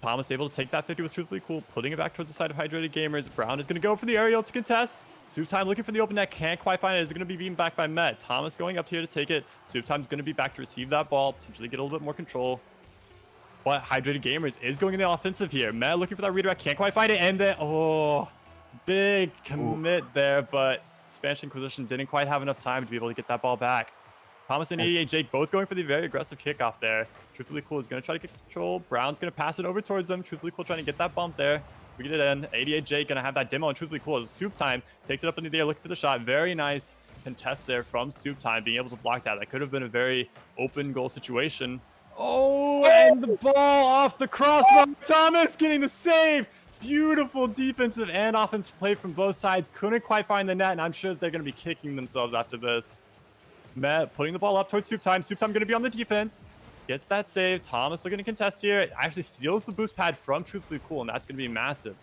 S14: Thomas able to take that 50 with Truthfully Cool, putting it back towards the side of Hydrated Gamers. Brown is going to go for the aerial to contest. Soup Time looking for the open net, can't quite find it. Is going to be beaten back by Met. Thomas going up here to take it. Soup Time is going to be back to receive that ball, potentially get a little bit more control. But Hydrated Gamers is going in the offensive here. Met looking for that redirect, can't quite find it. And then, oh, big commit there, but Spanish Inquisition didn't quite have enough time to be able to get that ball back. Thomas and 88 Jake both going for the very aggressive kickoff there. Truthfully Cool is going to try to get control. Brown's going to pass it over towards them. Truthfully Cool trying to get that bump there. We get it in. 88 Jake going to have that demo on Truthfully Cool as Soup Time takes it up into the air looking for the shot. Very nice contest there from Soup Time, being able to block that. That could have been a very open goal situation. Oh, and the ball off the crossbar. Thomas getting the save. Beautiful defensive and offensive play from both sides. Couldn't quite find the net, and I'm sure that they're going to be kicking themselves after this. Met putting the ball up towards Soup Time. Soup Time going to be on the defense. Gets that save. Thomas looking to contest here. Actually steals the boost pad from Truthfully Cool, and that's going to be massive.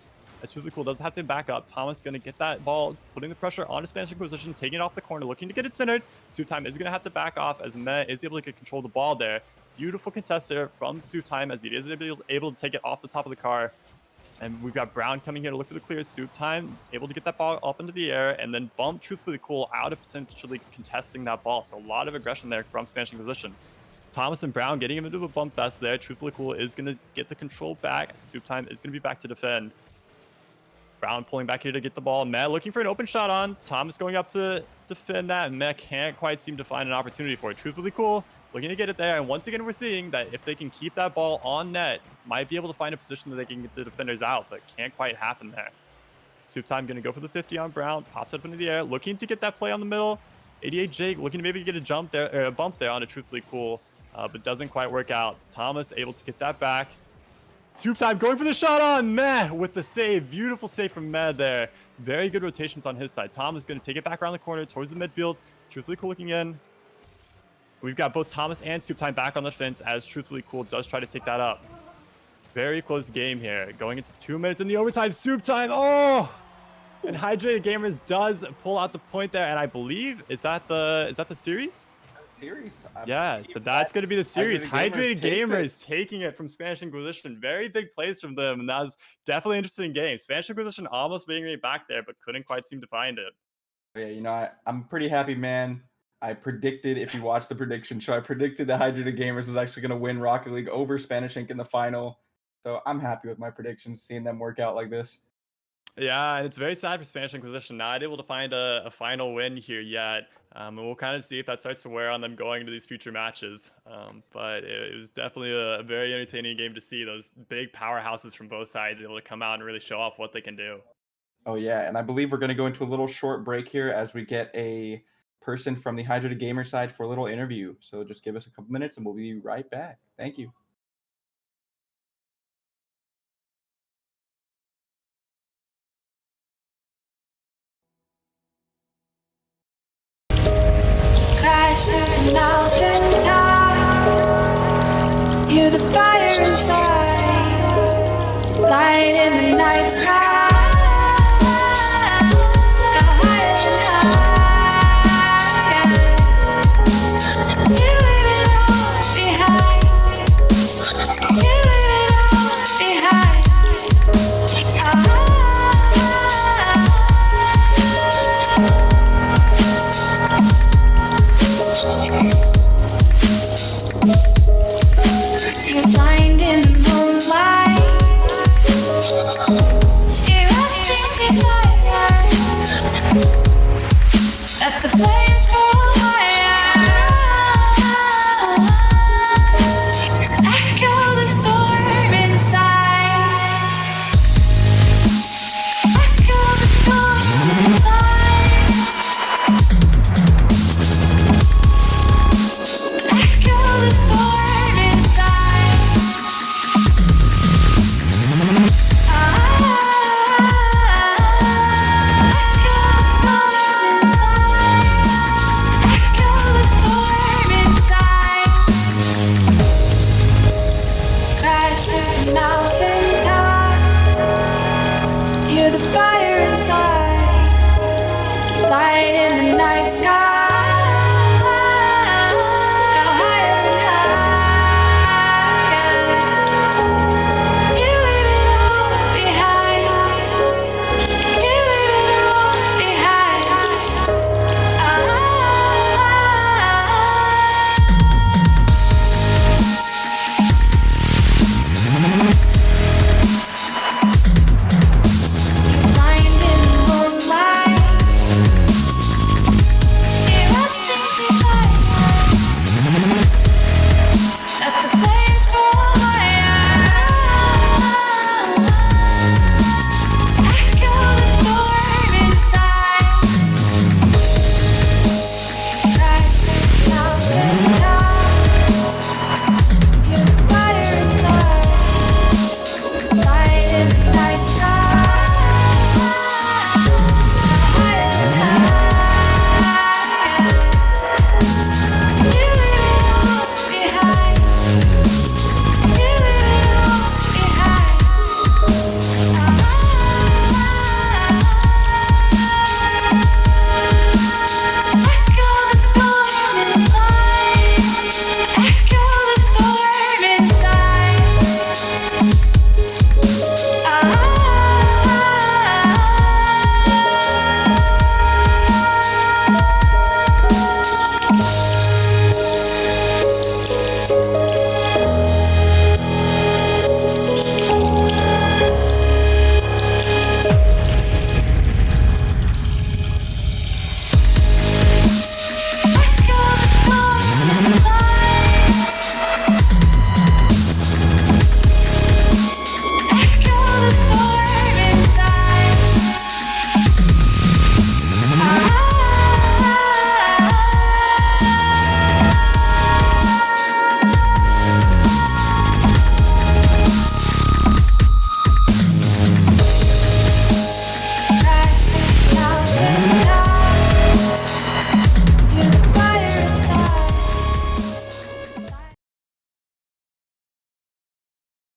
S14: As Truthfully Cool does have to back up. Thomas going to get that ball, putting the pressure on a Spanish Inquisition, taking it off the corner, looking to get it centered. Soup Time is going to have to back off as Met is able to control the ball there. Beautiful contest there from Soup Time as he is able to take it off the top of the car. And we've got Brown coming here to look for the clear. Soup Time able to get that ball up into the air and then bump Truthfully Cool out of potentially contesting that ball. So a lot of aggression there from Spanish Inquisition. Thomas and Brown getting him into a bump fest there. Truthfully Cool is going to get the control back. Soup Time is going to be back to defend. Brown pulling back here to get the ball. Met looking for an open shot on. Thomas going up to defend that. And Met can't quite seem to find an opportunity for it. Truthfully Cool looking to get it there. And once again, we're seeing that if they can keep that ball on net, might be able to find a position that they can get the defenders out, but can't quite happen there. Soup Time going to go for the 50 on Brown. Pops it up into the air. Looking to get that play on the middle. 88 Jake looking to maybe get a jump there, or a bump there on a Truthfully Cool, but doesn't quite work out. Thomas able to get that back. Soup Time going for the shot on Meh with the save. Beautiful save from Meh there. Very good rotations on his side. Thomas going to take it back around the corner towards the midfield. Truthfully Cool looking in. We've got both Thomas and Soup Time back on the fence as Truthfully Cool does try to take that up. Very close game here. Going into 2 minutes in the overtime. Soup Time. Oh! And Hydrated Gamers does pull out the point there. And I believe, is that the series? Yeah, so that's going to be the series. Hydrated Gamers taking it from Spanish Inquisition. Very big plays from them, and that was definitely an interesting game. Spanish Inquisition almost being right back there, but couldn't quite seem to find it.
S11: Yeah, you know, I'm pretty happy, man. I predicted, if you watch the prediction show, I predicted that Hydrated Gamers was actually going to win Rocket League over Spanish Inc. in the final. So I'm happy with my predictions, seeing them work out like this.
S14: Yeah, and it's very sad for Spanish Inquisition not able to find a final win here yet. And we'll kind of see if that starts to wear on them going into these future matches. But it was definitely a very entertaining game to see those big powerhouses from both sides able to come out and really show off what they can do.
S11: Oh, yeah, and I believe we're going to go into a little short break here as we get a person from the Hydrated Gamer side for a little interview. So just give us a couple minutes and we'll be right back. Thank you.
S5: Crash to the mountain top. Hear the fire inside. Light in the night sky.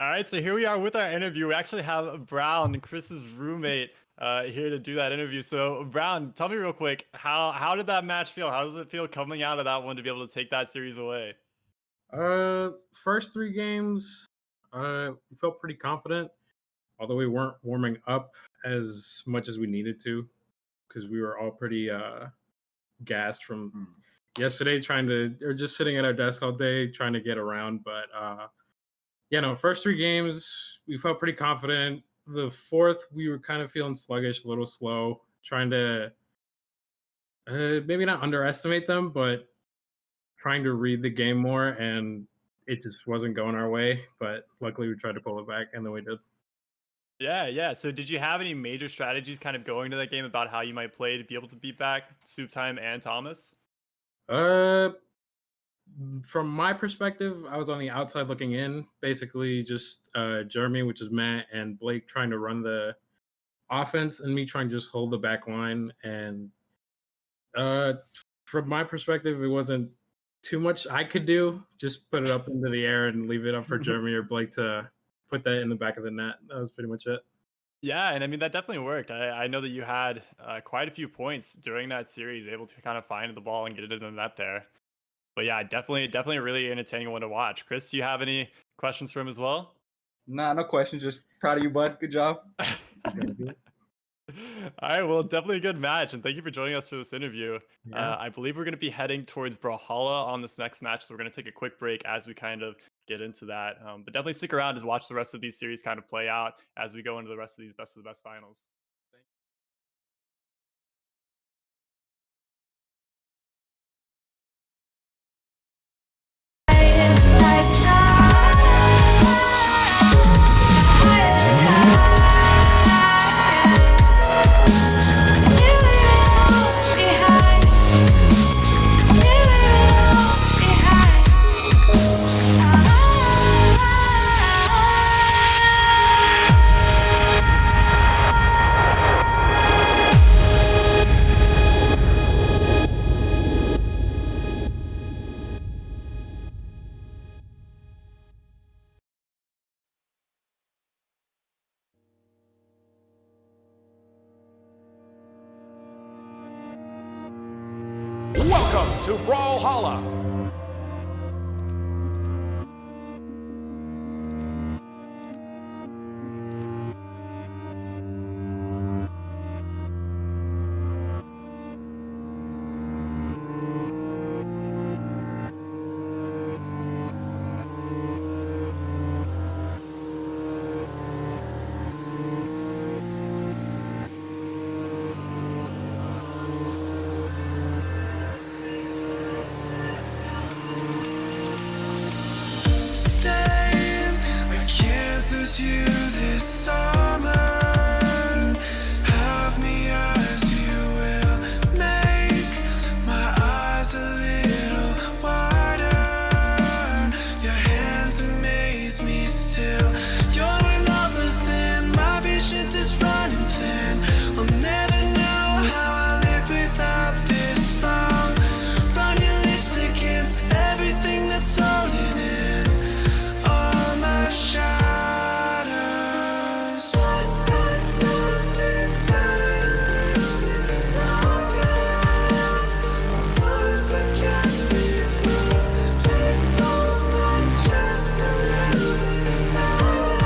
S14: All right, so here we are with our interview. We actually have Brown, Chris's roommate, here to do that interview. So, Brown, tell me real quick, how did that match feel? How does it feel coming out of that one to be able to take that series away?
S15: First 3 games, we felt pretty confident, although we weren't warming up as much as we needed to, because we were all pretty gassed from yesterday, or just sitting at our desk all day trying to get around. But first 3 games we felt pretty confident. The fourth we were kind of feeling sluggish, a little slow, trying to maybe not underestimate them, but trying to read the game more, and it just wasn't going our way. But luckily we tried to pull it back, and then we did.
S14: Yeah. So did you have any major strategies kind of going to that game about how you might play to be able to beat back Soup Time and Thomas?
S15: From my perspective, I was on the outside looking in. Basically, just Jeremy, which is Matt, and Blake trying to run the offense, and me trying to just hold the back line. And from my perspective, it wasn't too much I could do. Just put it up into the air and leave it up for Jeremy or Blake to put that in the back of the net. That was pretty much it.
S14: Yeah, and I mean that definitely worked. I know that you had quite a few points during that series, able to kind of find the ball and get it in the net there. But yeah, definitely a really entertaining one to watch. Chris, do you have any questions for him as well?
S11: Nah, no questions. Just proud of you, bud. Good job.
S14: All right, well, definitely a good match, and thank you for joining us for this interview.
S15: Yeah.
S14: I believe we're going to be heading towards Brawlhalla on this next match, so we're going to take a quick break as we kind of get into that. But definitely stick around to watch the rest of these series kind of play out as we go into the rest of these best of the best finals.
S16: Welcome to Brawlhalla.
S5: You this summer, have me as you will, make my eyes a little wider, your hands amaze me still, you're another's thin, my patience is running thin, I'll never know how I live without this long, run your lips against everything that's holding in, all my shadows. Just a little bit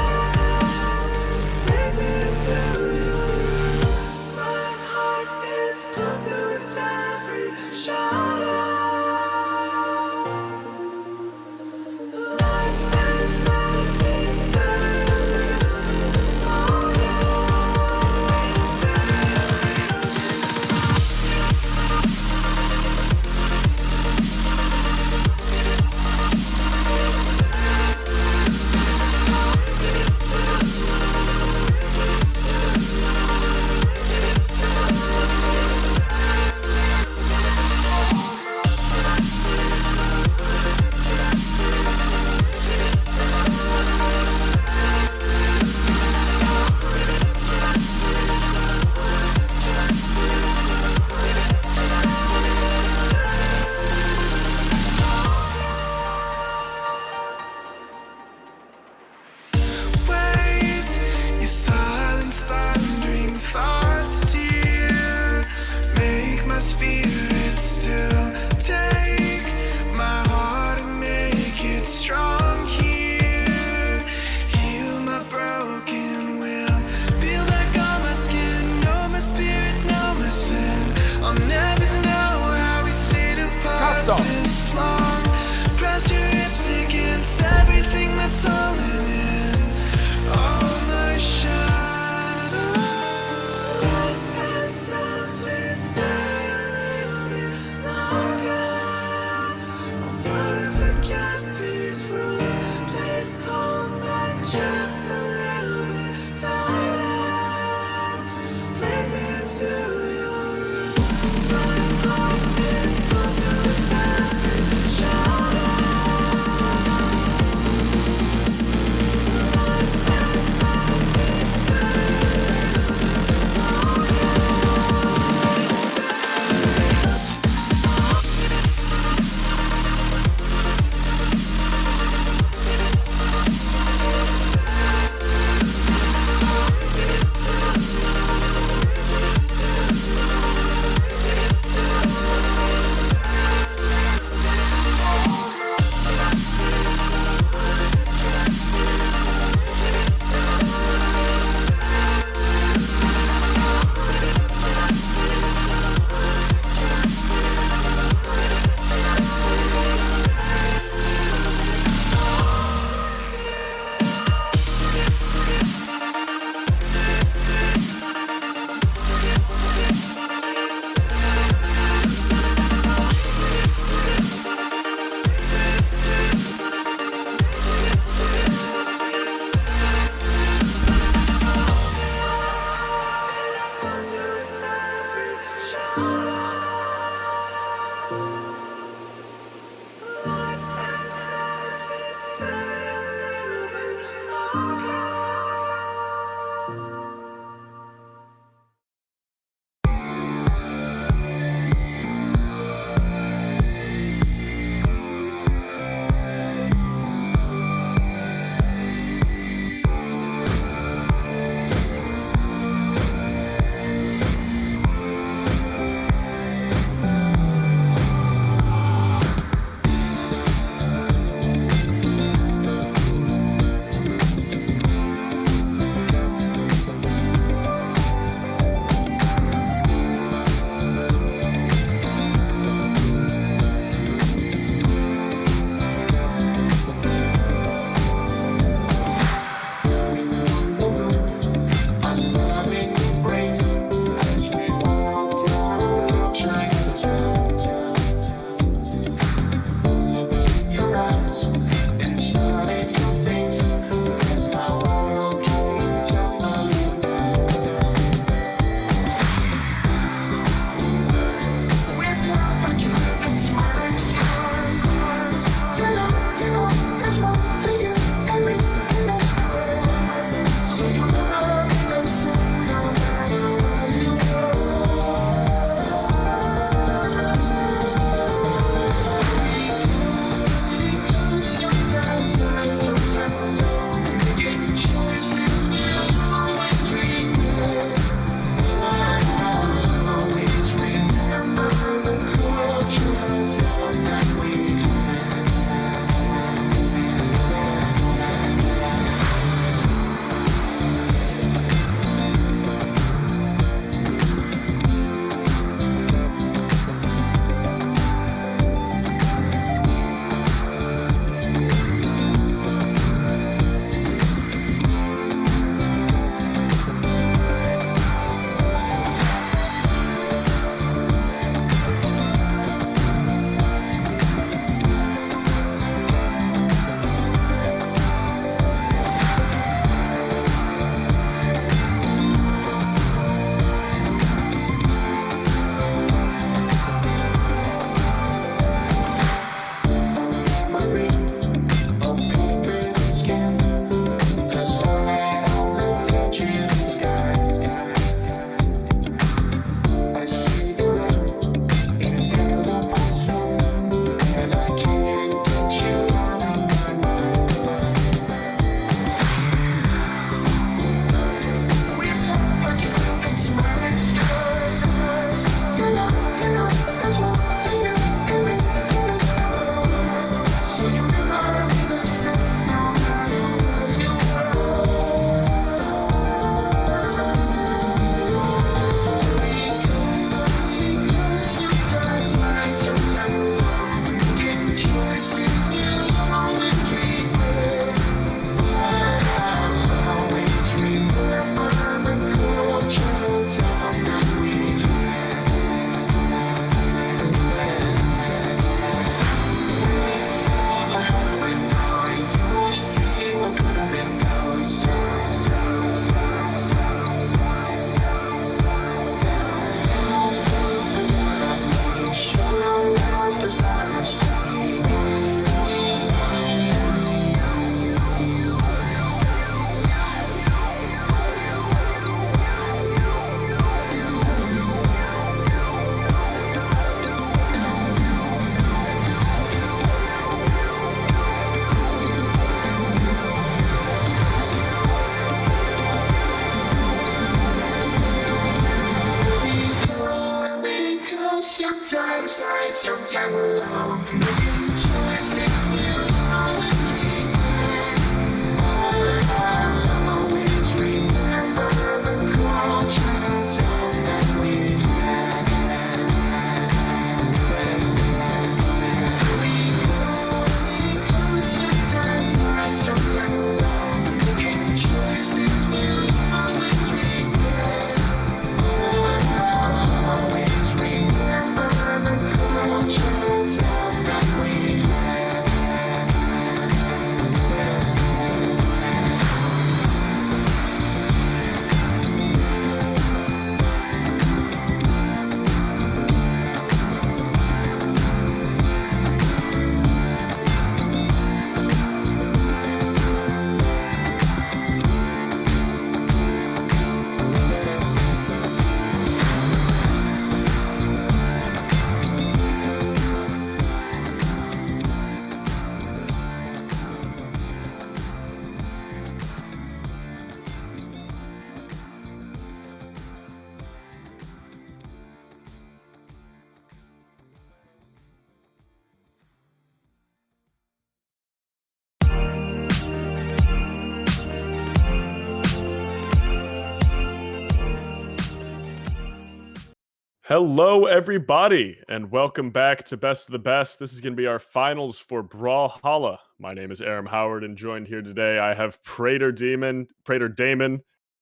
S1: Hello, everybody, and welcome back to Best of the Best. This is going to be our finals for Brawlhalla. My name is Aram Howard, and joined here today I have Prater Damon.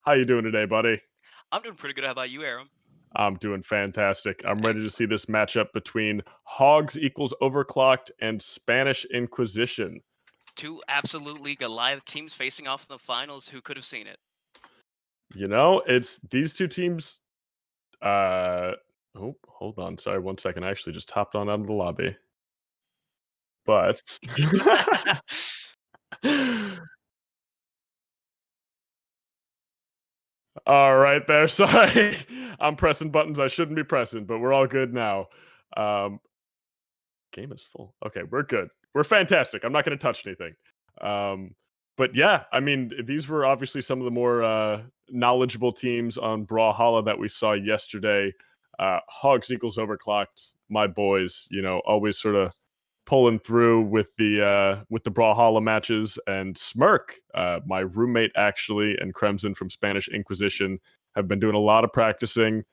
S1: How you doing today, buddy?
S17: I'm doing pretty good. How about you, Aram?
S1: I'm doing fantastic. I'm ready to see this matchup between Hogs equals Overclocked and Spanish Inquisition.
S17: Two absolutely Goliath teams facing off in the finals. Who could have seen it?
S1: You know, it's these two teams. Oh, hold on. Sorry, 1 second. I actually just hopped on out of the lobby. But all right there. Sorry. I'm pressing buttons I shouldn't be pressing, but we're all good now. Game is full. Okay, we're good. We're fantastic. I'm not going to touch anything. But yeah, I mean, these were obviously some of the more knowledgeable teams on Brawlhalla that we saw yesterday. Hogs equals Overclocked, my boys, you know, always sort of pulling through with the Brawlhalla matches, and Smirk, my roommate actually, and Crimson from Spanish Inquisition have been doing a lot of practicing.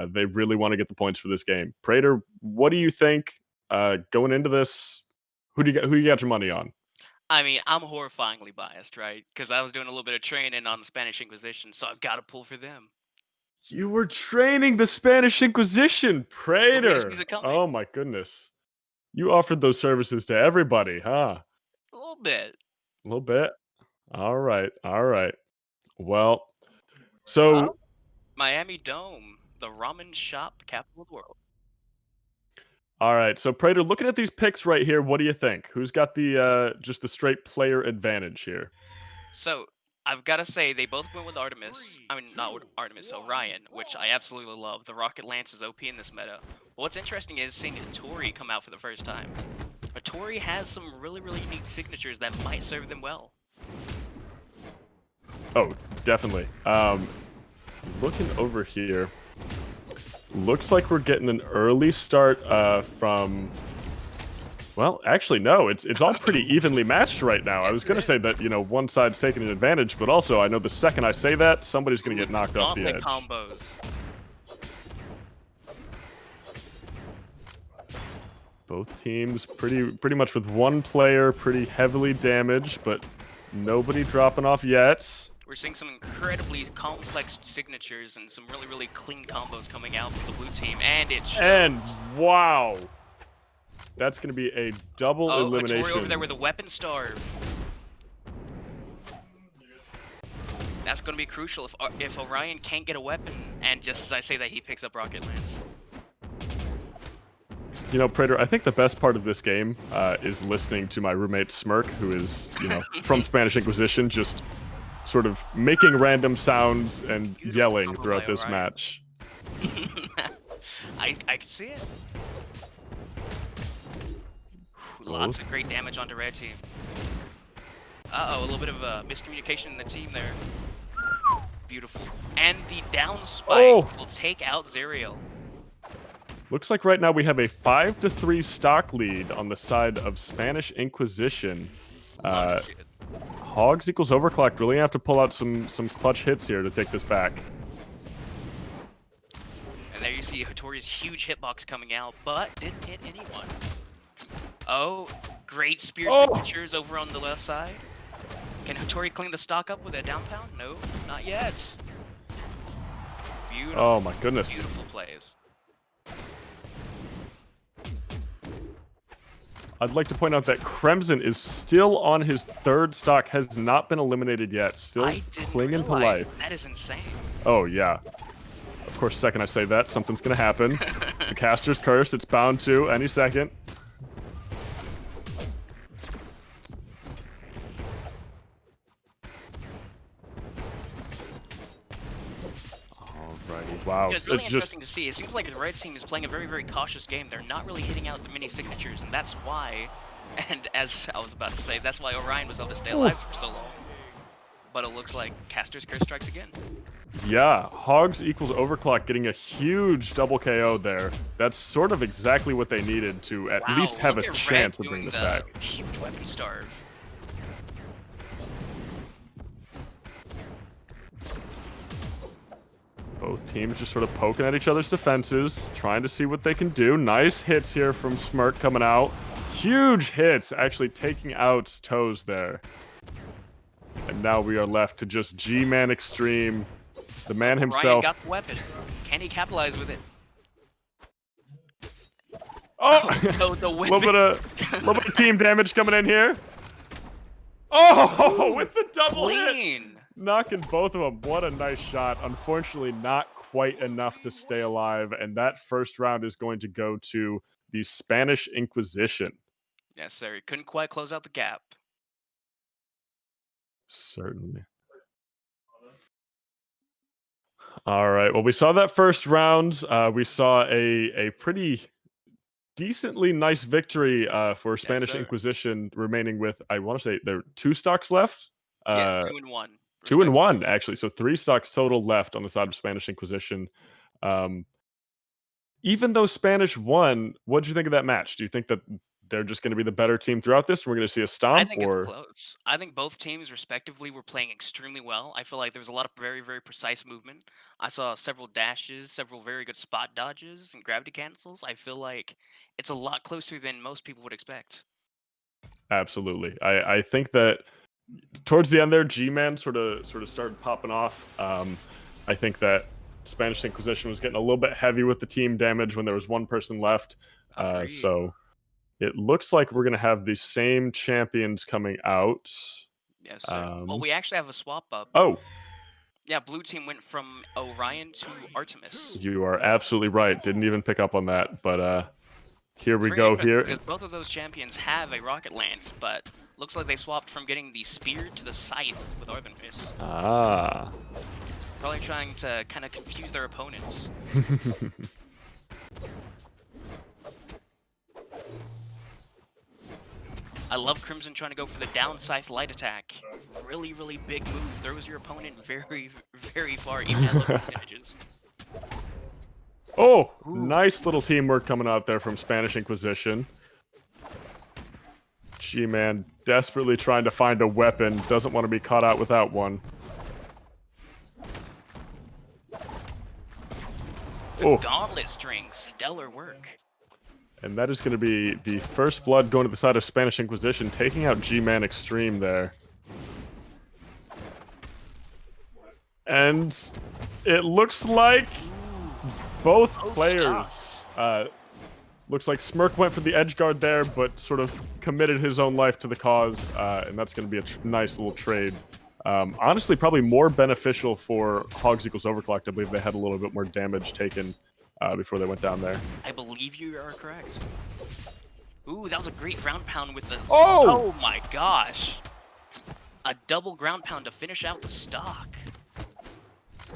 S1: They really want to get the points for this game. Prater, what do you think going into this? Who do you got your money on?
S17: I mean, I'm horrifyingly biased, right? Because I was doing a little bit of training on the Spanish Inquisition, so I've got to pull for them.
S1: You were training the Spanish Inquisition, Prater.
S17: Oh
S1: my goodness. You offered those services to everybody, huh?
S17: A little bit.
S1: A little bit? All right. All right. Well, so
S17: Miami Dome, the ramen shop capital of the world.
S1: All right. So Prater, looking at these picks right here, what do you think? Who's got the just the straight player advantage here?
S17: So I've got to say, they both went with Artemis. I mean, not Artemis, Orion, which I absolutely love. The Rocket Lance is OP in this meta. But what's interesting is seeing Hattori come out for the first time. Hattori has some really, really unique signatures that might serve them well.
S1: Oh, definitely. Looking over here, looks like we're getting an early start from... Well, actually, no. It's all pretty evenly matched right now. I was going to say that, you know, one side's taking an advantage, but also I know the second I say that, somebody's going to get knocked off the edge.
S17: Combos.
S1: Both teams pretty much with one player pretty heavily damaged, but nobody dropping off yet.
S17: We're seeing some incredibly complex signatures and some really, really clean combos coming out from the blue team, and it shows.
S1: And wow. That's going to be a double elimination.
S17: Hattori over there with a weapon starve. That's going to be crucial if Orion can't get a weapon, and just as I say that, he picks up Rocket Lance.
S1: You know, Prater, I think the best part of this game is listening to my roommate Smirk, who is, you know, from Spanish Inquisition, just sort of making random sounds and yelling throughout this match.
S17: I can see it. Lots of great damage onto red team. Uh-oh, a little bit of miscommunication in the team there. Beautiful. And the down spike will take out Zerial.
S1: Looks like right now we have a 5-3 stock lead on the side of Spanish Inquisition. Hogs equals overclocked. Really have to pull out some clutch hits here to take this back.
S17: And there you see Hattori's huge hitbox coming out, but didn't hit anyone. Oh, great spear signatures over on the left side. Can Hattori clean the stock up with a down pound? No, not yet. Beautiful.
S1: Oh my goodness.
S17: Beautiful plays.
S1: I'd like to point out that Crimson is still on his third stock, has not been eliminated yet, still clinging to life.
S17: That is insane.
S1: Oh, yeah. Of course, the second I say that, something's going to happen. The caster's curse, it's bound to any second. Alrighty, wow.
S17: It's really interesting to see. It seems like the red team is playing a very, very cautious game. They're not really hitting out the mini signatures, and that's why, and as I was about to say, that's why Orion was able to stay alive for so long. But it looks like Caster's curse strikes again.
S1: Yeah, Hogs equals Overclock getting a huge double KO there. That's sort of exactly what they needed to at least have a chance of bringing this back.
S17: Huge weapon starve.
S1: Both teams just sort of poking at each other's defenses, trying to see what they can do. Nice hits here from Smirk coming out. Huge hits, actually taking out Toes there. And now we are left to just G-Man Extreme. The man himself.
S17: Ryan got the weapon. Can he capitalize with it?
S1: Oh!
S17: The
S1: A little bit of team damage coming in here. Oh! With the double hit! Knocking both of them. What a nice shot. Unfortunately, not quite enough to stay alive. And that first round is going to go to the Spanish Inquisition.
S17: Yes, sir. He couldn't quite close out the gap.
S1: Certainly. All right. Well, we saw that first round. We saw a pretty decently nice victory for Spanish Inquisition, remaining with, I want to say, there are 2 stocks left.
S17: Yeah, 2 and 1.
S1: 2 and 1, actually. So 3 stocks total left on the side of Spanish Inquisition. Even though Spanish won, what did you think of that match? Do you think that they're just going to be the better team throughout this? We're going to see a stomp?
S17: I think it's close. I think both teams, respectively, were playing extremely well. I feel like there was a lot of very, very precise movement. I saw several dashes, several very good spot dodges, and gravity cancels. I feel like it's a lot closer than most people would expect.
S1: Absolutely. I think that towards the end there, G-Man sort of started popping off. I think that Spanish Inquisition was getting a little bit heavy with the team damage when there was one person left. So it looks like we're going to have the same champions coming out.
S17: Yes, sir. Well, we actually have a swap up.
S1: Oh.
S17: Yeah, blue team went from Orion to Artemis.
S1: You are absolutely right. Didn't even pick up on that, but here we go here.
S17: Because both of those champions have a rocket lance, but looks like they swapped from getting the spear to the scythe with Artemis.
S1: Ah.
S17: Probably trying to kind of confuse their opponents. I love Crimson trying to go for the down scythe light attack. Really, really big move. Throws your opponent very, very far, even at low percentages.
S1: Oh, nice little teamwork coming out there from Spanish Inquisition. G-Man desperately trying to find a weapon. Doesn't want to be caught out without one.
S17: The gauntlet string. Stellar work.
S1: And that is going to be the first blood going to the side of Spanish Inquisition, taking out G-Man Extreme there. And it looks like both players... looks like Smirk went for the edge guard there, but sort of committed his own life to the cause, and that's going to be a nice little trade. Honestly, probably more beneficial for Hogs equals Overclocked. I believe they had a little bit more damage taken before they went down there.
S17: I believe you are correct. Ooh, that was a great ground pound with the...
S1: Oh!
S17: Oh my gosh! A double ground pound to finish out the stock.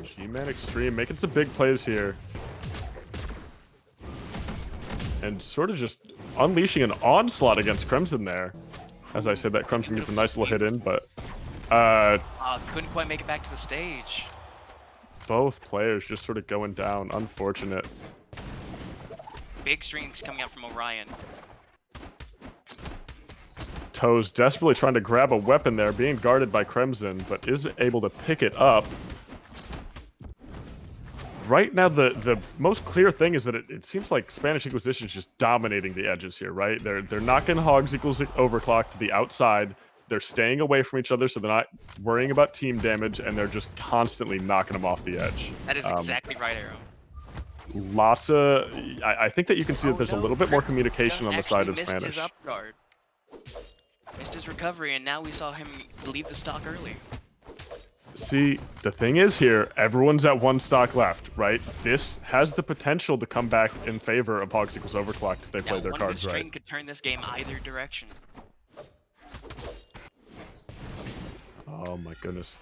S1: G-Man Extreme making some big plays here. And sort of just unleashing an onslaught against Crimson there. As I said, that Crimson gets a nice little hit in, but...
S17: couldn't quite make it back to the stage.
S1: Both players just sort of going down. Unfortunate.
S17: Big strings coming out from Orion.
S1: Toes desperately trying to grab a weapon there, being guarded by Crimson, but is able to pick it up. Right now, the most clear thing is that it seems like Spanish Inquisition is just dominating the edges here, right? They're knocking Hogs equals Overclock to the outside. They're staying away from each other, so they're not worrying about team damage, and they're just constantly knocking them off the edge.
S17: That is exactly right, Arrow.
S1: Lots of... I think that you can see that there's a little bit more
S17: Crimson
S1: communication
S17: just
S1: on the side of
S17: actually
S1: Spanish.
S17: missed his up guard. Missed his recovery, and now we saw him leave the stock early.
S1: See, the thing is here, everyone's at one stock left, right? This has the potential to come back in favor of Hogs equals Overclocked if they play their
S17: one
S1: cards
S17: good string
S1: right.
S17: could turn this game either direction.
S1: Oh my goodness.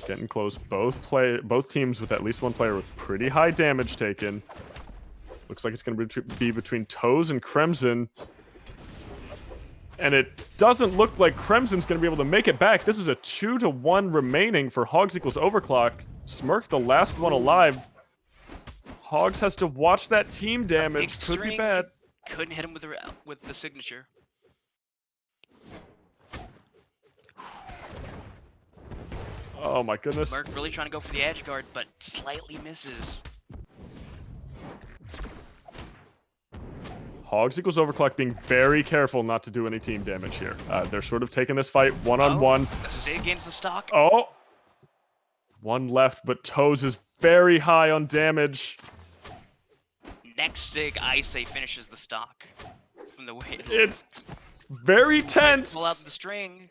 S1: Getting close. Both teams with at least one player with pretty high damage taken. Looks like it's going to be between Toes and Crimson. And it doesn't look like Crimson's going to be able to make it back. This is a 2-1 remaining for Hogs equals Overclock. Smirk, the last one alive. Hogs has to watch that team damage. Could be bad.
S17: Couldn't hit him with the signature.
S1: Oh my goodness.
S17: Smirk really trying to go for the edge guard, but slightly misses.
S1: Hogs equals Overclock being very careful not to do any team damage here. They're sort of taking this fight one-on-one.
S17: The Sig gains the stock.
S1: Oh! One left, but Toes is very high on damage.
S17: Next Sig, I say, finishes the stock. From the way
S1: it's very tense.
S17: Pull out the string.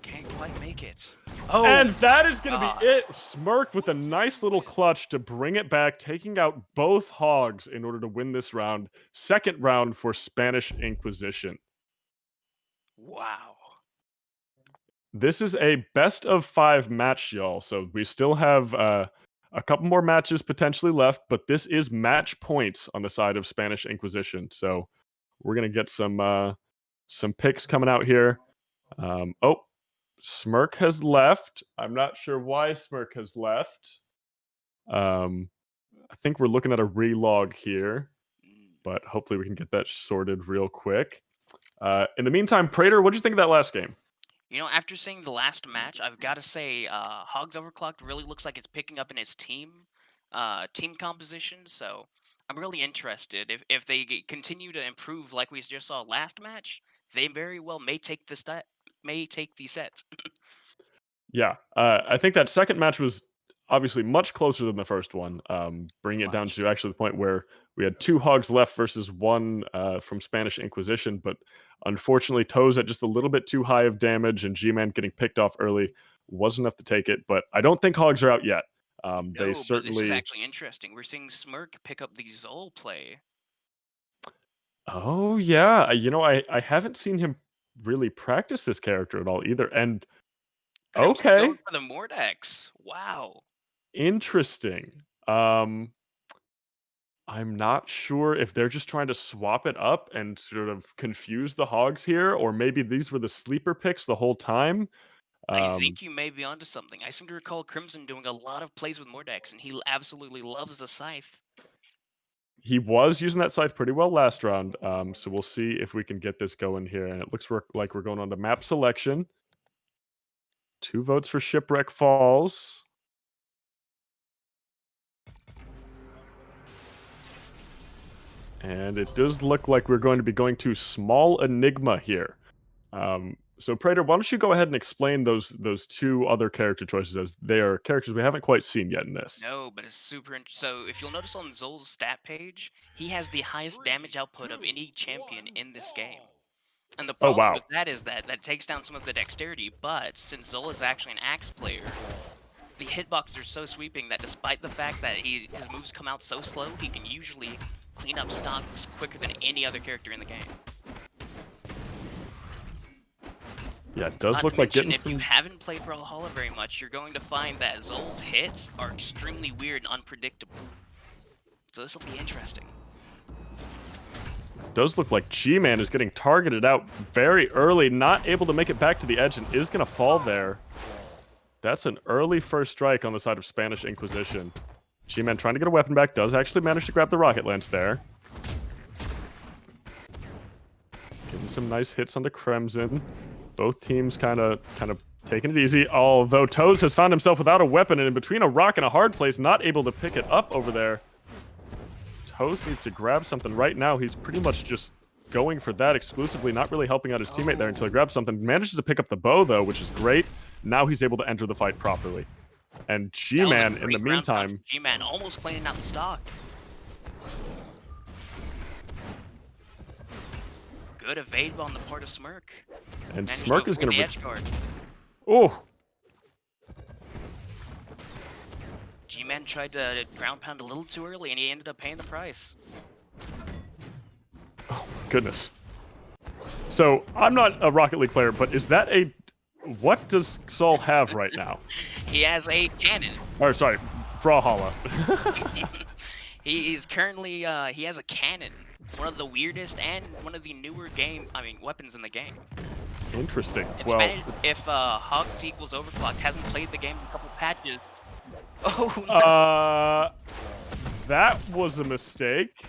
S17: Can't quite make it. Oh!
S1: And that is going to be it. Smirk with a nice little clutch to bring it back, taking out both Hogs in order to win this round. Second round for Spanish Inquisition.
S17: Wow.
S1: This is a best of 5 match, y'all. So we still have a couple more matches potentially left, but this is match points on the side of Spanish Inquisition. So we're going to get some picks coming out here. Oh, Smirk has left. I'm not sure why Smirk has left. I think we're looking at a relog here, but hopefully we can get that sorted real quick. In the meantime, Prater, what did you think of that last game?
S17: You know, after seeing the last match, I've got to say, Hogs Overclocked really looks like it's picking up in its team composition. So I'm really interested. If they continue to improve like we just saw last match, they very well may take the set.
S1: Yeah, I think that second match was obviously much closer than the first one, bringing it down to actually the point where we had 2 Hogs left versus 1 from Spanish Inquisition, but unfortunately Toes at just a little bit too high of damage, and G-Man getting picked off early wasn't enough to take it, but I don't think Hogs are out yet. They certainly...
S17: But this is actually interesting. We're seeing Smirk pick up the Zol play.
S1: Oh, yeah. You know, I haven't seen him really practice this character at all either, and
S17: Crimson
S1: okay.
S17: going for the Mordex. Wow.
S1: Interesting. I'm not sure if they're just trying to swap it up and sort of confuse the Hogs here, or maybe these were the sleeper picks the whole time.
S17: I think you may be onto something. I seem to recall Crimson doing a lot of plays with Mordex, and he absolutely loves the Scythe.
S1: He was using that Scythe pretty well last round, so we'll see if we can get this going here. And it looks like we're going on to map selection. 2 votes for Shipwreck Falls. And it does look like we're going to be going to Small Enigma here. So Prater, why don't you go ahead and explain those 2 other character choices, as they are characters we haven't quite seen yet in this.
S17: No, but it's super interesting. So if you'll notice on Zol's stat page, he has the highest damage output of any champion in this game. And the problem with that is that takes down some of the dexterity, but since Zol is actually an axe player, the hitboxes are so sweeping that despite the fact that his moves come out so slow, he can usually clean up stocks quicker than any other character in the game.
S1: Yeah, it does
S17: Not
S1: look
S17: to
S1: like
S17: mention,
S1: getting
S17: if you haven't played Brawlhalla very much, you're going to find that Zol's hits are extremely weird and unpredictable. So this will be interesting.
S1: Does look like G-Man is getting targeted out very early, not able to make it back to the edge, and is going to fall there. That's an early first strike on the side of Spanish Inquisition. G-Man trying to get a weapon back, does actually manage to grab the rocket lance there. some nice hits onto Crimson. Both teams kind of taking it easy, although Toes has found himself without a weapon and in between a rock and a hard place, not able to pick it up over there. Toes needs to grab something right now. He's pretty much just going for that exclusively, not really helping out his teammate there until he grabs something. Manages to pick up the bow, though, which is great. Now he's able to enter the fight properly. And G-Man, in the meantime...
S17: G-Man almost cleaning out the stock. Good evade on the part of Smirk.
S1: And Smirk is going to...
S17: edge guard.
S1: Oh!
S17: G-Man tried to ground pound a little too early, and he ended up paying the price.
S1: Oh, goodness. So, I'm not a Rocket League player, but is that a... What does Saul have right now?
S17: He has a cannon.
S1: Or, sorry, Brawlhalla.
S17: He is currently, he has a cannon. One of the weirdest and one of the newer weapons in the game.
S1: Interesting.
S17: If Hogs equals Overclocked hasn't played the game in a couple patches. Oh, no.
S1: That was a mistake.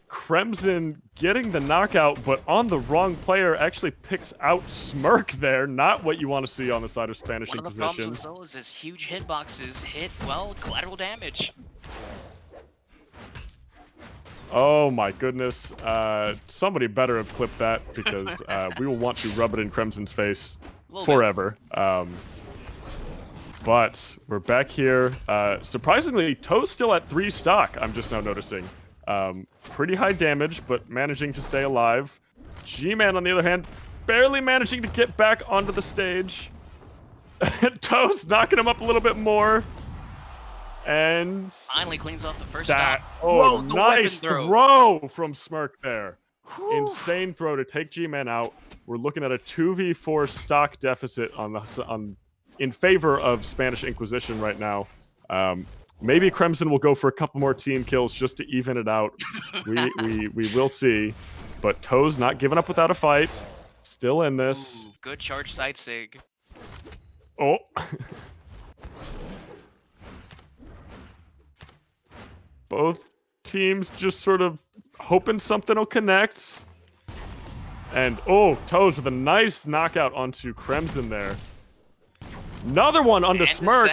S1: Crimson getting the knockout, but on the wrong player, actually picks out Smirk there. Not what you want to see on the side of Spanish
S17: Inquisition. One of the problems with those is huge hitboxes hit, well, collateral damage.
S1: Oh my goodness. Somebody better have clipped that because we will want to rub it in Crimson's face forever. But we're back here. Surprisingly, Toe's still at 3 stock, I'm just now noticing. Pretty high damage, but managing to stay alive. G-Man, on the other hand, barely managing to get back onto the stage. Toe's knocking him up a little bit more. And
S17: finally cleans off the first stop.
S1: Oh, nice throw from Smirk there. Insane throw to take G-Man out. We're looking at a 2v4 stock deficit in favor of Spanish Inquisition right now. Maybe Crimson will go for a couple more team kills just to even it out. We will see. But Toe's not giving up without a fight. Still in this.
S17: Ooh, good charge side sig.
S1: Oh. Both teams just sort of hoping something will connect. And, Toes with a nice knockout onto Crimson there. Another one onto Smirk.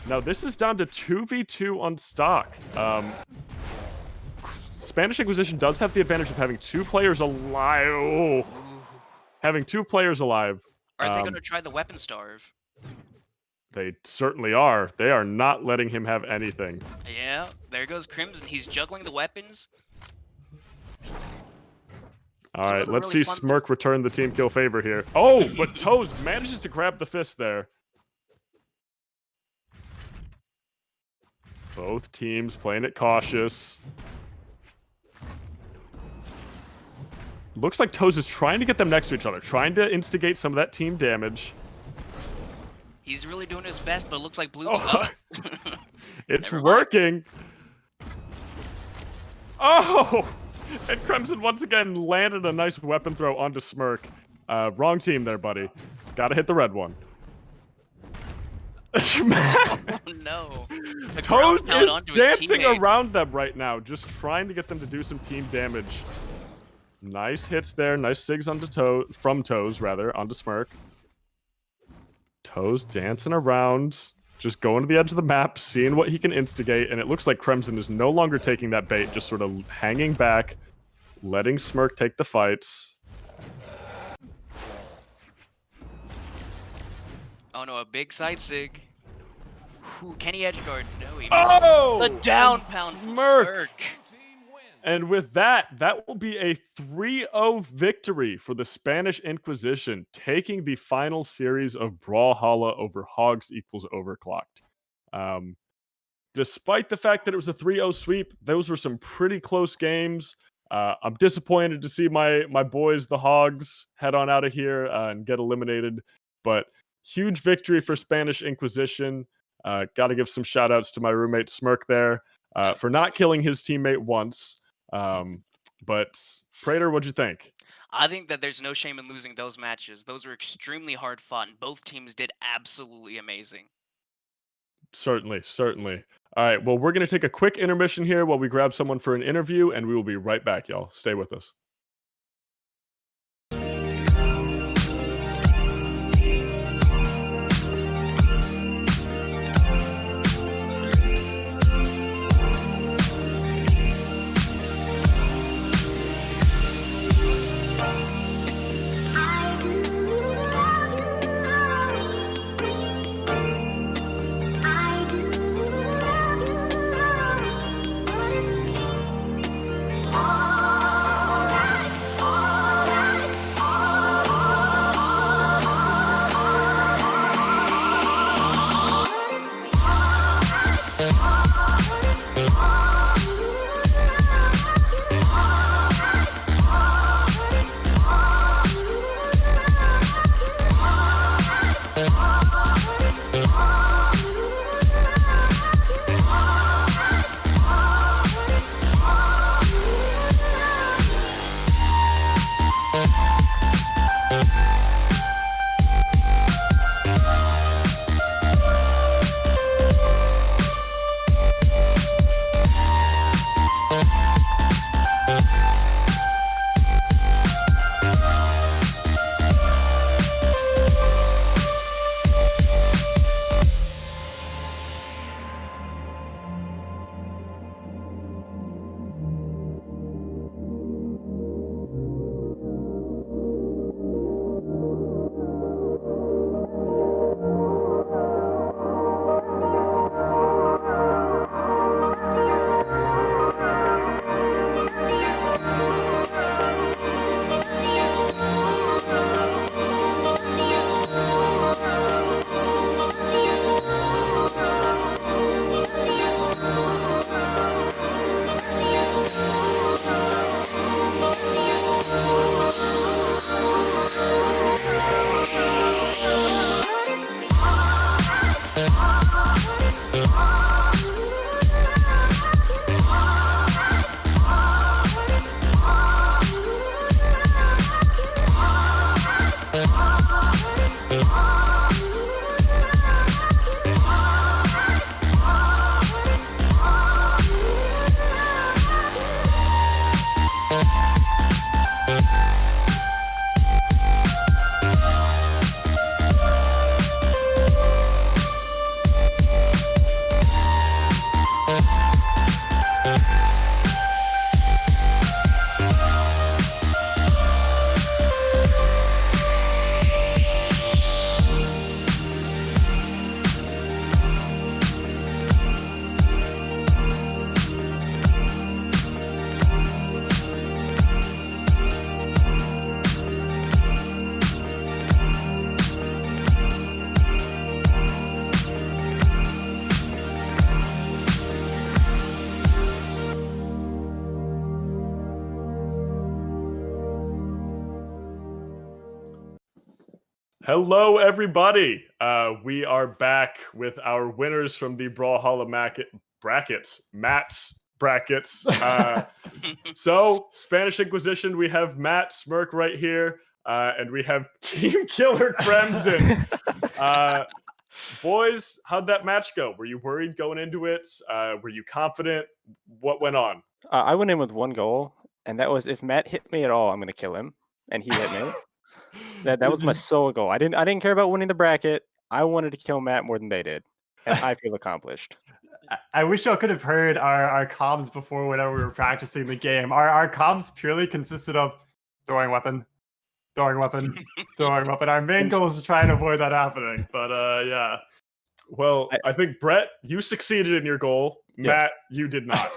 S1: Now, this is down to 2v2 on stock. Spanish Inquisition does have the advantage of having 2 players alive. Oh. Having 2 players alive.
S17: Are they going to try the weapon starve?
S1: They certainly are. They are not letting him have anything.
S17: Yeah, there goes Crimson. He's juggling the weapons.
S1: All right, let's see Smirk return the team kill favor here. Oh, but Toes manages to grab the fist there. Both teams playing it cautious. Looks like Toes is trying to get them next to each other, trying to instigate some of that team damage.
S17: He's really doing his best, but it looks like Blue's up.
S1: It's working. Oh! And Crimson once again landed a nice weapon throw onto Smirk. Wrong team there, buddy. Gotta hit the red one.
S17: Oh, no.
S1: Toes is dancing around them right now, just trying to get them to do some team damage. Nice hits there. Nice sigs onto from Toes, onto Smirk. Toes dancing around, just going to the edge of the map, seeing what he can instigate, and it looks like Crimson is no longer taking that bait, just sort of hanging back, letting Smirk take the fights.
S17: Oh no, a big side sig. Ooh, Kenny edgeguard. No, he
S1: missed. Oh!
S17: The down pound from Smirk.
S1: And with that will be a 3-0 victory for the Spanish Inquisition, taking the final series of Brawlhalla over Hogs equals Overclocked. Despite the fact that it was a 3-0 sweep, those were some pretty close games. I'm disappointed to see my boys, the Hogs, head on out of here and get eliminated. But huge victory for Spanish Inquisition. Got to give some shout outs to my roommate Smirk there for not killing his teammate once. But Prater, what'd you think?
S17: I think that there's no shame in losing those matches. Those were extremely hard fought, and both teams did absolutely amazing.
S1: Certainly, certainly. All right, well, we're going to take a quick intermission here while we grab someone for an interview, and we will be right back, y'all. Stay with us. Hello, everybody. We are back with our winners from the Brawlhalla Matt's brackets. So, Spanish Inquisition, we have Matt Smirk right here, and we have Team Killer Crimson. Boys, how'd that match go? Were you worried going into it? Were you confident? What went on?
S18: I went in with one goal, and that was if Matt hit me at all, I'm going to kill him, and he hit me. That was my sole goal. I didn't care about winning the bracket. I wanted to kill Matt more than they did, and I feel accomplished.
S14: I wish y'all could have heard our comms before whenever we were practicing the game. Our comms purely consisted of throwing weapon, throwing weapon, throwing weapon. Our main goal is to try and avoid that happening. But yeah.
S1: Well, I think Brett, you succeeded in your goal.
S14: Yes.
S1: Matt, you did not.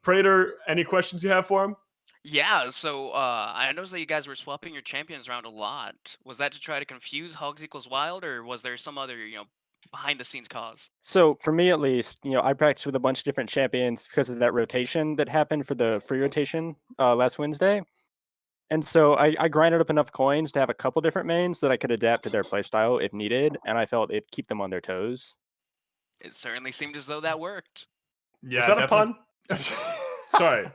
S1: Prater, any questions you have for him?
S17: Yeah, so I noticed that you guys were swapping your champions around a lot. Was that to try to confuse Hogs equals Wild, or was there some other, behind the scenes cause?
S18: So for me, at least, I practiced with a bunch of different champions because of that rotation that happened for the free rotation last Wednesday. And so I grinded up enough coins to have a couple different mains that I could adapt to their playstyle if needed, and I felt it'd keep them on their toes.
S17: It certainly seemed as though that worked.
S14: Yeah,
S1: Is that a pun? Sorry.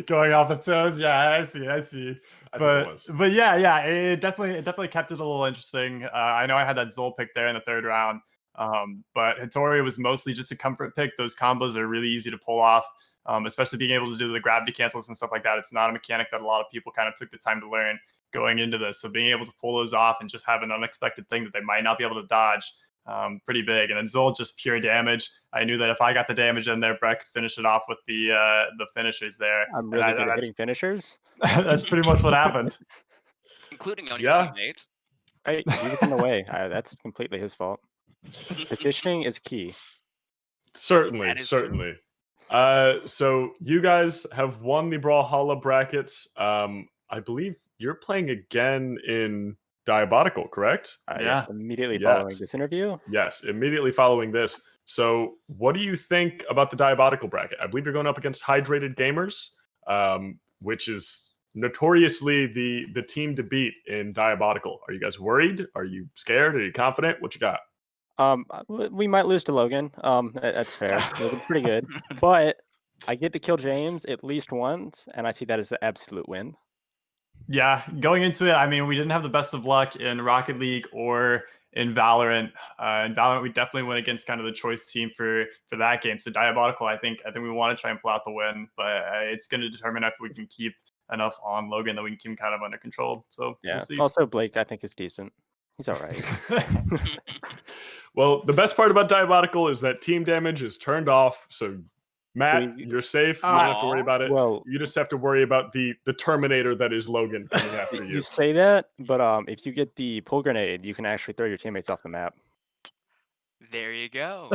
S14: Going off the toes, yeah, I see.
S1: I think it was.
S14: But yeah, it definitely kept it a little interesting. I know I had that Zol pick there in the third round. But Hattori was mostly just a comfort pick. Those combos are really easy to pull off, especially being able to do the gravity cancels and stuff like that. It's not a mechanic that a lot of people kind of took the time to learn going into this. So being able to pull those off and just have an unexpected thing that they might not be able to dodge, pretty big. And then Zol, just pure damage. I knew that if I got the damage in there, Brett could finish it off with the finishers there.
S18: I'm really good at hitting finishers.
S14: That's pretty much what happened.
S17: Including on your teammates.
S18: Right, he was in the way. That's completely his fault. Positioning is key.
S1: Certainly. So you guys have won the Brawlhalla brackets. I believe you're playing again in Diabotical, correct?
S18: Yes, immediately following this interview.
S1: Yes, immediately following this. So what do you think about the Diabotical bracket? I believe you're going up against Hydrated Gamers, which is notoriously the team to beat in Diabotical. Are you guys worried? Are you scared? Are you confident? What you got?
S18: We might lose to Logan. That's fair. Logan's pretty good, but I get to kill James at least once, and I see that as the absolute win.
S14: Yeah, going into it, I mean, we didn't have the best of luck in Rocket League or in Valorant. In Valorant, we definitely went against kind of the choice team for that game. So Diabotical, I think we want to try and pull out the win, but it's going to determine if we can keep enough on Logan that we can keep him kind of under control. So
S18: yeah.
S14: We'll see.
S18: Also, Blake, I think is decent. He's all right.
S1: Well, the best part about Diabotical is that team damage is turned off. So Matt, you're safe. You don't have to worry about it.
S18: Well,
S1: you just have to worry about the Terminator that is Logan coming after you.
S18: You say that, but if you get the pull grenade, you can actually throw your teammates off the map.
S17: There you go.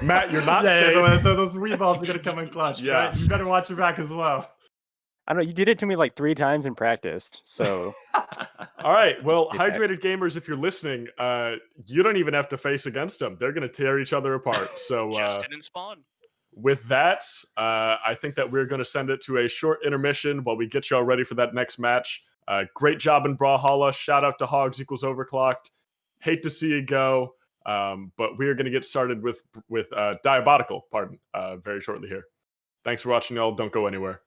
S1: Matt, you're not safe.
S14: Those reballs are going to come in clutch.
S1: Yeah.
S14: Right? You better watch your back as well.
S18: I don't know. You did it to me like 3 times in practice. So.
S1: All right. Well, Hydrated Gamers, if you're listening, you don't even have to face against them. They're going to tear each other apart. So
S17: Justin and Spawn.
S1: With that, I think that we're going to send it to a short intermission while we get y'all ready for that next match. Great job in Brawlhalla. Shout out to Hogs equals Overclocked. Hate to see you go, but we are going to get started with Diabotical, very shortly here. Thanks for watching, y'all. Don't go anywhere.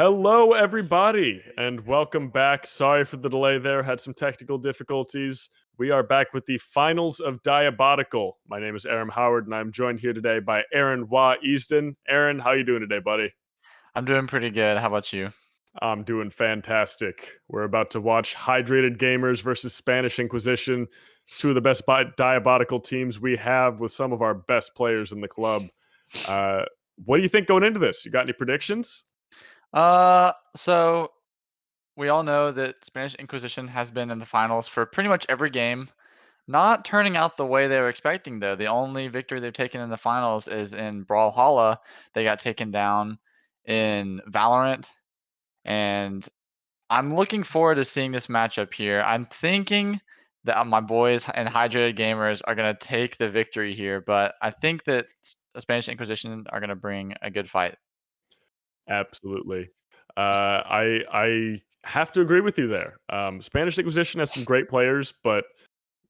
S1: Hello, everybody, and welcome back. Sorry for the delay there. Had some technical difficulties. We are back with the finals of Diabotical. My name is Aaron Howard, and I'm joined here today by Aaron Wah Easton. Aaron, how you doing today, buddy?
S9: I'm doing pretty good. How about you?
S1: I'm doing fantastic. We're about to watch Hydrated Gamers versus Spanish Inquisition, two of the best Diabotical teams we have with some of our best players in the club. What do you think going into this? You got any predictions?
S9: So we all know that Spanish Inquisition has been in the finals for pretty much every game. Not turning out the way they were expecting, though. The only victory they've taken in the finals is in Brawlhalla. They got taken down in Valorant. And I'm looking forward to seeing this matchup here. I'm thinking that my boys and Hydrated Gamers are going to take the victory here, but I think that the Spanish Inquisition are going to bring a good fight.
S1: Absolutely. I have to agree with you there. Spanish Inquisition has some great players, but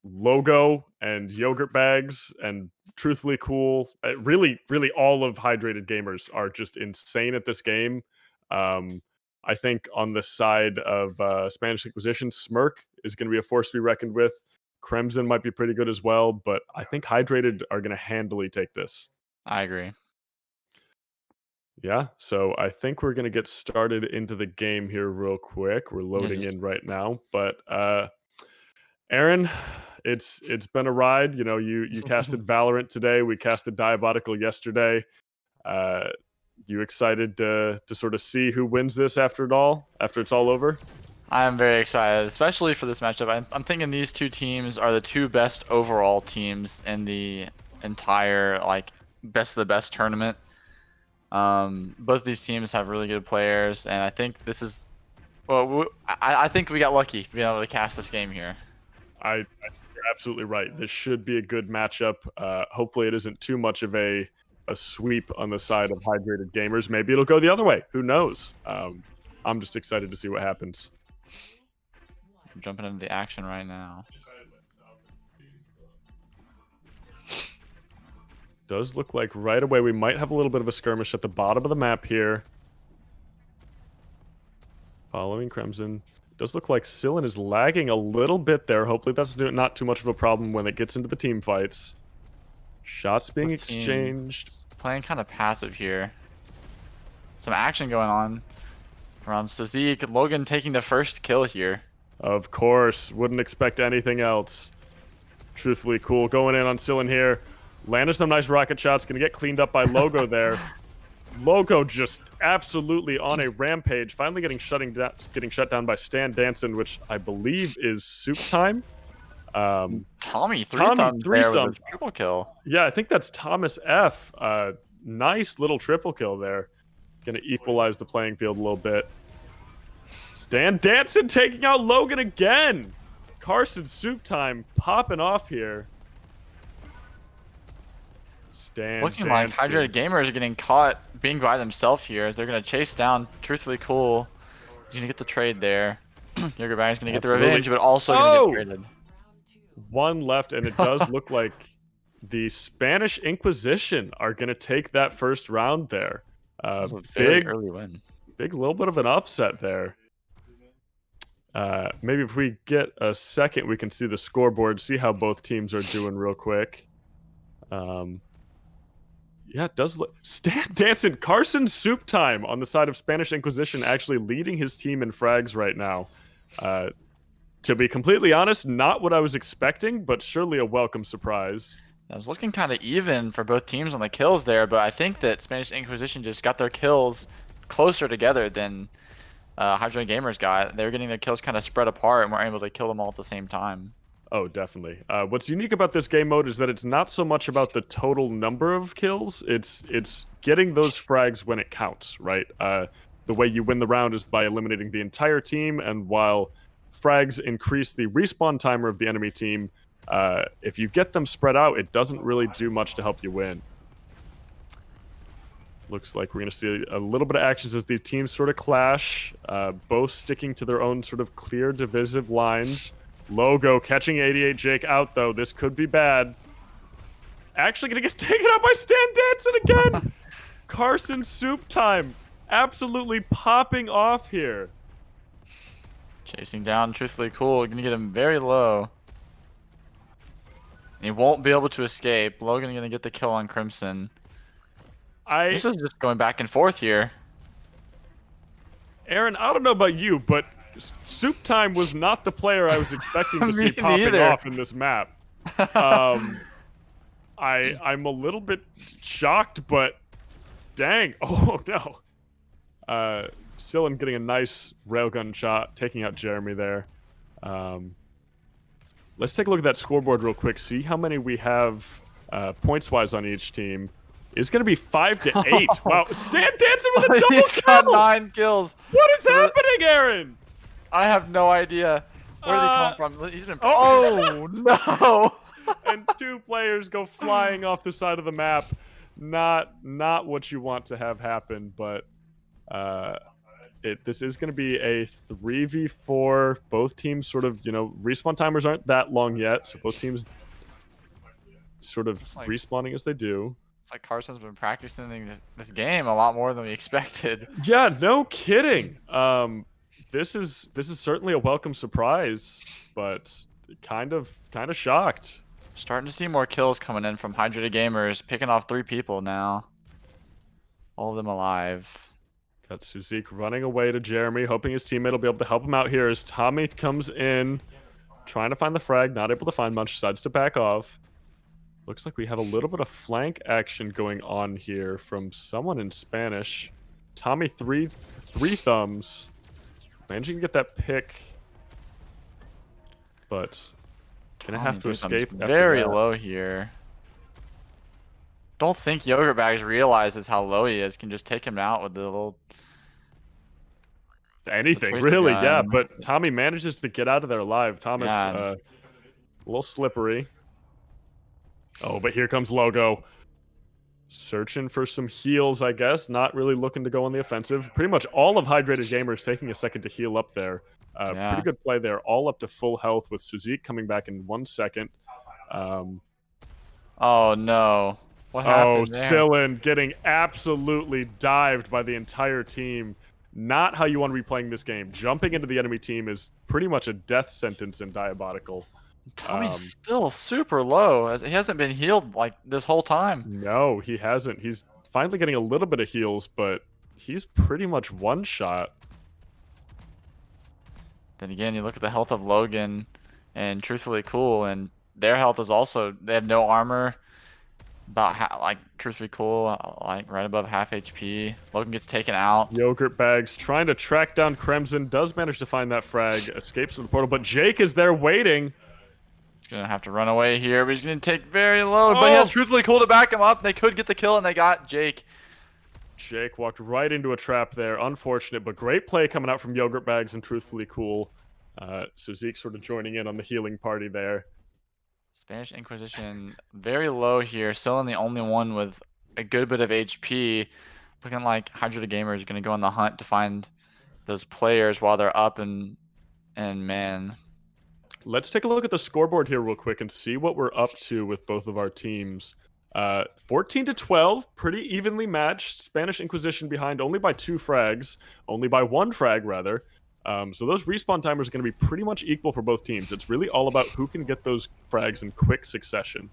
S1: Logo and Yogurt Bags and Truthfully Cool, really all of Hydrated Gamers are just insane at this game. I think on the side of Spanish Inquisition, Smirk is going to be a force to be reckoned with. Crimson might be pretty good as well, but I think Hydrated are going to handily take this.
S9: I agree.
S1: Yeah, so I think we're going to get started into the game here real quick. We're loading in right now, but Aaron, it's been a ride. You know, you casted Valorant today. We casted Diabotical yesterday. You excited to sort of see who wins this after it's all over?
S9: I am very excited, especially for this matchup. I'm thinking these two teams are the two best overall teams in the entire best of the best tournament. Both these teams have really good players, and I think this is I think we got lucky being able to cast this game here.
S1: You're absolutely right. This should be a good matchup. Hopefully it isn't too much of a sweep on the side of Hydrated Gamers. Maybe it'll go the other way. Who knows? I'm just excited to see what happens.
S9: I'm jumping into the action right now.
S1: Does look like right away we might have a little bit of a skirmish at the bottom of the map here. Following Crimson. Does look like Sillin is lagging a little bit there. Hopefully that's not too much of a problem when it gets into the team fights. Shots being exchanged.
S9: Playing kind of passive here. Some action going on around Sazek. Logan taking the first kill here.
S1: Of course. Wouldn't expect anything else. Truthfully Cool going in on Sillin here. Landed some nice rocket shots. Going to get cleaned up by Logo there. Logo just absolutely on a rampage. Finally getting shut down by Stan Danson, which I believe is Soup Time.
S9: Tommy Threesome with a triple kill.
S1: Yeah, I think that's Thomas F. Nice little triple kill there. Going to equalize the playing field a little bit. Stan Danson taking out Logan again. Carson Soup Time popping off here.
S9: Looking like Hydrated Gamers are getting caught being by themselves here. They're going to chase down Truthfully Cool. He's going to get the trade there. Yogurt Bag's going to get the revenge, but also going to get traded.
S1: One left, and it does look like the Spanish Inquisition are going to take that first round there.
S9: Big early win.
S1: Big little bit of an upset there. Maybe if we get a second, we can see the scoreboard, see how both teams are doing real quick. Yeah, it does look... Stan Danson, Carson Soup Time on the side of Spanish Inquisition actually leading his team in frags right now. To be completely honest, not what I was expecting, but surely a welcome surprise.
S9: I was looking kind of even for both teams on the kills there, but I think that Spanish Inquisition just got their kills closer together than Hydrated Gamers got. They were getting their kills kind of spread apart and were able to kill them all at the same time.
S1: Oh, definitely. What's unique about this game mode is that it's not so much about the total number of kills. It's getting those frags when it counts, right? The way you win the round is by eliminating the entire team, and while frags increase the respawn timer of the enemy team, if you get them spread out, it doesn't really do much to help you win. Looks like we're going to see a little bit of actions as these teams sort of clash, both sticking to their own sort of clear divisive lines. Logo catching 88 Jake out, though. This could be bad. Actually going to get taken out by Stan Danson again. Carson Soup Time absolutely popping off here.
S9: Chasing down Truthfully Cool. Gonna get him very low. He won't be able to escape. Logan gonna get the kill on Crimson. This is just going back and forth here.
S1: Aaron, I don't know about you, but Soup Time was not the player I was expecting to
S9: Me
S1: see popping
S9: neither.
S1: off in this map. I'm a little bit shocked, but dang. Oh no. Sillin getting a nice railgun shot, taking out Jeremy there. Let's take a look at that scoreboard real quick, see how many we have points-wise on each team. It's going to be 5 to 8. Wow, Stan dancing with a double
S9: He's
S1: kill!
S9: got 9 kills.
S1: What is happening, Aaron?
S9: I have no idea. Where did he come from? He's been. Oh no!
S1: And 2 players go flying off the side of the map. Not what you want to have happen, but this is going to be a 3v4. Both teams sort of, respawn timers aren't that long yet, so both teams sort of respawning as they do.
S9: It's like Carson's been practicing this game a lot more than we expected.
S1: Yeah, no kidding. This is certainly a welcome surprise, but kind of shocked.
S9: Starting to see more kills coming in from Hydrated Gamers, picking off 3 people now. All of them alive.
S1: Got Suzik running away to Jeremy, hoping his teammate will be able to help him out here as Tommy comes in, trying to find the frag, not able to find much, decides to back off. Looks like we have a little bit of flank action going on here from someone in Spanish. Tommy three thumbs. Managing to get that pick. But gonna have to escape after
S9: very
S1: that.
S9: low here. Don't think Yogurt Bags realizes how low he is. Can just take him out with the little
S1: anything,
S9: twisted
S1: really,
S9: gun.
S1: yeah. But Tommy manages to get out of there alive. Thomas,
S9: Yeah.
S1: a little slippery. Oh, but here comes Logo. Searching for some heals, I guess. Not really looking to go on the offensive. Pretty much all of Hydrated Gamers taking a second to heal up there.
S9: Yeah.
S1: Pretty good play there. All up to full health with Suzik coming back in 1 second.
S9: Oh no. What happened there?
S1: Sillin getting absolutely dived by the entire team. Not how you want to be playing this game. Jumping into the enemy team is pretty much a death sentence in Diabotical.
S9: Tommy's still super low. He hasn't been healed like this whole time.
S1: No, he hasn't. He's finally getting a little bit of heals, but he's pretty much one shot.
S9: Then again, you look at the health of Logan and Truthfully Cool, and their health is also, they have no armor. About like Truthfully Cool, like right above half HP. Logan gets taken out.
S1: Yogurt Bags trying to track down Crimson, does manage to find that frag, escapes from the portal, but Jake is there waiting.
S9: He's gonna have to run away here, but he's gonna take very low. But he has Truthfully Cool to back him up. They could get the kill, and they got Jake.
S1: Jake walked right into a trap there. Unfortunate, but great play coming out from Yogurt Bags and Truthfully Cool. So Zeke sort of joining in on the healing party there.
S9: Spanish Inquisition very low here. Still the only one with a good bit of HP. Looking like Hydrated Gamers is gonna go on the hunt to find those players while they're up and man.
S1: Let's take a look at the scoreboard here real quick and see what we're up to with both of our teams. 14 to 12, pretty evenly matched. Spanish Inquisition behind only by 2 frags, only by 1 frag rather. So those respawn timers are going to be pretty much equal for both teams. It's really all about who can get those frags in quick succession.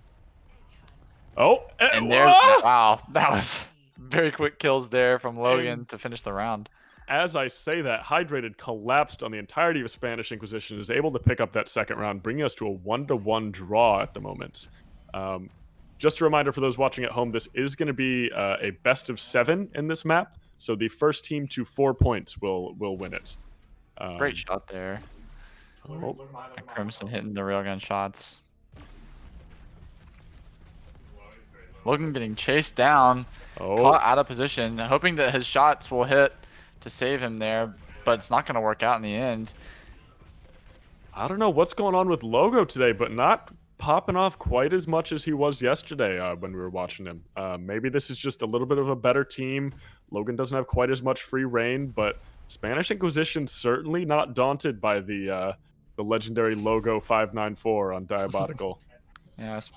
S1: Oh,
S9: and there's wow, that was very quick kills there from Logan to finish the round.
S1: As I say that, Hydrated collapsed on the entirety of Spanish Inquisition, is able to pick up that second round, bringing us to a 1-1 draw at the moment. Just a reminder for those watching at home, this is going to be a best of 7 in this map, so the first team to 4 points will win it.
S9: Great shot there. Crimson hitting the railgun shots. Logan getting chased down, caught out of position, hoping that his shots will hit to save him there, but it's not going to work out in the end.
S1: I don't know what's going on with Logo today, but not popping off quite as much as he was yesterday when we were watching him. Maybe this is just a little bit of a better team. Logan doesn't have quite as much free reign, but Spanish Inquisition certainly not daunted by the legendary Logo 594 on Diabotical.
S9: Yes,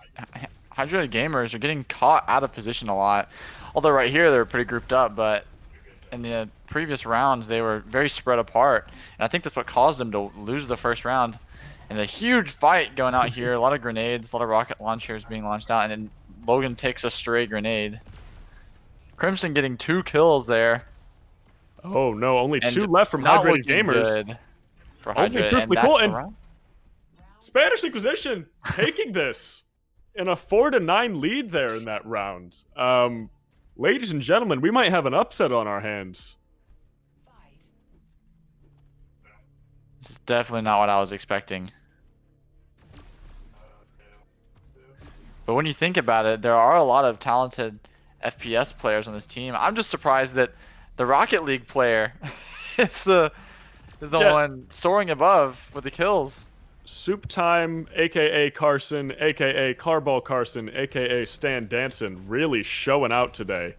S9: Hydrated Gamers are getting caught out of position a lot. Although right here they're pretty grouped up, but in the previous rounds, they were very spread apart. And I think that's what caused them to lose the first round. And a huge fight going out here. A lot of grenades, a lot of rocket launchers being launched out. And then Logan takes a stray grenade. Crimson getting 2 kills there.
S1: Oh no, only
S9: And
S1: 2 left from
S9: not
S1: Hydrated
S9: looking
S1: Gamers.
S9: good for
S1: Only
S9: Hydrated,
S1: truthfully
S9: and
S1: cool.
S9: that's the
S1: And
S9: round.
S1: Spanish Inquisition taking this in a 4-9 lead there in that round. Ladies and gentlemen, we might have an upset on our hands.
S9: This is definitely not what I was expecting. But when you think about it, there are a lot of talented FPS players on this team. I'm just surprised that the Rocket League player is the one soaring above with the kills.
S1: Soup Time, aka Carson, aka Carball Carson, aka Stan Danson, really showing out today.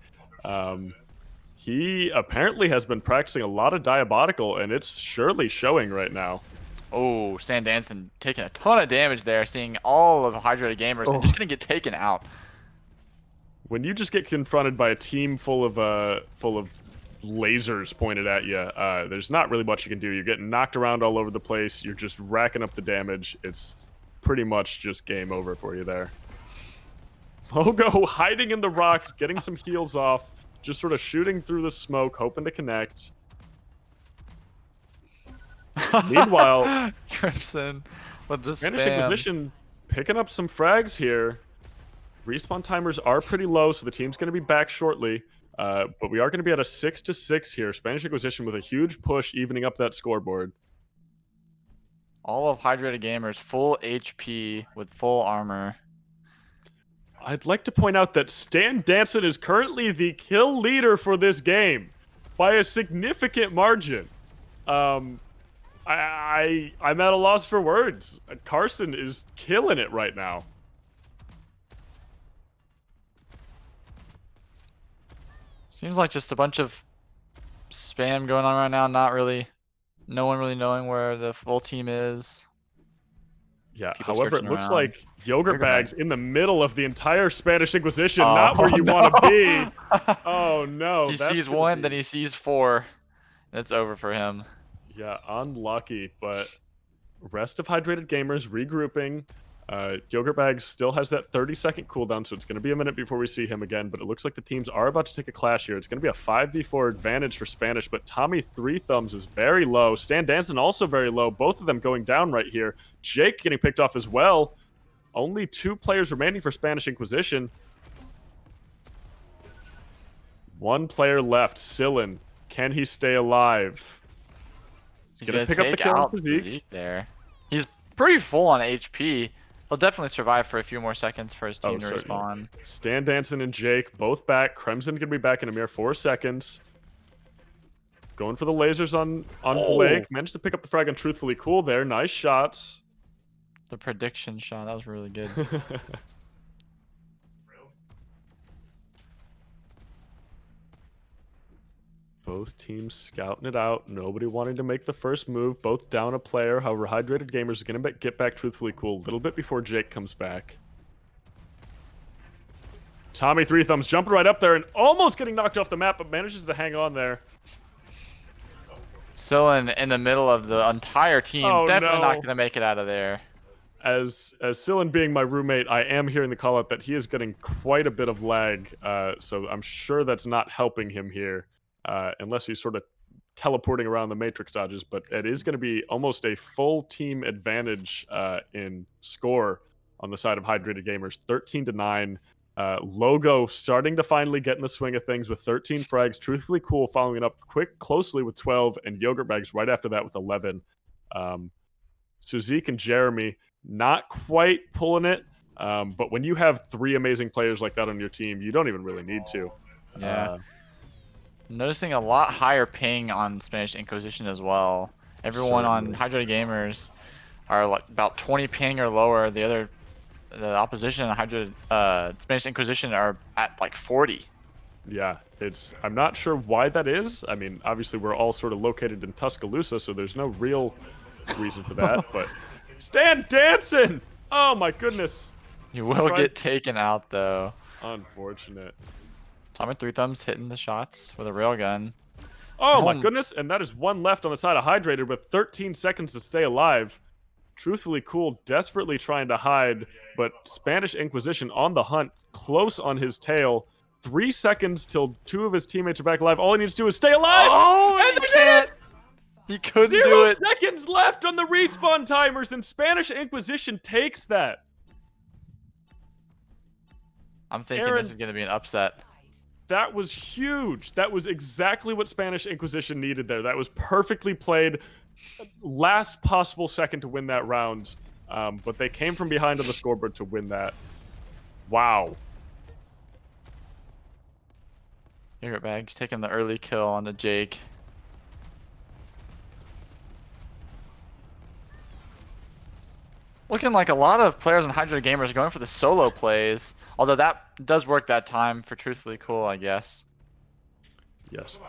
S1: He apparently has been practicing a lot of Diabotical, and it's surely showing right now.
S9: Oh, Stan Danson taking a ton of damage there, seeing all of the Hydrated Gamers and just gonna get taken out.
S1: When you just get confronted by a team full of lasers pointed at you, there's not really much you can do. You're getting knocked around all over the place. You're just racking up the damage. It's pretty much just game over for you there. Logo hiding in the rocks, getting some heals off, just sort of shooting through the smoke, hoping to connect. Meanwhile,
S9: Crimson with the
S1: Spanish
S9: spam.
S1: Inquisition picking up some frags here. Respawn timers are pretty low, so the team's going to be back shortly. But we are going to be at a 6-6 here. Spanish Inquisition with a huge push, evening up that scoreboard.
S9: All of Hydrated Gamers full HP with full armor.
S1: I'd like to point out that Stan Danson is currently the kill leader for this game by a significant margin. I'm at a loss for words. Carson is killing it right now.
S9: Seems like just a bunch of spam going on right now. No one really knowing where the full team is.
S1: Yeah,
S9: People
S1: however, it
S9: searching
S1: looks
S9: around.
S1: like Yogurt Bags in the middle of the entire Spanish Inquisition,
S9: Oh,
S1: not where you
S9: no.
S1: want to be. Oh no.
S9: He
S1: that's
S9: sees
S1: gonna
S9: one,
S1: be-
S9: then he sees 4. It's over for him.
S1: Yeah, unlucky, but rest of Hydrated Gamers regrouping. Yogurt Bags still has that 30-second cooldown, so it's going to be a minute before we see him again, but it looks like the teams are about to take a clash here. It's going to be a 5v4 advantage for Spanish, but Tommy Three Thumbs is very low. Stan Danson also very low. Both of them going down right here. Jake getting picked off as well. Only 2 players remaining for Spanish Inquisition. 1 player left. Sillin. Can he stay alive?
S9: He's gonna pick up the kill on Physique there. He's pretty full on HP. He'll definitely survive for a few more seconds for his team to respawn.
S1: Stan Danson and Jake both back. Crimson gonna be back in a mere 4 seconds. Going for the lasers on Blake. Managed to pick up the frag on Truthfully Cool there. Nice shots.
S9: The prediction shot, that was really good.
S1: Both teams scouting it out. Nobody wanting to make the first move. Both down a player. However, Hydrated Gamers is going to get back Truthfully Cool a little bit before Jake comes back. Tommy Three Thumbs jumping right up there and almost getting knocked off the map, but manages to hang on there.
S9: Still in the middle of the entire team.
S1: Oh,
S9: Definitely not
S1: no.
S9: going to make it out of there.
S1: As Sillin being my roommate, I am hearing the call out that he is getting quite a bit of lag, so I'm sure that's not helping him here, unless he's sort of teleporting around the Matrix dodges, but it is going to be almost a full team advantage in score on the side of Hydrated Gamers, 13-9. Logo starting to finally get in the swing of things with 13 frags. Truthfully Cool following it up closely with 12, and Yogurt Bags right after that with 11. Suzik and Jeremy not quite pulling it, but when you have 3 amazing players like that on your team, you don't even really need to.
S9: Yeah. Noticing a lot higher ping on Spanish Inquisition as well. Everyone on Hydrated Gamers are like about 20 ping or lower. The opposition on Spanish Inquisition are at like 40.
S1: Yeah, I'm not sure why that is. I mean, obviously we're all sort of located in Tuscaloosa, so there's no real reason for that, but Stan Danson! Oh my goodness.
S9: You will get taken out though.
S1: Unfortunate.
S9: Tommy Three Thumbs hitting the shots with a railgun.
S1: Oh my goodness, and that is one left on the side of Hydrated with 13 seconds to stay alive. Truthfully Cool desperately trying to hide, but Spanish Inquisition on the hunt, close on his tail. 3 seconds till 2 of his teammates are back alive. All he needs to do is stay alive!
S9: Oh,
S1: and
S9: he
S1: they
S9: can't!
S1: did it!
S9: He couldn't do
S1: 0
S9: it.
S1: seconds left on the respawn timers, and Spanish Inquisition takes that.
S9: I'm thinking
S1: Aaron,
S9: this is going to be an upset.
S1: that was huge. That was exactly what Spanish Inquisition needed there. That was perfectly played. Last possible second to win that round. But they came from behind on the scoreboard to win that. Wow.
S9: Yogurt Bag's taking the early kill onto Jake. Looking like a lot of players on Hydra Gamers are going for the solo plays. Although that does work that time for Truthfully Cool, I guess.
S1: Yes.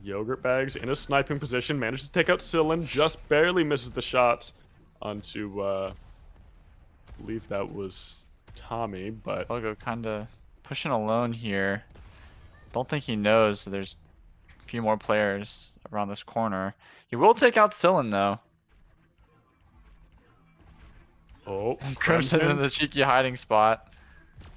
S1: Yogurt Bags in a sniping position, manages to take out Sillin, just barely misses the shot onto, I believe that was Tommy, but...
S9: Logo kind of pushing alone here. Don't think he knows, so there's a few more players around this corner. He will take out Sillin, though.
S1: Oh,
S9: Crimson in the cheeky hiding spot.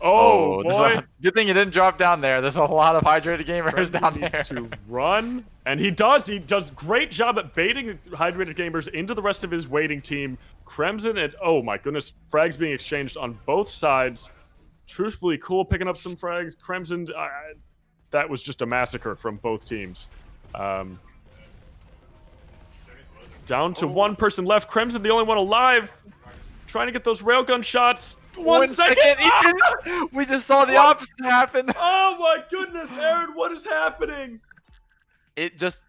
S1: Oh, boy.
S9: Good thing he didn't drop down there. There's a lot of hydrated gamers
S1: Crimson
S9: down
S1: needs
S9: there.
S1: to run, and he does. He does great job at baiting hydrated gamers into the rest of his waiting team. Crimson and oh my goodness, frags being exchanged on both sides. Truthfully Cool picking up some frags. Crimson, that was just a massacre from both teams. Down to one person left. Crimson, the only one alive. Trying to get those railgun shots. One second.
S9: We just saw the opposite happen.
S1: Oh my goodness, Aaron, what is happening?
S9: It just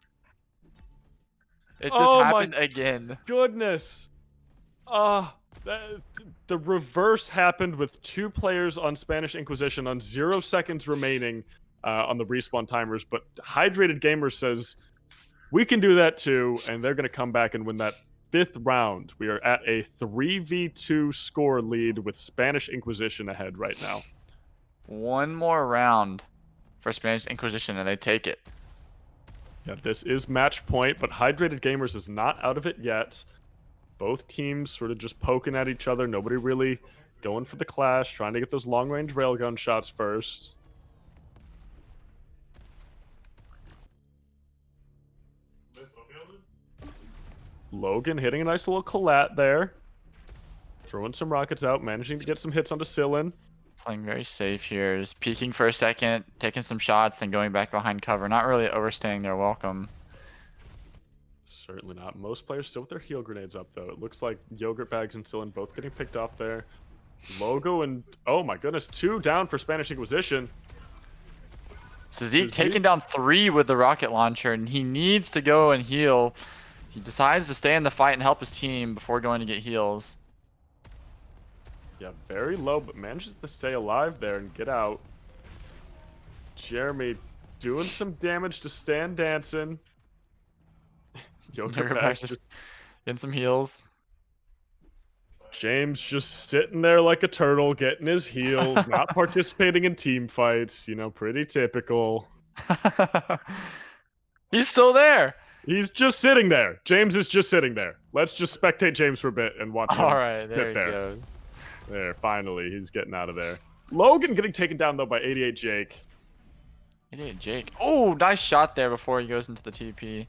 S9: happened again.
S1: Goodness. The reverse happened with 2 players on Spanish Inquisition on 0 seconds remaining on the respawn timers, but Hydrated Gamer says we can do that too, and they're going to come back and win that 5th round. We are at a 3v2 score lead with Spanish Inquisition ahead right now.
S9: One more round for Spanish Inquisition, and they take it.
S1: Yeah, this is match point, but Hydrated Gamers is not out of it yet. Both teams sort of just poking at each other. Nobody really going for the clash, trying to get those long-range railgun shots first. Logan hitting a nice little collat there. Throwing some rockets out, managing to get some hits onto Sillin.
S9: Playing very safe here, just peeking for a second, taking some shots, then going back behind cover. Not really overstaying their welcome.
S1: Certainly not. Most players still with their heal grenades up, though. It looks like Yogurt Bags and Sillin both getting picked up there. Logo and... oh my goodness, 2 down for Spanish Inquisition.
S9: Suzik taking down 3 with the rocket launcher, and he needs to go and heal. He decides to stay in the fight and help his team before going to get heals.
S1: Yeah, very low, but manages to stay alive there and get out. Jeremy doing some damage to Stan Dancing.
S9: Yogurt Bags just getting some heals.
S1: James just sitting there like a turtle, getting his heals, not participating in team fights. You know, pretty typical.
S9: He's still there.
S1: He's just sitting there. James is just sitting there. Let's just spectate James for a bit and watch him
S9: there
S1: sit
S9: he
S1: there.
S9: goes.
S1: There, finally, he's getting out of there. Logan getting taken down, though, by 88 Jake.
S9: 88 Jake. Oh, nice shot there before he goes into the TP.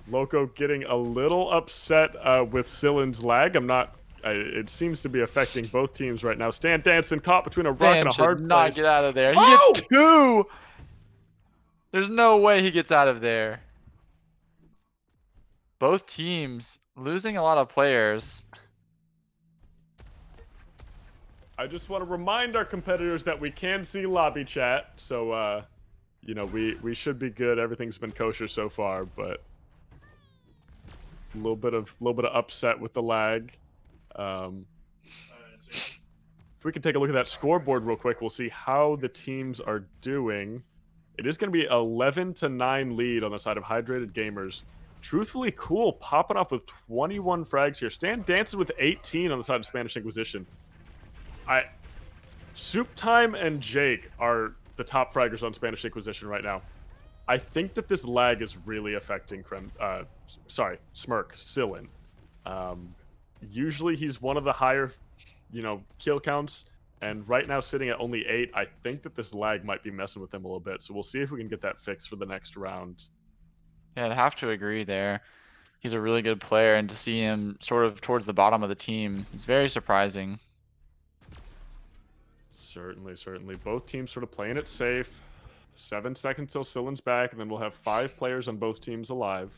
S1: Loco getting a little upset with Sillin's lag. It seems to be affecting both teams right now. Stan Danson caught between a rock and a hard place.
S9: Not get out of there. He gets 2! There's no way he gets out of there. Both teams losing a lot of players.
S1: I just want to remind our competitors that we can see lobby chat, so you know, we should be good. Everything's been kosher so far, but a little bit of upset with the lag. If we can take a look at that scoreboard real quick, we'll see how the teams are doing. It is going to be 11-9 lead on the side of Hydrated Gamers. Truthfully Cool popping off with 21 frags here. Stan Dancing with 18 on the side of Spanish Inquisition. Soup Time and Jake are the top fraggers on Spanish Inquisition right now. I think that this lag is really affecting Smirk, Sillin. Usually he's one of the higher, kill counts, and right now sitting at only 8, I think that this lag might be messing with him a little bit. So we'll see if we can get that fixed for the next round.
S9: Yeah, I'd have to agree there. He's a really good player, and to see him sort of towards the bottom of the team is very surprising.
S1: Certainly. Both teams sort of playing it safe. 7 seconds till Sillin's back, and then we'll have 5 players on both teams alive.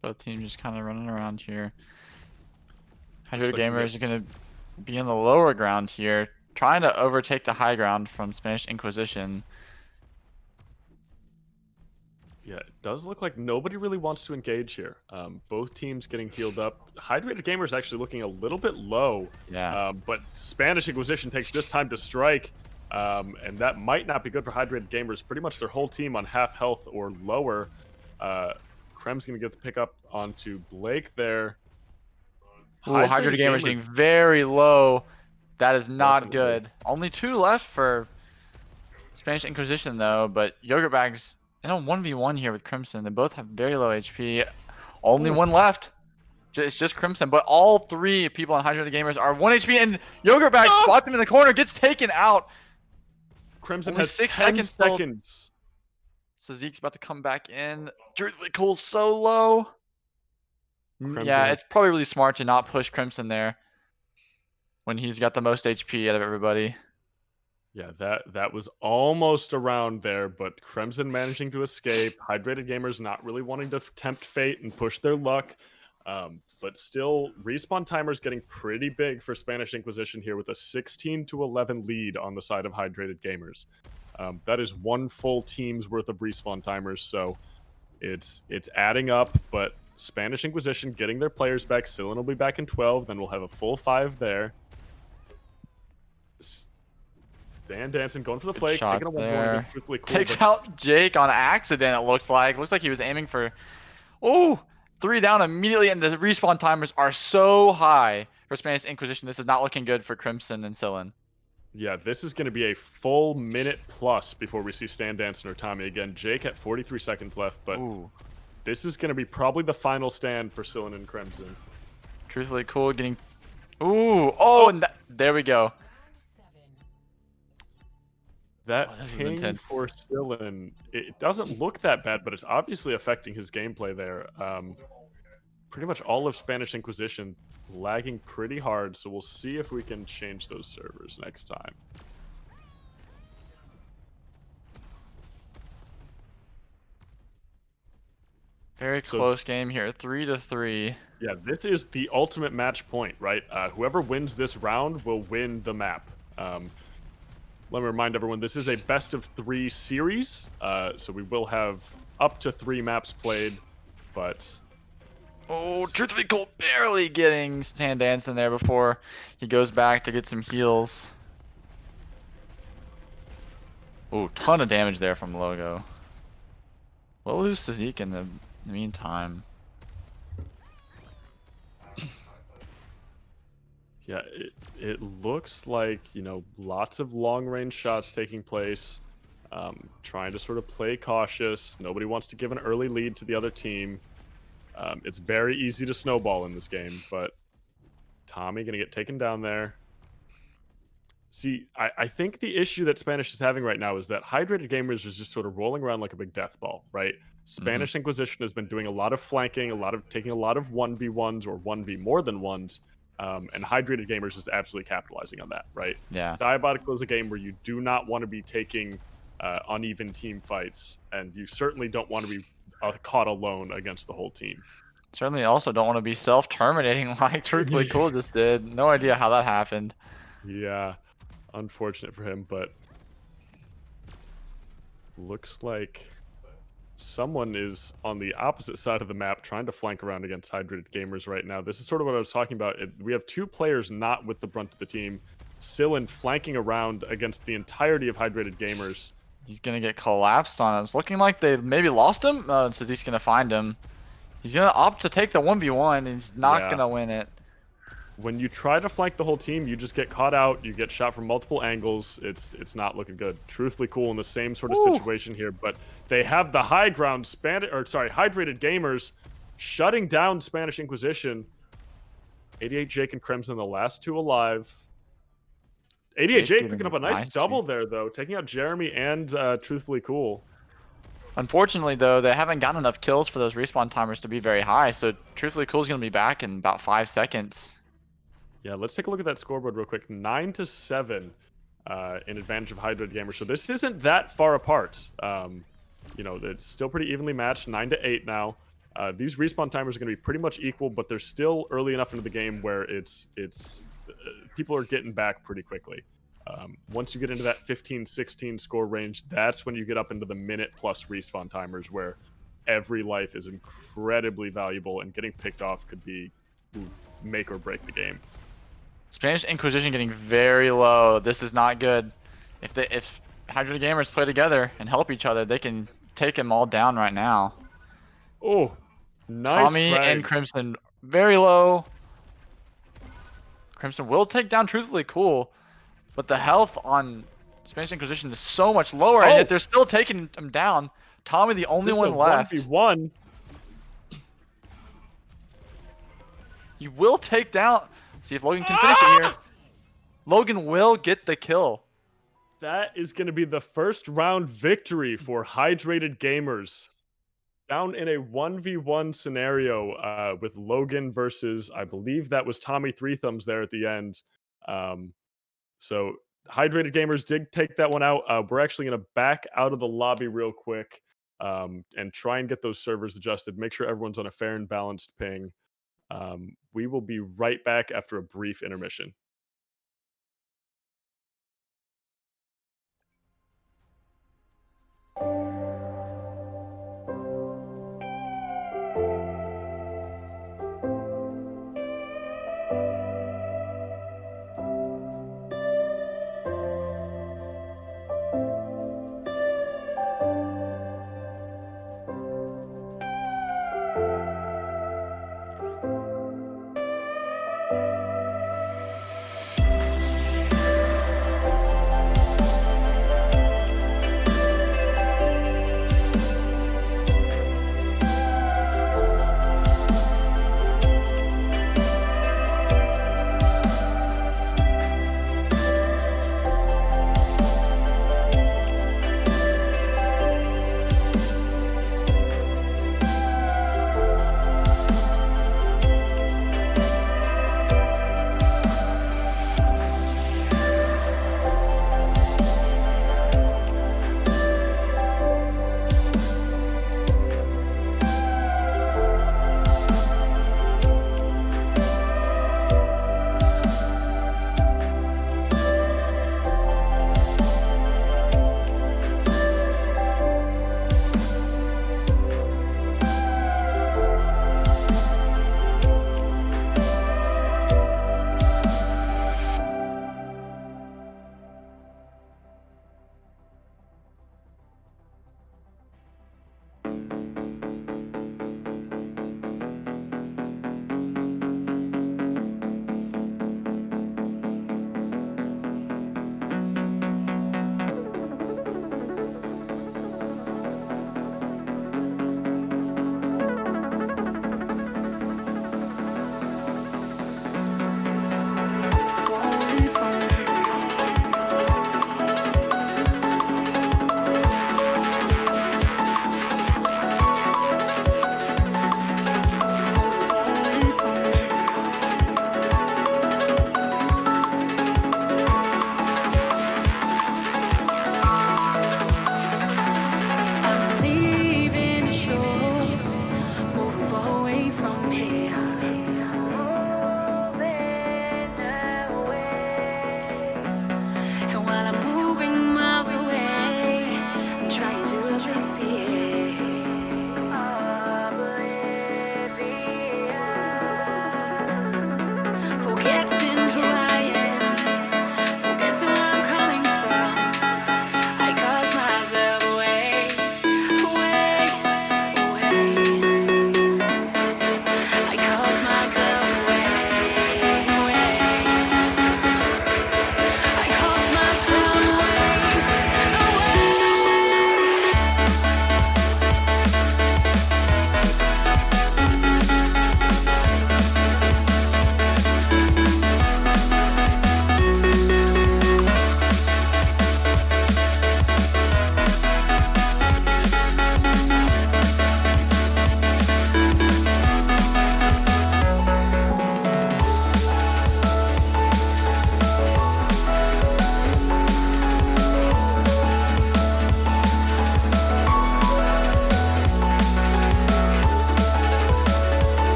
S9: Both teams just kind of running around here. Hydrated Gamers are going to be in the lower ground here, trying to overtake the high ground from Spanish Inquisition.
S1: Yeah, it does look like nobody really wants to engage here. Both teams getting healed up. Hydrated Gamers actually looking a little bit low.
S9: Yeah.
S1: But Spanish Inquisition takes this time to strike, and that might not be good for Hydrated Gamers. Pretty much their whole team on half health or lower. Krem's going to get the pick up onto Blake there.
S9: Ooh, Hydrated Gamers getting very low. That is not good. Only 2 left for Spanish Inquisition, though, but Yogurt Bags... 1v1 here with Crimson. They both have very low HP. Only one left. It's just Crimson, but all 3 people on Hydrated Gamers are 1 HP, and Yogurt Bag spots him in the corner, gets taken out.
S1: Crimson
S9: only
S1: has
S9: 6
S1: 10
S9: seconds. Sazeek's about to come back in. Truthfully Cool's so low. Yeah, it's probably really smart to not push Crimson there when he's got the most HP out of everybody.
S1: Yeah, that was almost around there, but Crimson managing to escape. Hydrated Gamers not really wanting to tempt fate and push their luck. But still, respawn timers getting pretty big for Spanish Inquisition here with a 16-11 lead on the side of Hydrated Gamers. That is 1 full team's worth of respawn timers, so it's adding up, but Spanish Inquisition getting their players back. Sillin will be back in 12, then we'll have a full 5 there. Dan Danson going for the flake, taking a 1-point. Cool,
S9: takes out Jake on accident, it looks like. Looks like he was aiming for... Oh! 3 down immediately, and the respawn timers are so high for Spanish Inquisition. This is not looking good for Crimson and Sillin.
S1: Yeah, this is going to be a full minute plus before we see Stan Danson or Tommy again. Jake at 43 seconds left, but this is going to be probably the final stand for Sillin and Crimson.
S9: Truthfully Cool getting... Ooh! Oh, and there we go.
S1: That ping for Sillin, it doesn't look that bad, but it's obviously affecting his gameplay there. Pretty much all of Spanish Inquisition lagging pretty hard, so we'll see if we can change those servers next time.
S9: Very close game here, 3-3.
S1: Yeah, this is the ultimate match point, right? Whoever wins this round will win the map. Let me remind everyone, this is a best-of-3 series, so we will have up to 3 maps played, but...
S9: Oh, Truthfully Cool barely getting Stan Danson there before he goes back to get some heals. Oh, ton of damage there from Logo. We'll lose Sazeek in the meantime.
S1: Yeah, it looks like, lots of long-range shots taking place, trying to sort of play cautious. Nobody wants to give an early lead to the other team. It's very easy to snowball in this game, but Tommy going to get taken down there. See, I think the issue that Spanish is having right now is that Hydrated Gamers is just sort of rolling around like a big death ball, right? Spanish Inquisition has been doing a lot of flanking, taking a lot of 1v1s or 1v more than ones. And Hydrated Gamers is absolutely capitalizing on that, right?
S9: Yeah.
S1: Diabotical is a game where you do not want to be taking uneven team fights, and you certainly don't want to be caught alone against the whole team.
S9: Certainly also don't want to be self-terminating like Truthfully Cool just did. No idea how that happened.
S1: Yeah, unfortunate for him, but looks like someone is on the opposite side of the map trying to flank around against Hydrated Gamers right now. This is sort of what I was talking about. We have 2 players not with the brunt of the team. Sillin flanking around against the entirety of Hydrated Gamers.
S9: He's going to get collapsed on. It's looking like they maybe lost him. So he's going to find him. He's gonna opt to take the 1v1 and he's not
S1: Yeah.
S9: gonna win it.
S1: When you try to flank the whole team, you just get caught out. You get shot from multiple angles. It's not looking good. Truthfully Cool in the same sort of situation here, but they have the high ground. Hydrated Gamers shutting down Spanish Inquisition. 88 Jake and Crimson, the last two alive. 88 Jake picking up a nice double there, though, taking out Jeremy and Truthfully Cool.
S9: Unfortunately, though, they haven't gotten enough kills for those respawn timers to be very high, so Truthfully Cool's gonna be back in about 5 seconds.
S1: Yeah, let's take a look at that scoreboard real quick. 9-7 in advantage of Hydrated Gamers. So this isn't that far apart. You know, it's still pretty evenly matched. 9-8 now. These respawn timers are going to be pretty much equal, but they're still early enough into the game where it's people are getting back pretty quickly. Once you get into that 15-16 score range, that's when you get up into the minute-plus respawn timers, where every life is incredibly valuable, and getting picked off could be make or break the game.
S9: Spanish Inquisition getting very low. This is not good. If Hydrated Gamers play together and help each other, they can take them all down right now.
S1: Oh, nice
S9: Tommy
S1: frag.
S9: and Crimson very low. Crimson will take down Truthfully Cool, but the health on Spanish Inquisition is so much lower, and yet they're still taking him down. Tommy, the only one left.
S1: 1v1.
S9: He will take down. See if Logan can finish it here. Logan will get the kill.
S1: That is going to be the first round victory for Hydrated Gamers. Down in a 1v1 scenario with Logan versus, I believe that was Tommy Three Thumbs there at the end. So Hydrated Gamers did take that one out. We're actually going to back out of the lobby real quick and try and get those servers adjusted. Make sure everyone's on a fair and balanced ping. We will be right back after a brief intermission.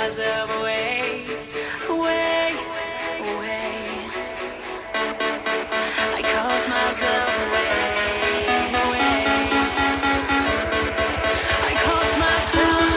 S4: myself away, away, away. I caused myself away, away. I caused myself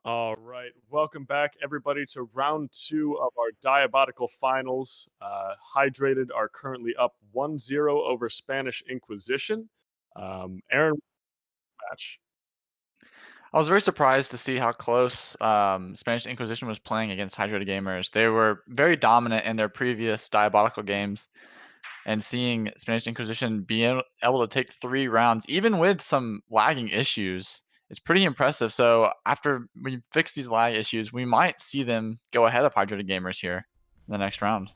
S1: All right, welcome back everybody to round 2 of our Diabotical finals. Hydrated are currently up 1-0 over Spanish Inquisition. Aaron, match.
S9: I was very surprised to see how close Spanish Inquisition was playing against Hydrated Gamers. They were very dominant in their previous Diabotical games, and seeing Spanish Inquisition be able to take 3 rounds, even with some lagging issues, it's pretty impressive. So after we fix these lag issues, we might see them go ahead of Hydrated Gamers here in the next round.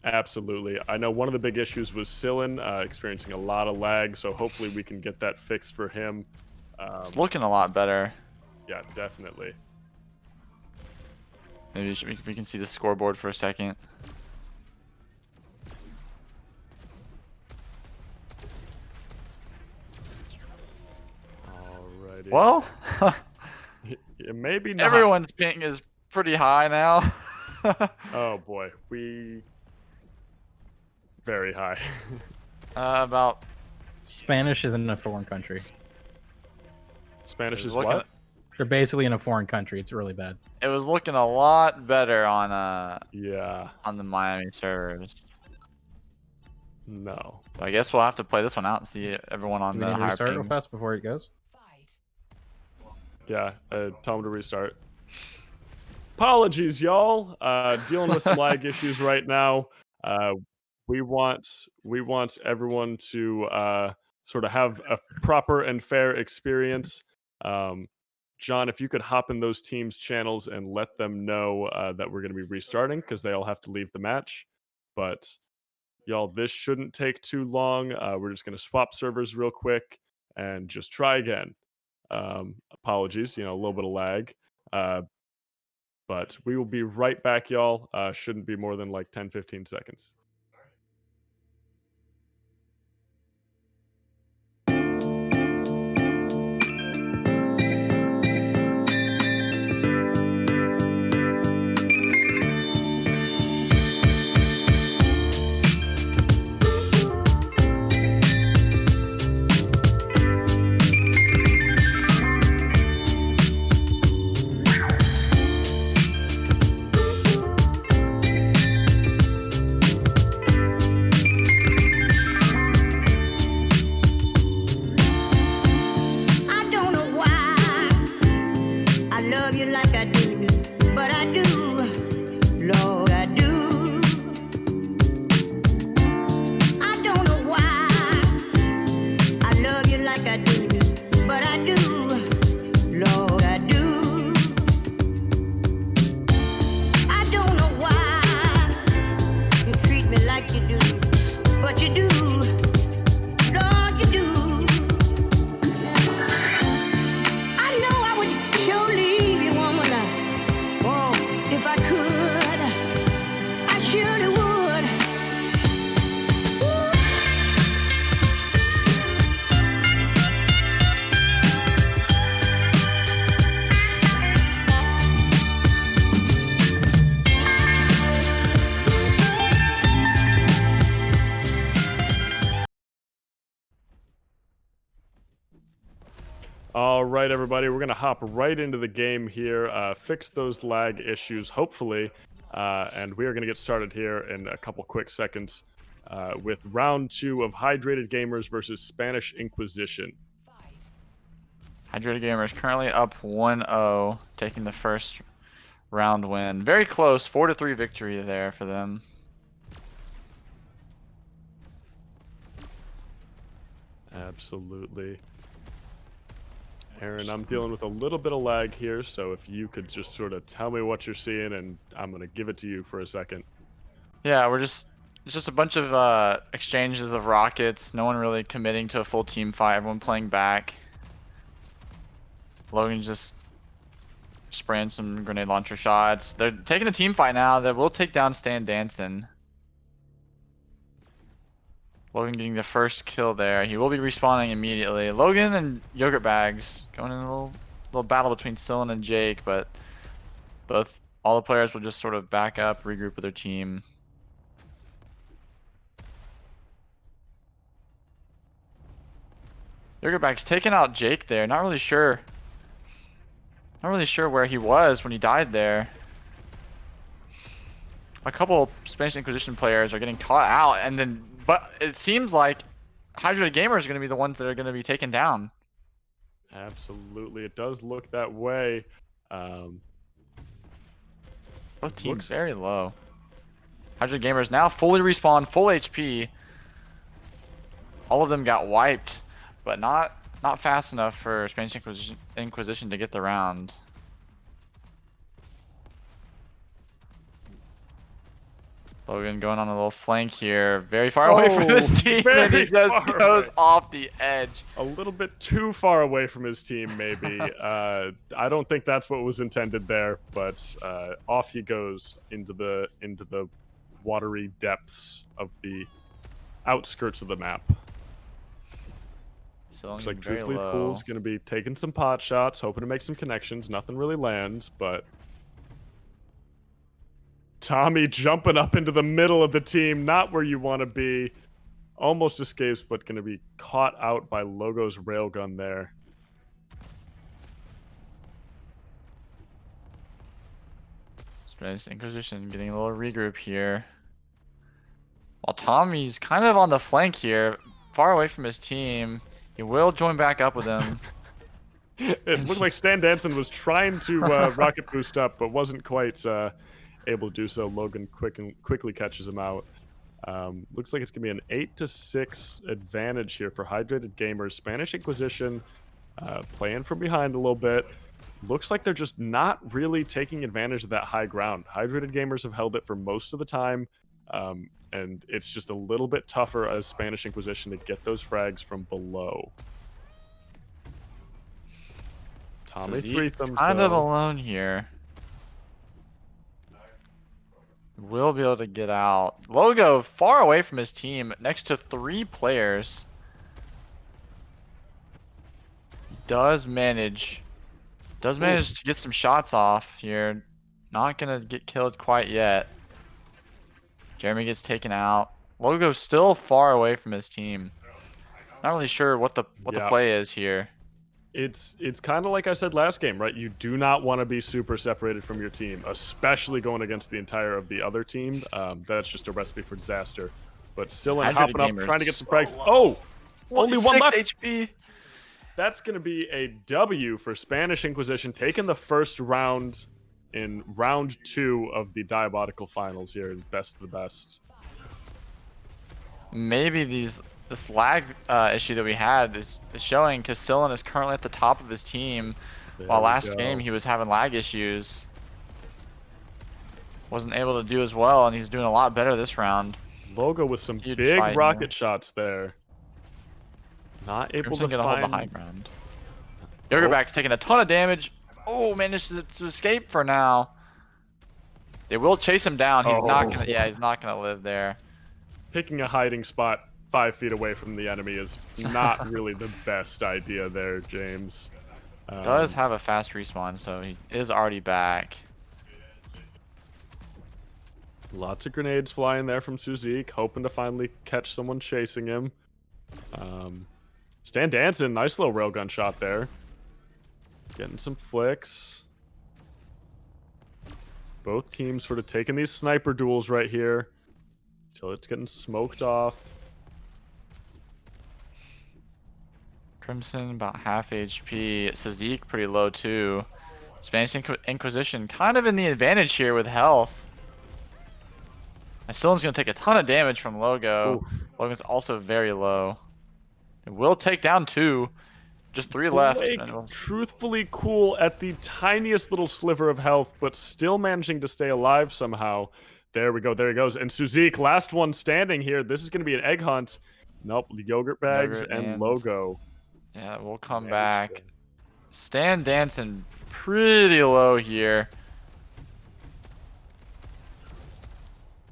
S1: Absolutely. I know one of the big issues was Sillin experiencing a lot of lag, so hopefully we can get that fixed for him.
S9: It's looking a lot better.
S1: Yeah, definitely.
S9: Maybe we can see the scoreboard for a second.
S1: Alrighty.
S9: Well,
S1: yeah, maybe not.
S9: Everyone's ping is pretty high now.
S1: Oh boy, very high.
S9: About
S19: Spanish is in a foreign country.
S1: Spanish is what?
S19: They're basically in a foreign country. It's really bad.
S9: It was looking a lot better on
S1: on
S9: the Miami servers.
S1: No.
S9: I guess we'll have to play this one out and see everyone on
S19: Do we
S9: the
S19: need to
S9: higher
S19: restart real
S9: pings.
S19: fast before it goes?
S1: Yeah, tell him to restart. Apologies, y'all. Dealing with some lag issues right now. We want everyone to sort of have a proper and fair experience. John, if you could hop in those teams' channels and let them know that we're going to be restarting, because they all have to leave the match. But y'all, this shouldn't take too long. We're just going to swap servers real quick and just try again. Apologies, a little bit of lag. But we will be right back, y'all. Shouldn't be more than like 10-15 seconds.
S20: I don't know why I love you like I do, but I do, Lord, I do. I don't know why I love you like I do, but I do, Lord, I do. I don't know why you treat me like you do, but you do, Lord, you do. I know I would sure leave you, woman. Oh, if I could, I surely would.
S1: All right, everybody, we're going to hop right into the game here, fix those lag issues, hopefully, and we are going to get started here in a couple quick seconds with round 2 of Hydrated Gamers versus Spanish Inquisition.
S9: Hydrated Gamers currently up 1-0, taking the first round win. Very close, 4-3 victory there for them.
S1: Absolutely. Aaron, I'm dealing with a little bit of lag here, so if you could just sort of tell me what you're seeing, and I'm going to give it to you for a second.
S9: Yeah, it's just a bunch of exchanges of rockets. No one really committing to a full team fight. Everyone playing back. Logan's just spraying some grenade launcher shots. They're taking a team fight now that will take down Stan Danson. Logan getting the first kill there. He will be respawning immediately. Logan and Yogurt Bags going in a little battle between Sillin and Jake, but all the players will just sort of back up, regroup with their team. Yogurt Bags taking out Jake there. Not really sure Not really sure where he was when he died there. A couple Spanish Inquisition players are getting caught out, and then, but it seems like Hydrated Gamers are going to be the ones that are going to be taken down.
S1: Absolutely, it does look that way.
S9: Both teams very low. Hydrated Gamers now fully respawned, full HP. All of them got wiped, but not fast enough for Spanish Inquisition to get the round. Logan going on a little flank here, very far away from his team, and he just goes off the edge.
S1: A little bit too far away from his team, maybe. I don't think that's what was intended there, but off he goes into the watery depths of the outskirts of the map.
S9: So
S1: looks like Truthfully Cool's going to be taking some pot shots, hoping to make some connections. Nothing really lands, but Tommy jumping up into the middle of the team, not where you want to be. Almost escapes, but going to be caught out by Logo's railgun there.
S9: Spanish Inquisition getting a little regroup here. While Tommy's kind of on the flank here, far away from his team. He will join back up with him.
S1: It looked like Stan Danson was trying to rocket boost up, but wasn't quite able to do so. Logan quickly catches him out. Looks like it's going to be an 8-6 advantage here for Hydrated Gamers. Spanish Inquisition playing from behind a little bit. Looks like they're just not really taking advantage of that high ground. Hydrated Gamers have held it for most of the time, and it's just a little bit tougher as Spanish Inquisition to get those frags from below. Tommy
S9: So
S1: three thumbs
S9: kind of
S1: though.
S9: alone here. Will be able to get out. Logo far away from his team, next to 3 players. Does manage to get some shots off here. Not gonna get killed quite yet. Jeremy gets taken out. Logo still far away from his team. Not really sure what the play is here.
S1: It's kind of like I said last game, right? You do not want to be super separated from your team, especially going against the entire of the other team. That's just a recipe for disaster. But still hopping up, trying to get some frags. Oh! Only one left!
S9: HP.
S1: That's going to be a W for Spanish Inquisition, taking the first round in round 2 of the Diabotical finals here, best of the best.
S9: Maybe this lag issue that we had is showing, because Sillin is currently at the top of his team, while last game he was having lag issues. Wasn't able to do as well, and he's doing a lot better this round.
S1: Logo with some big rocket shots there. Not able to
S9: hold the
S1: find
S9: high ground. Yogurtback's taking a ton of damage. Oh, managed to escape for now. They will chase him down. He's not gonna. Yeah, he's not gonna live there.
S1: Picking a hiding spot 5 feet away from the enemy is not really the best idea there, James.
S9: Does have a fast respawn, so he is already back.
S1: Lots of grenades flying there from Suzik, hoping to finally catch someone chasing him. Stan Danson, nice little railgun shot there. Getting some flicks. Both teams sort of taking these sniper duels right here until it's getting smoked off.
S9: Crimson about half HP. Suzik pretty low too. Spanish Inquisition kind of in the advantage here with health. Stillin's gonna take a ton of damage from Logo.
S1: Ooh.
S9: Logan's also very low. It will take down 2. Just 3 left.
S1: Truthfully Cool at the tiniest little sliver of health, but still managing to stay alive somehow. There we go. There he goes. And Suzik, last one standing here. This is going to be an egg hunt. Nope. Yogurt bags and Logo.
S9: Yeah, we'll come back. Stan Danson pretty low here.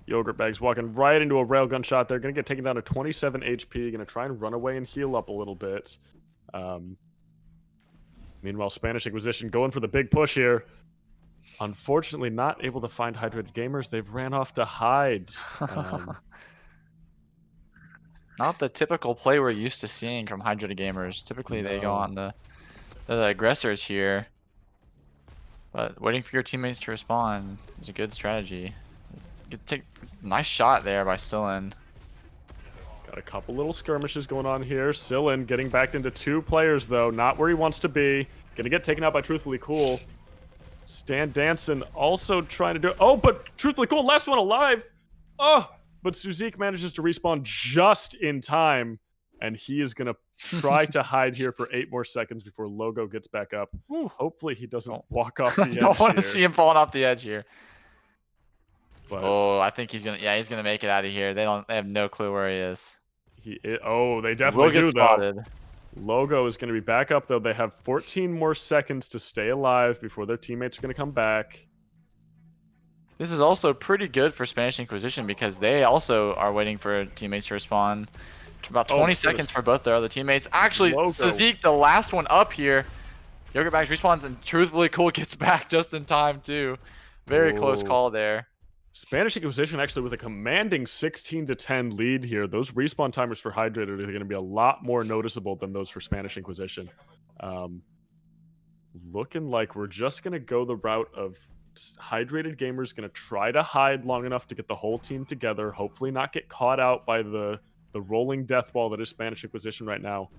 S1: Yogurt bags walking right into a railgun shot. They're going to get taken down to 27 HP. Going to try and run away and heal up a little bit. Meanwhile, Spanish Inquisition going for the big push here. Unfortunately, not able to find Hydrated Gamers. They've ran off to hide.
S9: Not the typical play we're used to seeing from Hydrated Gamers. Typically, they go on the aggressors here. But waiting for your teammates to respawn is a good strategy. Nice shot there by Sillin.
S1: Got a couple little skirmishes going on here. Sillin getting backed into 2 players, though. Not where he wants to be. Gonna get taken out by Truthfully Cool. Stan Danson also trying to do... Oh, but Truthfully Cool, last one alive! Oh, but Suzik manages to respawn just in time. And he is gonna try to hide here for 8 more seconds before Logo gets back up. Hopefully he doesn't walk off the edge.
S9: Don't want to
S1: here.
S9: see him falling off the edge here.
S1: But
S9: oh, I think he's gonna. Yeah, he's gonna make it out of here. They have no clue where he is.
S1: They definitely
S9: will get
S1: do,
S9: spotted.
S1: though. Logo is going to be back up, though. They have 14 more seconds to stay alive before their teammates are going to come back.
S9: This is also pretty good for Spanish Inquisition because they also are waiting for teammates to respawn. About 20 seconds for both their other teammates. Actually, Sazik, the last one up here. Yogurt Bags respawns and Truthfully Cool gets back just in time, too. Very close call there.
S1: Spanish Inquisition actually with a commanding 16-10 lead here. Those respawn timers for Hydrated are going to be a lot more noticeable than those for Spanish Inquisition. Looking like we're just going to go the route of Hydrated Gamers going to try to hide long enough to get the whole team together. Hopefully not get caught out by the rolling death ball that is Spanish Inquisition right now.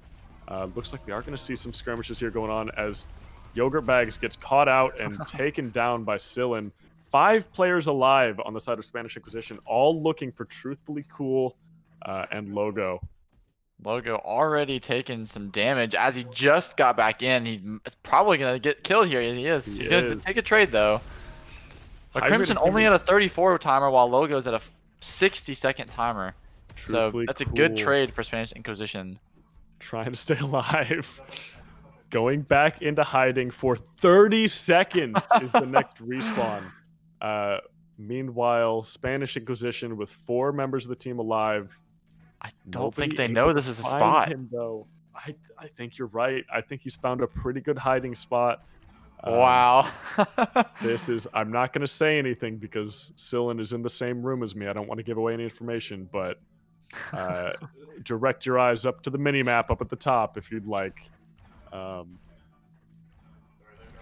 S1: Looks like we are going to see some skirmishes here going on as Yogurt Bags gets caught out and taken down by Sillin. 5 players alive on the side of Spanish Inquisition, all looking for Truthfully Cool and Logo.
S9: Logo already taking some damage as he just got back in. He's probably going to get killed here. He is. He's going to take a trade, though. But Crimson only at a 34 timer while Logo's at a 60-second timer. So that's a good trade for Spanish Inquisition.
S1: Trying to stay alive. Going back into hiding for 30 seconds is the next respawn. Meanwhile, Spanish Inquisition with 4 members of the team alive.
S9: I don't think they know this is a spot.
S1: Him, though. I think you're right. I think he's found a pretty good hiding spot.
S9: Wow.
S1: I'm not going to say anything because Sillin is in the same room as me. I don't want to give away any information, but direct your eyes up to the mini-map up at the top if you'd like.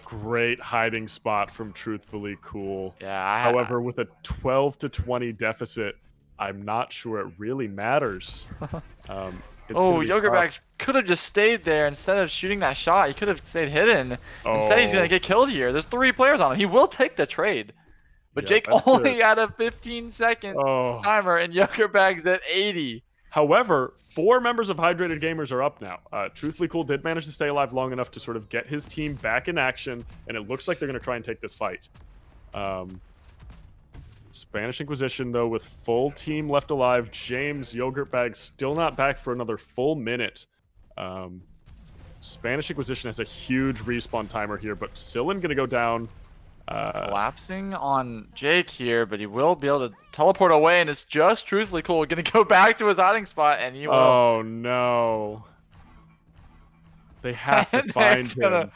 S1: Great hiding spot from Truthfully Cool.
S9: Yeah.
S1: However, with a 12-20 deficit, I'm not sure it really matters.
S9: Yogurt Bags could have just stayed there instead of shooting that shot. He could have stayed hidden. Instead, he's going to get killed here. There's 3 players on him. He will take the trade. But Jake only had a 15-second timer and Yogurt Bags at 80.
S1: However, 4 members of Hydrated Gamers are up now. Truthfully Cool did manage to stay alive long enough to sort of get his team back in action, and it looks like they're going to try and take this fight. Spanish Inquisition, though, with full team left alive. James, Yogurt Bag still not back for another full minute. Spanish Inquisition has a huge respawn timer here, but Sillin going to go down.
S9: Collapsing on Jake here, but he will be able to teleport away, and it's just Truthfully Cool going to go back to his hiding spot, and he will.
S1: Oh, no. They have to find him.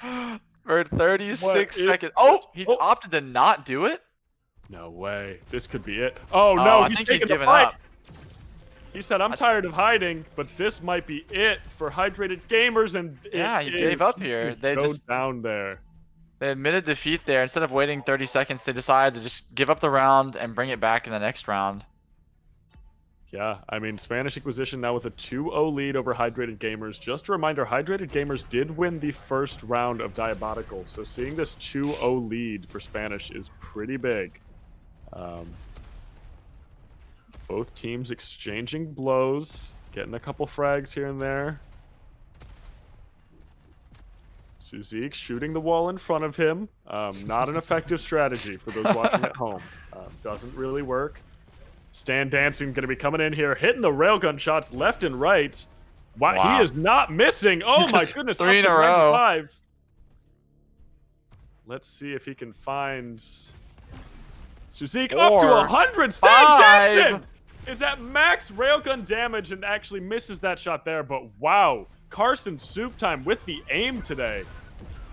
S9: For 36 seconds. Oh, he opted to not do it?
S1: No way. This could be it. Oh, no.
S9: I think he's giving up.
S1: He said, I'm tired of hiding, but this might be it for Hydrated Gamers. And
S9: yeah, he gave up here. They just
S1: down there.
S9: They admitted defeat there. Instead of waiting 30 seconds, they decided to just give up the round and bring it back in the next round.
S1: Yeah, I mean, Spanish Inquisition now with a 2-0 lead over Hydrated Gamers. Just a reminder, Hydrated Gamers did win the first round of Diabotical, so seeing this 2-0 lead for Spanish is pretty big. Both teams exchanging blows, getting a couple frags here and there. Suzik shooting the wall in front of him. Not an effective strategy for those watching at home. Doesn't really work. Stan Dancing going to be coming in here, hitting the railgun shots left and right. Wow. He is not missing. Oh my goodness.
S9: 3 in a row.
S1: 95. Let's see if he can find Suzik up to 100. Stan Dancing is at max railgun damage and actually misses that shot there. But wow. Carson Soup Time with the aim today.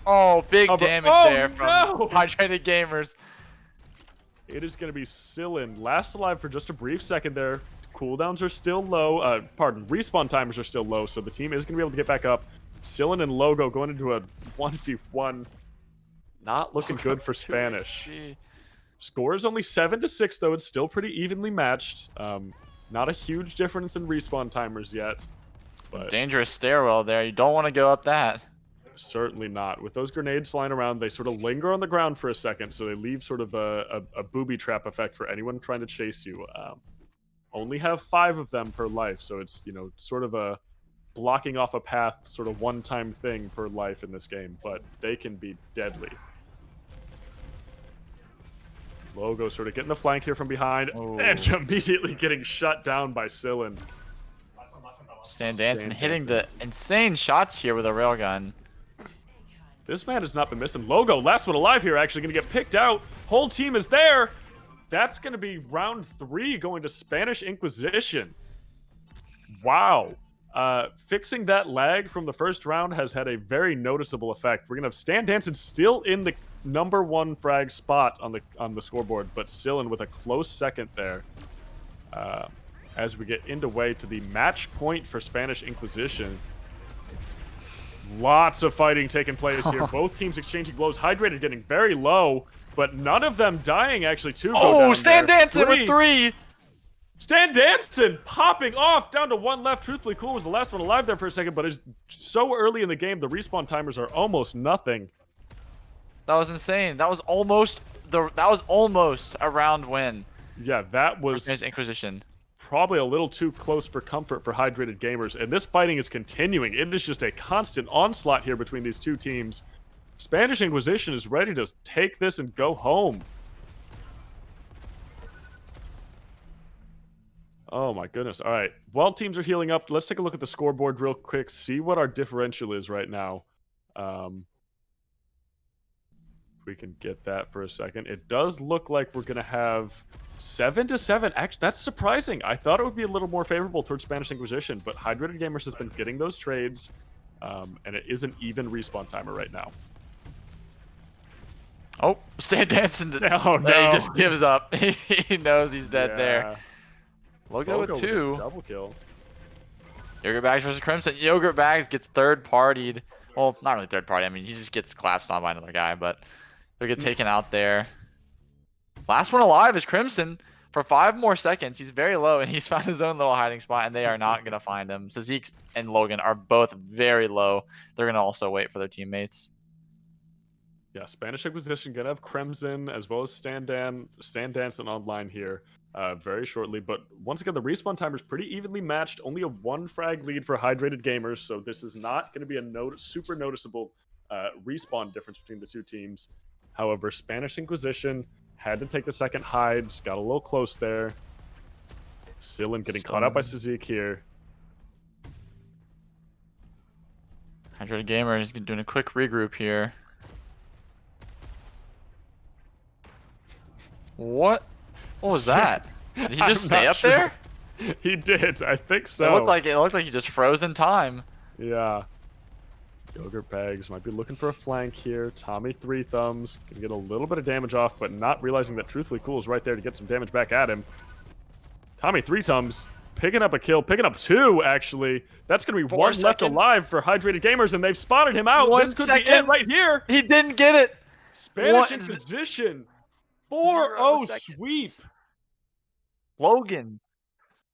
S9: Oh, big damage there from Hydrated Gamers.
S1: It is going to be Sillin. Last alive for just a brief second there. Cooldowns are still low. Respawn timers are still low, so the team is going to be able to get back up. Sillin and Logo going into a 1v1. Not looking good for
S9: 2
S1: Spanish.
S9: HP.
S1: Score is only 7-6, though. It's still pretty evenly matched. Not a huge difference in respawn timers yet. But
S9: Dangerous stairwell there. You don't want to go up that.
S1: certainly not. With those grenades flying around, they sort of linger on the ground for a second, so they leave sort of a booby trap effect for anyone trying to chase you. Only have 5 of them per life, so it's, you know, sort of a blocking off a path, sort of one-time thing per life in this game, but they can be deadly. Logo sort of getting the flank here from behind, and immediately getting shut down by Sillin.
S9: Stan Danson hitting the insane shots here with a railgun.
S1: This man has not been missing. Logo, last one alive here, actually going to get picked out. Whole team is there. That's going to be round 3 going to Spanish Inquisition. Wow. Fixing that lag from the first round has had a very noticeable effect. We're going to have Stan Danson still in the #1 frag spot on the scoreboard, but Sillin with a close second there. As we get into way to the match point for Spanish Inquisition. Lots of fighting taking place here. Both teams exchanging blows. Hydrated getting very low, but none of them dying actually to go down
S9: Stan
S1: there.
S9: Danson with 3!
S1: Stan Danson popping off down to 1 left. Truthfully Cool was the last one alive there for a second, but it's so early in the game, the respawn timers are almost nothing.
S9: That was insane. That was almost a round win.
S1: Yeah, that was
S9: Inquisition.
S1: Probably a little too close for comfort for Hydrated Gamers, and this fighting is continuing. It is just a constant onslaught here between these two teams. Spanish Inquisition is ready to take this and go home. Oh my goodness. All right. While teams are healing up, let's take a look at the scoreboard real quick, see what our differential is right now. We can get that for a second. It does look like we're going to have 7-7. Actually, that's surprising. I thought it would be a little more favorable towards Spanish Inquisition, but Hydrated Gamers has been getting those trades, and it is an even respawn timer right now.
S9: Oh, Stan Danson.
S1: Oh, no.
S9: He just gives up. He knows he's dead there. Logo with 2.
S1: Double kill.
S9: Yogurt Bags versus Crimson. Yogurt Bags gets third-partied. Well, not really third-party. I mean, he just gets collapsed on by another guy, but they'll get taken out there. Last one alive is Crimson for 5 more seconds. He's very low, and he's found his own little hiding spot, and they are not going to find him. So Zeke and Logan are both very low. They're going to also wait for their teammates.
S1: Yeah, Spanish Inquisition going to have Crimson as well as Stan Danson online here very shortly. But once again, the respawn timer is pretty evenly matched. Only a 1 frag lead for Hydrated Gamers, so this is not going to be a super noticeable respawn difference between the two teams. However, Spanish Inquisition had to take the second hides, got a little close there. Sillin getting caught up by Suzik here.
S9: Hydrated Gamers doing a quick regroup here. What was that? Did he just stay up there?
S1: He did. I think so.
S9: It looked like he just froze in time.
S1: Yeah. Yogurt Bags might be looking for a flank here. Tommy 3 Thumbs can get a little bit of damage off, but not realizing that Truthfully Cool is right there to get some damage back at him. Tommy 3 Thumbs picking up a kill, picking up 2 actually. That's going to be
S9: 4
S1: 1
S9: seconds.
S1: left alive for Hydrated Gamers, and they've spotted him out.
S9: 1
S1: This could
S9: second.
S1: be it right here.
S9: He didn't get it.
S1: Spanish Inquisition. 4-0 sweep.
S9: Logan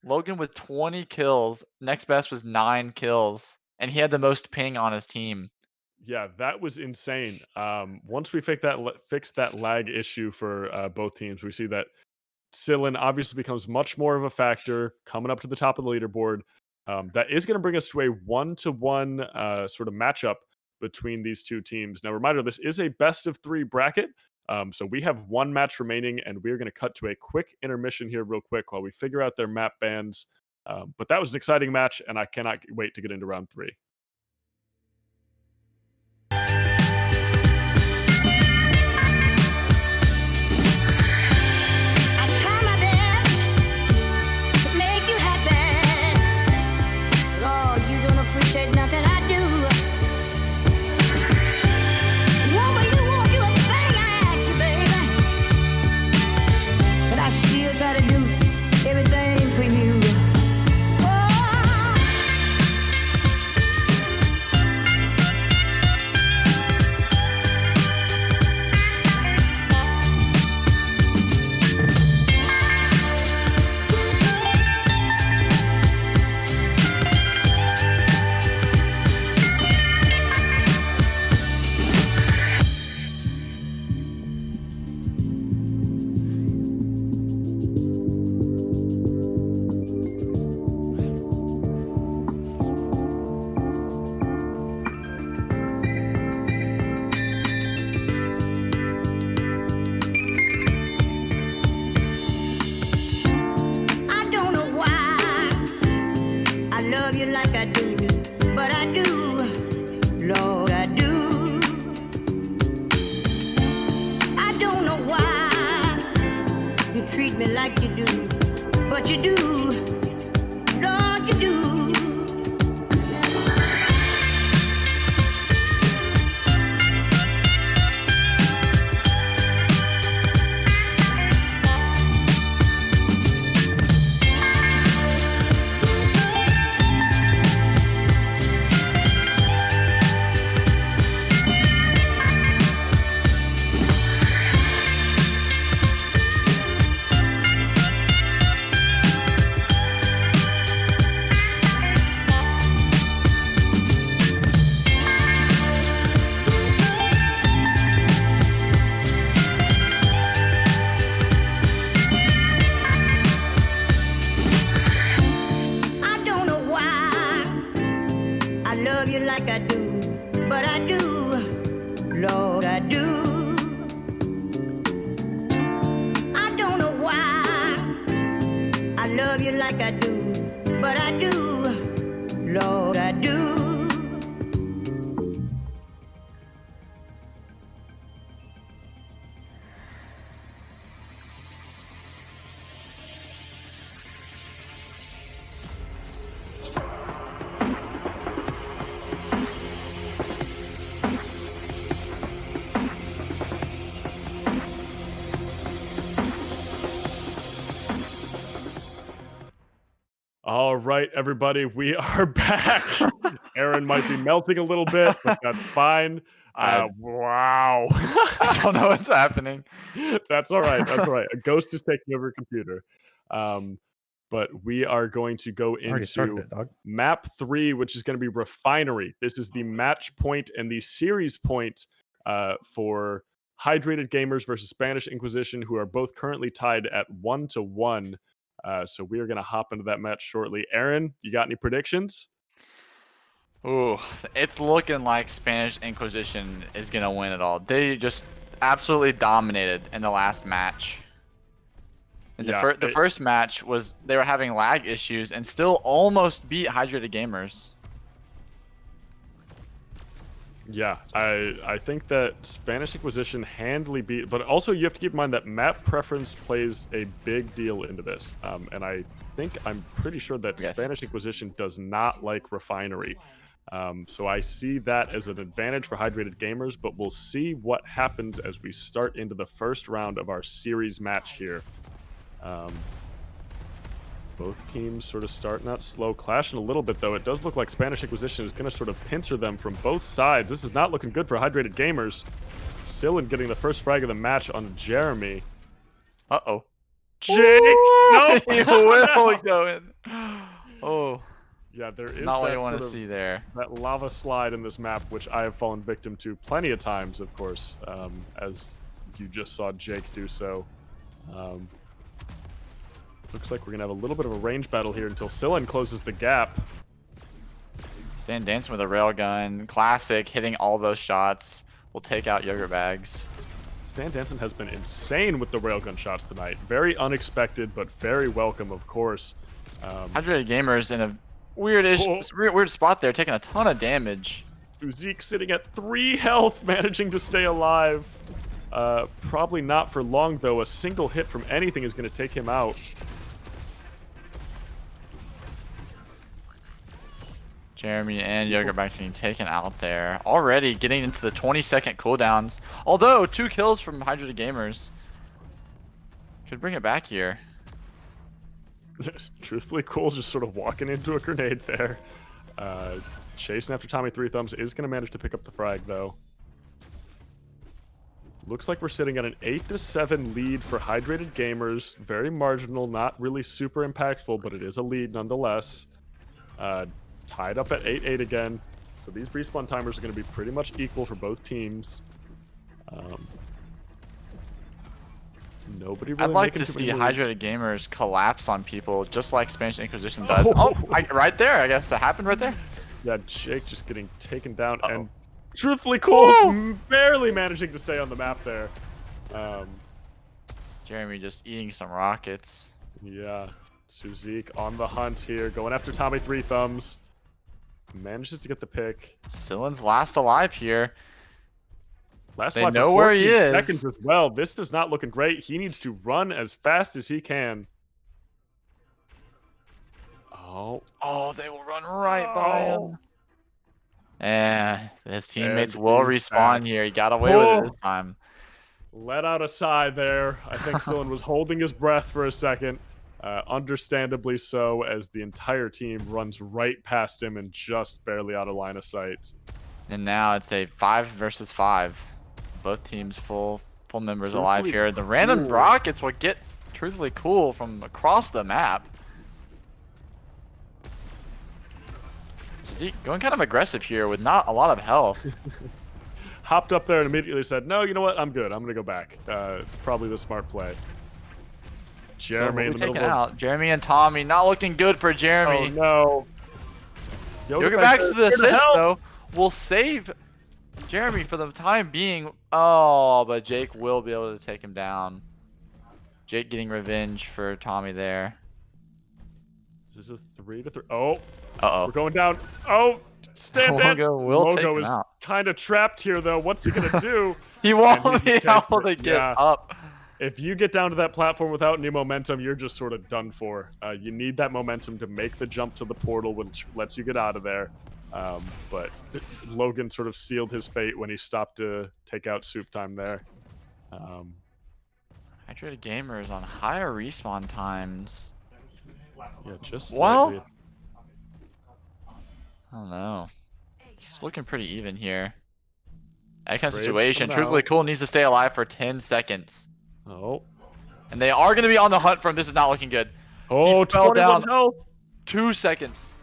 S9: with 20 kills. Next best was 9 kills. And he had the most ping on his team.
S1: Yeah, that was insane. Once we fix that lag issue for both teams, we see that Sillin obviously becomes much more of a factor coming up to the top of the leaderboard. That is going to bring us to a 1-to-1 sort of matchup between these two teams. Now, reminder, this is a best-of-3 bracket. So we have 1 match remaining, and we're going to cut to a quick intermission here real quick while we figure out their map bans. But that was an exciting match, and I cannot wait to get into round 3.
S20: don't know why you treat me like you do, but you do, Lord, you do. I don't know why I love you like I do, but I do, Lord, I do. I don't know why I love you like I do, but I do, Lord, I do.
S1: All right, everybody, we are back. Aaron might be melting a little bit, but that's fine. Wow.
S9: I don't know what's happening.
S1: That's all right. That's all right. A ghost is taking over your computer. But we are going to go
S19: Already started
S1: into
S19: it, dog.
S1: map 3, which is going to be Refinery. This is the match point and the series point for Hydrated Gamers versus Spanish Inquisition, who are both currently tied at 1-1. So we are going to hop into that match shortly. Aaron, you got any predictions?
S9: Ooh, it's looking like Spanish Inquisition is going to win it all. They just absolutely dominated in the last match. And the first match was they were having lag issues and still almost beat Hydrated Gamers.
S1: Yeah, I think that Spanish Inquisition handily beat, but also you have to keep in mind that map preference plays a big deal into this. And I'm pretty sure that Spanish Inquisition does not like Refinery. So I see that as an advantage for Hydrated Gamers, but we'll see what happens as we start into the first round of our series match here. Both teams sort of starting out slow, clashing a little bit, though. It does look like Spanish Inquisition is going to sort of pincer them from both sides. This is not looking good for Hydrated Gamers. Sillin getting the first frag of the match on Jeremy.
S9: Uh-oh.
S1: Jake!
S9: Nope.
S1: Nope!
S9: He will go in. Oh.
S1: Yeah, there is
S9: not what
S1: that
S9: you want to
S1: sort of-
S9: see there.
S1: that lava slide in this map, which I have fallen victim to plenty of times, of course, as you just saw Jake do so. Looks like we're going to have a little bit of a range battle here until Sillin closes the gap.
S9: Stan dancing with a railgun. Classic, hitting all those shots. Will take out yogurt bags.
S1: Stan Danson has been insane with the railgun shots tonight. Very unexpected, but very welcome, of course.
S9: Hydrated Gamers in a weird spot there, taking a ton of damage.
S1: Zeke sitting at 3 health, managing to stay alive. Probably not for long, though. A single hit from anything is going to take him out.
S9: Jeremy and Yogurt Bags being taken out there. Already getting into the 20-second cooldowns. Although, 2 kills from Hydrated Gamers. Could bring it back here.
S1: Truthfully, Cole just sort of walking into a grenade there. Chasing after Tommy Three Thumbs is going to manage to pick up the frag, though. Looks like we're sitting at an 8-7 lead for Hydrated Gamers. Very marginal, not really super impactful, but it is a lead nonetheless. Tied up at 8-8 again. So these respawn timers are going to be pretty much equal for both teams. Nobody really
S9: I'd like
S1: making
S9: to
S1: too
S9: see
S1: many moves.
S9: Hydrated Gamers collapse on people just like Spanish Inquisition does. Right there, I guess that happened right there.
S1: Yeah, Jake just getting taken down and truthfully Cole barely managing to stay on the map there.
S9: Jeremy just eating some rockets.
S1: Yeah, Suzik on the hunt here, going after Tommy Three Thumbs. Manages to get the pick.
S9: Sillin's last alive here.
S1: Last
S9: They
S1: life
S9: know
S1: for
S9: where
S1: 14
S9: he is.
S1: seconds as well. This is not looking great. He needs to run as fast as he can. Oh.
S9: Oh, they will run right by him. And his teammates
S1: And
S9: will
S1: he's
S9: respawn
S1: back.
S9: here. He got away with it this time.
S1: Let out a sigh there. I think Sillin was holding his breath for a second. Understandably so, as the entire team runs right past him and just barely out of line of sight.
S9: And now it's a 5 versus 5. Both teams full members alive
S1: Truthfully
S9: here. The random
S1: cool.
S9: rockets will get truthfully cool from across the map. Zeke going kind of aggressive here with not a lot of health.
S1: Hopped up there and immediately said, no, you know what? I'm good. I'm going to go back. Probably the smart play. Jeremy in the middle
S9: out. Jeremy and Tommy not looking good for Jeremy.
S1: Oh, no.
S9: Yoga back to the assist, though. Will save Jeremy for the time being. Oh, but Jake will be able to take him down. Jake getting revenge for Tommy there.
S1: Is this a 3-3? Oh.
S9: Uh-oh.
S1: We're going down. Oh, stand in.
S9: Logo will take him
S1: is
S9: out.
S1: kind of trapped here, though. What's he going to do?
S9: He won't
S1: And
S9: be
S1: takes
S9: able
S1: it.
S9: to get up.
S1: If you get down to that platform without any momentum, you're just sort of done for. You need that momentum to make the jump to the portal, which lets you get out of there. But Logan sort of sealed his fate when he stopped to take out Soup Time there.
S9: Hydrated Gamers on higher respawn times.
S1: Yeah, just
S9: well,
S1: slightly.
S9: I don't know. It's looking pretty even here. That kind of
S1: Trades
S9: situation.
S1: coming
S9: Truthfully
S1: out.
S9: Cool needs to stay alive for 10 seconds.
S1: Oh.
S9: And they are going to be on the hunt for him. This is not looking good.
S1: Oh,
S9: he fell
S1: 21
S9: down.
S1: health.
S9: 2 seconds.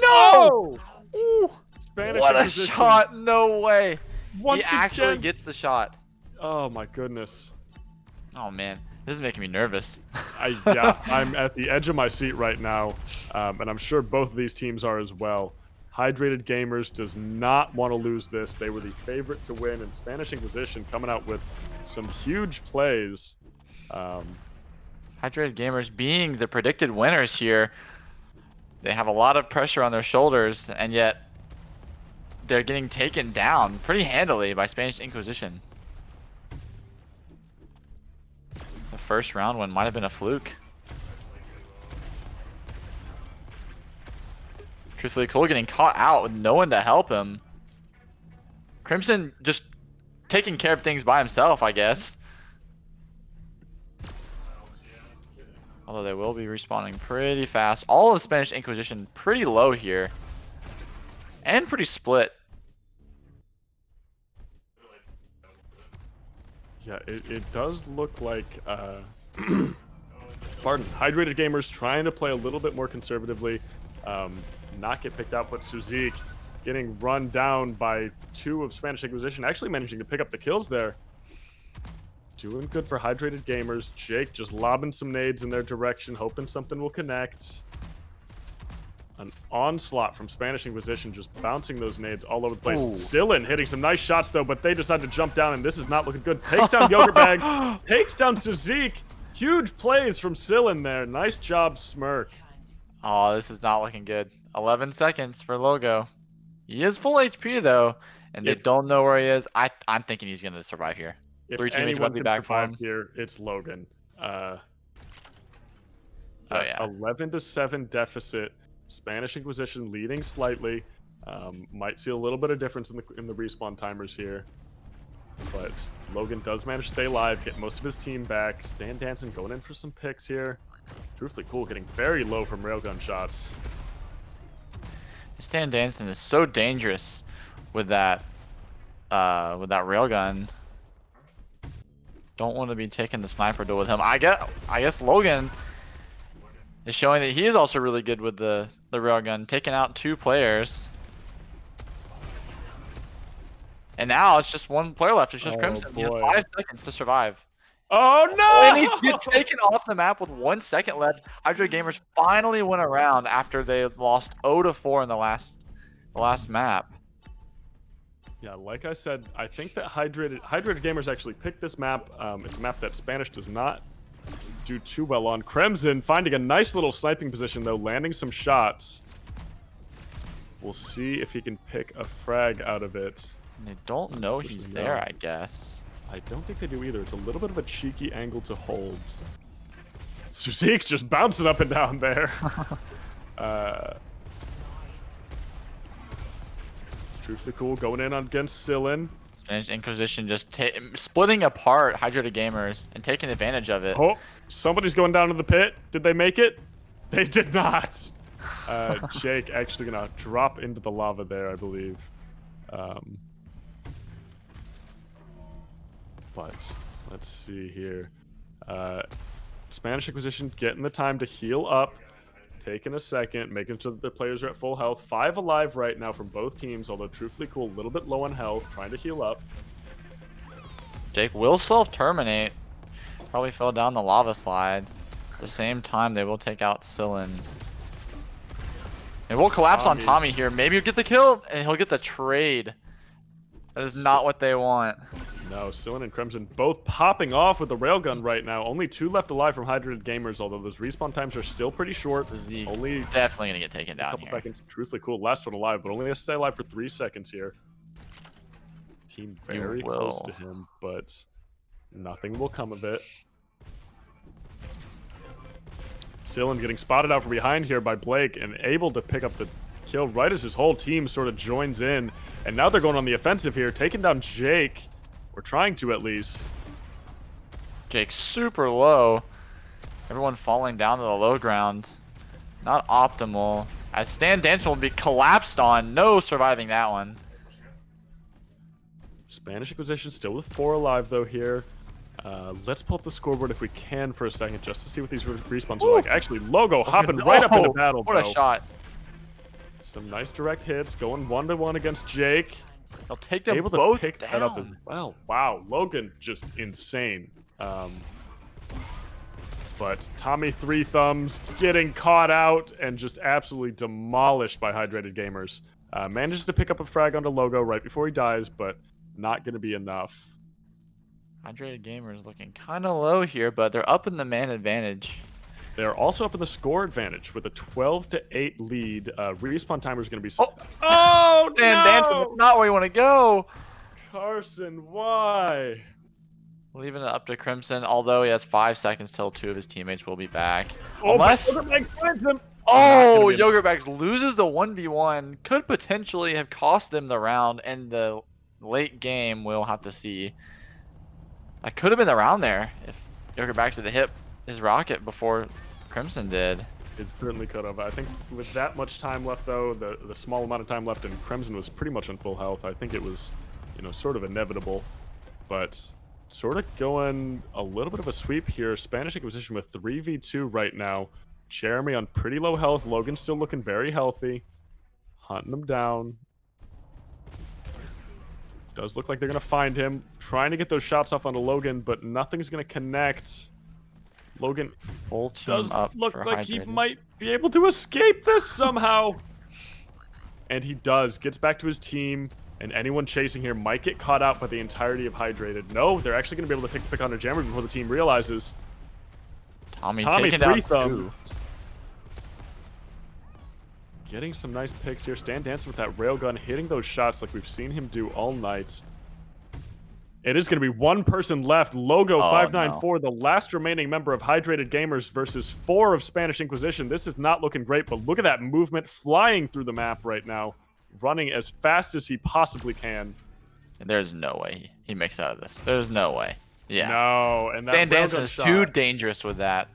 S1: No!
S9: Ooh.
S1: Spanish
S9: What a
S1: Inquisition.
S9: shot. No way.
S1: Once
S9: he actually
S1: again.
S9: gets the shot.
S1: Oh, my goodness.
S9: Oh, man. This is making me nervous.
S1: Yeah, I'm at the edge of my seat right now, and I'm sure both of these teams are as well. Hydrated Gamers does not want to lose this. They were the favorite to win, and Spanish Inquisition coming out with some huge plays.
S9: Hydrated Gamers being the predicted winners here. They have a lot of pressure on their shoulders, and yet they're getting taken down pretty handily by Spanish Inquisition. The first round one might have been a fluke. Truthfully Cool getting caught out with no one to help him. Crimson just taking care of things by himself, I guess. Although they will be respawning pretty fast. All of Spanish Inquisition pretty low here. And pretty split.
S1: Yeah, it does look like, pardon, Hydrated Gamers trying to play a little bit more conservatively, not get picked out, but Suzik getting run down by 2 of Spanish Inquisition, actually managing to pick up the kills there. Doing good for Hydrated Gamers. Jake just lobbing some nades in their direction, hoping something will connect. An onslaught from Spanish Inquisition, just bouncing those nades all over the place.
S9: Ooh.
S1: Sillin hitting some nice shots, though, but they decide to jump down, and this is not looking good. Takes down Yogurt Bag, takes down Suzik. Huge plays from Sillin there. Nice job, Smirk.
S9: Oh, this is not looking good. 11 seconds for Logo. He is full HP, though, and they don't know where he is. I'm thinking he's going to survive here.
S1: If
S9: 3 teammates
S1: anyone
S9: about to be
S1: can
S9: back for
S1: survive
S9: him.
S1: here, it's Logan.
S9: Oh, yeah.
S1: 11-7 deficit. Spanish Inquisition leading slightly. Might see a little bit of difference in the respawn timers here. But Logan does manage to stay alive, get most of his team back. Stan Danson going in for some picks here. Truthfully Cool getting very low from railgun shots.
S9: Stan Danson is so dangerous with that railgun. Don't want to be taking the sniper duel with him. I guess Logan is showing that he is also really good with the railgun, taking out 2 players. And now it's just 1 player left. It's just Crimson. He has 5 seconds to survive.
S1: Oh no!
S9: And he gets taken off the map with 1 second left. Hydra Gamers finally went around after they lost 0-4 in the last map.
S1: Yeah, like I said, I think that Hydrated Gamers actually picked this map. It's a map that Spanish does not do too well on. Crimson finding a nice little sniping position, though, landing some shots. We'll see if he can pick a frag out of it.
S9: They don't know he's there, I guess.
S1: I don't think they do either. It's a little bit of a cheeky angle to hold. Suzik just bouncing up and down there. Truthfully Cool going in against Sillin.
S9: Spanish Inquisition just splitting apart Hydrated Gamers and taking advantage of it.
S1: Oh, somebody's going down to the pit. Did they make it? They did not. Jake actually gonna drop into the lava there, I believe. But let's see here. Spanish Inquisition getting the time to heal up. Taking a second, making sure that the players are at full health. 5 alive right now from both teams, although Truthfully Cool a little bit low on health, trying to heal up.
S9: Jake will self-terminate. Probably fell down the lava slide. At the same time, they will take out Sillin. It will collapse on Tommy here. Maybe he'll get the kill, and he'll get the trade. That is not what they want.
S1: No, Sillin and Crimson both popping off with the railgun right now. Only 2 left alive from Hydrated Gamers, although those respawn times are still pretty short. Only
S9: definitely gonna get taken down
S1: here. Seconds. Truthfully Cool, last one alive, but only has to stay alive for 3 seconds here. Team very close to him, but nothing will come of it. Sillin getting spotted out from behind here by Blake and able to pick up the kill right as his whole team sort of joins in. And now they're going on the offensive here, taking down Jake. We're trying to, at least.
S9: Jake's super low. Everyone falling down to the low ground. Not optimal. As Stan Danson will be collapsed on. No surviving that one.
S1: Spanish Inquisition still with 4 alive, though, here. Let's pull up the scoreboard if we can for a second, just to see what these respawns are like. Actually, Logo hopping right up into battle,
S9: What a shot.
S1: Some nice direct hits, going 1-1 against Jake.
S9: They'll take them
S1: able
S9: both
S1: to pick
S9: down.
S1: that up as well. Wow, Logan just insane. But Tommy 3 Thumbs getting caught out and just absolutely demolished by Hydrated Gamers. Manages to pick up a frag onto Logo right before he dies, but not going to be enough.
S9: Hydrated Gamers looking kind of low here, but they're up in the man advantage.
S1: They're also up in the score advantage with a 12-8 lead. Respawn timer is going to be...
S9: Oh, Stan Danson, that's not where you want to go.
S1: Carson, why?
S9: Leaving it up to Crimson, although he has 5 seconds till 2 of his teammates will be back.
S1: Oh,
S9: Unless...
S1: Oh,
S9: Yogurtbags loses the 1v1. Could potentially have cost them the round in the late game. We'll have to see. That could have been the round there if Yogurtbags had hit his rocket before Crimson did.
S1: It certainly could have. I think with that much time left, though, the small amount of time left, and Crimson was pretty much on full health, I think it was, sort of inevitable. But sort of going a little bit of a sweep here. Spanish Inquisition with 3v2 right now. Jeremy on pretty low health. Logan still looking very healthy. Hunting him down. Does look like they're going to find him. Trying to get those shots off onto Logan, but nothing's going to connect. Logan does look like he might be able to escape this somehow. And he does. Gets back to his team. And anyone chasing here might get caught out by the entirety of Hydrated. No, they're actually going to be able to take the pick on a jammer before the team realizes.
S9: Tommy
S1: 3 Thumbs. Getting some nice picks here. Stan Danson with that railgun, hitting those shots like we've seen him do all night. It is going to be one person left. Logo 594, the last remaining member of Hydrated Gamers versus 4 of Spanish Inquisition. This is not looking great, but look at that movement flying through the map right now. Running as fast as he possibly can.
S9: There's no way he makes out of this. There's no way. Yeah.
S1: No, and that
S9: Stan Danson is too dangerous with that.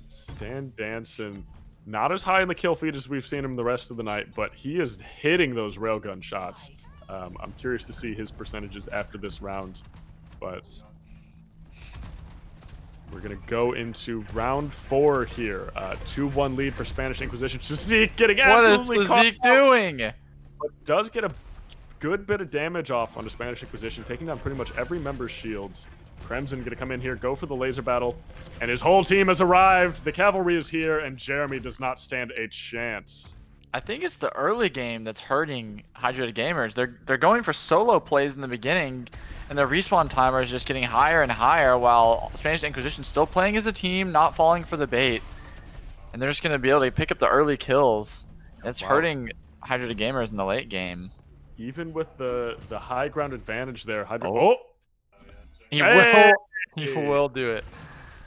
S1: Stan Danson, not as high in the kill feed as we've seen him the rest of the night, but he is hitting those railgun shots. I'm curious to see his percentages after this round, but we're going to go into round 4 here. 2-1 lead for Spanish Inquisition. Suzik getting absolutely
S9: caught. What is Suzik doing?
S1: But does get a good bit of damage off onto Spanish Inquisition, taking down pretty much every member's shields. Crimson going to come in here, go for the laser battle, and his whole team has arrived. The cavalry is here, and Jeremy does not stand a chance.
S9: I think it's the early game that's hurting Hydrated Gamers. They're going for solo plays in the beginning, and their respawn timer is just getting higher and higher, while Spanish Inquisition still playing as a team, not falling for the bait. And they're just going to be able to pick up the early kills. It's hurting Hydrated Gamers in the late game.
S1: even with the high ground advantage there,
S9: He
S1: Hey!
S9: will do it.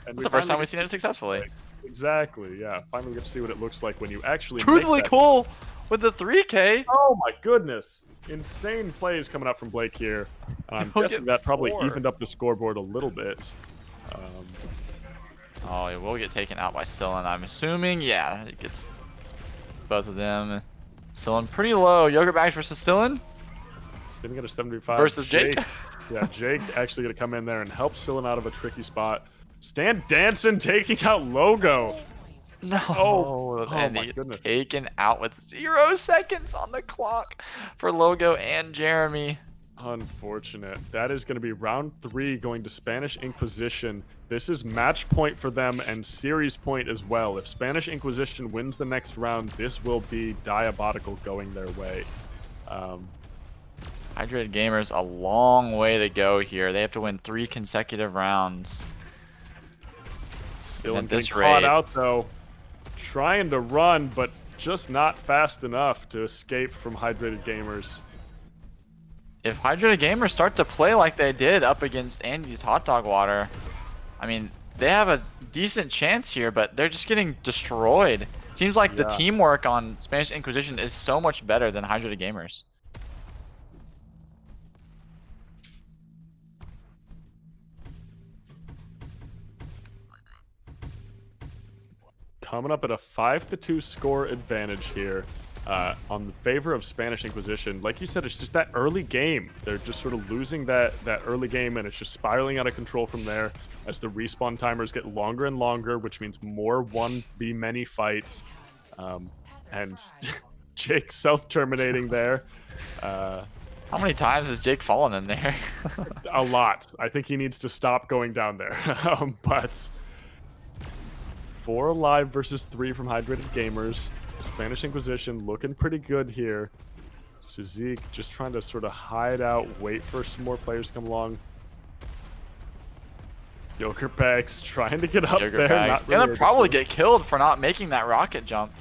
S1: And
S9: That's the first time we've seen it successfully.
S1: Exactly, yeah. Finally we get to see what it looks like when you actually
S9: Truthfully
S1: make that
S9: cool with the 3K.
S1: Oh my goodness. Insane plays coming out from Blake here. I'm
S9: He'll
S1: guessing
S9: get
S1: that probably
S9: 4.
S1: evened up the scoreboard a little bit.
S9: Oh, he will get taken out by Sillin, I'm assuming. Yeah, it gets both of them. Sillin pretty low. Yogurt Bags versus Sillin.
S1: Standing at a 75.
S9: Versus Jake.
S1: Yeah, Jake actually going to come in there and help Sillin out of a tricky spot. Stan Danson taking out Logo.
S9: No.
S1: Oh
S9: and
S1: my
S9: he's
S1: goodness.
S9: taken out with 0 seconds on the clock for Logo and Jeremy.
S1: Unfortunate. That is going to be round 3 going to Spanish Inquisition. This is match point for them and series point as well. If Spanish Inquisition wins the next round, this will be Diabotical going their way.
S9: Hydrated Gamers, a long way to go here. They have to win 3 consecutive rounds.
S1: Still
S9: at
S1: getting
S9: this
S1: caught
S9: rate.
S1: out though. Trying to run, but just not fast enough to escape from Hydrated Gamers.
S9: If Hydrated Gamers start to play like they did up against Andy's Hot Dog Water, I mean, they have a decent chance here, but they're just getting destroyed. Seems like the
S1: Yeah.
S9: teamwork on Spanish Inquisition is so much better than Hydrated Gamers.
S1: Coming up at a 5-2 score advantage here on the favor of Spanish Inquisition. Like you said, it's just that early game. They're just sort of losing that early game, and it's just spiraling out of control from there as the respawn timers get longer and longer, which means more 1v many fights. And Jake self-terminating there.
S9: How many times has Jake fallen in there?
S1: A lot. I think he needs to stop going down there. But 4 alive versus 3 from Hydrated Gamers. Spanish Inquisition looking pretty good here. Suzik just trying to sort of hide out, wait for some more players to come along. Yogurt Bags trying to get up
S9: Yogurt
S1: there.
S9: Bags
S1: Not really
S9: gonna
S1: able
S9: probably
S1: to.
S9: get killed for not making that rocket jump.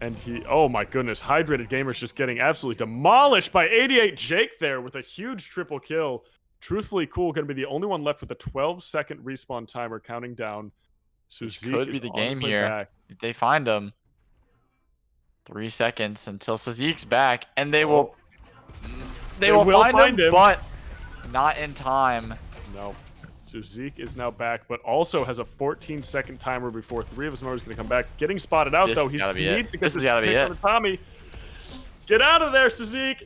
S1: And he, oh my goodness, Hydrated Gamers just getting absolutely demolished by 88 Jake there with a huge triple kill. Truthfully Cool going to be the only one left with a 12-second respawn timer counting down.
S9: This
S1: Suzik
S9: could be
S1: is
S9: the
S1: on
S9: game
S1: way
S9: here.
S1: back.
S9: If they find him. 3 seconds until Sazik's back, and they will will find him, but not in time.
S1: No. Suzik is now back, but also has a 14-second timer before 3 of his members are going to come back. Getting spotted out,
S9: This
S1: though.
S9: has gotta be
S1: He
S9: it.
S1: needs to get
S9: This has
S1: this
S9: gotta be
S1: pick
S9: it.
S1: on the Tommy. Get out of there, Suzik!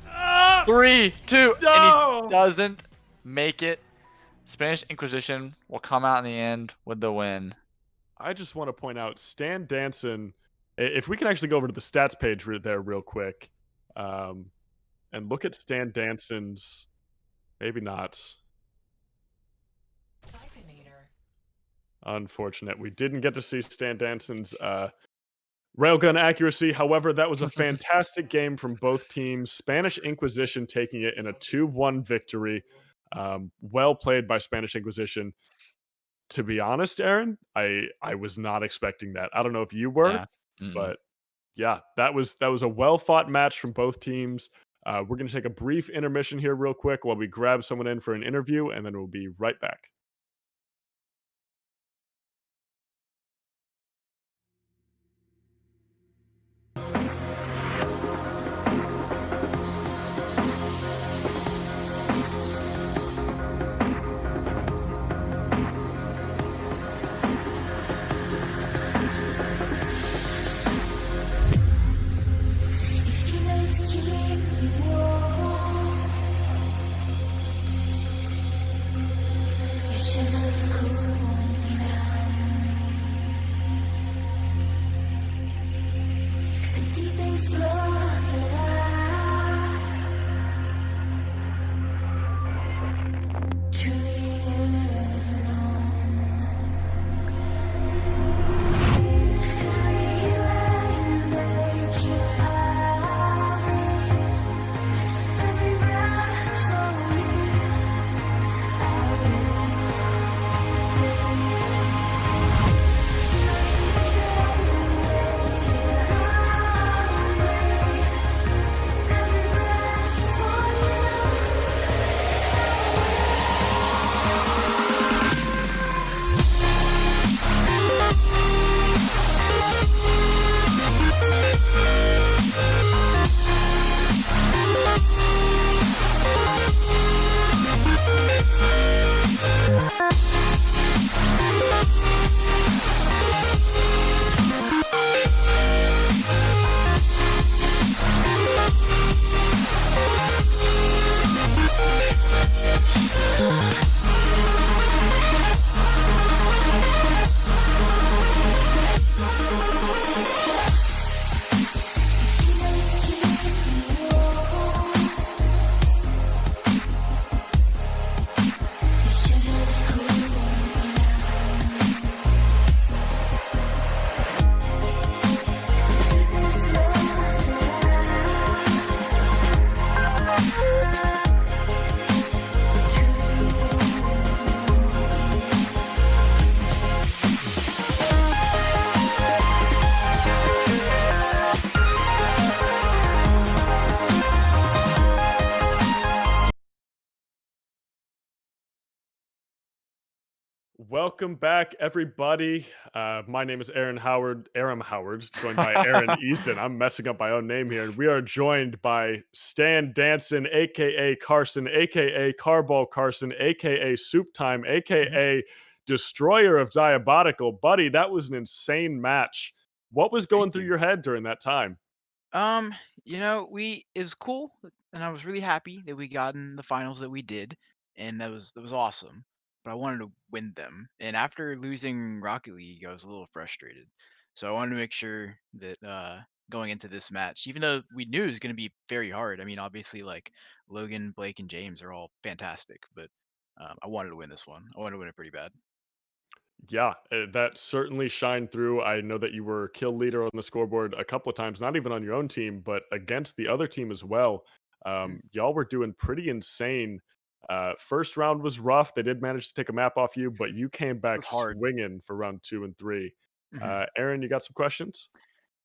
S1: Ah!
S9: 3, 2,
S1: No!
S9: and he doesn't make it. Spanish Inquisition will come out in the end with the win.
S1: I just want to point out, Stan Danson, if we can actually go over to the stats page there real quick, and look at Stan Danson's, maybe not. Unfortunate. We didn't get to see Stan Danson's railgun accuracy. However, that was a fantastic game from both teams. Spanish Inquisition taking it in a 2-1 victory. Well played by Spanish Inquisition. To be honest, Aaron, I was not expecting that. I don't know if you were,
S9: Yeah.
S1: but yeah, that was a well-fought match from both teams. We're going to take a brief intermission here real quick while we grab someone in for an interview, and then we'll be right back. Welcome back, everybody. My name is Aram Howard, joined by Aaron Easton. I'm messing up my own name here. And we are joined by Stan Danson, aka Carson, aka Carball Carson, aka Soup Time, aka Destroyer of Diabotical. Buddy, that was an insane match. What was going through your head during that time?
S21: It was cool, and I was really happy that we got in the finals that we did, and that was awesome. But I wanted to win them, and after losing Rocket League, I was a little frustrated. So I wanted to make sure that going into this match, even though we knew it was going to be very hard. I mean, obviously, like Logan, Blake, and James are all fantastic, but I wanted to win this one. I wanted to win it pretty bad.
S1: Yeah, that certainly shined through. I know that you were kill leader on the scoreboard a couple of times, not even on your own team, but against the other team as well. Y'all were doing pretty insane. First round was rough. They did manage to take a map off you, but you came back
S21: hard.
S1: swinging for round 2 and 3. Aaron, you got some questions?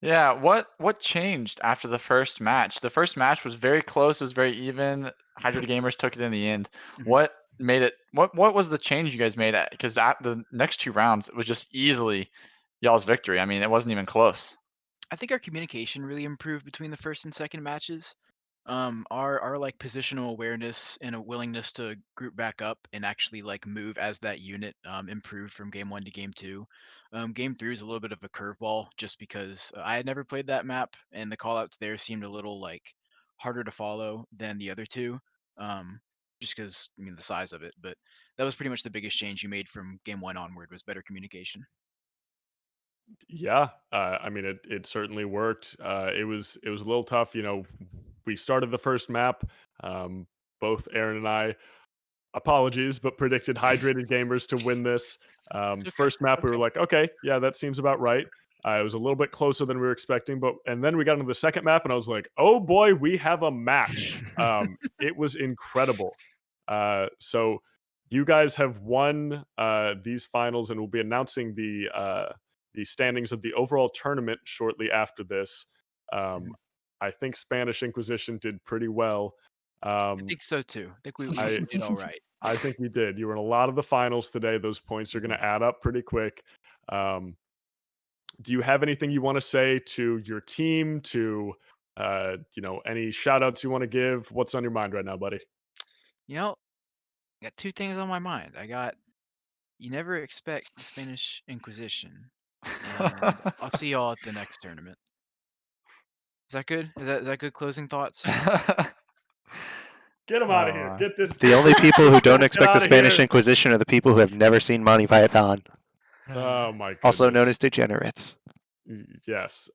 S9: Yeah, what changed after the first match? The first match was very close, it was very even. Hydra Gamers took it in the end. What made it what was the change you guys made? Because at the next 2 rounds, it was just easily y'all's victory. I mean, it wasn't even close.
S21: I think our communication really improved between the first and second matches. Our like positional awareness and a willingness to group back up and actually like move as that unit improved from game 1 to game 2. Game 3 is a little bit of a curveball just because I had never played that map and the callouts there seemed a little like harder to follow than the other 2. Just because the size of it, but that was pretty much the biggest change you made from game 1 onward was better communication.
S1: Yeah, I mean, it certainly worked. It was a little tough. We started the first map. Both Aaron and I, apologies, but predicted Hydrated Gamers to win this. First map, we were like, okay, yeah, that seems about right. It was a little bit closer than we were expecting, and then we got into the second map, and I was like, oh boy, we have a match. It was incredible. So you guys have won these finals, and we'll be announcing the standings of the overall tournament shortly after this. I think Spanish Inquisition did pretty well.
S21: I think so too. I think we did all right.
S1: I think we did. You were in a lot of the finals today. Those points are going to add up pretty quick. Do you have anything you want to say to your team? To any shout outs you want to give? What's on your mind right now, buddy?
S21: I got 2 things on my mind. You never expect the Spanish Inquisition. And I'll see y'all at the next tournament. Is that good? Is that good closing thoughts?
S1: Get him out of here. Get this.
S6: The only people who don't
S1: Get
S6: expect the
S1: outta
S6: Spanish
S1: here.
S6: Inquisition are the people who have never seen Monty Python,
S1: Oh my goodness.
S6: also known as degenerates.
S1: Yes.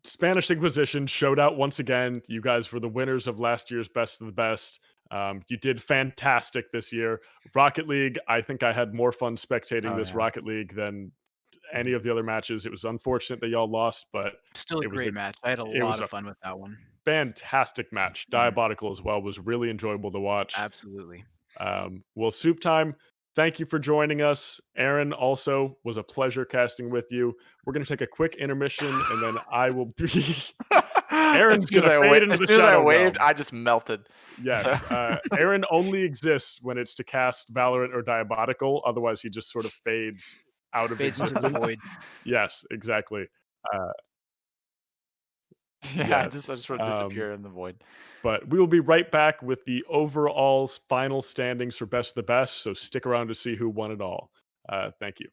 S1: Spanish Inquisition showed out once again. You guys were the winners of last year's Best of the Best. You did fantastic this year. Rocket League, I think I had more fun spectating this Rocket League than any of the other matches. It was unfortunate that y'all lost, but
S21: Still a
S1: it was
S21: great match. I had a lot of fun with that one.
S1: Fantastic match. Diabotical as well was really enjoyable to watch.
S21: Absolutely.
S1: Well, Soup Time, thank you for joining us. Aaron, also was a pleasure casting with you. We're going to take a quick intermission, and then I will be... Aaron's going to fade into the shadow realm.
S9: As soon as I waved, I just melted.
S1: Yes. Aaron only exists when it's to cast Valorant or Diabotical. Otherwise, he just sort of fades out of
S21: Fades into the
S1: existence.
S21: void.
S1: Yes, exactly.
S9: I just sort of disappear in the void.
S1: But we will be right back with the overall final standings for Best of the Best. So stick around to see who won it all. Thank you.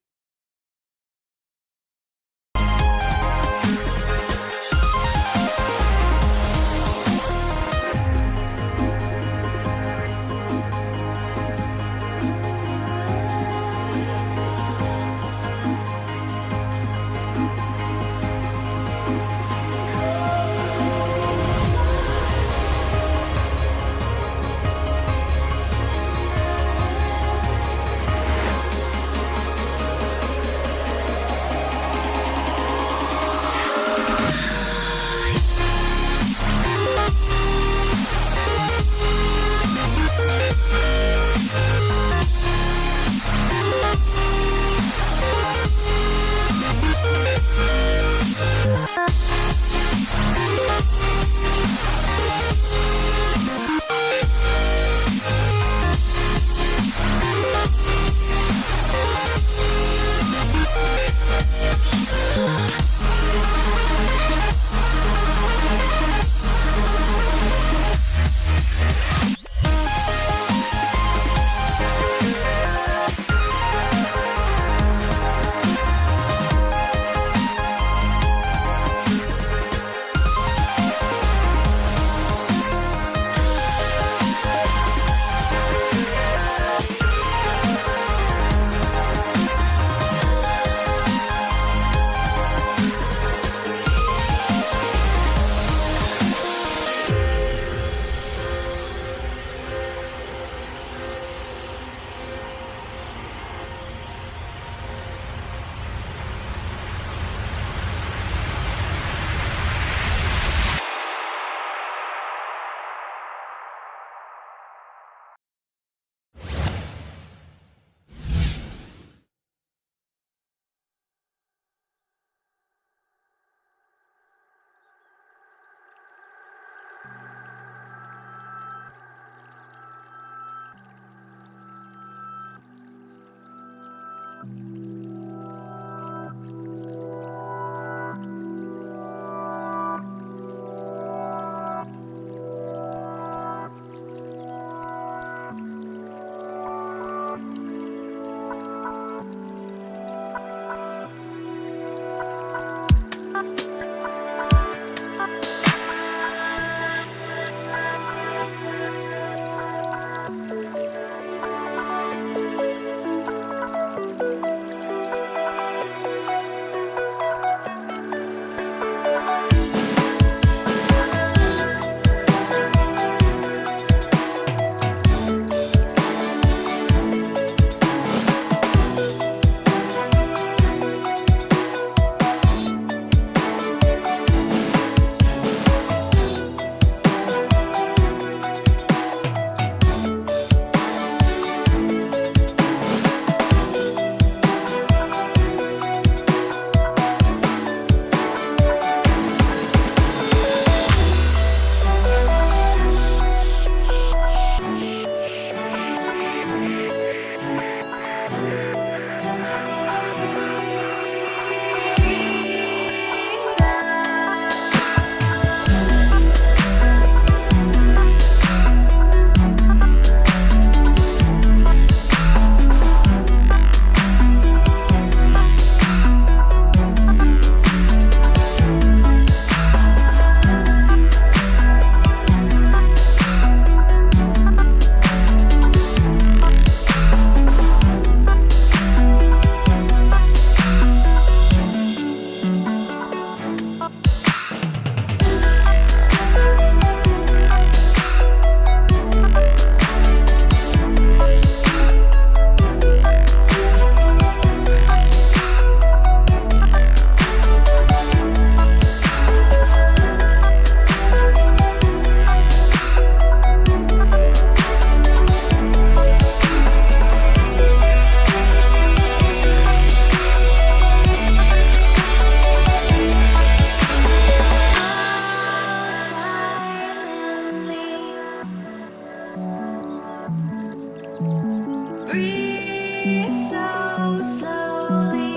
S5: Breathe so slowly.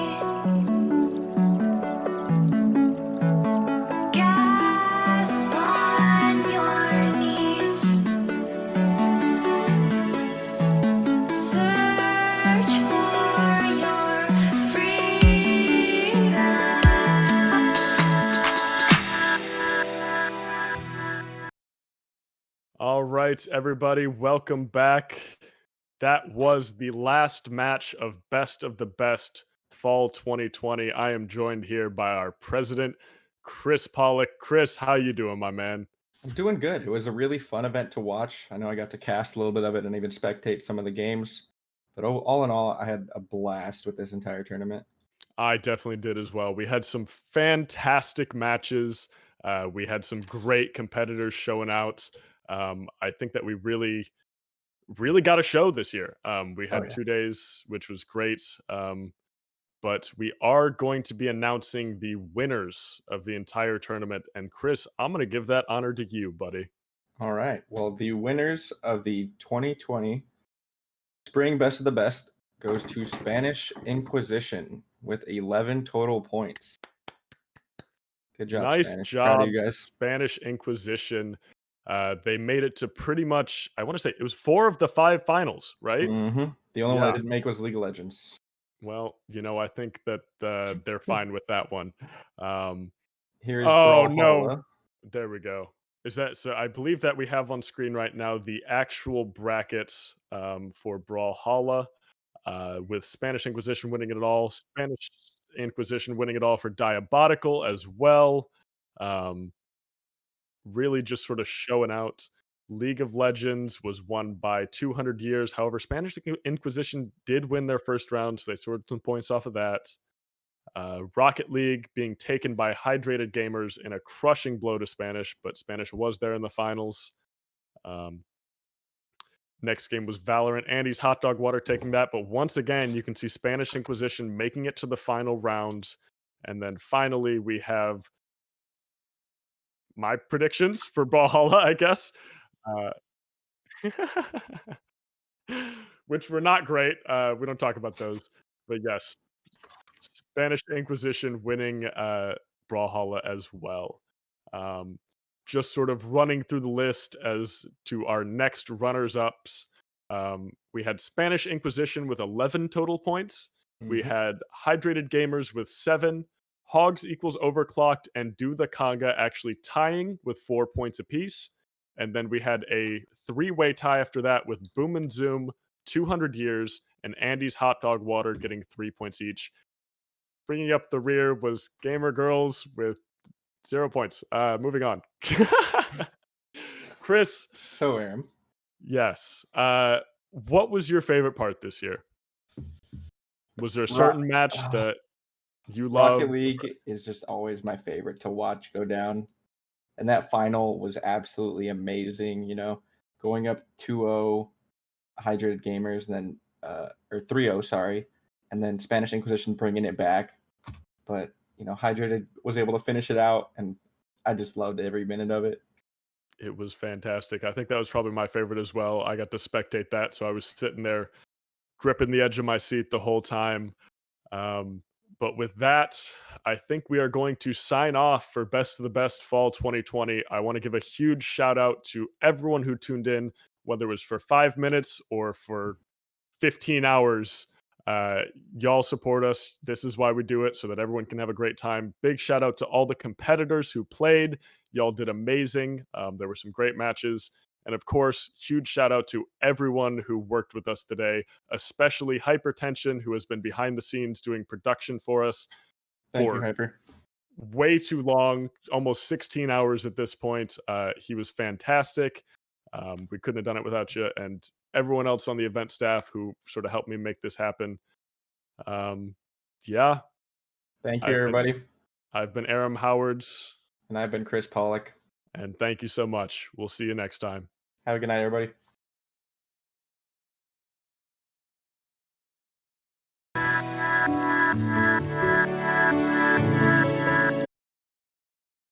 S5: Gasp on your knees. Search for your freedom.
S1: All right, everybody, welcome back. That was the last match of Best of the Best Fall 2020. I am joined here by our president, Chris Pollock. Chris, how you doing, my man?
S11: I'm doing good. It was a really fun event to watch. I know I got to cast a little bit of it and even spectate some of the games. But all in all, I had a blast with this entire tournament.
S1: I definitely did as well. We had some fantastic matches. We had some great competitors showing out. I think that we really got a show this year. We
S11: Oh
S1: had
S11: yeah.
S1: 2 days, which was great. But we are going to be announcing the winners of the entire tournament. And Chris, I'm going to give that honor to you, buddy.
S11: All right. Well, the winners of the 2020 Spring Best of the Best goes to Spanish Inquisition with 11 total points. Good job,
S1: Nice
S11: Spanish. Proud of
S1: job,
S11: you guys.
S1: Spanish Inquisition. They made it to pretty much, I want to say it was 4 of the 5 finals, right?
S11: Mm-hmm. The only one I
S1: Yeah.
S11: didn't make was League of Legends.
S1: Well, I think that they're fine with that one.
S11: Here is
S1: Oh no,
S11: Brawlhalla.
S1: there we go. Is that so? I believe that we have on screen right now the actual brackets for Brawlhalla, with Spanish Inquisition winning it all, Spanish Inquisition winning it all for Diabotical as well. Um, really just sort of showing out. League of Legends was won by 200 years. However, Spanish Inquisition did win their first round, so they scored some points off of that. Rocket League being taken by Hydrated Gamers in a crushing blow to Spanish, but Spanish was there in the finals. Next game was Valorant. Andy's Hot Dog Water taking that, but once again, you can see Spanish Inquisition making it to the final rounds. And then finally, we have my predictions for Brawlhalla, I guess. Which were not great. We don't talk about those. But yes, Spanish Inquisition winning Brawlhalla as well. Um, just sort of running through the list as to our next runners ups. We had Spanish Inquisition with 11 total points. We
S11: Mhm.
S1: had Hydrated Gamers with 7. Hogs equals Overclocked and Do the Conga actually tying with 4 points apiece. And then we had a 3-way tie after that with Boom and Zoom, 200 Years, and Andy's Hot Dog Water getting 3 points each. Bringing up the rear was Gamer Girls with 0 points. Moving on. Chris.
S11: So, Aaron.
S1: Yes. What was your favorite part this year? Was there a
S11: Ro-
S1: certain match that you
S11: Rocket
S1: loved?
S11: League is just always my favorite to watch go down. And that final was absolutely amazing, you know, going up 2-0 Hydrated Gamers and then or 3-0, sorry, and then Spanish Inquisition bringing it back. But, you know, Hydrated was able to finish it out and I just loved every minute of it.
S1: It was fantastic. I think that was probably my favorite as well. I got to spectate that, so I was sitting there gripping the edge of my seat the whole time. But with that, I think we are going to sign off for Best of the Best Fall 2020. I want to give a huge shout out to everyone who tuned in, whether it was for 5 minutes or for 15 hours. Y'all support us. This is why we do it, so that everyone can have a great time. Big shout out to all the competitors who played. Y'all did amazing. There were some great matches. And of course, huge shout out to everyone who worked with us today, especially Hypertension, who has been behind the scenes doing production for us
S11: Thank you,
S1: for
S11: Hyper.
S1: way too long, almost 16 hours at this point. He was fantastic. We couldn't have done it without you, and everyone else on the event staff who sort of helped me make this happen. Yeah.
S11: Thank you, everybody.
S1: I've been Aram Howards.
S11: And I've been Chris Pollock.
S1: And thank you so much. We'll see you next time.
S11: Have a good night, everybody.